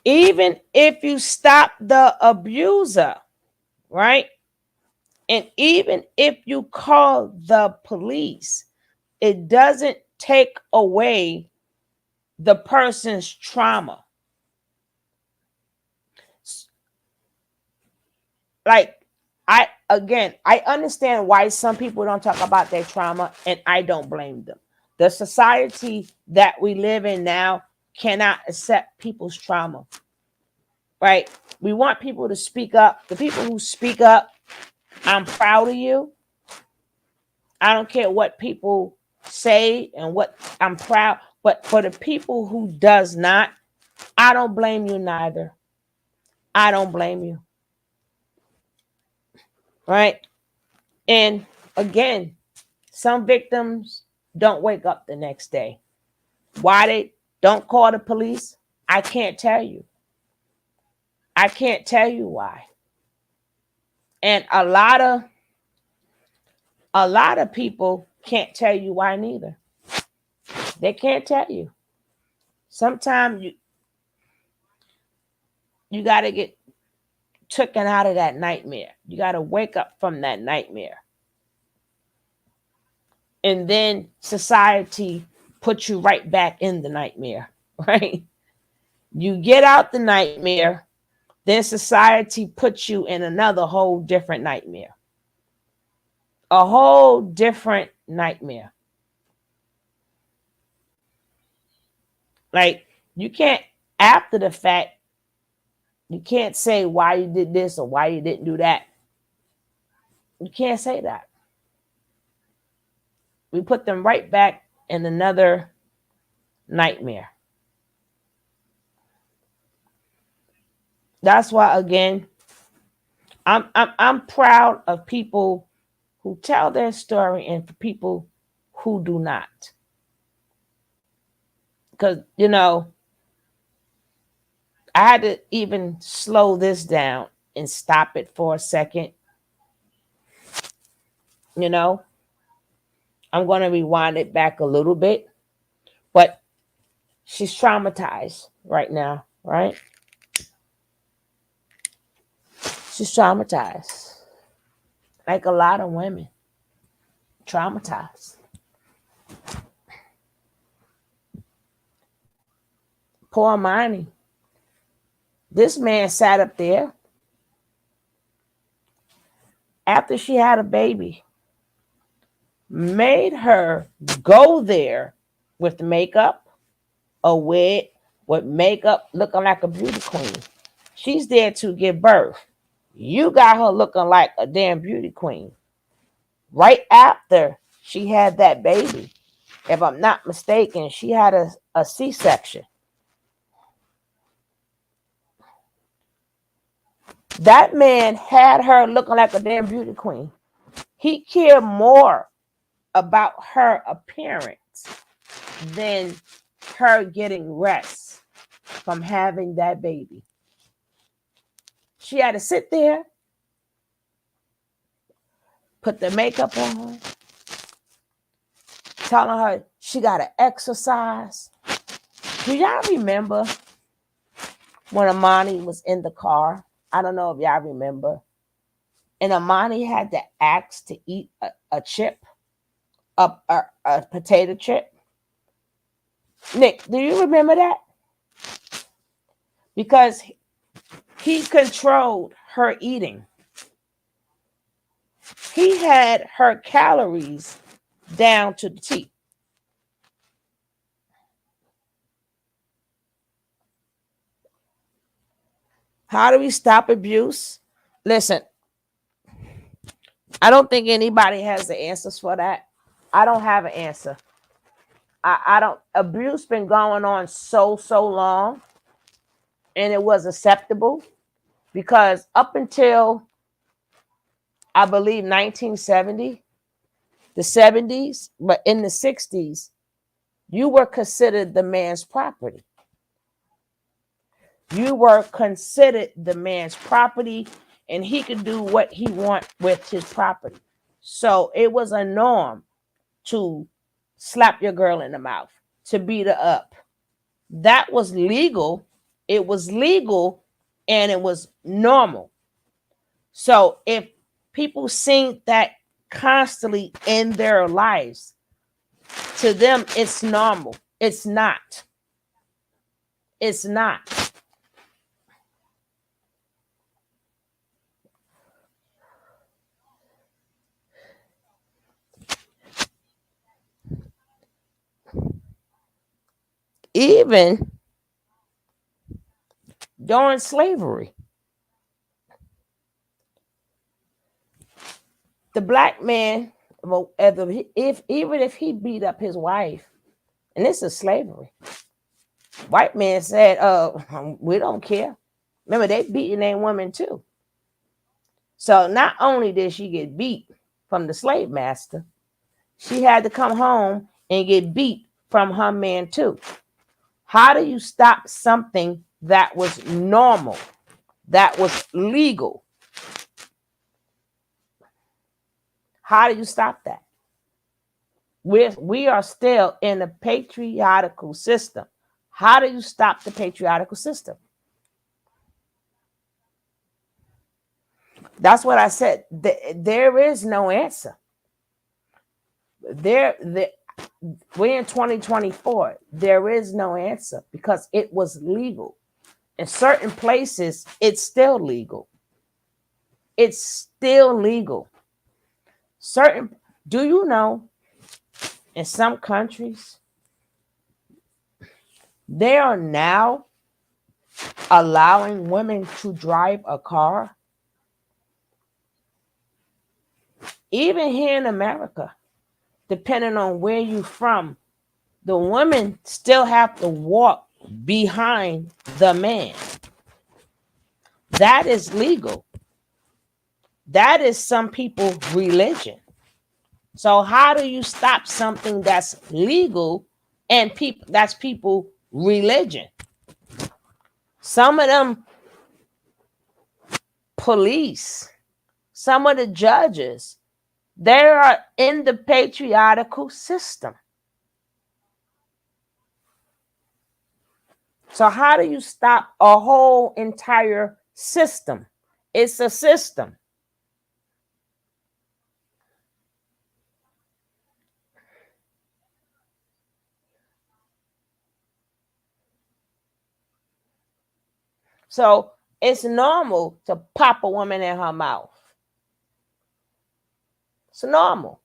Even if you stop the abuser, right? And even if you call the police, it doesn't take away the person's trauma. Like, I understand why some people don't talk about their trauma, and I don't blame them. The society that we live in now cannot accept people's trauma, right? We want people to speak up. The people who speak up, I'm proud of you. I don't care what people say and what, I'm proud. But for the people who does not, I don't blame you neither. I don't blame you. Right? And again, some victims don't wake up the next day. Why they don't call the police, I can't tell you. I can't tell you why. And a lot of people can't tell you why neither. They can't tell you. Sometimes you got to get taken out of that nightmare. You got to wake up from that nightmare. And then society puts you right back in the nightmare, right? You get out the nightmare, then society puts you in another whole different nightmare. A whole different nightmare. Like, you can't, after the fact, you can't say why you did this or why you didn't do that. You can't say that. We put them right back in another nightmare. That's why, again, I'm proud of people who tell their story and for people who do not. Because, I had to even slow this down and stop it for a second. I'm going to rewind it back a little bit. But she's traumatized right now, right? She's traumatized. Like a lot of women. Traumatized. Poor Miney. This man sat up there after she had a baby, made her go there with makeup, a wig, with makeup, looking like a beauty queen. She's there to give birth. You got her looking like a damn beauty queen. Right after she had that baby, if I'm not mistaken, she had a C-section. That man had her looking like a damn beauty queen. He cared more about her appearance than her getting rest from having that baby. She had to sit there, put the makeup on her, telling her she got to exercise. Do y'all remember when Amani was in the car? I don't know if y'all remember. And Amani had to ask to eat a chip, a potato chip. Nick, do you remember that? Because he controlled her eating. He had her calories down to the T. How do we stop abuse? Listen, I don't think anybody has the answers for that. I don't have an answer. I don't. Abuse been going on so long, and it was acceptable because up until I believe 1970, the 70s, but in the 60s, you were considered the man's property. You were considered the man's property, and he could do what he want with his property. So it was a norm to slap your girl in the mouth, to beat her up. That was legal. It was legal and it was normal. So if people sing that constantly in their lives, to them it's normal. It's not. It's not. Even during slavery, the black man, if even if he beat up his wife, and this is slavery, white man said, we don't care. Remember, they beating their women too. So not only did she get beat from the slave master, she had to come home and get beat from her man too. How do you stop something that was normal, that was legal? How do you stop that? We are still in a patriarchal system. How do you stop the patriarchal system? That's what I said. There is no answer. We're in 2024. There is no answer because it was legal. In certain places, it's still legal. It's still legal. Do you know, in some countries, they are now allowing women to drive a car? Even here in America, depending on where you're from, the women still have to walk behind the man. That is legal. That is some people's religion. So how do you stop something that's legal and that's people religion? Some of them police, some of the judges, they are in the patriarchal system. So how do you stop a whole entire system? It's a system. So it's normal to pop a woman in her mouth. It's normal.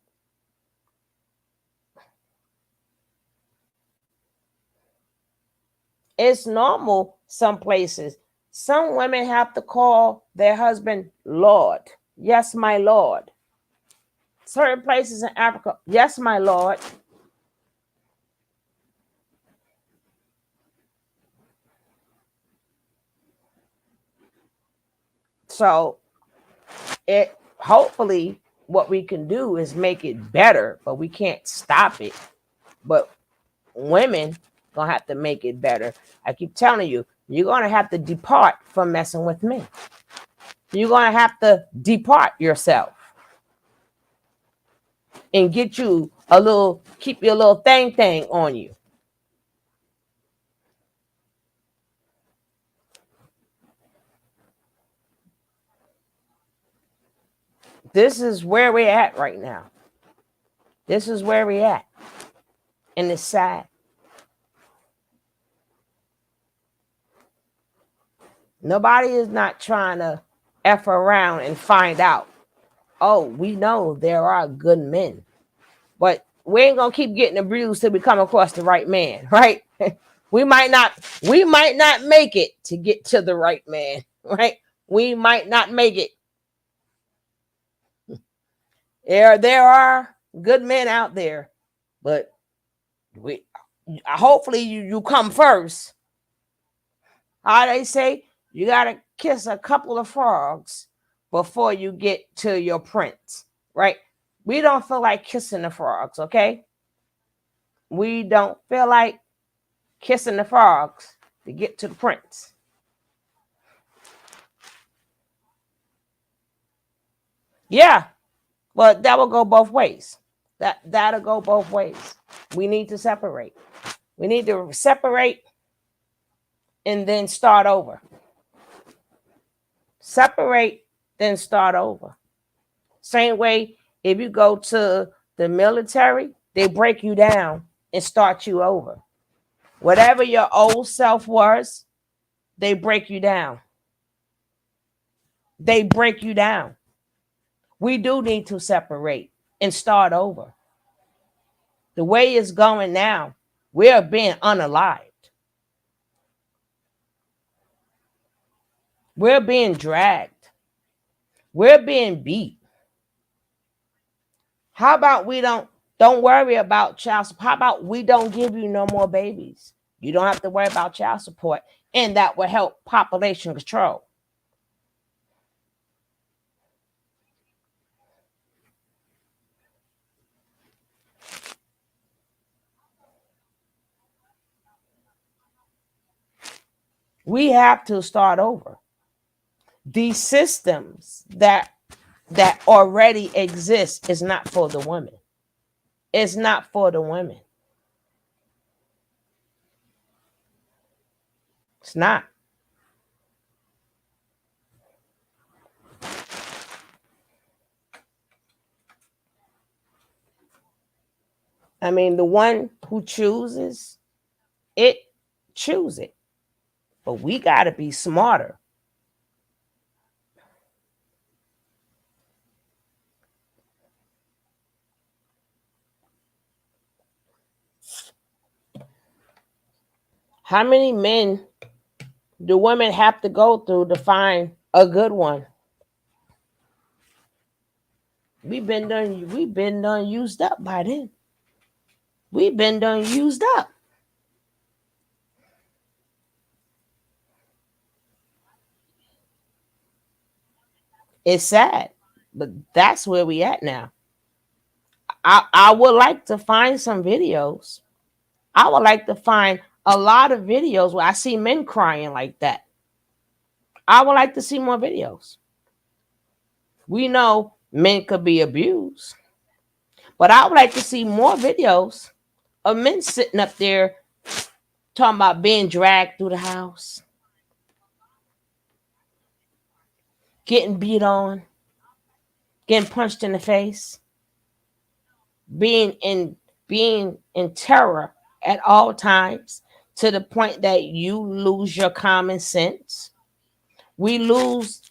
It's normal some places. Some women have to call their husband Lord. Yes, my Lord. Certain places in Africa, yes, my Lord. So it hopefully what we can do is make it better, but we can't stop it. But women gonna have to make it better. I keep telling you, you're gonna have to depart from messing with me. You're gonna have to depart yourself and get you keep your little thing on you. This is where we're at right now. This is where we're at. And it's sad. Nobody is not trying to F around and find out. Oh, we know there are good men, but we ain't gonna keep getting abused till we come across the right man, right? we might not make it to get to the right man, right? We might not make it. There are good men out there, but we hopefully you come first. How they say, you gotta kiss a couple of frogs before you get to your prince, right? We don't feel like kissing the frogs, okay? We don't feel like kissing the frogs to get to the prince. Yeah, but that will go both ways. That'll go both ways. We need to separate. We need to separate and then start over. Separate, then start over. Same way, if you go to the military, they break you down and start you over. Whatever your old self was, they break you down. They break you down. We do need to separate and start over. The way it's going now, we're being unalived. We're being dragged. We're being beat. How about we don't worry about child support? How about we don't give you no more babies? You don't have to worry about child support, and that will help population control. We have to start over. These systems that already exist is not for the women. It's not for the women. It's not. I mean, the one who chooses it, choose it. But we got to be smarter. How many men do women have to go through to find a good one? We've been done used up by then. We've been done used up. It's sad, but that's where we at now. I would like to find some videos. I would like to find a lot of videos where I see men crying like that. I would like to see more videos. We know men could be abused, but I would like to see more videos of men sitting up there talking about being dragged through the house, getting beat on, getting punched in the face, being in terror at all times to the point that you lose your common sense. We lose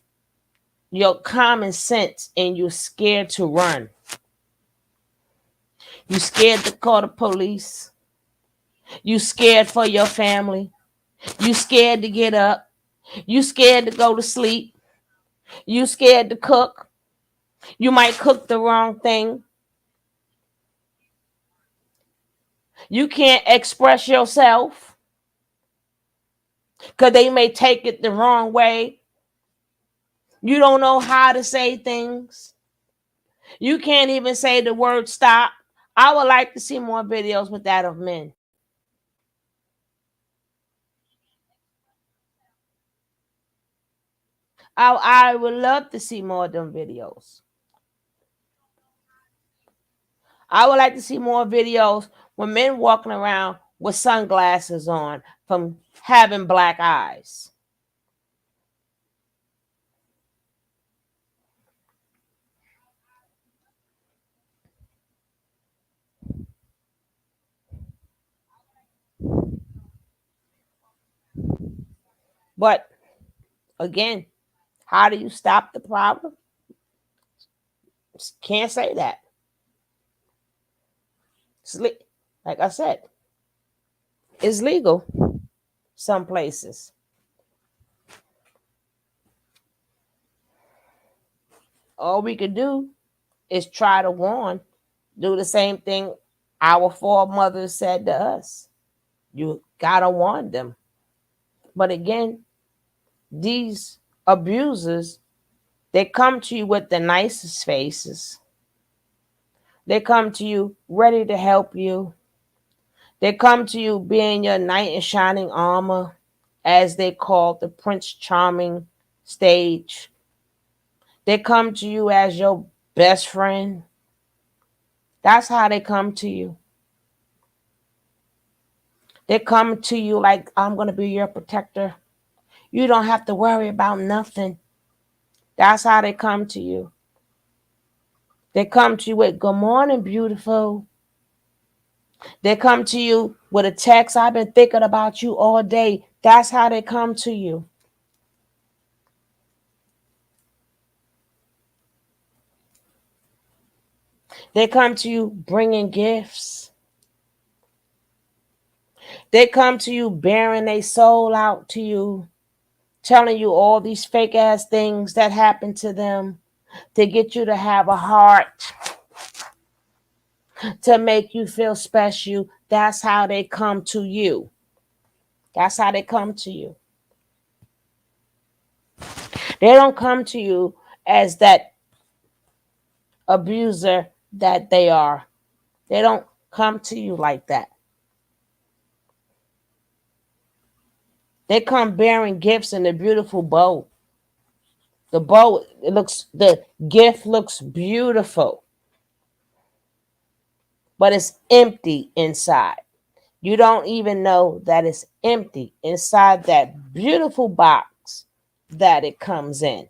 your common sense and you're scared to run. You scared to call the police. You scared for your family. You scared to get up. You scared to go to sleep. You scared to cook. You might cook the wrong thing. You can't express yourself because they may take it the wrong way. You don't know how to say things. You can't even say the word stop. I would like to see more videos with that of men. I would love to see more of them videos. I would like to see more videos with men walking around with sunglasses on from having black eyes. But Again, how do you stop the problem? Can't say that. Like I said, it's legal some places. All we could do is try to warn, do the same thing our foremothers said to us. You gotta warn them. But again, these abusers, they come to you with the nicest faces. They come to you ready to help you. They come to you being your knight in shining armor, as they call the Prince Charming stage. They come to you as your best friend. That's how they come to you. They come to you like, I'm going to be your protector. You don't have to worry about nothing. That's how they come to you. They come to you with, good morning, beautiful. They come to you with a text, I've been thinking about you all day. That's how they come to you. They come to you bringing gifts. They come to you bearing their soul out to you, telling you all these fake ass things that happened to them to get you to have a heart, to make you feel special. That's how they come to you. That's how they come to you. They don't come to you as that abuser that they are. They don't come to you like that. They come bearing gifts in a beautiful bow. The gift looks beautiful, but it's empty inside. You don't even know that it's empty inside that beautiful box that it comes in.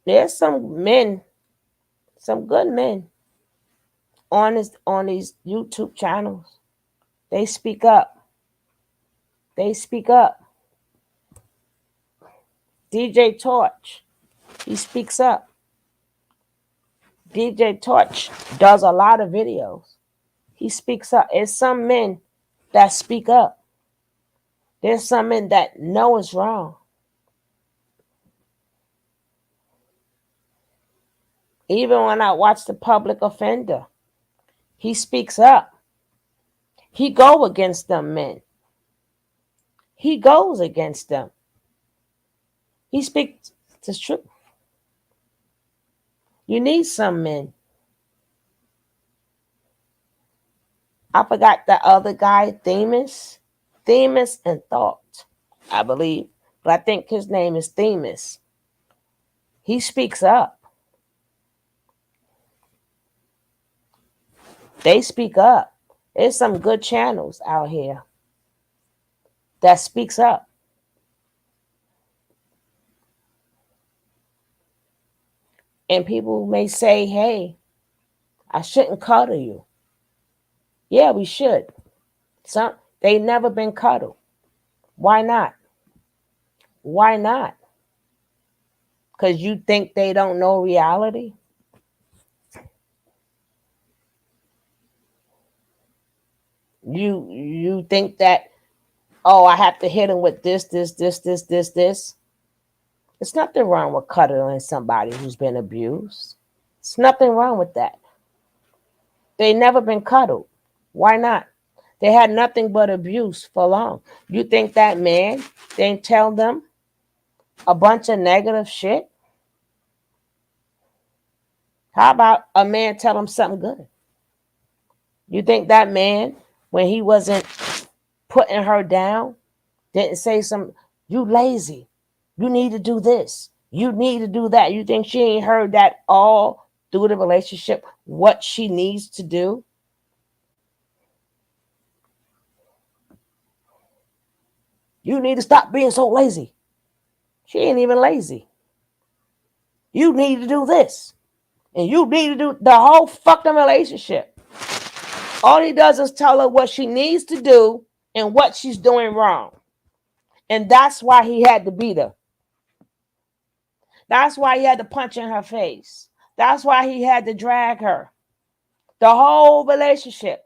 There's some men, some good men on these YouTube channels. They speak up. They speak up. DJ Torch, he speaks up. DJ Torch does a lot of videos. He speaks up. There's some men that speak up. There's some men that know it's wrong. Even when I watch the public offender, he speaks up. He go against them men. He goes against them. He speaks the truth. You need some men. I forgot the other guy, Themis. Themis and Thought, I believe. But I think his name is Themis. He speaks up. They speak up. There's some good channels out here that speaks up. And people may say, hey, I shouldn't cuddle you. Yeah, we should. They never been cuddled. Why not? Why not? Because you think they don't know reality? You think that, oh, I have to hit him with this. There's nothing wrong with cuddling somebody who's been abused. It's nothing wrong with that. They never been cuddled. Why not? They had nothing but abuse for long. You think that man didn't tell them a bunch of negative shit? How about a man tell them something good? You think that man, when he wasn't putting her down, didn't say some, you lazy, you need to do this, you need to do that? You think she ain't heard that all through the relationship, what she needs to do? You need to stop being so lazy. She ain't even lazy. You need to do this. And you need to do the whole fucking relationship. All he does is tell her what she needs to do and what she's doing wrong. And that's why he had to beat her. That's why he had to punch in her face. That's why he had to drag her. The whole relationship.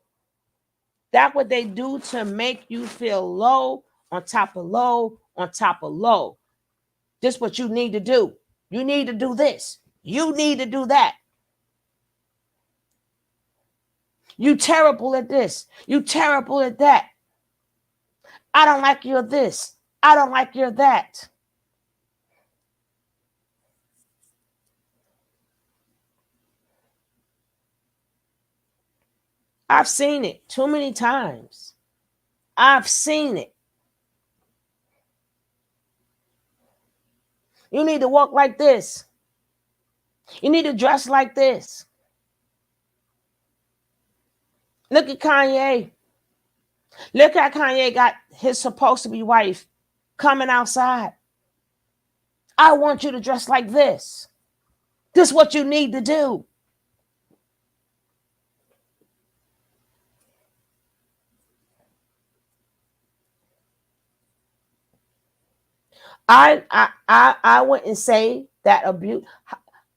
That's what they do to make you feel low on top of low on top of low. This is what you need to do. You need to do this. You need to do that. You terrible at this. You terrible at that. I don't like your this. I don't like your that. I've seen it too many times. I've seen it. You need to walk like this. You need to dress like this. Look at Kanye. Look at Kanye got his supposed to be wife coming outside. I want you to dress like this. This is what you need to do. I wouldn't say that abuse.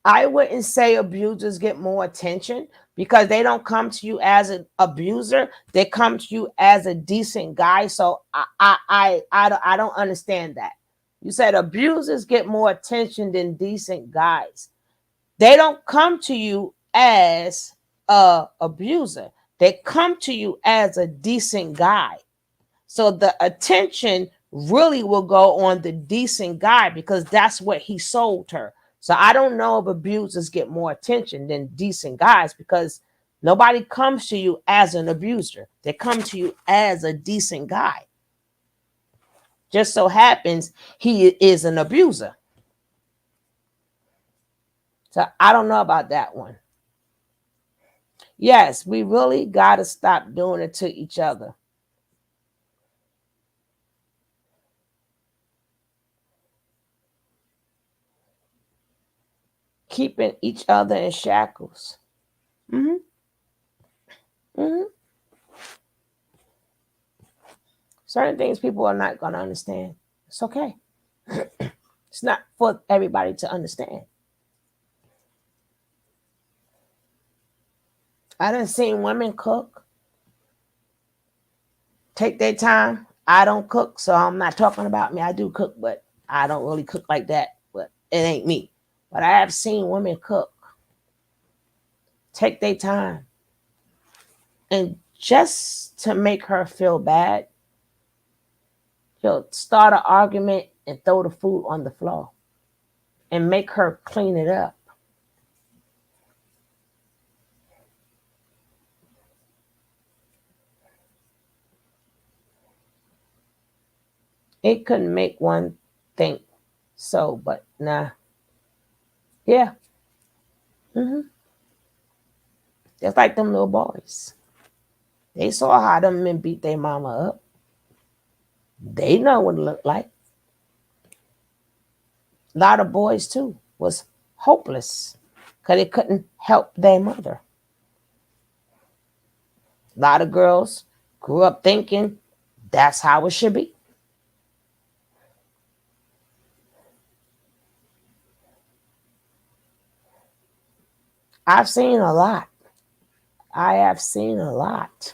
I wouldn't say abusers get more attention because they don't come to you as an abuser. They come to you as a decent guy. So I don't understand that. You said abusers get more attention than decent guys. They don't come to you as a abuser. They come to you as a decent guy. So the attention really will go on the decent guy because that's what he sold her. So I don't know if abusers get more attention than decent guys because nobody comes to you as an abuser. They come to you as a decent guy. Just so happens he is an abuser. So I don't know about that one. Yes, we really got to stop doing it to each other. Keeping each other in shackles. Mm-hmm. Mm-hmm. Certain things people are not going to understand. It's okay. It's not for everybody to understand. I done seen women cook, take their time. I don't cook, so I'm not talking about me. I do cook, but I don't really cook like that. But it ain't me. But I have seen women cook, take their time. And just to make her feel bad, he'll start an argument and throw the food on the floor and make her clean it up. It couldn't make one think so, but nah. Yeah. Mm-hmm. Just like them little boys. They saw how them men beat their mama up. They know what it looked like. A lot of boys, too, was hopeless because they couldn't help their mother. A lot of girls grew up thinking that's how it should be. I've seen a lot. I have seen a lot.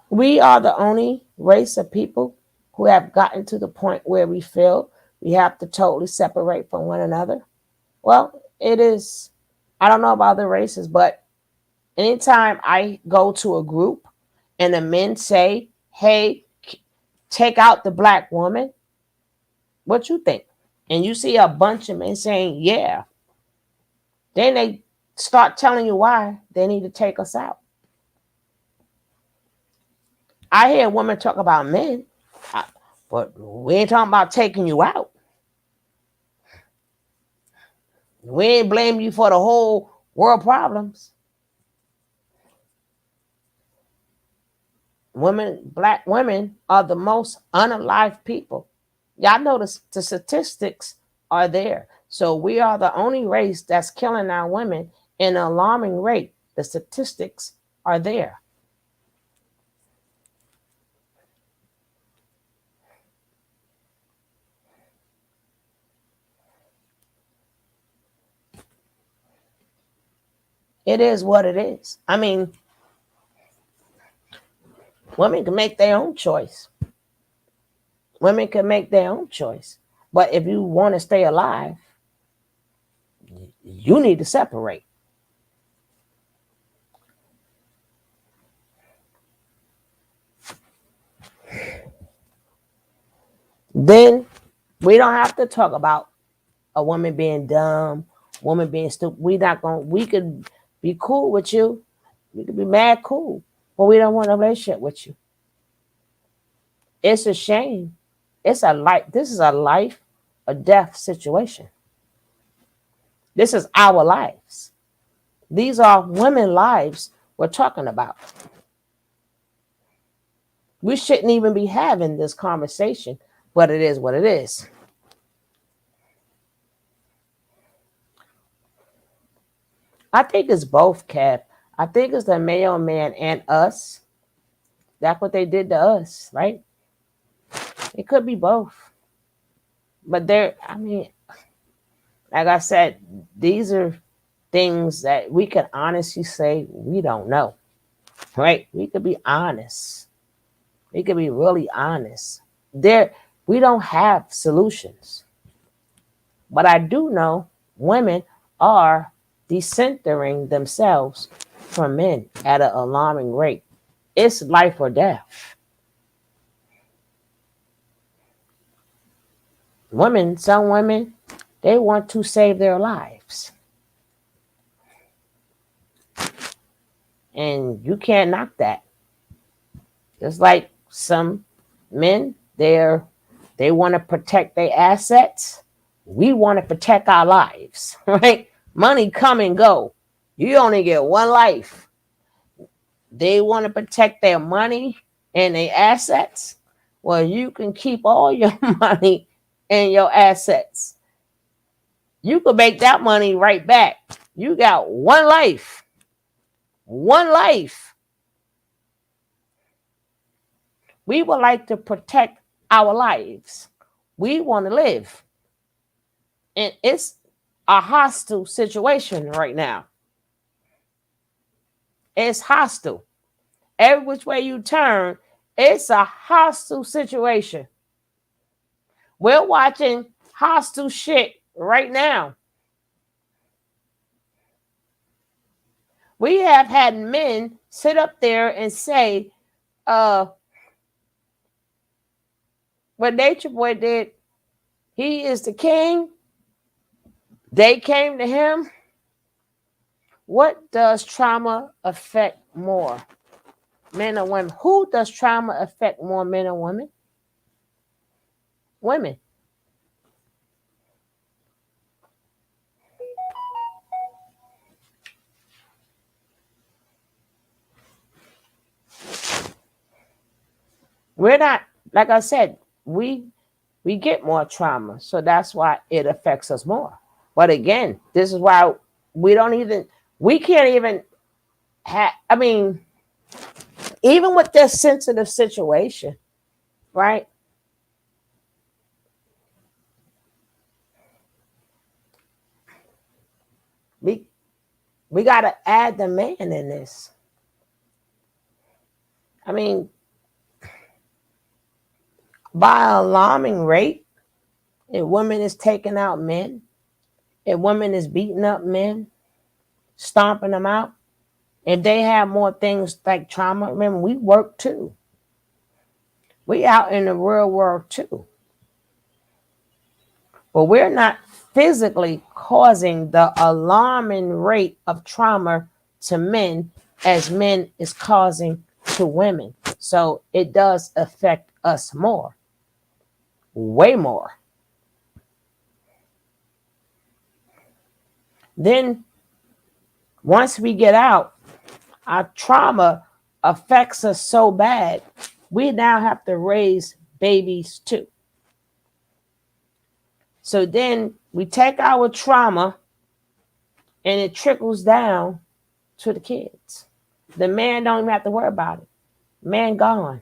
We are the only race of people who have gotten to the point where we feel we have to totally separate from one another. Well, it is, I don't know about other races, but anytime I go to a group and the men say, hey, take out the black woman, what you think? And you see a bunch of men saying, yeah. Then they start telling you why they need to take us out. I hear women talk about men, but we ain't talking about taking you out. We ain't blaming you for the whole world problems. Black women are the most unalived people. Y'all notice the statistics are there. So we are the only race that's killing our women in an alarming rate. The statistics are there. It is what it is. I mean, women can make their own choice. Women can make their own choice. But if you want to stay alive, you need to separate. Then we don't have to talk about a woman being dumb, woman being stupid. We could be cool with you. We could be mad cool, but we don't want a relationship with you. It's a shame. This is a life or death situation. This is our lives. These are women lives we're talking about. We shouldn't even be having this conversation, but it is what it is. I think it's both, Kev. I think it's the male man and us. That's what they did to us, right? It could be both. But I mean, like I said, these are things that we can honestly say we don't know, right? We could be honest. We could be really honest. We don't have solutions. But I do know women are decentering themselves from men at an alarming rate. It's life or death. Some women, they want to save their lives. And you can't knock that. Just like some men, they want to protect their assets. We want to protect our lives, right? Money come and go. You only get one life. They want to protect their money and their assets. Well, you can keep all your money and your assets. You can make that money right back. You got one life. One life. We would like to protect our lives. We want to live. And it's a hostile situation right now. It's hostile. Every which way you turn, it's a hostile situation. We're watching hostile shit right now. We have had men sit up there and say, what Natureboy did, he is the king. They came to him. What does trauma affect more? Men or women? Who does trauma affect more, men or women? Women. We're not, like I said, we get more trauma. So that's why it affects us more. But again, this is why we can't even have, I mean, even with this sensitive situation, right? We got to add the man in this. I mean, by an alarming rate, if women is taking out men, if women is beating up men, stomping them out, if they have more things like trauma, remember, we work too. We out in the real world too. But we're not physically causing the alarming rate of trauma to men as men is causing to women. So it does affect us more, way more. Then once we get out, our trauma affects us so bad, we now have to raise babies too. So then we take our trauma and it trickles down to the kids. The man don't even have to worry about it. Man gone.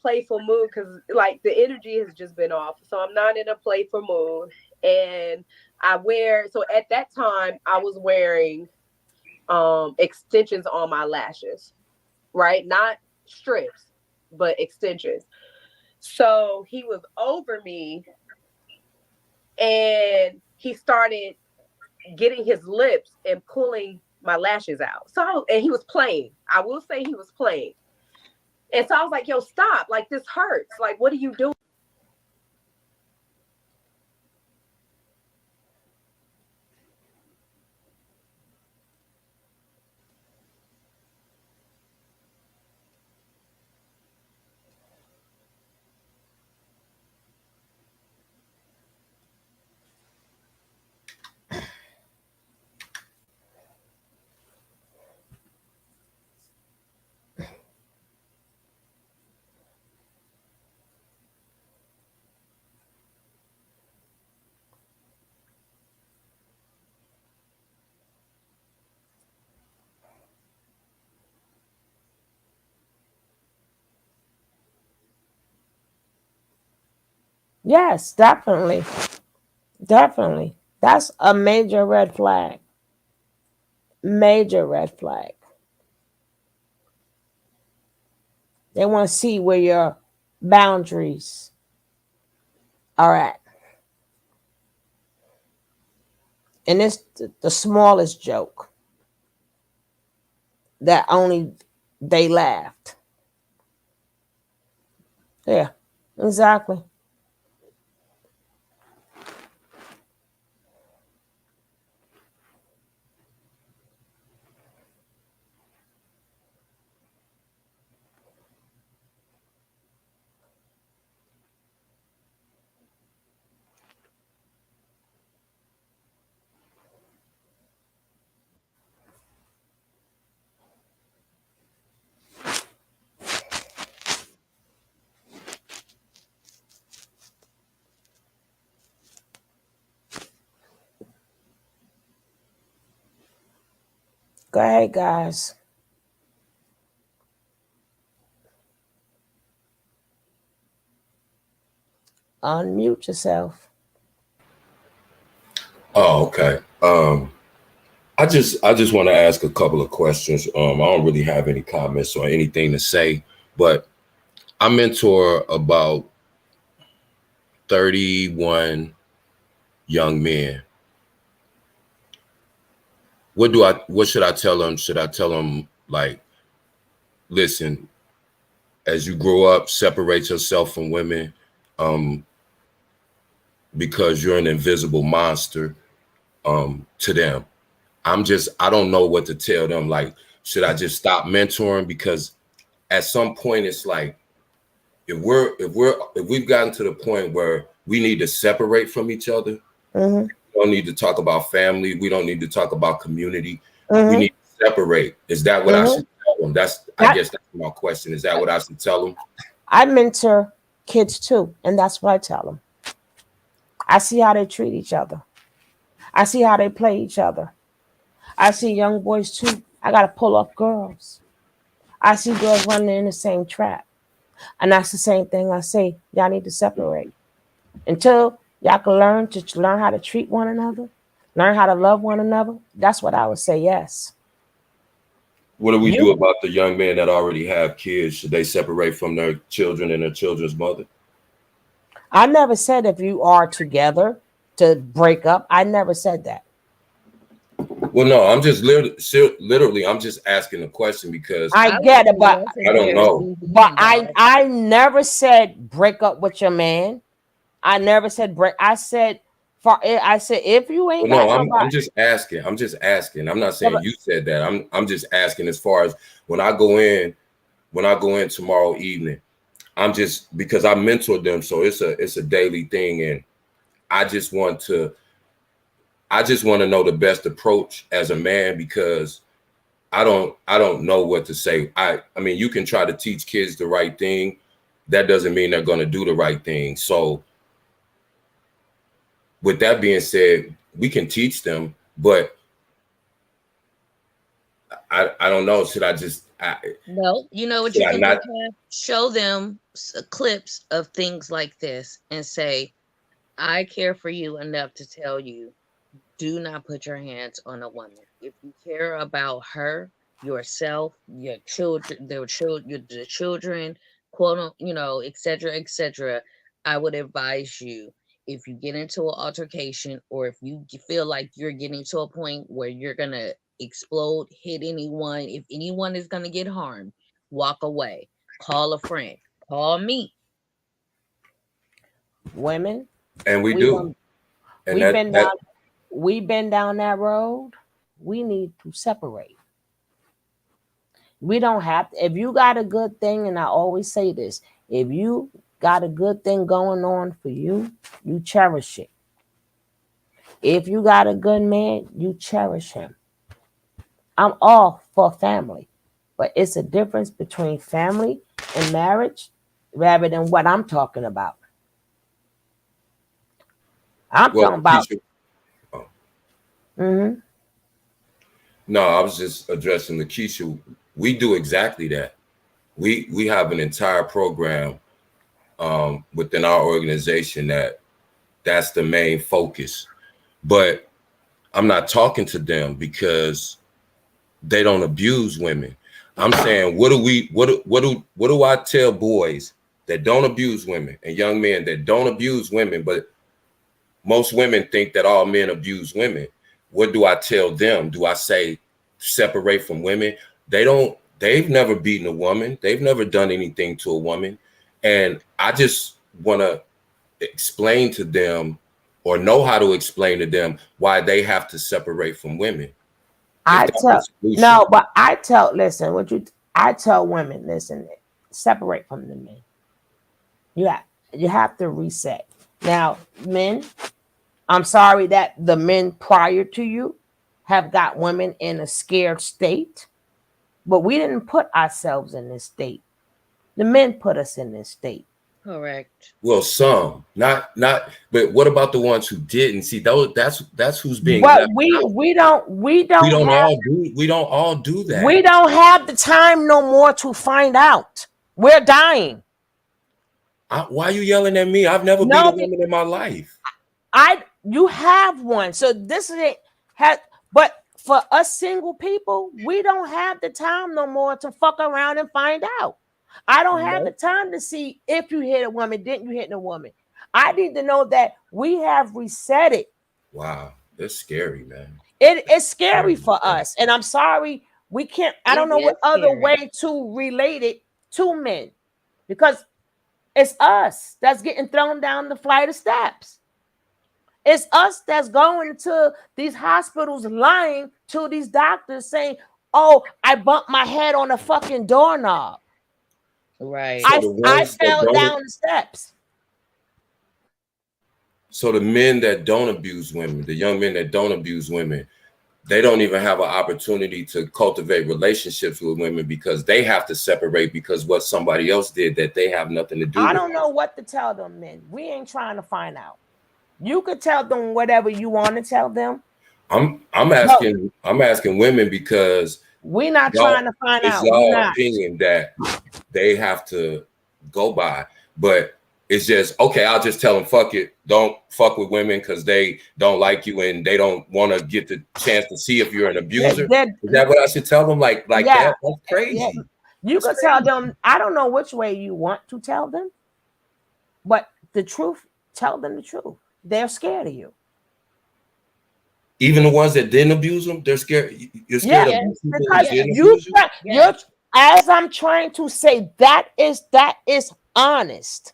Playful mood because like the energy has just been off. So I'm not in a playful mood. And so at that time I was wearing extensions on my lashes, right? Not strips, but extensions. So he was over me and he started getting his lips and pulling my lashes out. And he was playing. I will say he was playing. And so I was like, yo, stop. Like, this hurts. Like, what are you doing? Yes, definitely. Definitely. That's a major red flag. Major red flag. They want to see where your boundaries are at. And it's the smallest joke that only they laughed. Yeah, exactly. Go ahead, guys. Unmute yourself. Oh, okay. I just want to ask a couple of questions. I don't really have any comments or anything to say, but I mentor about 31 young men. What should I tell them? Should I tell them, like, listen, as you grow up, separate yourself from women, um, because you're an invisible monster, to them? I don't know what to tell them. Like, should I just stop mentoring? Because at some point it's like, if we've gotten to the point where we need to separate from each other, Mm-hmm. we don't need to talk about family, we don't need to talk about community, we Mm-hmm. need to separate. Is that what I Mm-hmm. should tell them? I guess that's my question. Is that what I should tell them? I mentor kids too, and that's what I tell them. I see how they treat each other. I see how they play each other. I see young boys too. I gotta pull off girls. I see girls running in the same trap. And that's the same thing I say. Y'all need to separate. Until y'all can learn how to treat one another, learn how to love one another. That's what I would say, yes. What do we do You about the young men that already have kids? Should they separate from their children and their children's mother? I never said if you are together to break up. I never said that. Well, no, I'm just literally, I'm just asking a question because I get it, but I don't know. I never said break up with your man. I never said break. I said I said, if you ain't Well, got no, I'm nobody, just asking. I'm just asking. I'm not yeah, saying you said that. I'm just asking as far as when I go in tomorrow evening, I'm just because I mentored them, so it's a daily thing, and I just want to know the best approach as a man because I don't know what to say. I mean, you can try to teach kids the right thing. That doesn't mean they're going to do the right thing. So with that being said, we can teach them, but I don't know. Should I just No, you know what should you I can do, not? Kev? Show them clips of things like this and say, I care for you enough to tell you, do not put your hands on a woman. If you care about her, yourself, your children, the children, etc., etc., I would advise you, if you get into an altercation or if you feel like you're getting to a point where you're gonna explode, hit anyone, if anyone is gonna get harmed, walk away. Call a friend. Call me. women, And we we do, done, and we've that been down, that we've been down that road. We need to separate. We don't have to, if you got a good thing, and I always say this, if you got a good thing going on for you, you cherish it. If you got a good man, you cherish him. I'm all for family, but it's a difference between family and marriage rather than what I'm talking about. I'm well, talking about, Keisha, oh, mm-hmm. no, I was just addressing the Keisha. We do exactly that. We have an entire program within our organization that's the main focus. But I'm not talking to them because they don't abuse women. I'm saying, what do I tell boys that don't abuse women and young men that don't abuse women, but most women think that all men abuse women? What do I tell them? Do I say separate from women? They've never beaten a woman. They've never done anything to a woman. And I just want to explain to them or know how to explain to them why they have to separate from women. If I that's the tell solution. no, but I tell listen, I tell women, listen, separate from the men. You have to reset. Now, men, I'm sorry that the men prior to you have got women in a scared state, but we didn't put ourselves in this state. The men put us in this state. Correct. Well, some, not, but what about the ones who didn't? See, that's who's being But left out. We don't all do we that. don't have the time no more to find out. We're dying. Why are you yelling at me? I've never beat a No, woman in my life. you have one. So this is it. But for us single people, we don't have the time no more to fuck around and find out. I don't have the No. time to see if you hit a woman, didn't you hit a woman. I need to know that we have reset it. Wow, that's scary, man. It's scary Scary. for us. And I'm sorry, we can't, I don't It know what is other scary. way to relate it to men because it's us that's getting thrown down the flight of steps. It's us that's going to these hospitals lying to these doctors saying, oh, I bumped my head on a fucking doorknob. Right. So I fell down the steps. so the men that don't abuse women, the young men that don't abuse women, they don't even have an opportunity to cultivate relationships with women because they have to separate because what somebody else did that they have nothing to do I with. don't know what to tell them, men. We ain't trying to find out. You could tell them whatever you want to tell them. I'm No, asking women because we're not trying to find it's out. We're y'all not. opinion that they have to go by, but it's just okay. I'll just tell them fuck it. Don't fuck with women because they don't like you and they don't want to get the chance to see if you're an abuser. Is that what I should tell them? Like Yeah, that? That's yeah. crazy. You could tell them. I don't know which way you want to tell them, but the truth. Tell them the truth. They're scared of you. Even the ones that didn't abuse them, they're scared. You're scared Yeah, of people who because didn't abuse you. you're as I'm trying to say that is honest.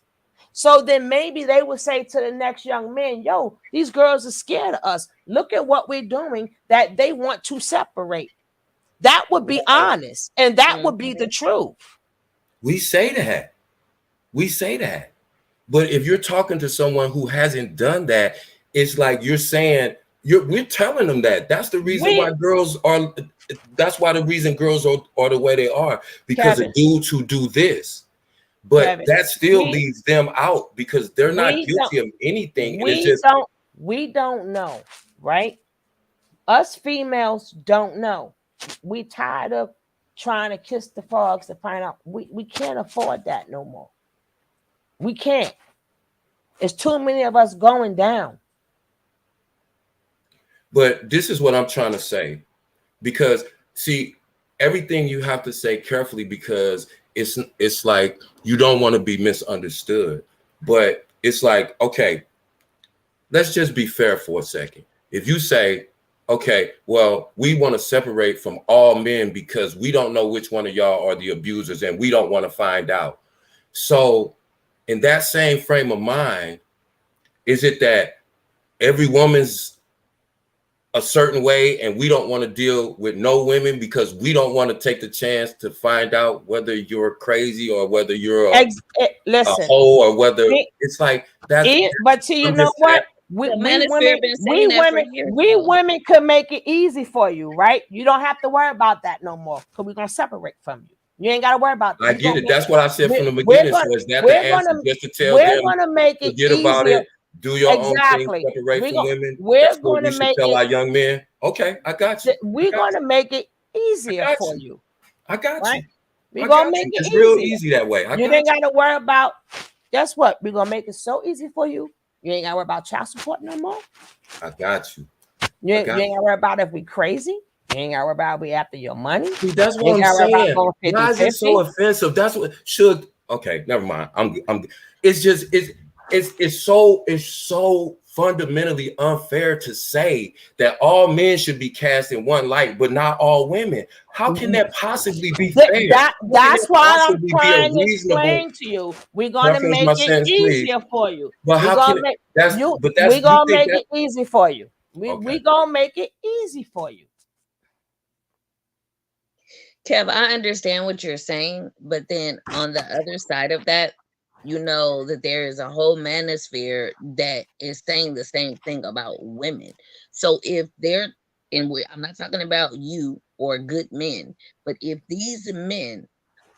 So then maybe they would say to the next young man, yo, these girls are scared of us. Look at what we're doing, that they want to separate. That would be honest, and that would be the truth. We say that. We say that. But if you're talking to someone who hasn't done that, it's like you're saying, we're telling them that. That's the reason why girls are, that's why the reason girls are the way they are, because of dudes who do this. But that still leaves them out because they're not guilty of anything. We don't know, right? Us females don't know. We tired of trying to kiss the frogs to find out. We can't afford that no more. We can't. It's too many of us going down. But this is what I'm trying to say, because see, everything you have to say carefully, because it's like you don't want to be misunderstood. But it's like, okay, let's just be fair for a second. If you say, okay, well, we want to separate from all men because we don't know which one of y'all are the abusers and we don't want to find out. So in that same frame of mind, is it that every woman's a certain way and we don't want to deal with no women because we don't want to take the chance to find out whether you're crazy or whether you're a hoe, or whether it's like that? But see, you know what? We women could make it easy for you, right? You don't have to worry about that no more because we're gonna separate from you. You ain't got to worry about that. I get it. That's what I said from the beginning. So is that the answer? Just to tell them, gonna make it forget easier. about it. Do your own thing, separate from women. We're going to make tell our young men. Okay, I got you. We're going to make it easier for you. I got you. We're going to make it it's real easy that way. You ain't got to worry about. Guess what? We're going to make it so easy for you. You ain't got to worry about child support no more. I got you. You ain't got to worry about if we crazy. You ain't got to worry about we after your money. See, that's what I'm saying. Why is it so offensive? That's what should. Okay, never mind. I'm. It's just it's so fundamentally unfair to say that all men should be cast in one light, but not all women. How can that possibly be fair? That's why I'm trying to explain to you. We're gonna make it easier for you. But how can we're gonna make it easy for you. We're gonna make it easy for you. Kev, I understand what you're saying, but then on the other side of that, you know that there is a whole manosphere that is saying the same thing about women. So if they're, and I'm not talking about you or good men, but if these men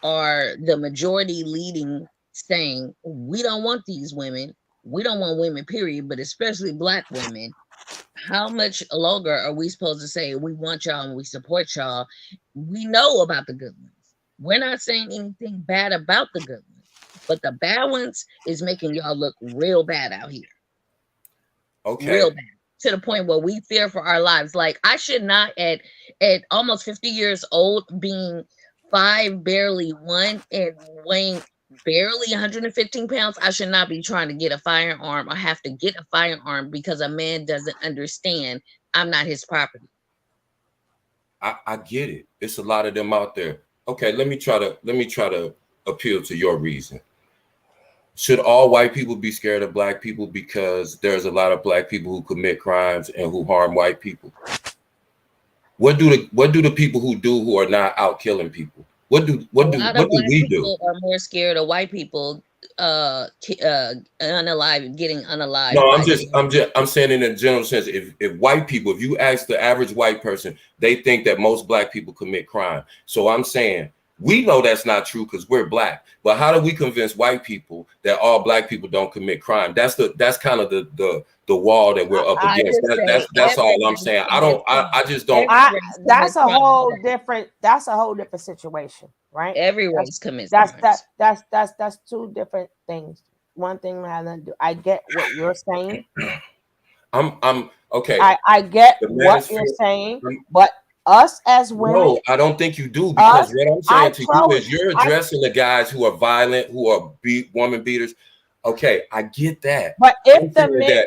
are the majority leading, saying we don't want these women, we don't want women, period, but especially Black women, how much longer are we supposed to say we want y'all and we support y'all? We know about the good ones. We're not saying anything bad about the good ones, but the bad ones is making y'all look real bad out here. Okay. Real bad. To the point where we fear for our lives. Like, I should not at almost 50 years old, being 5 barely 1 and weighing barely 115 pounds, I should not be trying to get a firearm or have to get a firearm because a man doesn't understand I'm not his property. I get it. It's a lot of them out there. Okay, let me try to appeal to your reason. Should all white people be scared of Black people because there's a lot of Black people who commit crimes and who harm white people? What do the people who are not out killing people? What do we do? Are more scared of white people getting unalived. No, I'm saying in a general sense, if white people, if you ask the average white person, they think that most Black people commit crime. So I'm saying we know that's not true because we're Black. But how do we convince white people that all Black people don't commit crime? That's kind of the wall that we're up against. That's all I'm saying. I just don't. That's a whole different situation, right? Everyone's commits. That's two different things. One thing has nothing to do. I get what you're saying. I'm okay. I get what you're saying, but us as women. No, I don't think you do, because what I'm saying to you is you're addressing the guys who are violent, who are woman beaters. Okay, I get that. But if the men,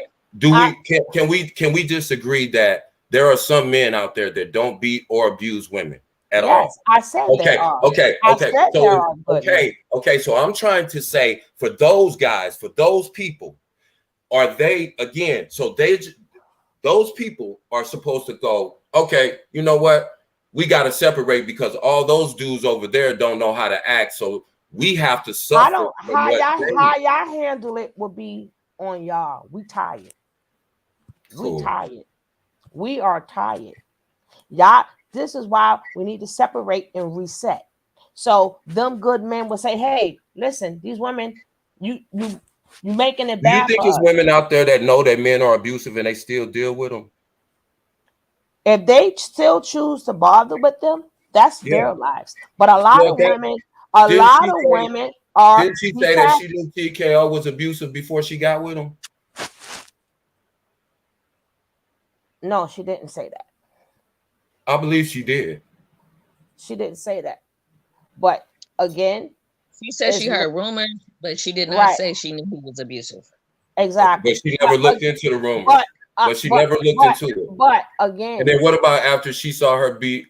can we just agree that there are some men out there that don't beat or abuse women at all. Yes, I said there are. Okay. I said So there are good men. okay. So I'm trying to say for those guys, for those people, are they again? So those people are supposed to go. Okay, you know what? We got to separate because all those dudes over there don't know how to act. So we have to suffer. I don't how y'all handle it will be on y'all. We tired. Cool. We tired. We are tired. Y'all, this is why we need to separate and reset. So them good men will say, hey, listen, these women, you making it bad. Do you think it's women out there that know that men are abusive and they still deal with them? If they still choose to bother with them, that's their lives. But a lot of women are. Didn't she say that she knew TKO was abusive before she got with him? No, she didn't say that. I believe she did. She didn't say that. But again, she said she heard rumors, but she did not say she knew he was abusive. Exactly. But she never looked into the rumors. But she never looked into it. But again, and then what about after she saw him beat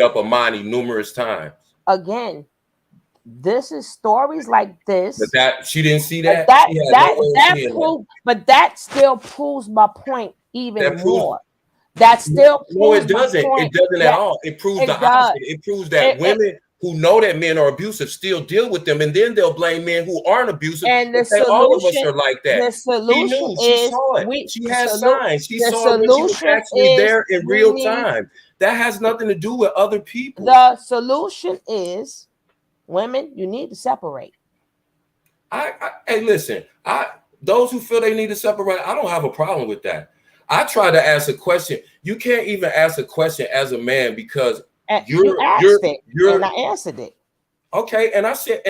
up Amani numerous times? Again, this is stories like this. But that she didn't see that. But that still proves my point even more. That still proves no, it doesn't. It doesn't at all. It proves the opposite. It proves that women who know that men are abusive still deal with them, and then they'll blame men who aren't abusive. And the solution, all of us are like that. The solution she knew. She saw it. She had signs. She saw it when she was actually there in real time. That has nothing to do with other people. The solution is, women, you need to separate. Hey, listen. Those who feel they need to separate, I don't have a problem with that. I tried to ask a question. You can't even ask a question as a man because you asked it, and I answered it. Okay, and I said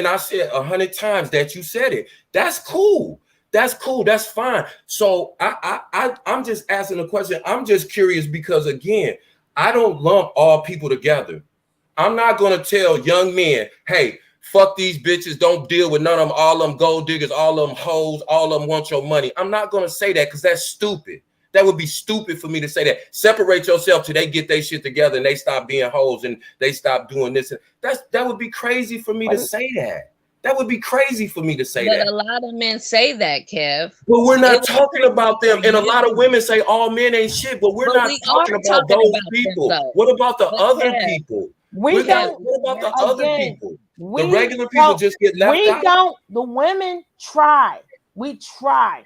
100 times that you said it. That's cool. That's cool. That's fine. So I'm just asking a question. I'm just curious because again, I don't lump all people together. I'm not gonna tell young men, hey, fuck these bitches, don't deal with none of them, all of them gold diggers, all of them hoes, all of them want your money. I'm not gonna say that because that's stupid. That would be stupid for me to say that. Separate yourself till they get their shit together and they stop being hoes and they stop doing this. That would be crazy for me to say that. That would be crazy for me to say that. But a lot of men say that, Kev. But we're not talking about them. And a lot of women say all men ain't shit, but we're not talking about those people. What about the other people? What about the other people? The regular people just get left out. The women try. We try.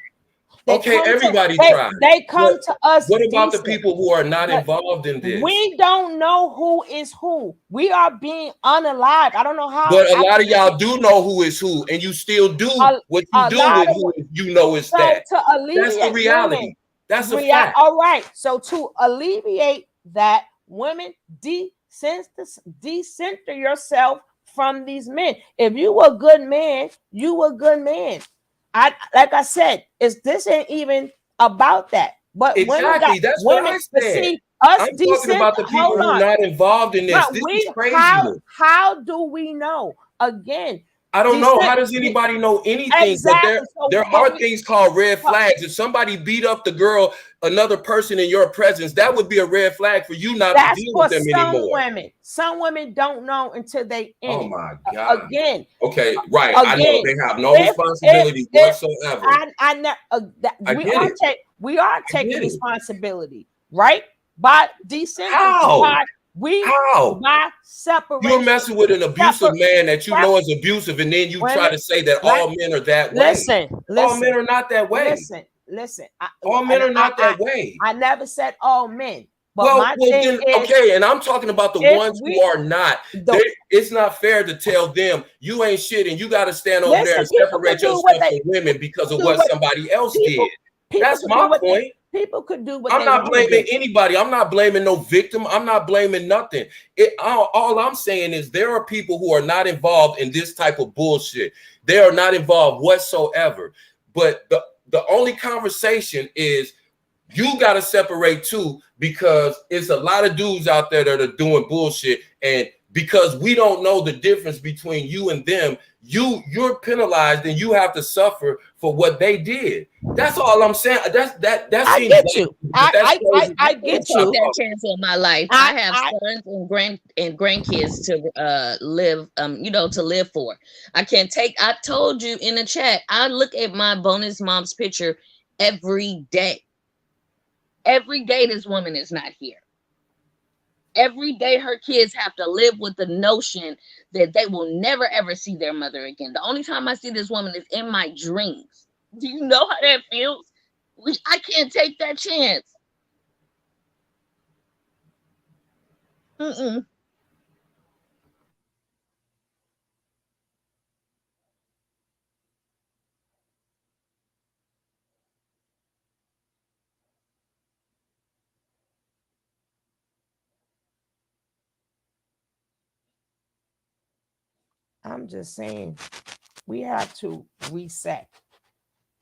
Everybody tries. They come to us. What about the people who are not involved in this? We don't know who is who. We are being unalived. I don't know how. But a lot of y'all do know who is who, and you still do what you do with who you know is that. That's the reality. That's a fact. All right. So to alleviate that, women, decenter yourself from these men. If you were a good man, you were a good man. Like I said, this ain't even about that. But exactly, that's what I said. I'm talking about the people who are not involved in this. This is crazy. How do we know? Again, I don't know. How does anybody know anything? Exactly. But there are things called red flags. If somebody beat up the girl, another person in your presence, that would be a red flag for you not to deal with them anymore. Some women don't know until they end. Oh my God. Again. Okay, right. I know they have no responsibility whatsoever. We are taking responsibility, right? By decent. By separation. You're messing with an abusive man that you know is abusive, and then you try to say that all men are that way. Listen. All men are not that way. Listen. All men are not that way. I never said all men. But and I'm talking about the ones who are not. It's not fair to tell them you ain't shit and you got to stand over there and separate yourself from women because of what somebody else did. That's my point. People could do what I'm not blaming anybody. I'm not blaming no victim. I'm not blaming nothing. All I'm saying is there are people who are not involved in this type of bullshit. They are not involved whatsoever. But the only conversation is you got to separate too, because it's a lot of dudes out there that are doing bullshit. And because we don't know the difference between you and them, you're penalized and you have to suffer for what they did. That's all I'm saying. That I seems get like, you. but that's crazy. I Can't get take you. that chance on my life. I have sons and grandkids to live to live for. I can't take. I told you in the chat. I look at my bonus mom's picture every day. Every day this woman is not here. Every day her kids have to live with the notion that they will never ever see their mother again. The only time I see this woman is in my dreams. Do you know how that feels? I can't take that chance. Mm-mm. I'm just saying we have to reset.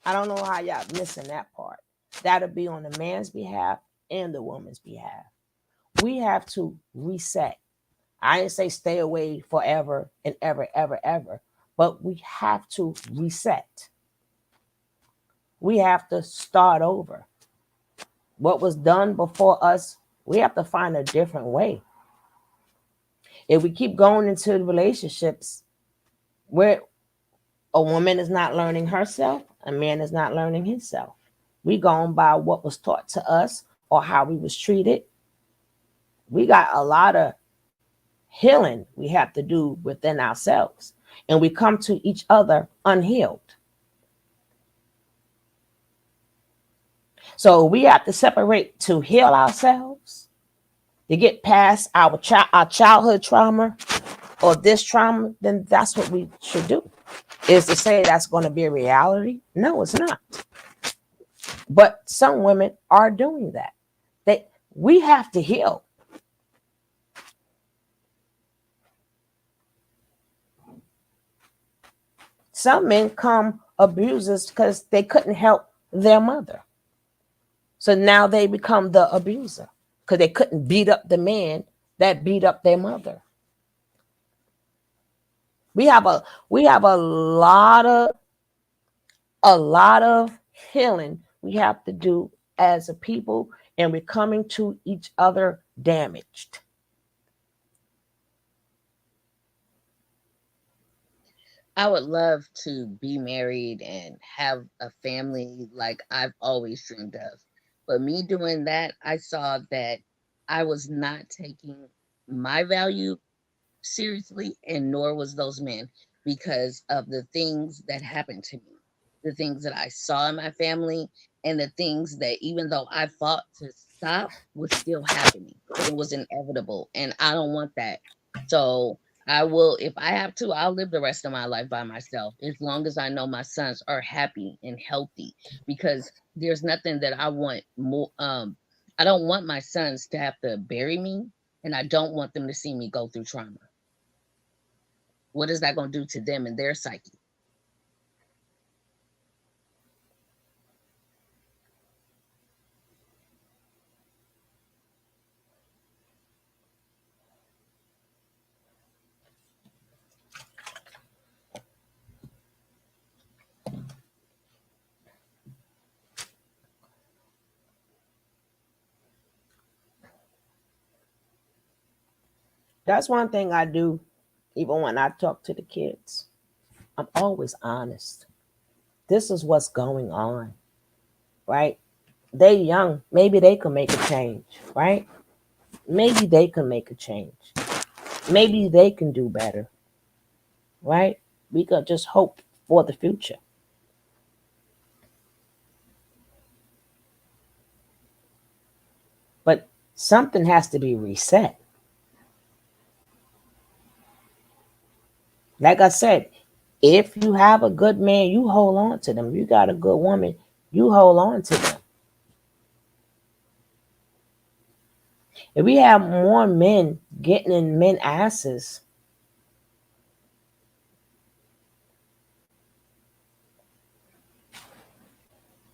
I don't know how y'all missing that part. That'll be on the man's behalf and the woman's behalf. We have to reset. I didn't say stay away forever and ever, ever, ever, but we have to reset. We have to start over. What was done before us, we have to find a different way. If we keep going into relationships where a woman is not learning herself, a man is not learning himself, we going by what was taught to us or how we was treated. We got a lot of healing we have to do within ourselves, and we come to each other unhealed. So we have to separate to heal ourselves, to get past our childhood trauma or this trauma. Then that's what we should do. Is to say that's going to be a reality? No, it's not. But some women are doing that. We have to heal. Some men come abusers because they couldn't help their mother. So now they become the abuser because they couldn't beat up the man that beat up their mother. We have a lot of healing we have to do as a people, and we're coming to each other damaged. I would love to be married and have a family like I've always dreamed of. But me doing that, I saw that I was not taking my value seriously, and nor was those men, because of the things that happened to me, the things that I saw in my family, and the things that even though I fought to stop was still happening. It was inevitable, and I don't want that. So I will, if I have to, I'll live the rest of my life by myself as long as I know my sons are happy and healthy, because there's nothing that I want more. I don't want my sons to have to bury me, and I don't want them to see me go through trauma. What is that going to do to them and their psyche? That's one thing I do, even when I talk to the kids. I'm always honest. This is what's going on, right? They young, maybe they can make a change, right? Maybe they can make a change. Maybe they can do better, right? We could just hope for the future. But something has to be reset. Like I said, if you have a good man, you hold on to them. You got a good woman, you hold on to them. If we have more men getting in men asses,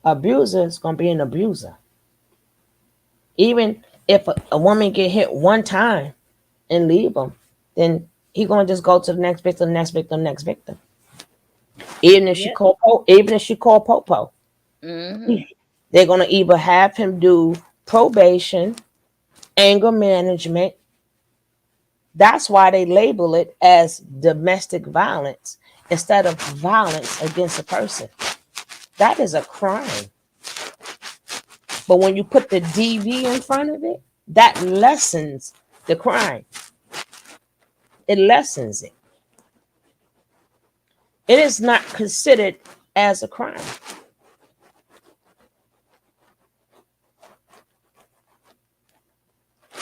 abuser is gonna be an abuser. Even if a woman get hit one time and leave him, then he gonna just go to the next victim, next victim, next victim. Even if she call Popo, they're gonna either have him do probation, anger management. That's why they label it as domestic violence instead of violence against a person. That is a crime. But when you put the DV in front of it, that lessens the crime. It lessens it. It is not considered as a crime.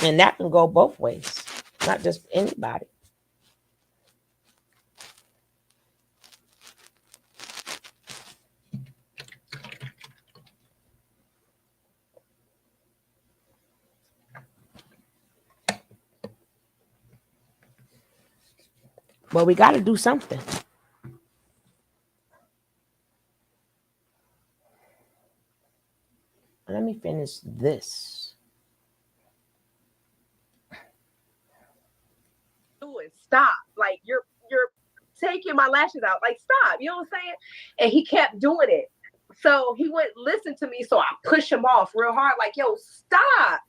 And that can go both ways, not just anybody. But we got to do something. Let me finish this. Stop. Like you're taking my lashes out. Like stop. You know what I'm saying? And he kept doing it. So he wouldn't listen to me. So I pushed him off real hard. Like, yo, stop.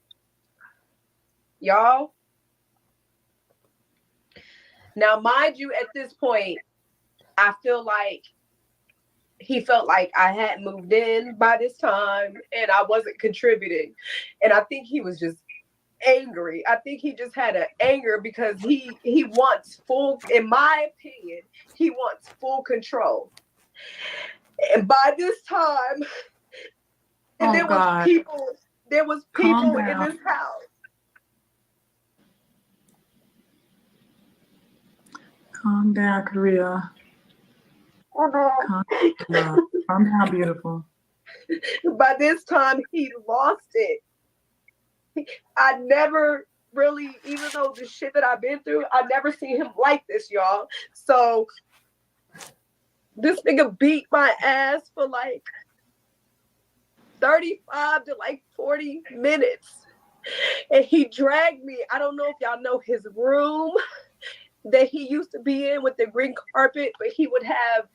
Y'all. Now, mind you, at this point, I feel like he felt like I hadn't moved in by this time and I wasn't contributing. And I think he was just angry. I think he just had an anger because he wants full, in my opinion, he wants full control. And by this time, and there was people in this house. Calm down, Korea. Calm down, beautiful. By this time, he lost it. I never really, even though the shit that I've been through, I never seen him like this, y'all. So this nigga beat my ass for like 35 to like 40 minutes. And he dragged me. I don't know if y'all know his room that he used to be in with the green carpet, but he would have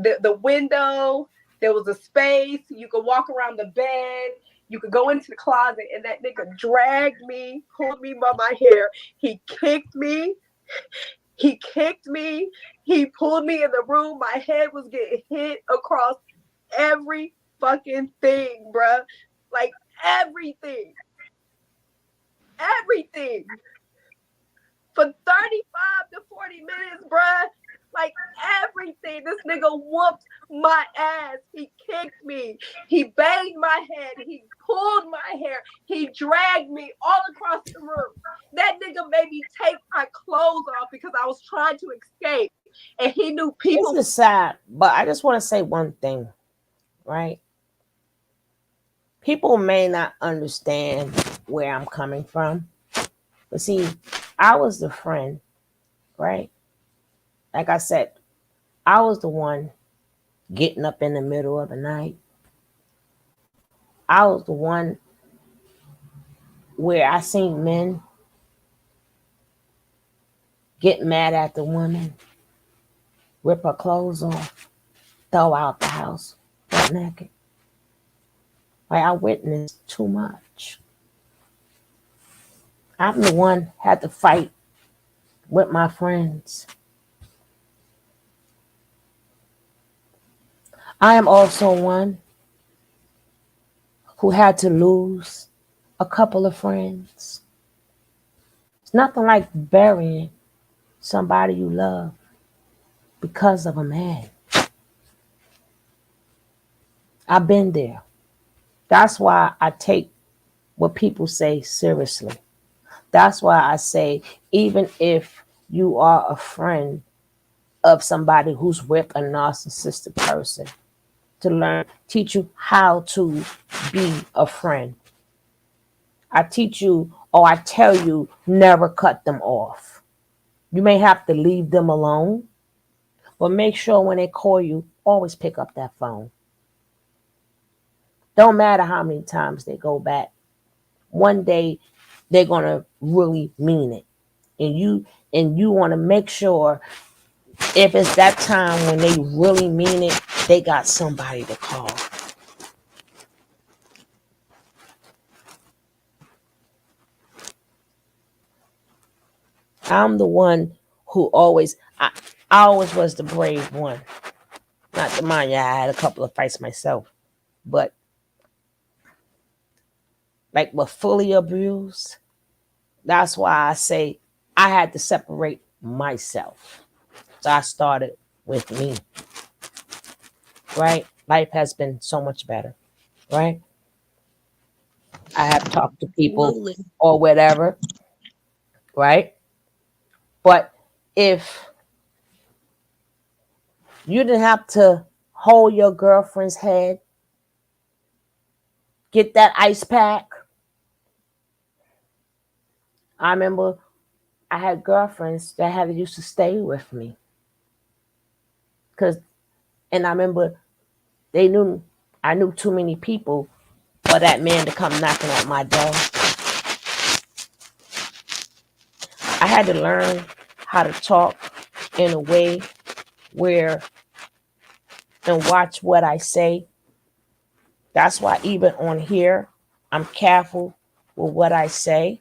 the window. There was a space. You could walk around the bed. You could go into the closet, and that nigga dragged me, pulled me by my hair. He kicked me. He pulled me in the room. My head was getting hit across every fucking thing, bruh. Like everything. Everything. For 35 to 40 minutes, bruh. Like everything. This nigga whooped my ass. He kicked me. He banged my head. He pulled my hair. He dragged me all across the room. That nigga made me take my clothes off because I was trying to escape. And he knew people. This is sad, but I just want to say one thing, right? People may not understand where I'm coming from. But see, I was the friend, right? Like I said, I was the one getting up in the middle of the night. I was the one where I seen men get mad at the woman, rip her clothes off, throw out the house, butt naked. Like I witnessed too much. I'm the one had to fight with my friends. I am also one who had to lose a couple of friends. It's nothing like burying somebody you love because of a man. I've been there. That's why I take what people say seriously. That's why I say, even if you are a friend of somebody who's with a narcissistic person, to teach you how to be a friend. I teach you, or I tell you, never cut them off. You may have to leave them alone, but make sure when they call you, always pick up that phone. Don't matter how many times they go back. One day they're gonna really mean it. And you want to make sure If it's that time when they really mean it, they got somebody to call. I'm the one who I always was the brave one. Not to mind you, I had a couple of fights myself, but like with fully abused, that's why I say I had to separate myself. So I started with me, right? Life has been so much better, right? I have talked to people Absolutely. or whatever, right? But if you didn't have to hold your girlfriend's head, get that ice pack. I remember I had girlfriends that had used to stay with me. And I remember they knew I knew too many people for that man to come knocking at my door. I had to learn how to talk in a way where and watch what I say. That's why even on here, I'm careful with what I say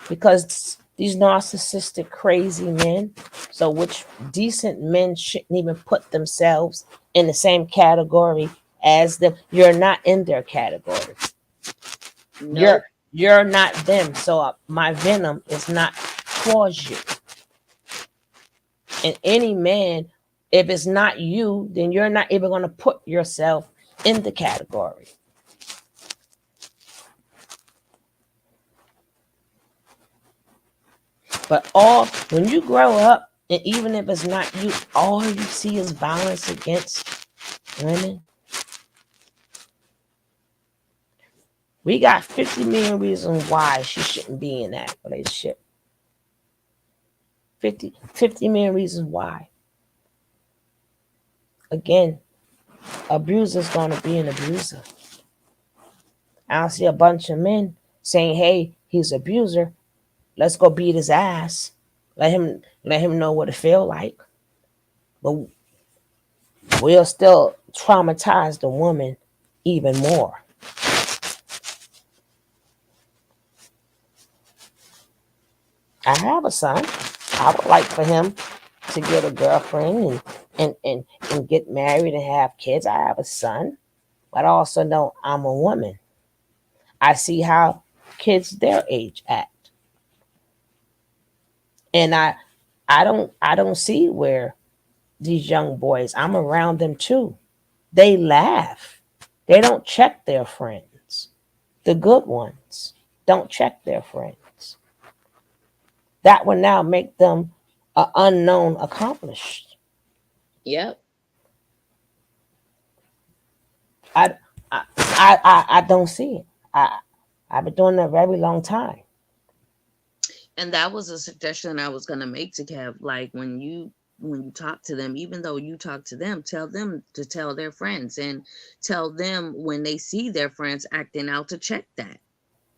because these narcissistic, crazy men, so which decent men shouldn't even put themselves in the same category as them. You're not in their category. Nope. You're not them. So my venom is not towards you. And any man, if it's not you, then you're not even going to put yourself in the category. But when you grow up, and even if it's not you, all you see is violence against women. We got 50 million reasons why she shouldn't be in that relationship. 50 million reasons why. Again, abuser's going to be an abuser. I don't see a bunch of men saying, hey, he's an abuser. Let's go beat his ass. Let him know what it feel like. But we'll still traumatize the woman even more. I have a son. I would like for him to get a girlfriend and get married and have kids. I have a son, but I also know I'm a woman. I see how kids their age act. And I don't see where these young boys, I'm around them too. They laugh. They don't check their friends. The good ones don't check their friends. That would now make them an unknown accomplished. Yep. I I don't see it. I've been doing it a very long time. And that was a suggestion I was gonna make to Kev. Like when you talk to them, even though you talk to them, tell them to tell their friends and tell them when they see their friends acting out to check that.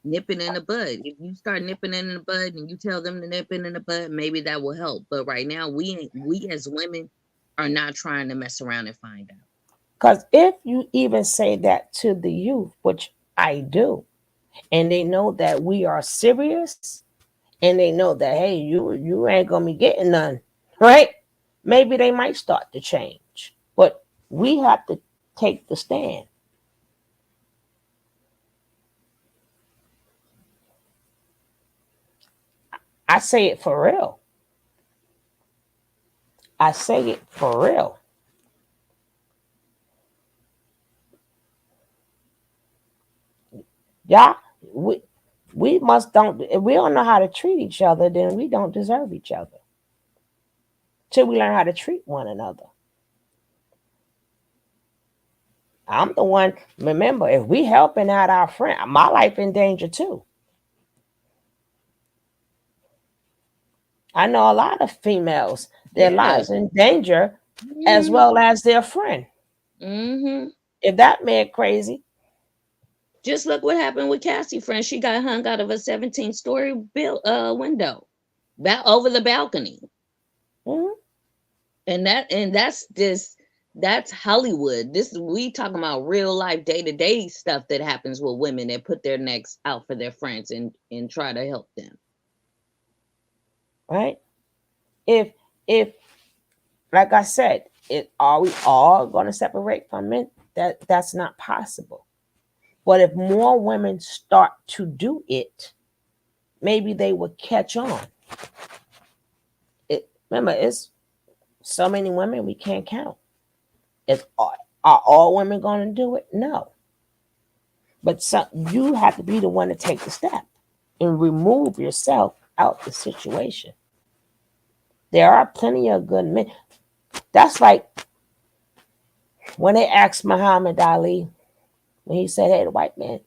Nip it in the bud. If you start nipping it in the bud and you tell them to nip it in the bud, maybe that will help. But right now, we as women are not trying to mess around and find out. Because if you even say that to the youth, which I do, and they know that we are serious, and they know that hey, you ain't gonna be getting none, right? Maybe they might start to change, but we have to take the stand. I say it for real. I say it for real. Yeah, we must don't if we don't know how to treat each other, then we don't deserve each other. Till we learn how to treat one another. I'm the one. Remember, if we helping out our friend, my life in danger too. I know a lot of females, their Yeah. lives in danger, as Hmm. well as their friend. Hmm. If that man crazy, Just look what happened with Cassie, friend. She got hung out of a 17-story window, over the balcony. mhm, That's Hollywood. This we talking about real life day-to-day stuff that happens with women that put their necks out for their friends and try to help them. Right? If like I said, are we all going to separate from men? That's not possible. But if more women start to do it, maybe they will catch on. Remember, it's so many women we can't count. Are all women going to do it? No. But you have to be the one to take the step and remove yourself out the situation. There are plenty of good men. That's like when they asked Muhammad Ali, when he said, hey, the white man,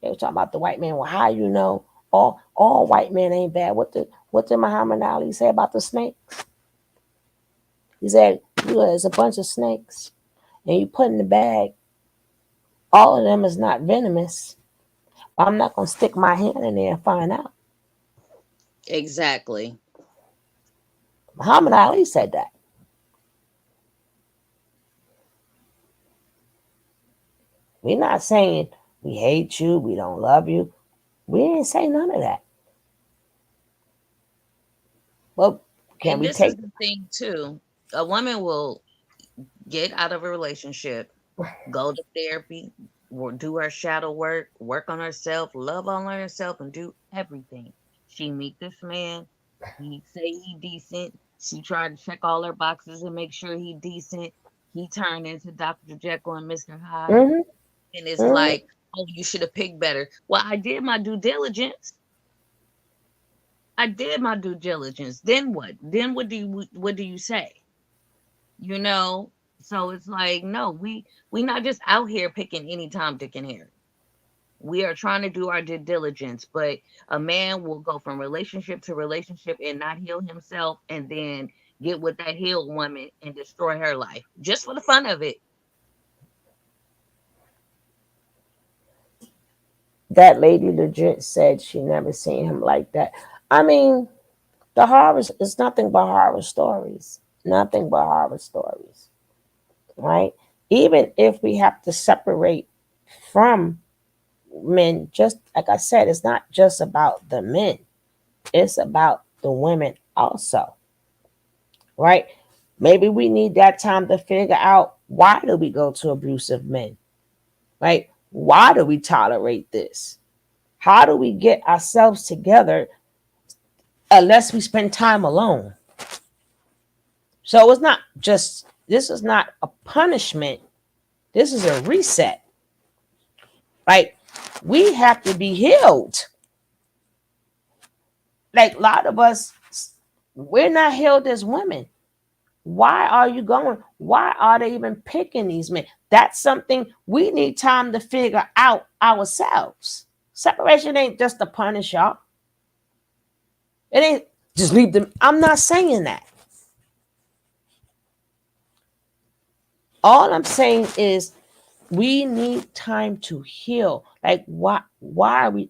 they were talking about the white man. Well, how you know all white men ain't bad? What did Muhammad Ali say about the snakes? He said, there's a bunch of snakes, and you put in the bag, all of them is not venomous. I'm not going to stick my hand in there and find out. Exactly. Muhammad Ali said that. We're not saying we hate you, we don't love you. We didn't say none of that. Well, can And we this is take... the thing too. A woman will get out of a relationship, go to therapy, or do her shadow work on herself, love on herself, and do everything. She meet this man, he say he decent. She tried to check all her boxes and make sure he decent. He turned into Dr. Jekyll and Mr. Hyde. Mhm, And it's mhm. like, oh, you should have picked better. Well, I did my due diligence. I did my due diligence. Then what? Then what do you say? You know? So it's like, no, we not just out here picking any Tom, Dick, and Harry. We are trying to do our due diligence, but a man will go from relationship to relationship and not heal himself and then get with that healed woman and destroy her life just for the fun of it. That lady legit said she never seen him like that. I mean, the horror is nothing but horror stories. Nothing but horror stories. Right? Even if we have to separate from men, just like I said, it's not just about the men. It's about the women also. Right? Maybe we need that time to figure out, why do we go to abusive men? Right? Why do we tolerate this? How do we get ourselves together unless we spend time alone? So it's not just, this is not a punishment. This is a reset. Like, we have to be healed. Like, a lot of us, we're not healed as women. Why are you going? Why are they even picking these men? That's something we need time to figure out ourselves. Separation ain't just to punish y'all. It ain't just leave them. I'm not saying that. All I'm saying is we need time to heal. Like, why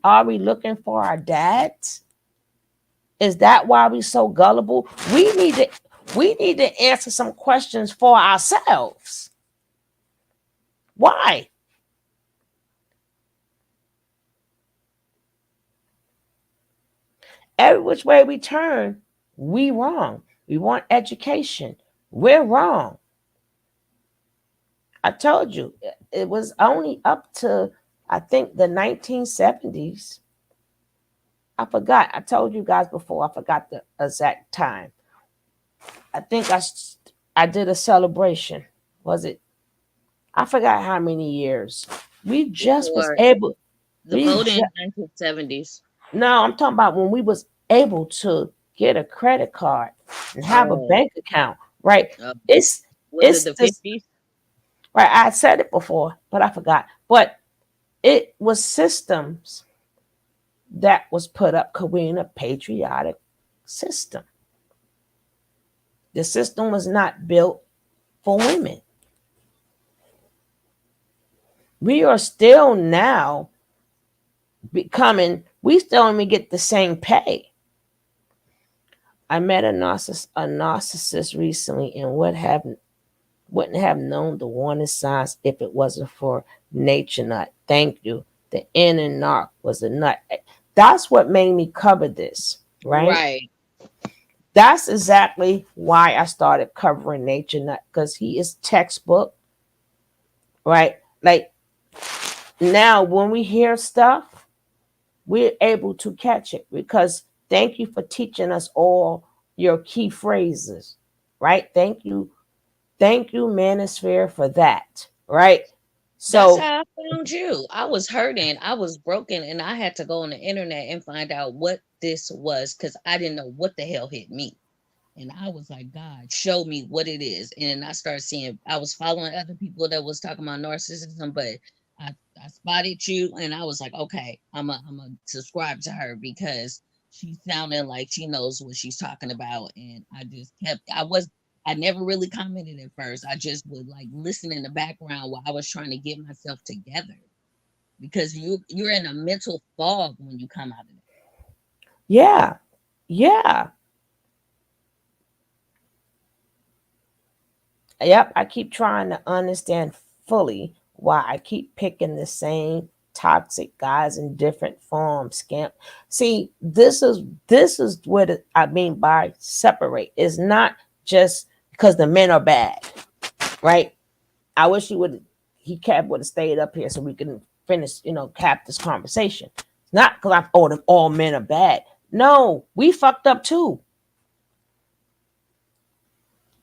are we looking for our dads? Is that why we so gullible? We need to answer some questions for ourselves. Why? Every which way we turn, we wrong. We want education. We're wrong. I told you, it was only up to, I think, the 1970s. I forgot. I told you guys before. I forgot the exact time. I think I did a celebration. Was it? I forgot how many years. We just was Before able. the We voting just, 1970s. no, I'm talking about when we was able to get a credit card and have a Oh, bank account. Right? uh, It's was it it's the this. 50s? Right? I said it before, but I forgot. But it was systems that was put up because we're in a patriotic system. The system was not built for women. We are still now becoming, we still only get the same pay. I met a narcissist recently, and wouldn't have known the warning signs if it wasn't for Nature Nut. Thank you. The N in narc was a nut. That's what made me cover this, right? Right. That's exactly why I started covering Nature Nut, because he is textbook, right? Like now, when we hear stuff, we're able to catch it because thank you for teaching us all your key phrases, right? Thank you, Manosphere, for that, right? That's So, how I found you. I was hurting. I was broken, and I had to go on the internet and find out what this was because I didn't know what the hell hit me. And I was like, God, show me what it is. And I started seeing, I was following other people that was talking about narcissism, but I spotted you and I was like, okay, I'm a subscribe to her because she's sounding like she knows what she's talking about. And I just kept, I never really commented at first. I just would like listen in the background while I was trying to get myself together because you're in a mental fog when you come out of it. yeah, yeah. Yep, I keep trying to understand fully why I keep picking the same toxic guys in different forms. Scamp. See, this is what I mean by separate. It's not just because the men are bad, right? I wish he would have stayed up here so we can finish, cap this conversation. It's not because all men are bad. No, we fucked up too.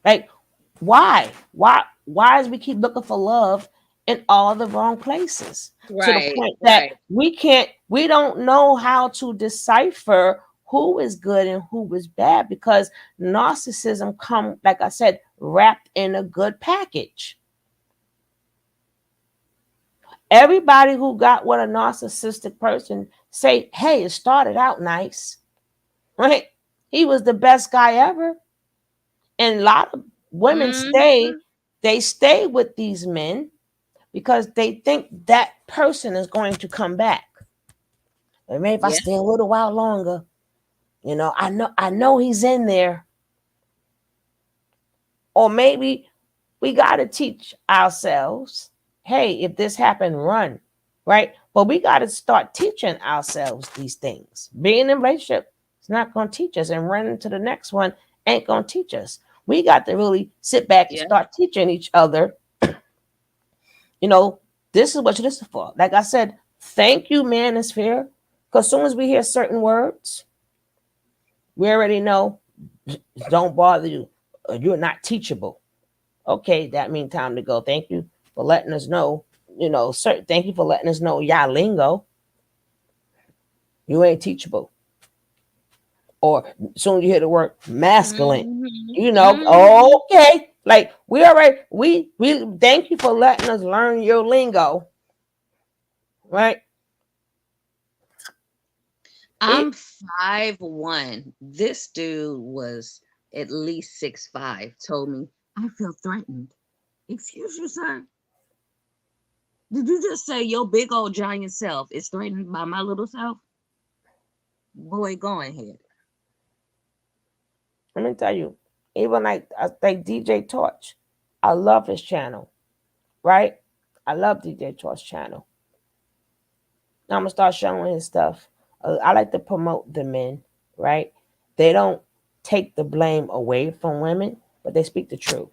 Like, why is we keep looking for love in all the wrong places to the Right, point that right. we don't know how to decipher who is good and who is bad because narcissism come, like I said, wrapped in a good package. Everybody who got with a narcissistic person say, hey, it started out nice, right? He was the best guy ever. And a lot of women Hmm. stay with these men because they think that person is going to come back. And maybe if I Yeah. stay a little while longer, I know he's in there. Or maybe we got to teach ourselves, hey, if this happened, run, right? But we got to start teaching ourselves these things. Being in a relationship is not going to teach us, and running to the next one ain't going to teach us. We got to really sit back and Yeah. start teaching each other, you know, this is what you're listening for. Like I said, thank you, manosphere. Because as soon as we hear certain words, we already know, don't bother you. You're not teachable. Okay, that means time to go. Thank you for letting us know. Thank you for letting us know y'all lingo. You ain't teachable. Or soon you hear the word masculine. Hmm. Hmm. Okay. Like we thank you for letting us learn your lingo. Right? I'm It 5'1". This dude was at least 6'5". Told me, I feel threatened. Excuse you, sir. Did you just say your big old giant self is threatened by my little self? Boy, go ahead. Let me tell you, even like DJ Torch, I love his channel, right? I love DJ Torch channel. I'm gonna start showing his stuff. I like to promote the men, right? They don't take the blame away from women, but they speak the truth.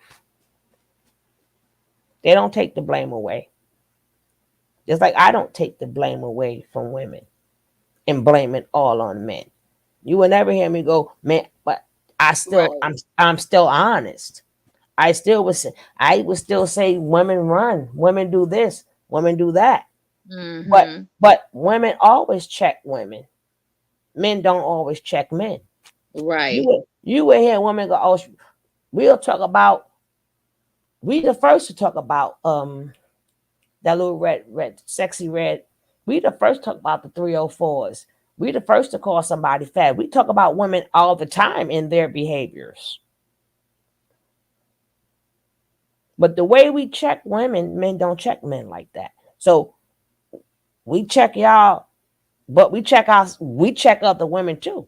They don't take the blame away. Just like I don't take the blame away from women and blame it all on men. You will never hear me go, man, but Right. I'm still honest. I would still say women run, women do this, women do that. But Mm-hmm. but women always check women. Men don't always check men. Right. You will hear women go, oh, we'll talk about we the first to talk about that little red sexy red. We the first to talk about the 304s. We the first to call somebody fat. We talk about women all the time in their behaviors. But the way we check women, men don't check men like that. So we check y'all, but we check other women too.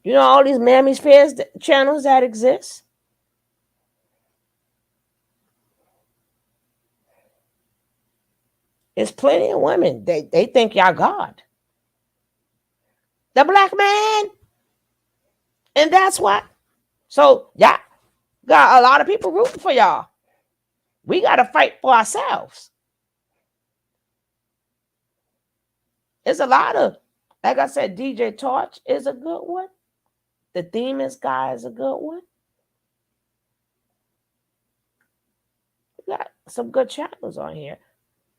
You know all these Mammy Fairs channels that exist? It's plenty of women. They think y'all God. The black man. And that's why. So y'all got a lot of people rooting for y'all. We got to fight for ourselves. There's a lot of, like I said, DJ Torch is a good one. The Demons guy is a good one. We got some good channels on here.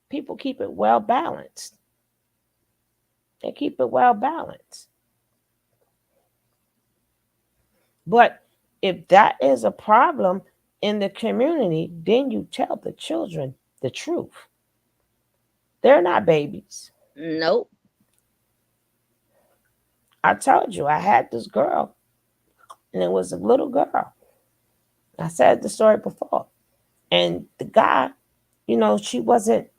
People keep it well balanced. They keep it well balanced. But if that is a problem in the community, then you tell the children the truth. They're not babies. Nope. I told you I had this girl, and it was a little girl. I said the story before. And the guy, she wasn't,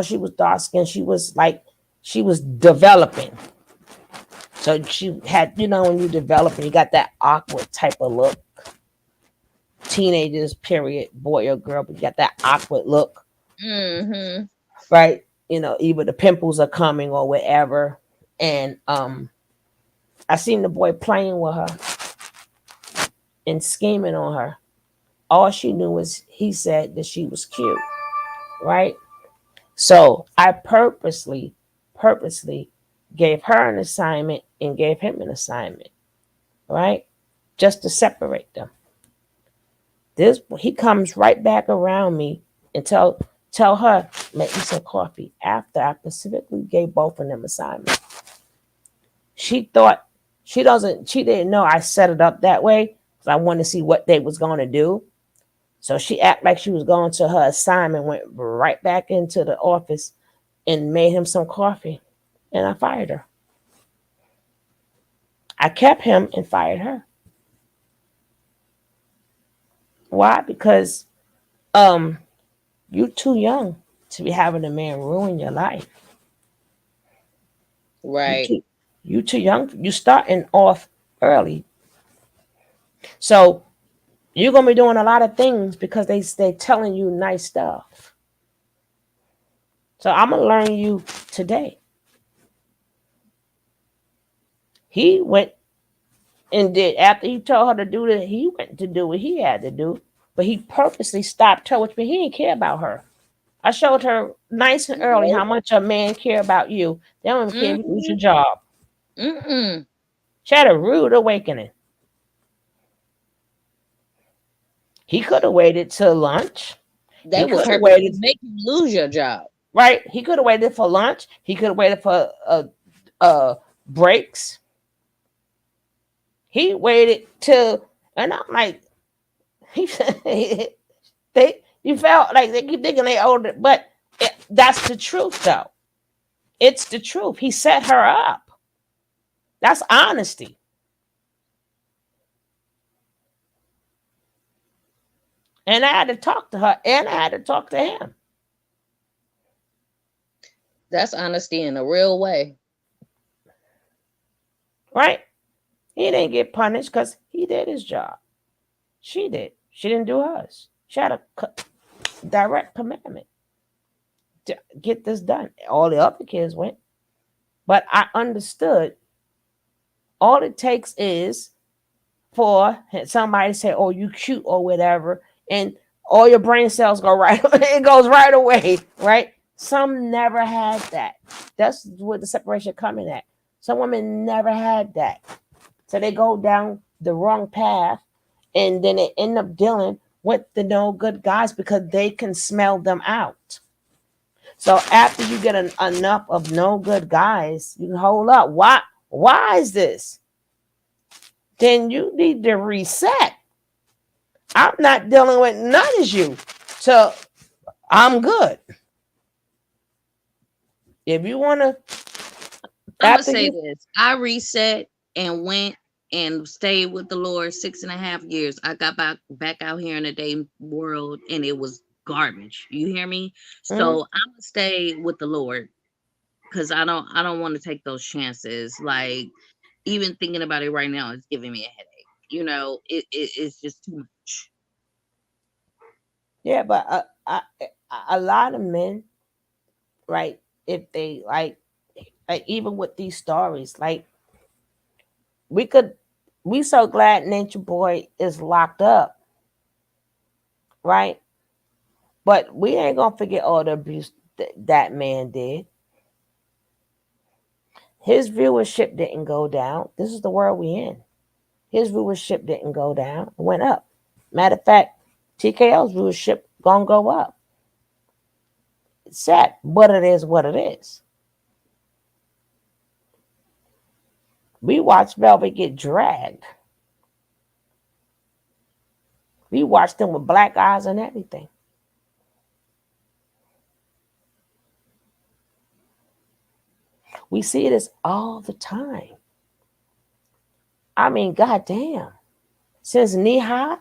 she was dark skinned. She was developing. So she had, when you develop and you got that awkward type of look. Teenagers, period, boy or girl, but you got that awkward look. Mm-hmm. Right? Either the pimples are coming or whatever. And I seen the boy playing with her and scheming on her. All she knew was he said that she was cute. Right? So I purposely gave her an assignment and gave him an assignment. Right? Just to separate them. He comes right back around me and tell her, make me some coffee. After I specifically gave both of them assignments. She didn't know I set it up that way because I wanted to see what they was going to do. So she acted like she was going to her assignment, went right back into the office and made him some coffee. And I fired her. I kept him and fired her. Why? Because you're too young to be having a man ruin your life. Right. You too young. You starting off early. So you're gonna be doing a lot of things because they telling you nice stuff. So I'm gonna learn you today. He went and did after he told her to do that, he went to do what he had to do, but he purposely stopped her, which means he didn't care about her. I showed her nice and early how much a man care about you. They don't even care if you lose your job. Mm-mm. She had a rude awakening. He could have waited till lunch. They will make you lose your job. Right? He could have waited for lunch. He could have waited for breaks. He waited till, and I'm like, you felt like they keep thinking they owed it, but that's the truth, though. It's the truth. He set her up. That's honesty. And I had to talk to her, and I had to talk to him. That's honesty in a real way. Right? He didn't get punished because he did his job. She did. She didn't do hers. She had a direct commandment to get this done. All the other kids went. But I understood all it takes is for somebody to say, oh, you cute or whatever, and all your brain cells go right, it goes right away, right? Some never had that. That's where the separation coming at. Some women never had that. So they go down the wrong path and then they end up dealing with the no good guys because they can smell them out. So after you get enough of no good guys, you can hold up. Why is this? Then you need to reset. I'm not dealing with none of you. So I'm good. If you want to, I'm gonna say this. I reset and went and stayed with the Lord 6.5 years. I got back out here in the day world and it was garbage. You hear me? So I'm gonna stay with the Lord because I don't want to take those chances. Like, Even thinking about it right now is giving me a headache. You know, it's just too much. Yeah, but a lot of men, right? If they like even with these stories, like we could, we so glad Nature Boy is locked up, right? But we ain't gonna forget all the abuse that man did. His viewership didn't go down. This is the world we in. His viewership didn't go down; it went up. Matter of fact, TKO's viewership gonna go up. It's sad, but it is what it is. We watched Velvet get dragged. We watched them with black eyes and everything. We see this all the time. I mean, goddamn. Since knee high,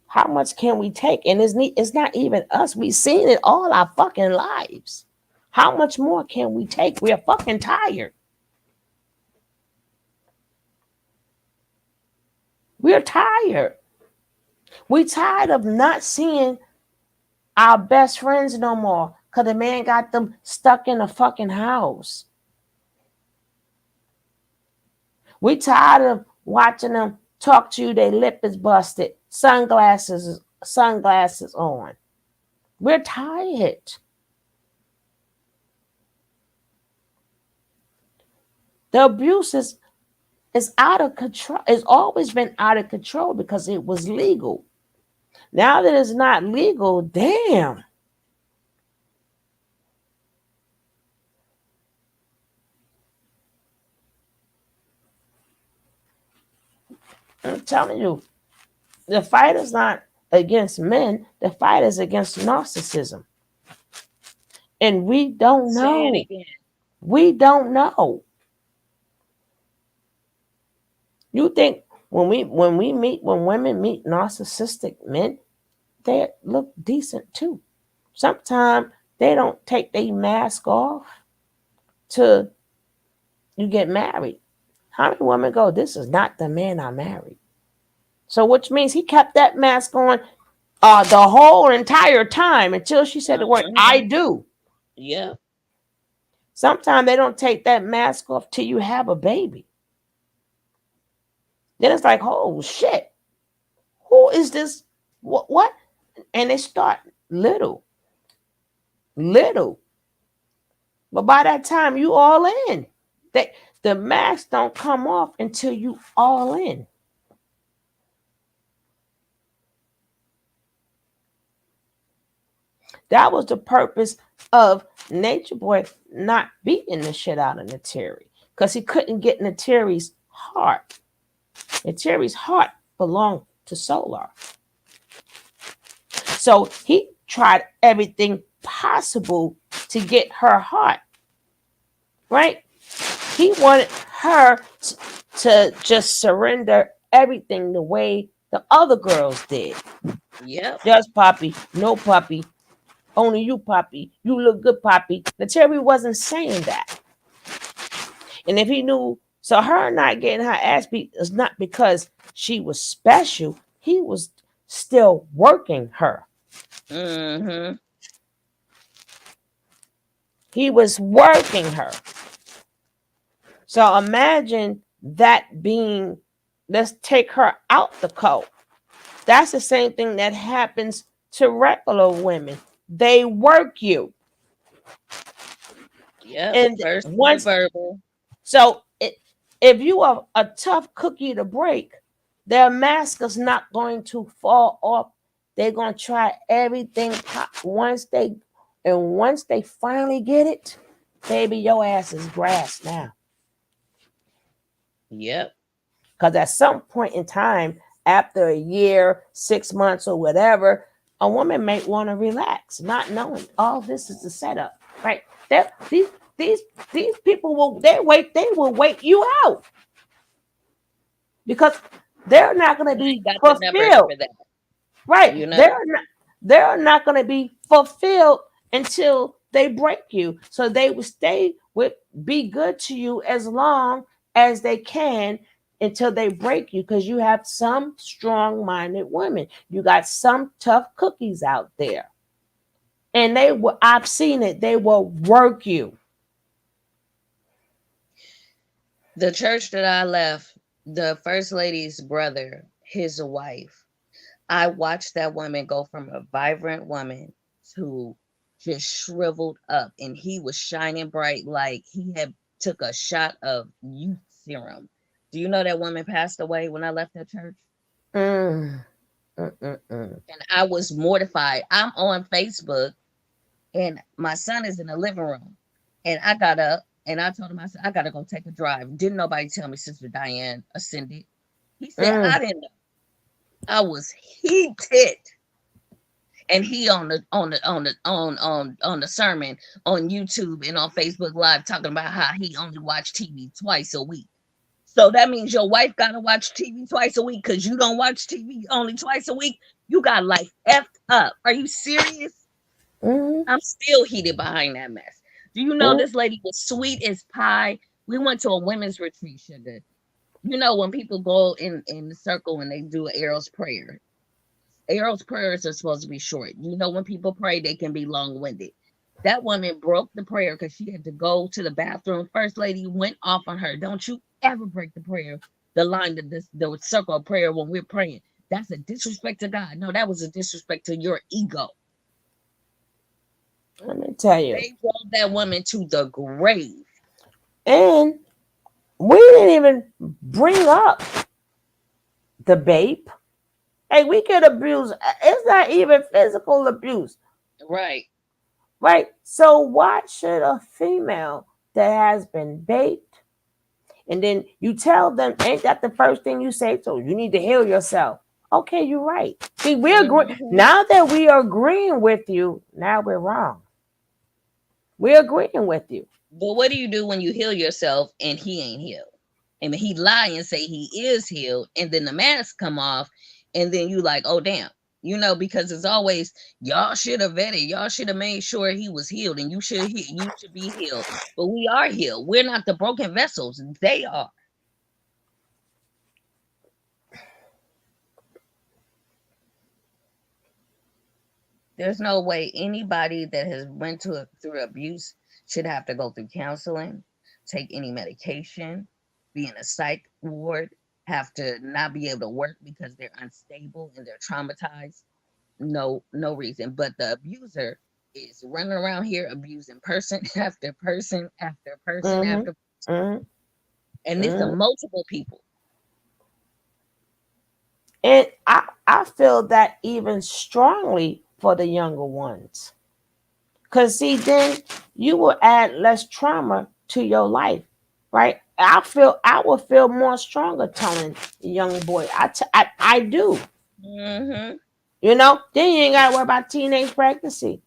how much can we take? And it's not even us. We've seen it all our fucking lives. How much more can we take? We're fucking tired. We're tired. We tired of not seeing our best friends no more because the man got them stuck in a fucking house. We tired of watching them talk to you, their lip is busted, sunglasses on. We're tired. The abuse is out of control. It's always been out of control because it was legal. Now that it's not legal, damn. I'm telling you, the fight is not against men. The fight is against narcissism. And we don't know. Say it again. We don't know. You think when women meet narcissistic men, they look decent too. Sometimes they don't take their mask off till you get married. How many women go, this is not the man I married? So which means he kept that mask on the whole entire time until she said the word I do. Yeah. Sometimes they don't take that mask off till you have a baby. Then it's like, oh shit, who is this? What? And they start little. But by that time, you all in. The mask don't come off until you all in. That was the purpose of Nature Boy not beating the shit out of Nateri. Because he couldn't get Nateri's heart. Nateri's heart belonged to Solar. So he tried everything possible to get her heart. Right? He wanted her to just surrender everything the way the other girls did. Yep. Just Poppy, no Poppy, only you Poppy, you look good Poppy. Nateri wasn't saying that. And if he knew, so her not getting her ass beat is not because she was special. He was still working her. Mm-hmm. He was working her. So imagine that being, let's take her out the cult. That's the same thing that happens to regular women. They work you. Yeah. And First once verbal. So if you are a tough cookie to break, their mask is not going to fall off. They're gonna try everything. Once they finally get it, baby, your ass is grass now. Yep. Because at some point in time, after a year, 6 months, or whatever, a woman may want to relax, not knowing all this is the setup, right? These people will wait you out because they're not going to be Got the numbers fulfilled, for that. right? You know. They're not going to be fulfilled until they break you. So they will be good to you as long as they can until they break you, because you have some strong-minded women. You got some tough cookies out there. And I've seen it, they will work you. The church that I left, the first lady's brother, his wife, I watched that woman go from a vibrant woman to just shriveled up, and he was shining bright like he had took a shot of youth serum. Do you know that woman passed away when I left that church? Mm. Mm-mm-mm. And I was mortified. I'm on Facebook, and my son is in the living room, and I got up and I told him, I said, I gotta go take a drive. Didn't nobody tell me Sister Diane ascended? He said, I didn't know. I was heated. And he on the sermon on YouTube and on Facebook Live talking about how he only watched TV twice a week. So that means your wife gotta watch TV twice a week because you don't watch TV only twice a week. You got life effed up. Are you serious? I'm still heated behind that mess. Do you know this lady was sweet as pie? We went to a women's retreat, sugar. You know when people go in the circle and they do an Errol's prayer. Errol's prayers are supposed to be short. You know when people pray, they can be long-winded. That woman broke the prayer because she had to go to the bathroom. First lady went off on her. Don't you ever break the prayer, the circle of prayer when we're praying. That's a disrespect to God. No, that was a disrespect to your ego. Let me tell you. They drove that woman to the grave. And we didn't even bring up the babe. Hey, we could abuse. It's not even physical abuse. Right. Right. So why should a female that has been baked, and then you tell them, ain't that the first thing you say? So you need to heal yourself. Okay, you're right. See, we agree. Now that we are agreeing with you, now we're wrong. We're agreeing with you. But what do you do when you heal yourself and he ain't healed? I mean, he lie and say he is healed, and then the mask come off, and then you like, oh damn, because it's always y'all should have vetted, y'all should have made sure he was healed, and you should be healed. But we are healed. We're not the broken vessels; they are. There's no way anybody that has went through abuse should have to go through counseling, take any medication, be in a psych ward, have to not be able to work because they're unstable and they're traumatized. No reason. But the abuser is running around here abusing person after person after person after person. And these are multiple people. And I feel that even strongly for the younger ones. Because, see, then you will add less trauma to your life, right? I will feel more stronger telling the young boy. I do. Mm-hmm. Then you ain't got to worry about teenage pregnancy.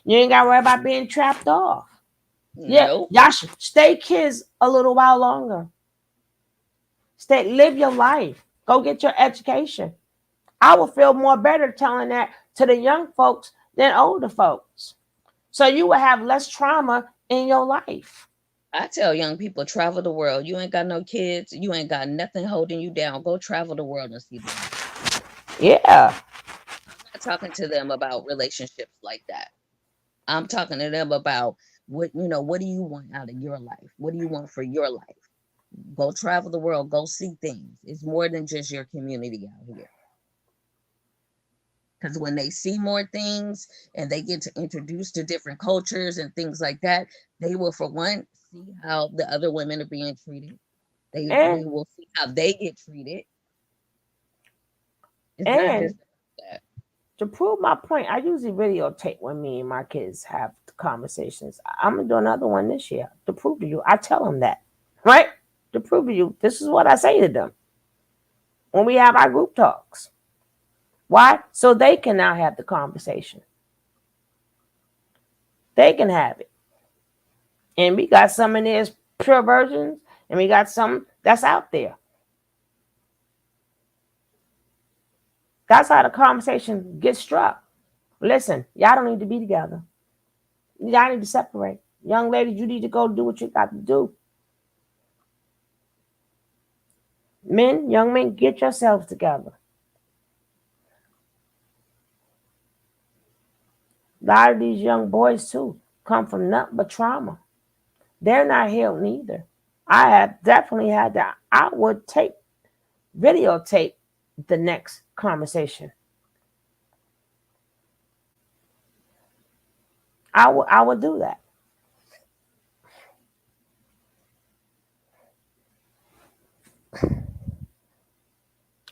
You ain't got to worry about being trapped off. Nope. Y'all should stay kids a little while longer. Live your life. Go get your education. I will feel more better telling that to the young folks than older folks. So you will have less trauma in your life. I tell young people, travel the world. You ain't got no kids. You ain't got nothing holding you down. Go travel the world and see them. Yeah. I'm not talking to them about relationships like that. I'm talking to them about what do you want out of your life? What do you want for your life? Go travel the world. Go see things. It's more than just your community out here. Because when they see more things and they get to introduce to different cultures and things like that, they will, for one, see how the other women are being treated. They will see how they get treated. It's not just that. To prove my point, I usually videotape when me and my kids have conversations. I'm going to do another one this year to prove to you. I tell them that, right? To prove to you, this is what I say to them when we have our group talks. Why? So they can now have the conversation. They can have it. And we got some in there pure virgins, and we got some that's out there. That's how the conversation gets struck. Listen, y'all don't need to be together. Y'all need to separate. Young ladies, you need to go do what you got to do. Men, young men, get yourselves together. A lot of these young boys too come from nothing but trauma. They're not healed neither. I have definitely had that. I would videotape the next conversation. I would do that.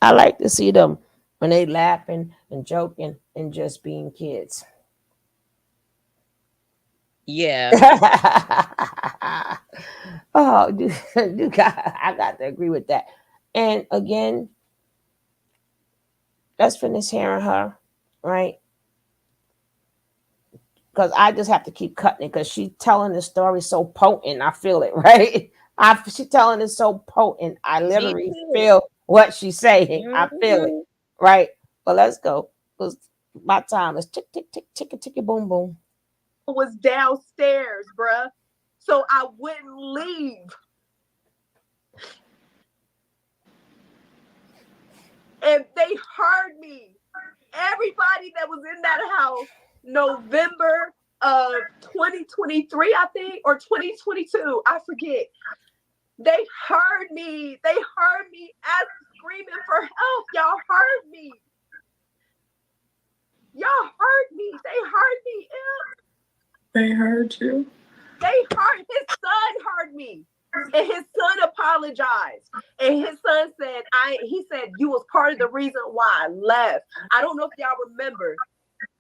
I like to see them when they laughing and joking and just being kids. Yeah. Oh, I got to agree with that. And again, let's finish hearing her, right? Because I just have to keep cutting it because she's telling the story so potent. I feel it, right? She's telling it so potent. I literally feel what she's saying. I feel it, right? But let's go. Because my time is tick, tick, tick, tick, tick, boom, boom. Was downstairs, bruh. So I wouldn't leave. And they heard me. Everybody that was in that house, November of 2023, I think, or 2022, I forget. They heard me. They heard me screaming for help. Y'all heard me. Y'all heard me. They heard me. They heard you. They heard. His son heard me. And his son apologized. And his son said, he said, you was part of the reason why I left. I don't know if y'all remember,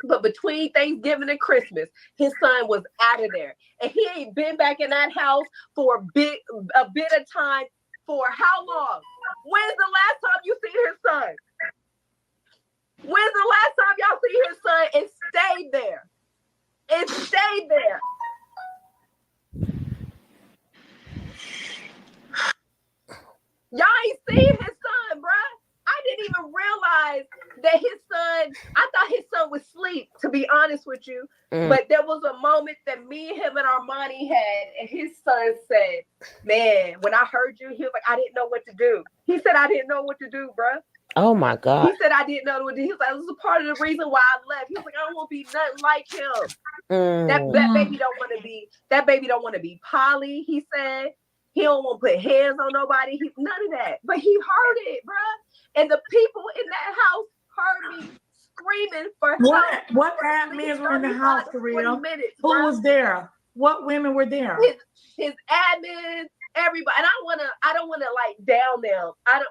but between Thanksgiving and Christmas, his son was out of there. And he ain't been back in that house for a bit of time. For how long? When's the last time you seen his son? When's the last time y'all see his son and stayed there? And stayed there. Y'all ain't seen his son, bruh. I didn't even realize that his son, I thought his son was asleep, to be honest with you. But there was a moment that me, him, and Armani had, and his son said, man, when I heard you, he was like, I didn't know what to do. He said, I didn't know what to do, bruh. Oh my God. He said, I didn't know what to do. He was like, this is a part of the reason why I left. He was like, I don't want to be nothing like him. That baby don't want to be Polly, he said. He don't want to put hands on nobody. None of that. But he heard it, bruh. And the people in that house heard me screaming for help. What admins were in the house, Korea? Who was there? What women were there? His admins, everybody. And I don't want to like down them. I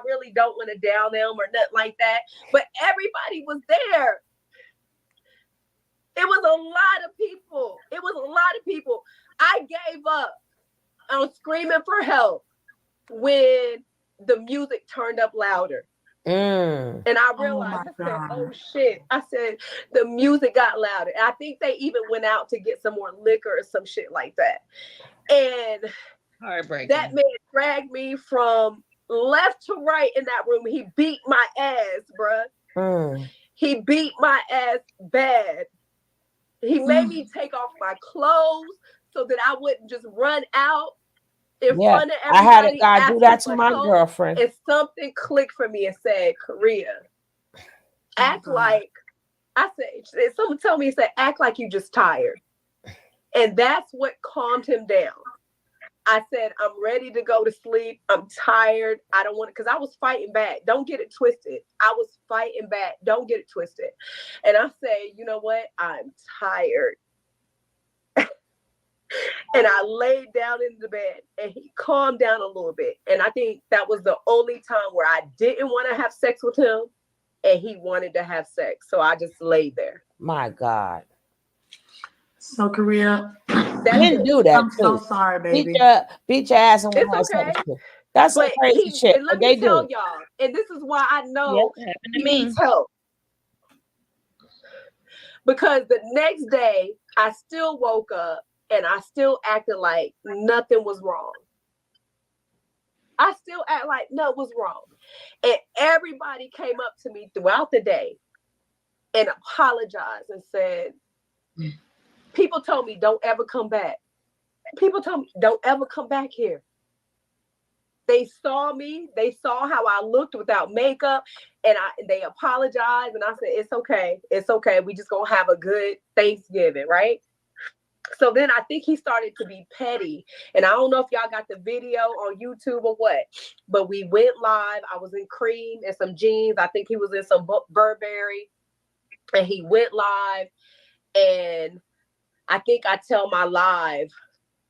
really don't want to down them or nothing like that. But everybody was there. It was a lot of people. It was a lot of people. I gave up on screaming for help when the music turned up louder. And I realized, I said, oh shit. I said, the music got louder. And I think they even went out to get some more liquor or some shit like that. And heartbreaking. That man dragged me from left to right in that room. He beat my ass, bruh. He beat my ass bad. He made me take off my clothes so that I wouldn't just run out in front of everybody. I had a guy do that to my girlfriend. And something clicked for me and said, Korea, act like, I said, someone told me, he said, act like you just tired. And that's what calmed him down. I said, I'm ready to go to sleep. I'm tired. I don't want to, because I was fighting back. Don't get it twisted. I was fighting back. Don't get it twisted. And I said, you know what? I'm tired. And I laid down in the bed and he calmed down a little bit. And I think that was the only time where I didn't want to have sex with him and he wanted to have sex. So I just laid there. My God. So Korea, didn't do that. I'm so sorry, baby. Beat your ass and it's okay. That's some crazy shit. And let me tell y'all, and this is why I know he needs help. Because the next day I still woke up and I still acted like nothing was wrong. I still act like nothing was wrong. And everybody came up to me throughout the day and apologized and said, people told me, don't ever come back. People told me, don't ever come back here. They saw me. They saw how I looked without makeup, and they apologized. And I said, "It's okay. It's okay. We just gonna have a good Thanksgiving, right?" So then I think he started to be petty. And I don't know if y'all got the video on YouTube or what, but we went live. I was in cream and some jeans. I think he was in some Burberry. And he went live. And I think I tell my live,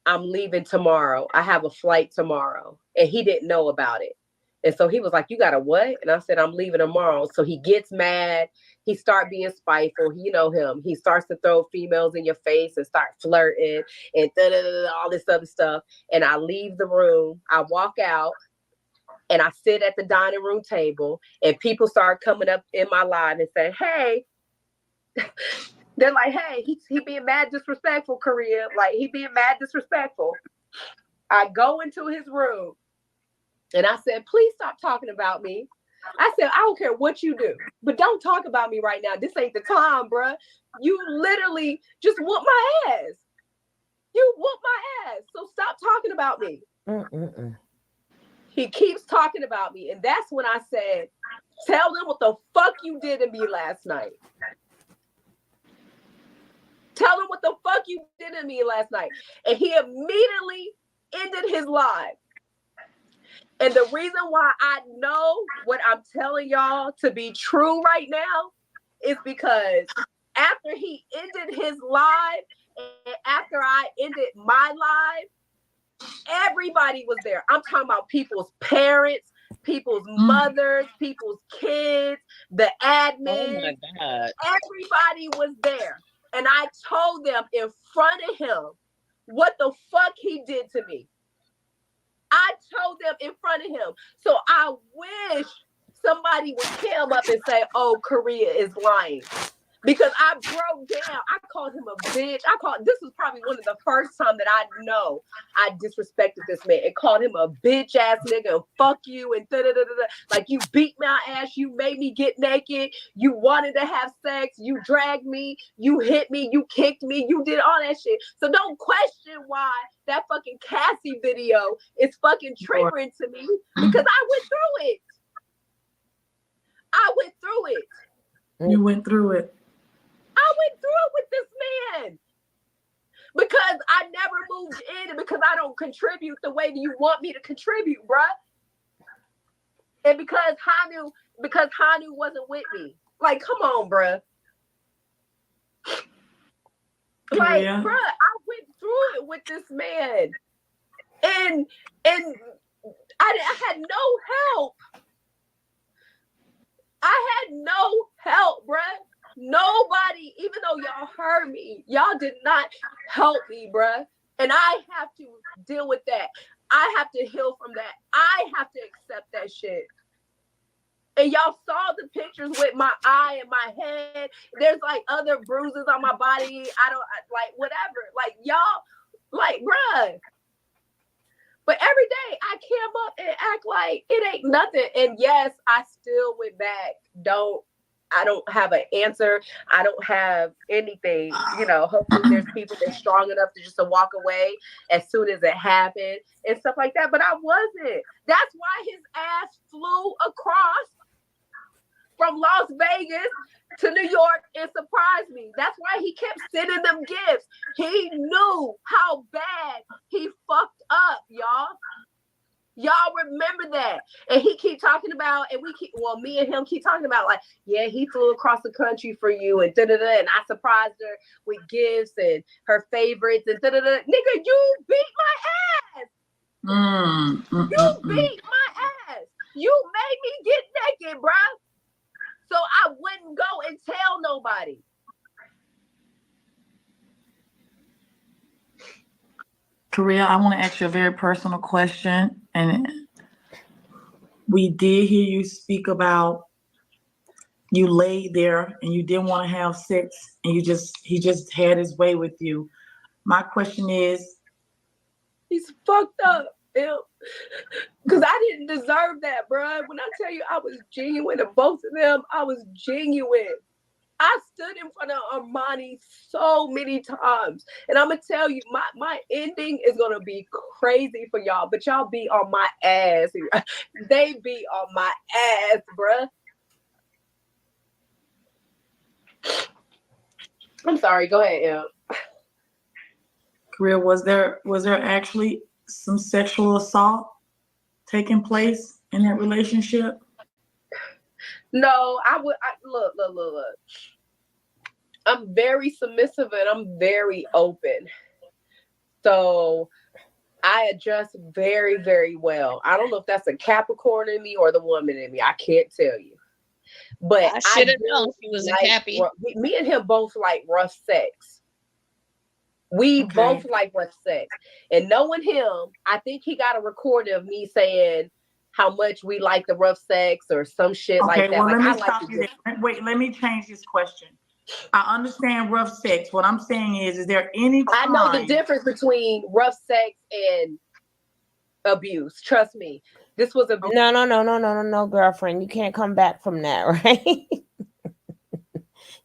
I'm leaving tomorrow. I have a flight tomorrow. And he didn't know about it. And so he was like, "You got a what?" And I said, "I'm leaving tomorrow." So he gets mad. He start being spiteful. You know him. He starts to throw females in your face and start flirting and all this other stuff. And I leave the room. I walk out and I sit at the dining room table, and people start coming up in my line and say, "Hey." They're like, "Hey, he being mad disrespectful, Korea. Like, he being mad disrespectful." I go into his room. And I said, "Please stop talking about me." I said, "I don't care what you do, but don't talk about me right now. This ain't the time, bruh. You literally just whoop my ass. You whoop my ass. So stop talking about me." He keeps talking about me. And that's when I said, "Tell them what the fuck you did to me last night. Tell them what the fuck you did to me last night." And he immediately ended his live. And the reason why I know what I'm telling y'all to be true right now is because after he ended his live and after I ended my live, everybody was there. I'm talking about people's parents, people's mothers, people's kids, the admin. Oh my God. Everybody was there. And I told them in front of him what the fuck he did to me. I told them in front of him. So I wish somebody would come up and say, "Oh, Korea is lying." Because I broke down. I called him a bitch. This was probably one of the first time that I know I disrespected this man and called him a bitch ass nigga and fuck you and da-da-da-da-da. Like, you beat my ass, you made me get naked, you wanted to have sex, you dragged me, you hit me, you kicked me, you did all that shit. So don't question why that fucking Cassie video is fucking triggering to me, because I went through it. I went through it. You went through it. I went through it with this man because I never moved in and because I don't contribute the way that you want me to contribute, bruh. And because Hanu wasn't with me. Like, come on, bruh. Like, Yeah. bruh, I went through it with this man. And I had no help. I had no help, bruh. Nobody, even though y'all heard me, y'all did not help me, bruh. And I have to deal with that. I have to heal from that. I have to accept that shit. And y'all saw the pictures with my eye and my head. There's like other bruises on my body. Like whatever. Like y'all, like, bruh. But every day I came up and act like it ain't nothing. And yes, I still went back. I don't have an answer. I don't have anything. You know, hopefully there's people that's strong enough to just to walk away as soon as it happened and stuff like that. But I wasn't. That's why his ass flew across from Las Vegas to New York and surprised me. That's why he kept sending them gifts. He knew how bad he fucked up, y'all. Y'all remember that. And he keep talking about, and me and him keep talking about, like, yeah, he flew across the country for you and da-da-da, and I surprised her with gifts and her favorites and da-da-da. Nigga, you beat my ass. You beat my ass. You made me get naked, bruh. So I wouldn't go and tell nobody. Korea, I want to ask you a very personal question. And we did hear you speak about you laid there and you didn't want to have sex and he just had his way with you. My question is, he's fucked up. Because I didn't deserve that, bro. When I tell you I was genuine to both of them, I was genuine. I stood in front of Armani so many times. And I'm going to tell you, my ending is going to be crazy for y'all, but y'all be on my ass. They be on my ass, bruh. I'm sorry. Go ahead, Em. Korea, was there actually some sexual assault taking place in that relationship? No, look. I'm very submissive and I'm very open. So I adjust very, very well. I don't know if that's a Capricorn in me or the woman in me. I can't tell you. But I I should have known do she was a like, Cappy. me and him both like rough sex. We both like rough sex. And knowing him, I think he got a recording of me saying how much we like the rough sex or some shit like that. Well, Like, let me I like stop you there. Wait, let me change this question. I understand rough sex. What I'm saying is there any time... I know the difference between rough sex and abuse. Trust me. This was a No, girlfriend. You can't come back from that, right?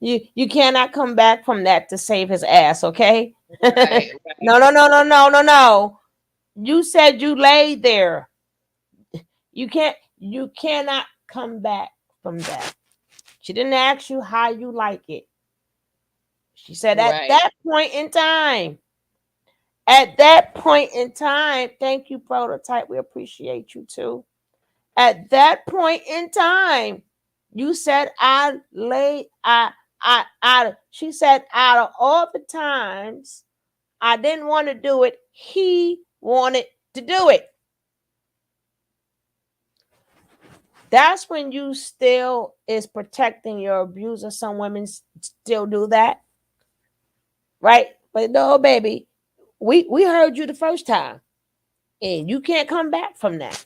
You cannot come back from that to save his ass, okay? Right. No. You said you laid there. You cannot come back from that. She didn't ask you how you like it. She said at that point in time. At that point in time, thank you, Prototype. We appreciate you too. At that point in time, you said she said out of all the times I didn't want to do it, he wanted to do it. That's when you still is protecting your abuser. Some women still do that. Right? But no, baby, we heard you the first time. And you can't come back from that.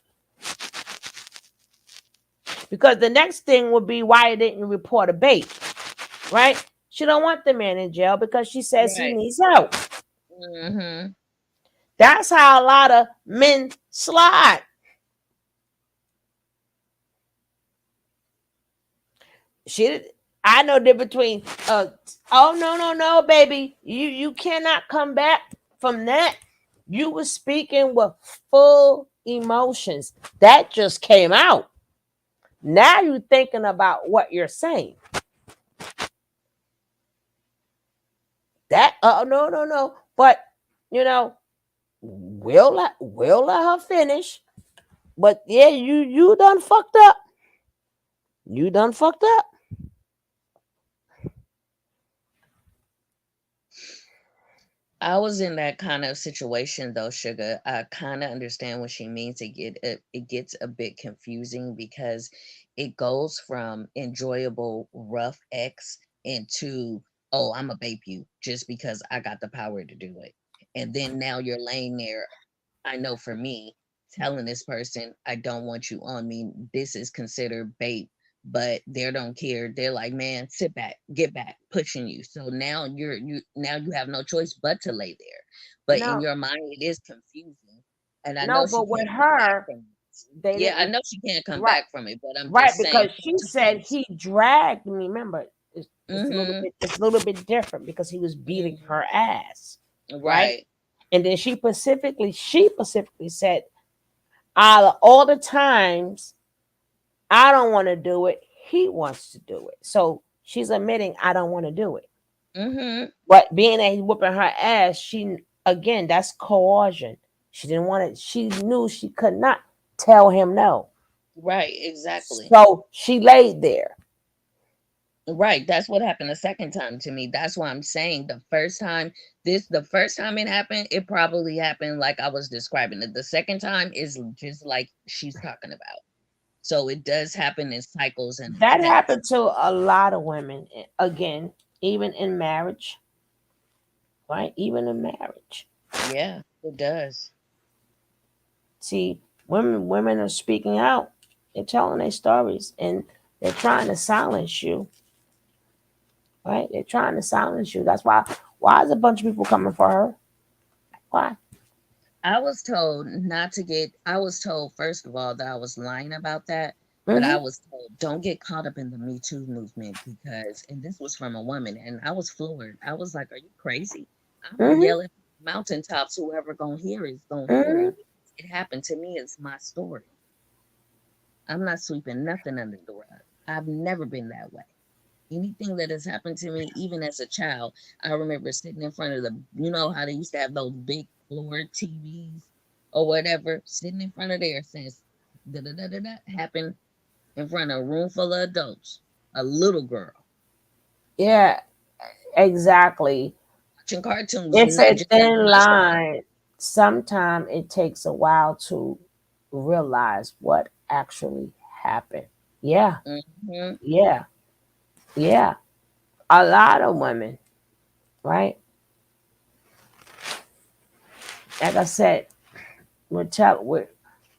Because the next thing would be why didn't you report a bait? Right? She don't want the man in jail because she says he needs help. Mm-hmm. That's how a lot of men slide. I know the difference between no, baby. You cannot come back from that. You were speaking with full emotions. That just came out. Now you're thinking about what you're saying. That no. But we'll let her finish. But yeah, you done fucked up. You done fucked up. I was in that kind of situation though, Sugar. I kind of understand what she means. It gets a bit confusing because it goes from enjoyable rough X into, oh, I'm a babe you just because I got the power to do it. And then now you're laying there. I know for me, telling this person I don't want you on me, this is considered bait, but they don't care. They're like, man, sit back, get back, pushing you. So now you have no choice but to lay there. But in your mind, it is confusing. And I know she but with can't come back her, from it. they Yeah, I didn't. know she can't come Right. back from it, but I'm Right, just saying because she said he dragged me. Remember, it's a little bit different because he was beating her ass. Right. And then she specifically said, out of all the times I don't want to do it, he wants to do it. So she's admitting I don't want to do it. But being that he's whooping her ass, that's coercion. She didn't want it. She knew she could not tell him no. Right, exactly. So she laid there. Right, that's what happened the second time to me. That's why I'm saying the first time it happened, it probably happened like I was describing it. The second time is just like she's talking about. So it does happen in cycles, and that happened to a lot of women. Again, even in marriage, right? Even in marriage. Yeah, it does. See, women are speaking out. They're telling their stories, and they're trying to silence you. Right? They're trying to silence you. That's why is a bunch of people coming for her? Why? I was told, first of all, that I was lying about that, but I was told don't get caught up in the Me Too movement because, and this was from a woman, and I was floored. I was like, "Are you crazy? I'm gonna Mm-hmm. yell at mountaintops. Whoever gonna hear is gonna hear Mm-hmm. it. It happened to me. It's my story. I'm not sweeping nothing under the rug. I've never been that way. Anything that has happened to me, even as a child, I remember sitting in front of you know how they used to have those big floor TVs or whatever, sitting in front of there since da da da da da happened in front of a room full of adults, a little girl Yeah, exactly. watching cartoons, It's a just like thin my story. line. Sometimes it takes a while to realize what actually happened. Yeah, Hmm. yeah, yeah. A lot of women, right? Like I said,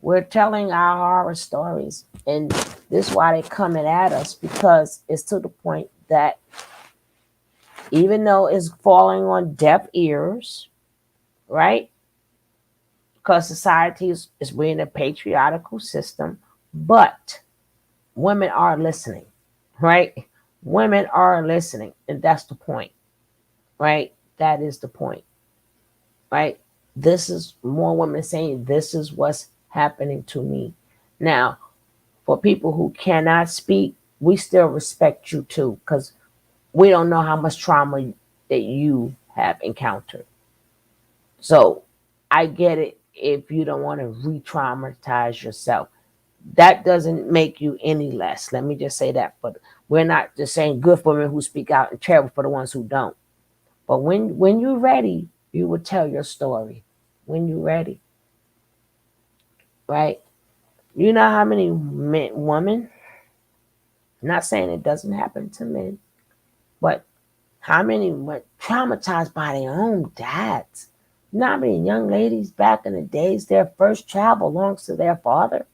we're telling our horror stories, and this is why they're coming at us because it's to the point that even though it's falling on deaf ears, right? Because society is being a patriarchal system, but women are listening, right? Women are listening, and that's the point, right? That is the point, right? This is more women saying, this is what's happening to me. Now, for people who cannot speak, we still respect you too, because we don't know how much trauma that you have encountered. So I get it if you don't want to re traumatize yourself. That doesn't make you any less. Let me just say that. But we're not just saying good for women who speak out and terrible for the ones who don't. But when you're ready, you will tell your story. When you're ready, right? You know how many women, not saying it doesn't happen to men, but how many were traumatized by their own dads? You know how many young ladies back in the days, their first child belongs to their father?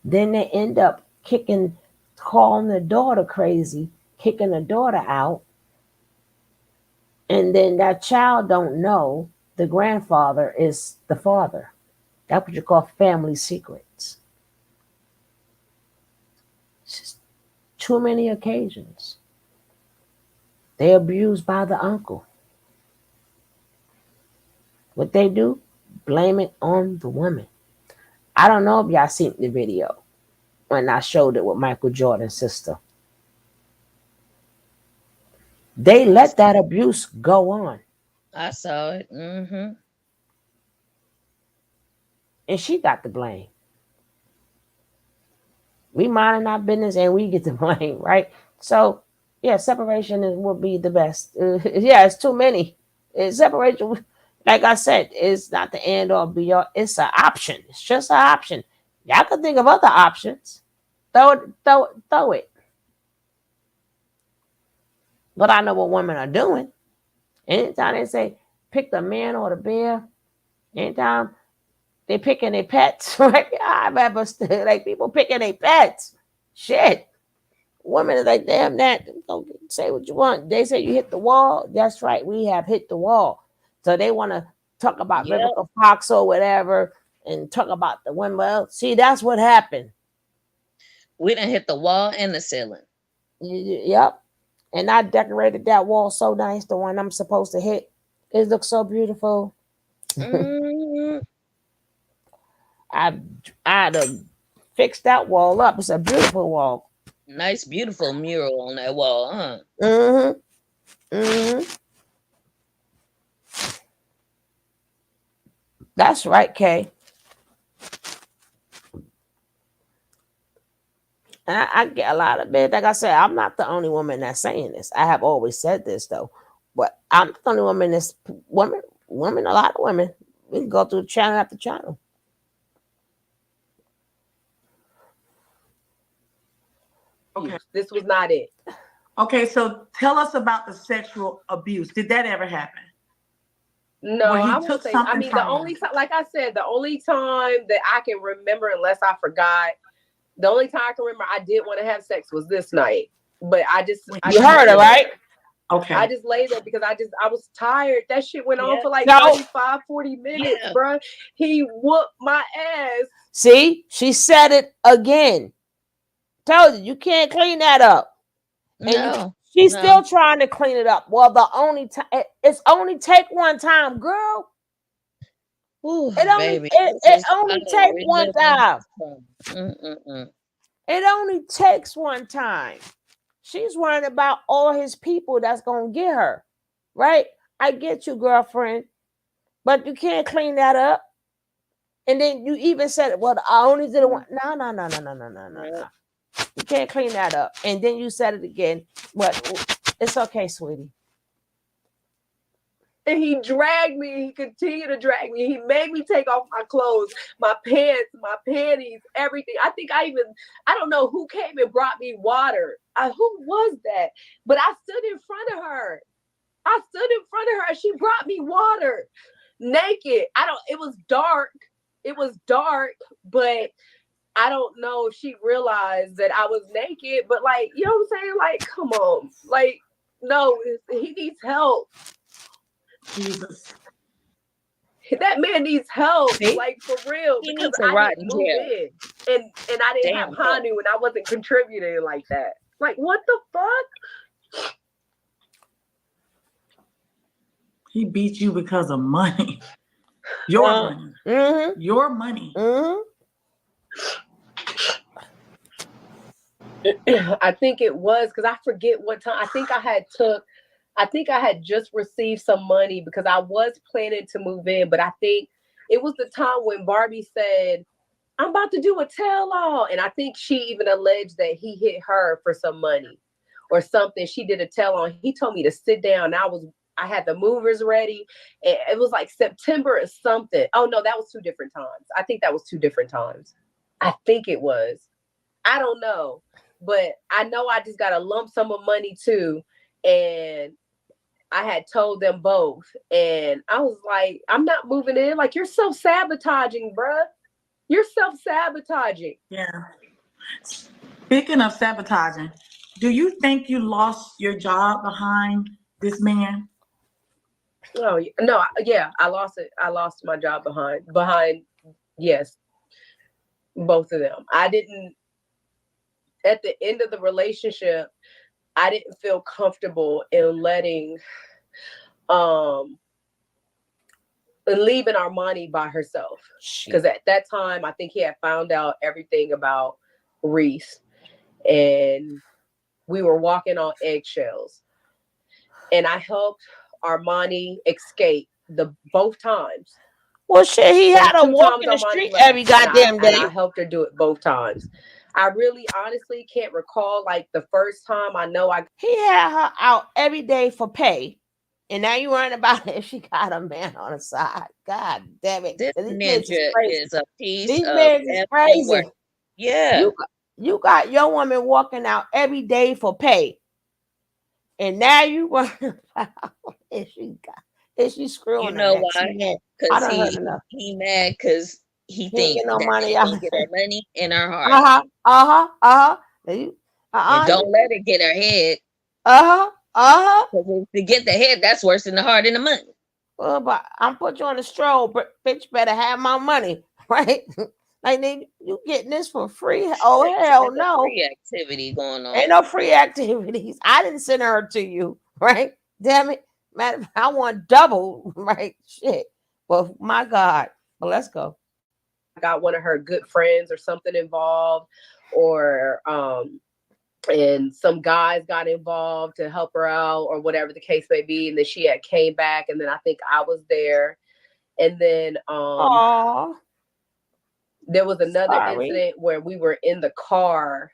Then they end up calling the daughter crazy, kicking the daughter out, and then that child don't know the grandfather is the father. That's what you call family secrets. It's just too many occasions. They abused by the uncle. What they do? Blame it on the woman. I don't know if y'all seen the video when I showed it with Michael Jordan's sister. They I, let that abuse go on, I saw it. Hmm. and she got the blame. We minding our business and we get the blame, right? So, yeah, separation would be the best. Yeah, it's too many. Separation, like I said, is not the end all be all. It's an option. It's just an option. Y'all can think of other options. Throw it. But I know what women are doing. Anytime they say pick the man or the bear, anytime they picking their pets, right? I remember like people picking their pets. Shit. Women is like, damn that. Don't say what you want. They say you hit the wall. That's right. We have hit the wall. So they want to talk about Yep. Vivica Fox or whatever and talk about the women. Well, see, that's what happened. We done hit the wall and the ceiling. Yep. And I decorated that wall so nice, the one I'm supposed to hit. It looks so beautiful. Hmm. I I'd have fixed that wall up. It's a beautiful wall. Nice, beautiful mural on that wall, huh? Mm-hmm. Mm-hmm. That's right, Kay. And I get a lot of it. Like I said, I'm not the only woman that's saying this. I have always said this though, but I'm not the only woman that's women. A lot of women. We can go through channel after channel. Okay. This was not it. Okay, so tell us about the sexual abuse. Did that ever happen? No, Where I he won't took say. I something mean, the from you? only time, like I said, the only time that I can remember, unless I forgot, the only time I can remember I did want to have sex was this night. But I You just heard her, remember. right? Okay. I just lay there because I was tired. That shit went on for like No. 35, 40 minutes, bro. He whooped my ass. See, she said it again. Told you can't clean that up. And she's still trying to clean it up. Well, the only time it's only take one time, girl. Ooh, it only take one time. It only takes one time. She's worrying about all his people that's gonna get her, right? I get you, girlfriend, but you can't clean that up. And then you even said, "Well, I only did it one." No. You can't clean that up. And then you said it again, but it's okay, sweetie. And he dragged me. He continued to drag me. He made me take off my clothes, my pants, my panties, everything. I don't know who came and brought me water. Who was that? But I stood in front of her. She brought me water naked. It was dark. But I don't know if she realized that I was naked. But like, you know what I'm saying? Like, come on. Like, no, he needs help. Jesus. That man needs help, like for real, He because needs to I rot didn't in move jail. in, and I didn't have Hanu, and I wasn't contributing like that. Like, what the fuck? He beat you because of money. Your money. Mm-hmm. Your money. Mm-hmm. I think it was because I forget what time. I think I had just received some money because I was planning to move in, but I think it was the time when Barbie said, "I'm about to do a tell-all," and I think she even alleged that he hit her for some money or something. She did a tell-all. He told me to sit down. I had the movers ready. It was like September or something. Oh no, that was 2 different times. I think that was 2 different times. I think it was. I don't know. But I know I just got a lump sum of money too. And I had told them both. And I was like, I'm not moving in. Like, you're self-sabotaging, bruh. You're self-sabotaging. Yeah. Speaking of sabotaging, do you think you lost your job behind this man? Oh no, yeah, I lost it. I lost my job behind, yes, both of them. I didn't at the end of the relationship, I didn't feel comfortable in letting leaving Armani by herself. Because at that time I think he had found out everything about Reese and we were walking on eggshells. And I helped Armani escape both times. Well, shit, he had her walking the street every goddamn day. And I helped her do it both times. I really honestly can't recall like the first time. I know he had her out every day for pay. And now you worrying about if she got a man on the side. God damn it. This ninja is a piece These of men is crazy. work. Yeah. You got your woman walking out every day for pay. And now you worrying about if she screwing You know her why? Because he mad because he thinks no that money she out. gonna get her money in her heart. And don't let her get her head. Because to get the head, that's worse than the heart and the money. Well, but I'm put you on the stroll, but bitch better have my money, right? Like you getting this for free? Oh hell no! Free activity going on. Ain't no free activities. I didn't send her to you, right? Damn it, man! I want double, right? Shit. Well, my God. Well, let's go. I got one of her good friends or something involved, or and some guys got involved to help her out or whatever the case may be. And then she had came back and then I think I was there. And then there was another incident where we were in the car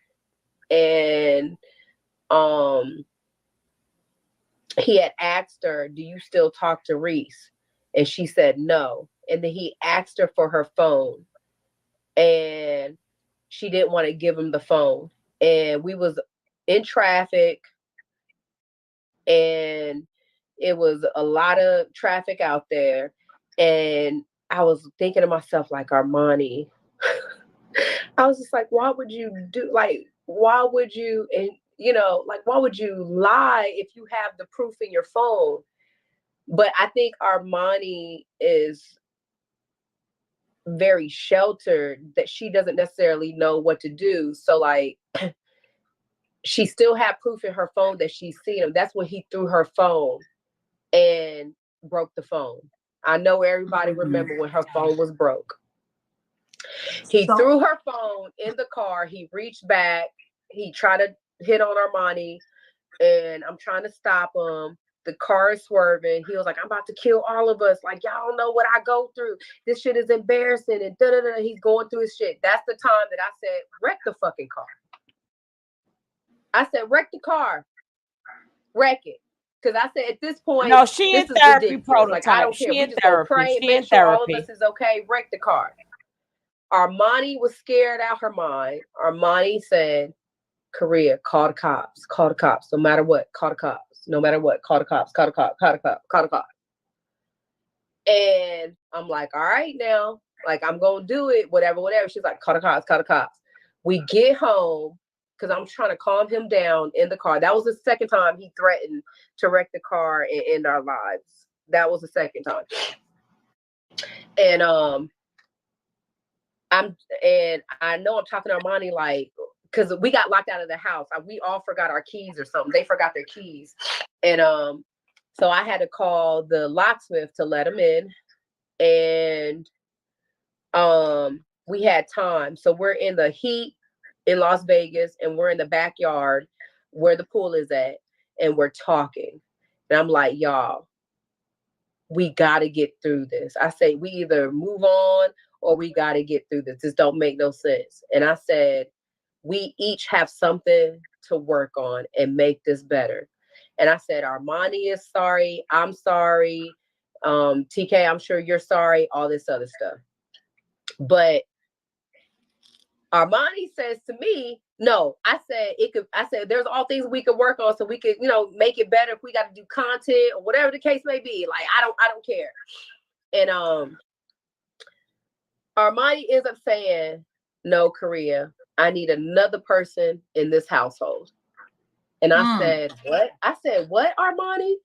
and he had asked her, "Do you still talk to Reese?" And she said no. And then he asked her for her phone and she didn't want to give him the phone. And we was in traffic and it was a lot of traffic out there. And I was thinking to myself, like, Armani, I was just like, why would you? And like, why would you lie if you have the proof in your phone? But I think Armani is very sheltered, that she doesn't necessarily know what to do. So like she still had proof in her phone that she's seen him. That's when he threw her phone and broke the phone. I know everybody remember when her phone was broke. He threw her phone in the car. He reached back. He tried to hit on Armani, and I'm trying to stop him. The car is swerving. He was like, I'm about to kill all of us. Like, y'all don't know what I go through. This shit is embarrassing. And da-da-da. He's going through his shit. That's the time that I said, wreck the fucking car. I said, wreck the car. Wreck it. Because I said, at this point, no, she this in is therapy ridiculous. prototype. Like, I don't care. We just gonna pray and make sure all of us is okay. Wreck the car. Armani was scared out her mind. Armani said, Korea, call the cops. Call the cops. No matter what, call the cops. No matter what, call the cops. Call the cops. Call the cops. Call the cops. And I'm like, all right now. Like, I'm going to do it. Whatever. She's like, call the cops. Call the cops. We get home because I'm trying to calm him down in the car. That was the second time he threatened to wreck the car and end our lives. That was the second time. And I know I'm talking to Armani like, because we got locked out of the house. We all forgot our keys or something. They forgot their keys. And so I had to call the locksmith to let him in. And we had time. So we're in the heat in Las Vegas, and we're in the backyard where the pool is at, and we're talking. And I'm like, y'all, we got to get through this. I say, we either move on or we got to get through this. This don't make no sense. And I said, we each have something to work on and make this better. And I said, Armani is sorry. I'm sorry. TK, I'm sure you're sorry. All this other stuff. But Armani says to me, no, I said, there's all things we could work on so we could, make it better if we got to do content or whatever the case may be. Like, I don't care. And Armani ends up saying, no, Korea, I need another person in this household. And I said, what? I said, what, Armani?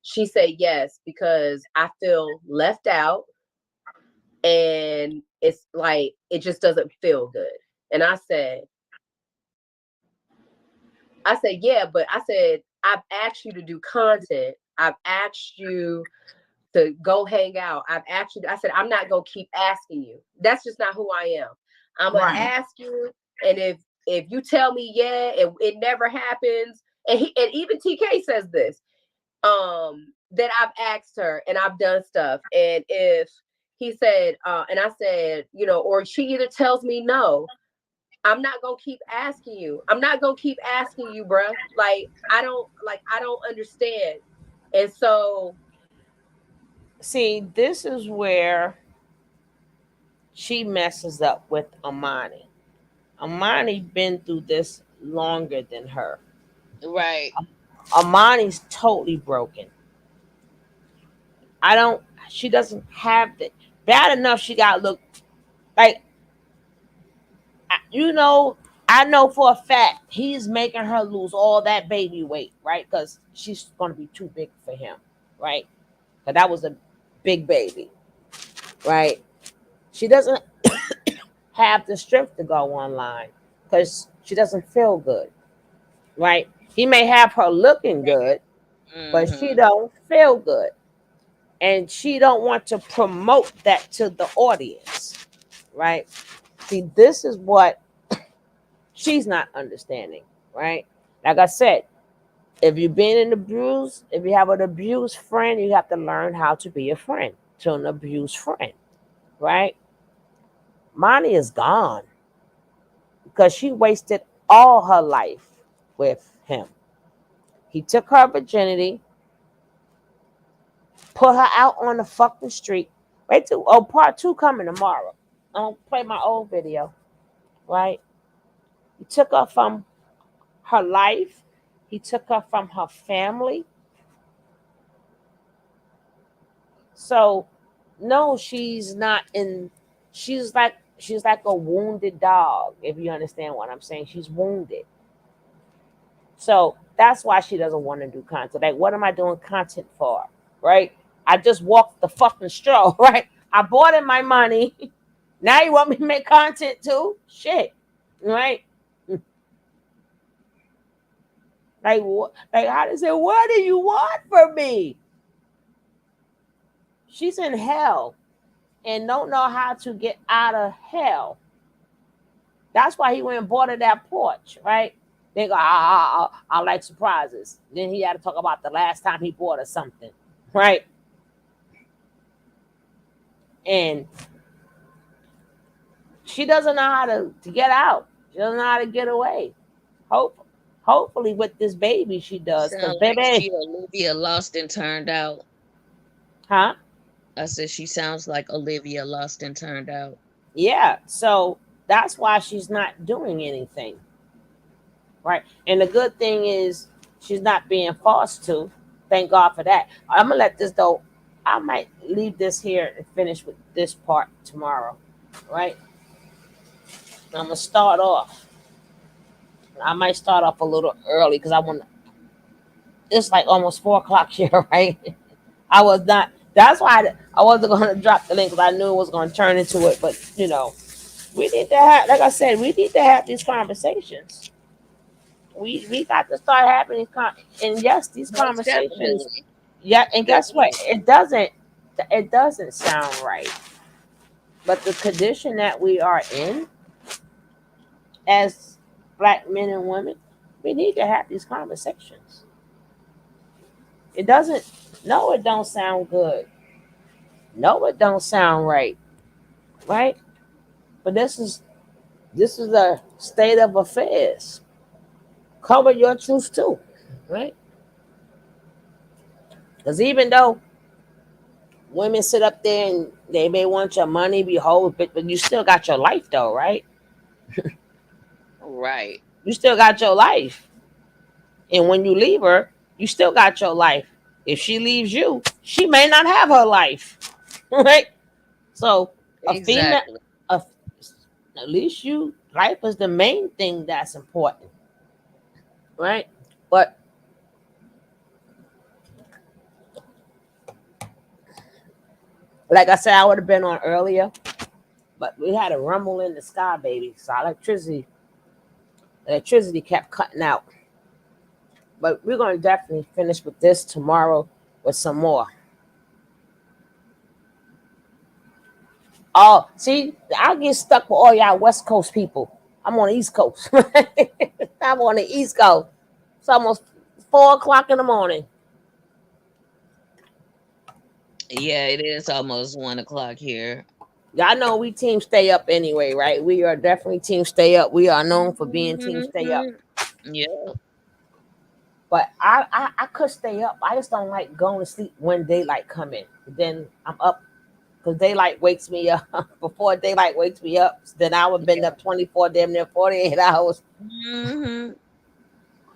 She said, yes, because I feel left out. And it's like, it just doesn't feel good. And I said, yeah, but I said, I've asked you to do content. I've asked you to go hang out. I said, I'm not going to keep asking you. That's just not who I am. I'm going to ask you. And if you tell me, yeah, it never happens. And even TK says this, that I've asked her and I've done stuff. And if he said, and I said, or she either tells me no, I'm not going to keep asking you. I'm not going to keep asking you, bruh. Like, I don't understand. And so, see, this is where she messes up with Amani. Amani been through this longer than her. Right. Amani's totally broken. She doesn't have that. Bad enough she got to look like, I know for a fact he's making her lose all that baby weight, right? Because she's going to be too big for him, right? But that was a big baby, right? She doesn't have the strength to go online because she doesn't feel good, right? He may have her looking good, but she don't feel good. And she don't want to promote that to the audience, right? See, this is what she's not understanding, right? Like I said, if you've been in abuse, if you have an abused friend, you have to learn how to be a friend to an abused friend, right? Monty is gone because she wasted all her life with him. He took her virginity, put her out on the fucking street. Wait till part 2 coming tomorrow. I'll play my old video, right? He took her from her life. He took her from her family. So, no, she's not in. She's like a wounded dog. If you understand what I'm saying, she's wounded. So that's why she doesn't want to do content. Like, what am I doing content for? Right? I just walked the fucking stroll, right? I bought in my money. Now you want me to make content too? Shit. Right? Like, like how does it, what do you want from me? She's in hell and don't know how to get out of hell. That's why he went and bought her that porch, right? They go, I like surprises. Then he had to talk about the last time he bought her something, right? And she doesn't know how to get out. She doesn't know how to get away. Hopefully with this baby she does, because Sound like baby, she Olivia lost and turned out. huh? I said she sounds like Olivia lost and turned out. Yeah. So that's why she's not doing anything, right? And the good thing is she's not being forced to. Thank God for that. I'm gonna let this though. I might leave this here and finish with this part tomorrow, right? I'm gonna start off. I might start off a little early because I want. It's like almost 4 o'clock here, right? I was not. That's why I wasn't going to drop the link because I knew it was going to turn into it. But we need to have, like I said, we need to have these conversations. We got to start having and yes, these Most conversations. definitely. Yeah, and guess what? Definitely. It doesn't sound right. But the condition that we are in as black men and women, we need to have these conversations. It doesn't. No, it don't sound good. No, it don't sound right. Right? But this is a state of affairs. Cover your truth too. Right? Because even though women sit up there and they may want your money, behold, but you still got your life though, right? Right. You still got your life. And when you leave her, you still got your life. If she leaves you, she may not have her life. Right? So a female, Exactly. a, at least you life is the main thing that's important, right? But like I said, I would have been on earlier, but we had a rumble in the sky, baby. So electricity kept cutting out. But we're gonna definitely finish with this tomorrow with some more. Oh, see, I get stuck with all y'all West Coast people. I'm on the East Coast. I'm on the East Coast. It's almost 4 o'clock in the morning. Yeah, it is almost 1 o'clock here. Y'all know we team stay up anyway, right? We are definitely team stay up. We are known for being team stay up. Mhm. Yeah. But I could stay up. I just don't like going to sleep when daylight come in. Then I'm up because daylight wakes me up. Before daylight wakes me up, then I would been Yeah. up 24, damn near 48 hours. Hmm.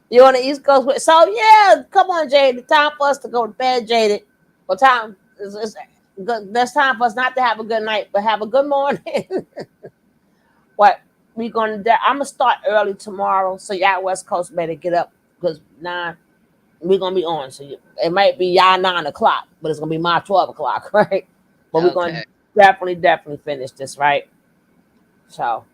You on the East Coast? So yeah, come on, Jade. Time for us to go to bed, Jaded. Well, time it's good. There's time for us not to have a good night, but have a good morning. What we gonna do? I'm gonna start early tomorrow, so y'all West Coast better get up because 9 we're gonna be on. So it might be y'all 9 o'clock, but it's gonna be my 12 o'clock, right? But we're gonna Okay. definitely finish this, right? So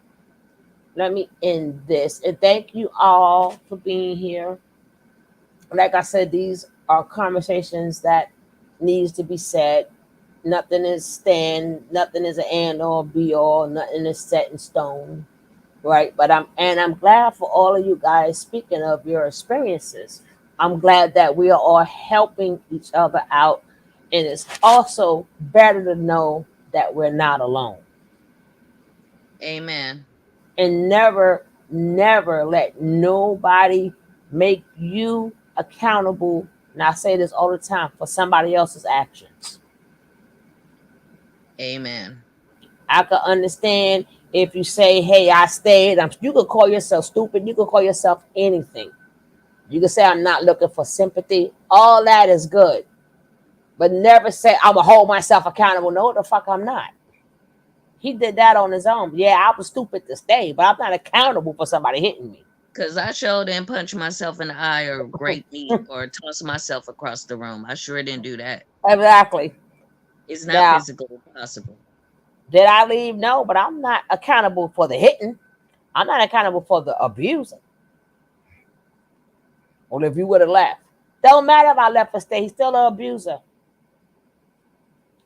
let me end this and thank you all for being here. Like I said, these are conversations that needs to be said. Nothing is nothing is an and all be all, nothing is set in stone, right? But I'm glad for all of you guys speaking of your experiences. I'm glad that we are all helping each other out, and it's also better to know that we're not alone. Amen. And never let nobody make you accountable. And I say this all the time for somebody else's actions. Amen. I can understand if you say, "Hey, I stayed." You could call yourself stupid. You could call yourself anything. You can say, "I'm not looking for sympathy." All that is good, but never say, "I'm gonna hold myself accountable." No, the fuck, I'm not. He did that on his own. Yeah, I was stupid to stay, but I'm not accountable for somebody hitting me. Because I sure didn't punch myself in the eye or grate meat or toss myself across the room. I sure didn't do that. Exactly. It's not Now, physically possible. did I leave? No, but I'm not accountable for the hitting. I'm not accountable for the abusing. Well, if you would have left, don't matter if I left or stay. He's still an abuser.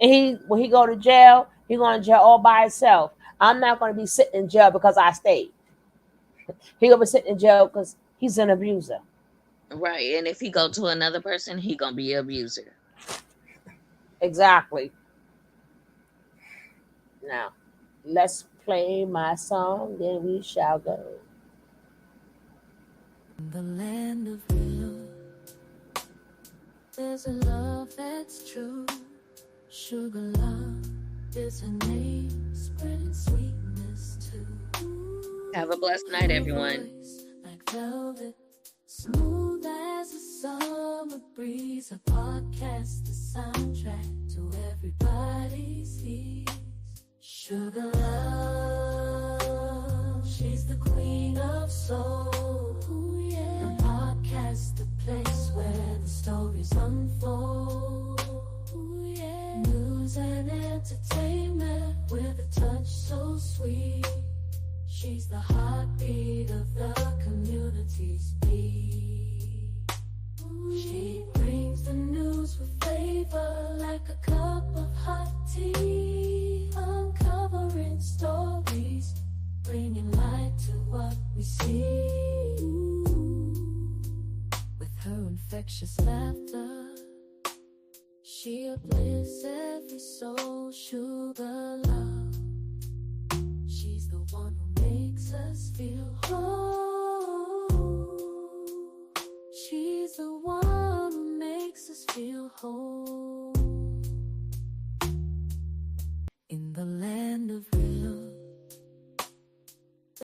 And when he go to jail, he going to jail all by himself. I'm not going to be sitting in jail because I stayed. He gonna be sitting in jail because he's an abuser. Right. And if he go to another person, he gonna be an abuser. Exactly. Now, let's play my song, then we shall go. In the land of real, there's a love that's true. Sugar love is her name, spreading sweetness too. Have a blessed night, everyone. Like velvet, smooth as a summer breeze. A podcast, the soundtrack to everybody's ears. Sugar love, she's the queen of soul. Ooh, yeah. A podcast, the place where the stories unfold. Ooh, yeah. News and entertainment with a touch so sweet. She's the heartbeat of the community's beat. She brings the news with flavor like a cup of hot tea. Uncovering stories, bringing light to what we see. With her infectious laughter, she uplifts every soul. Sugar love.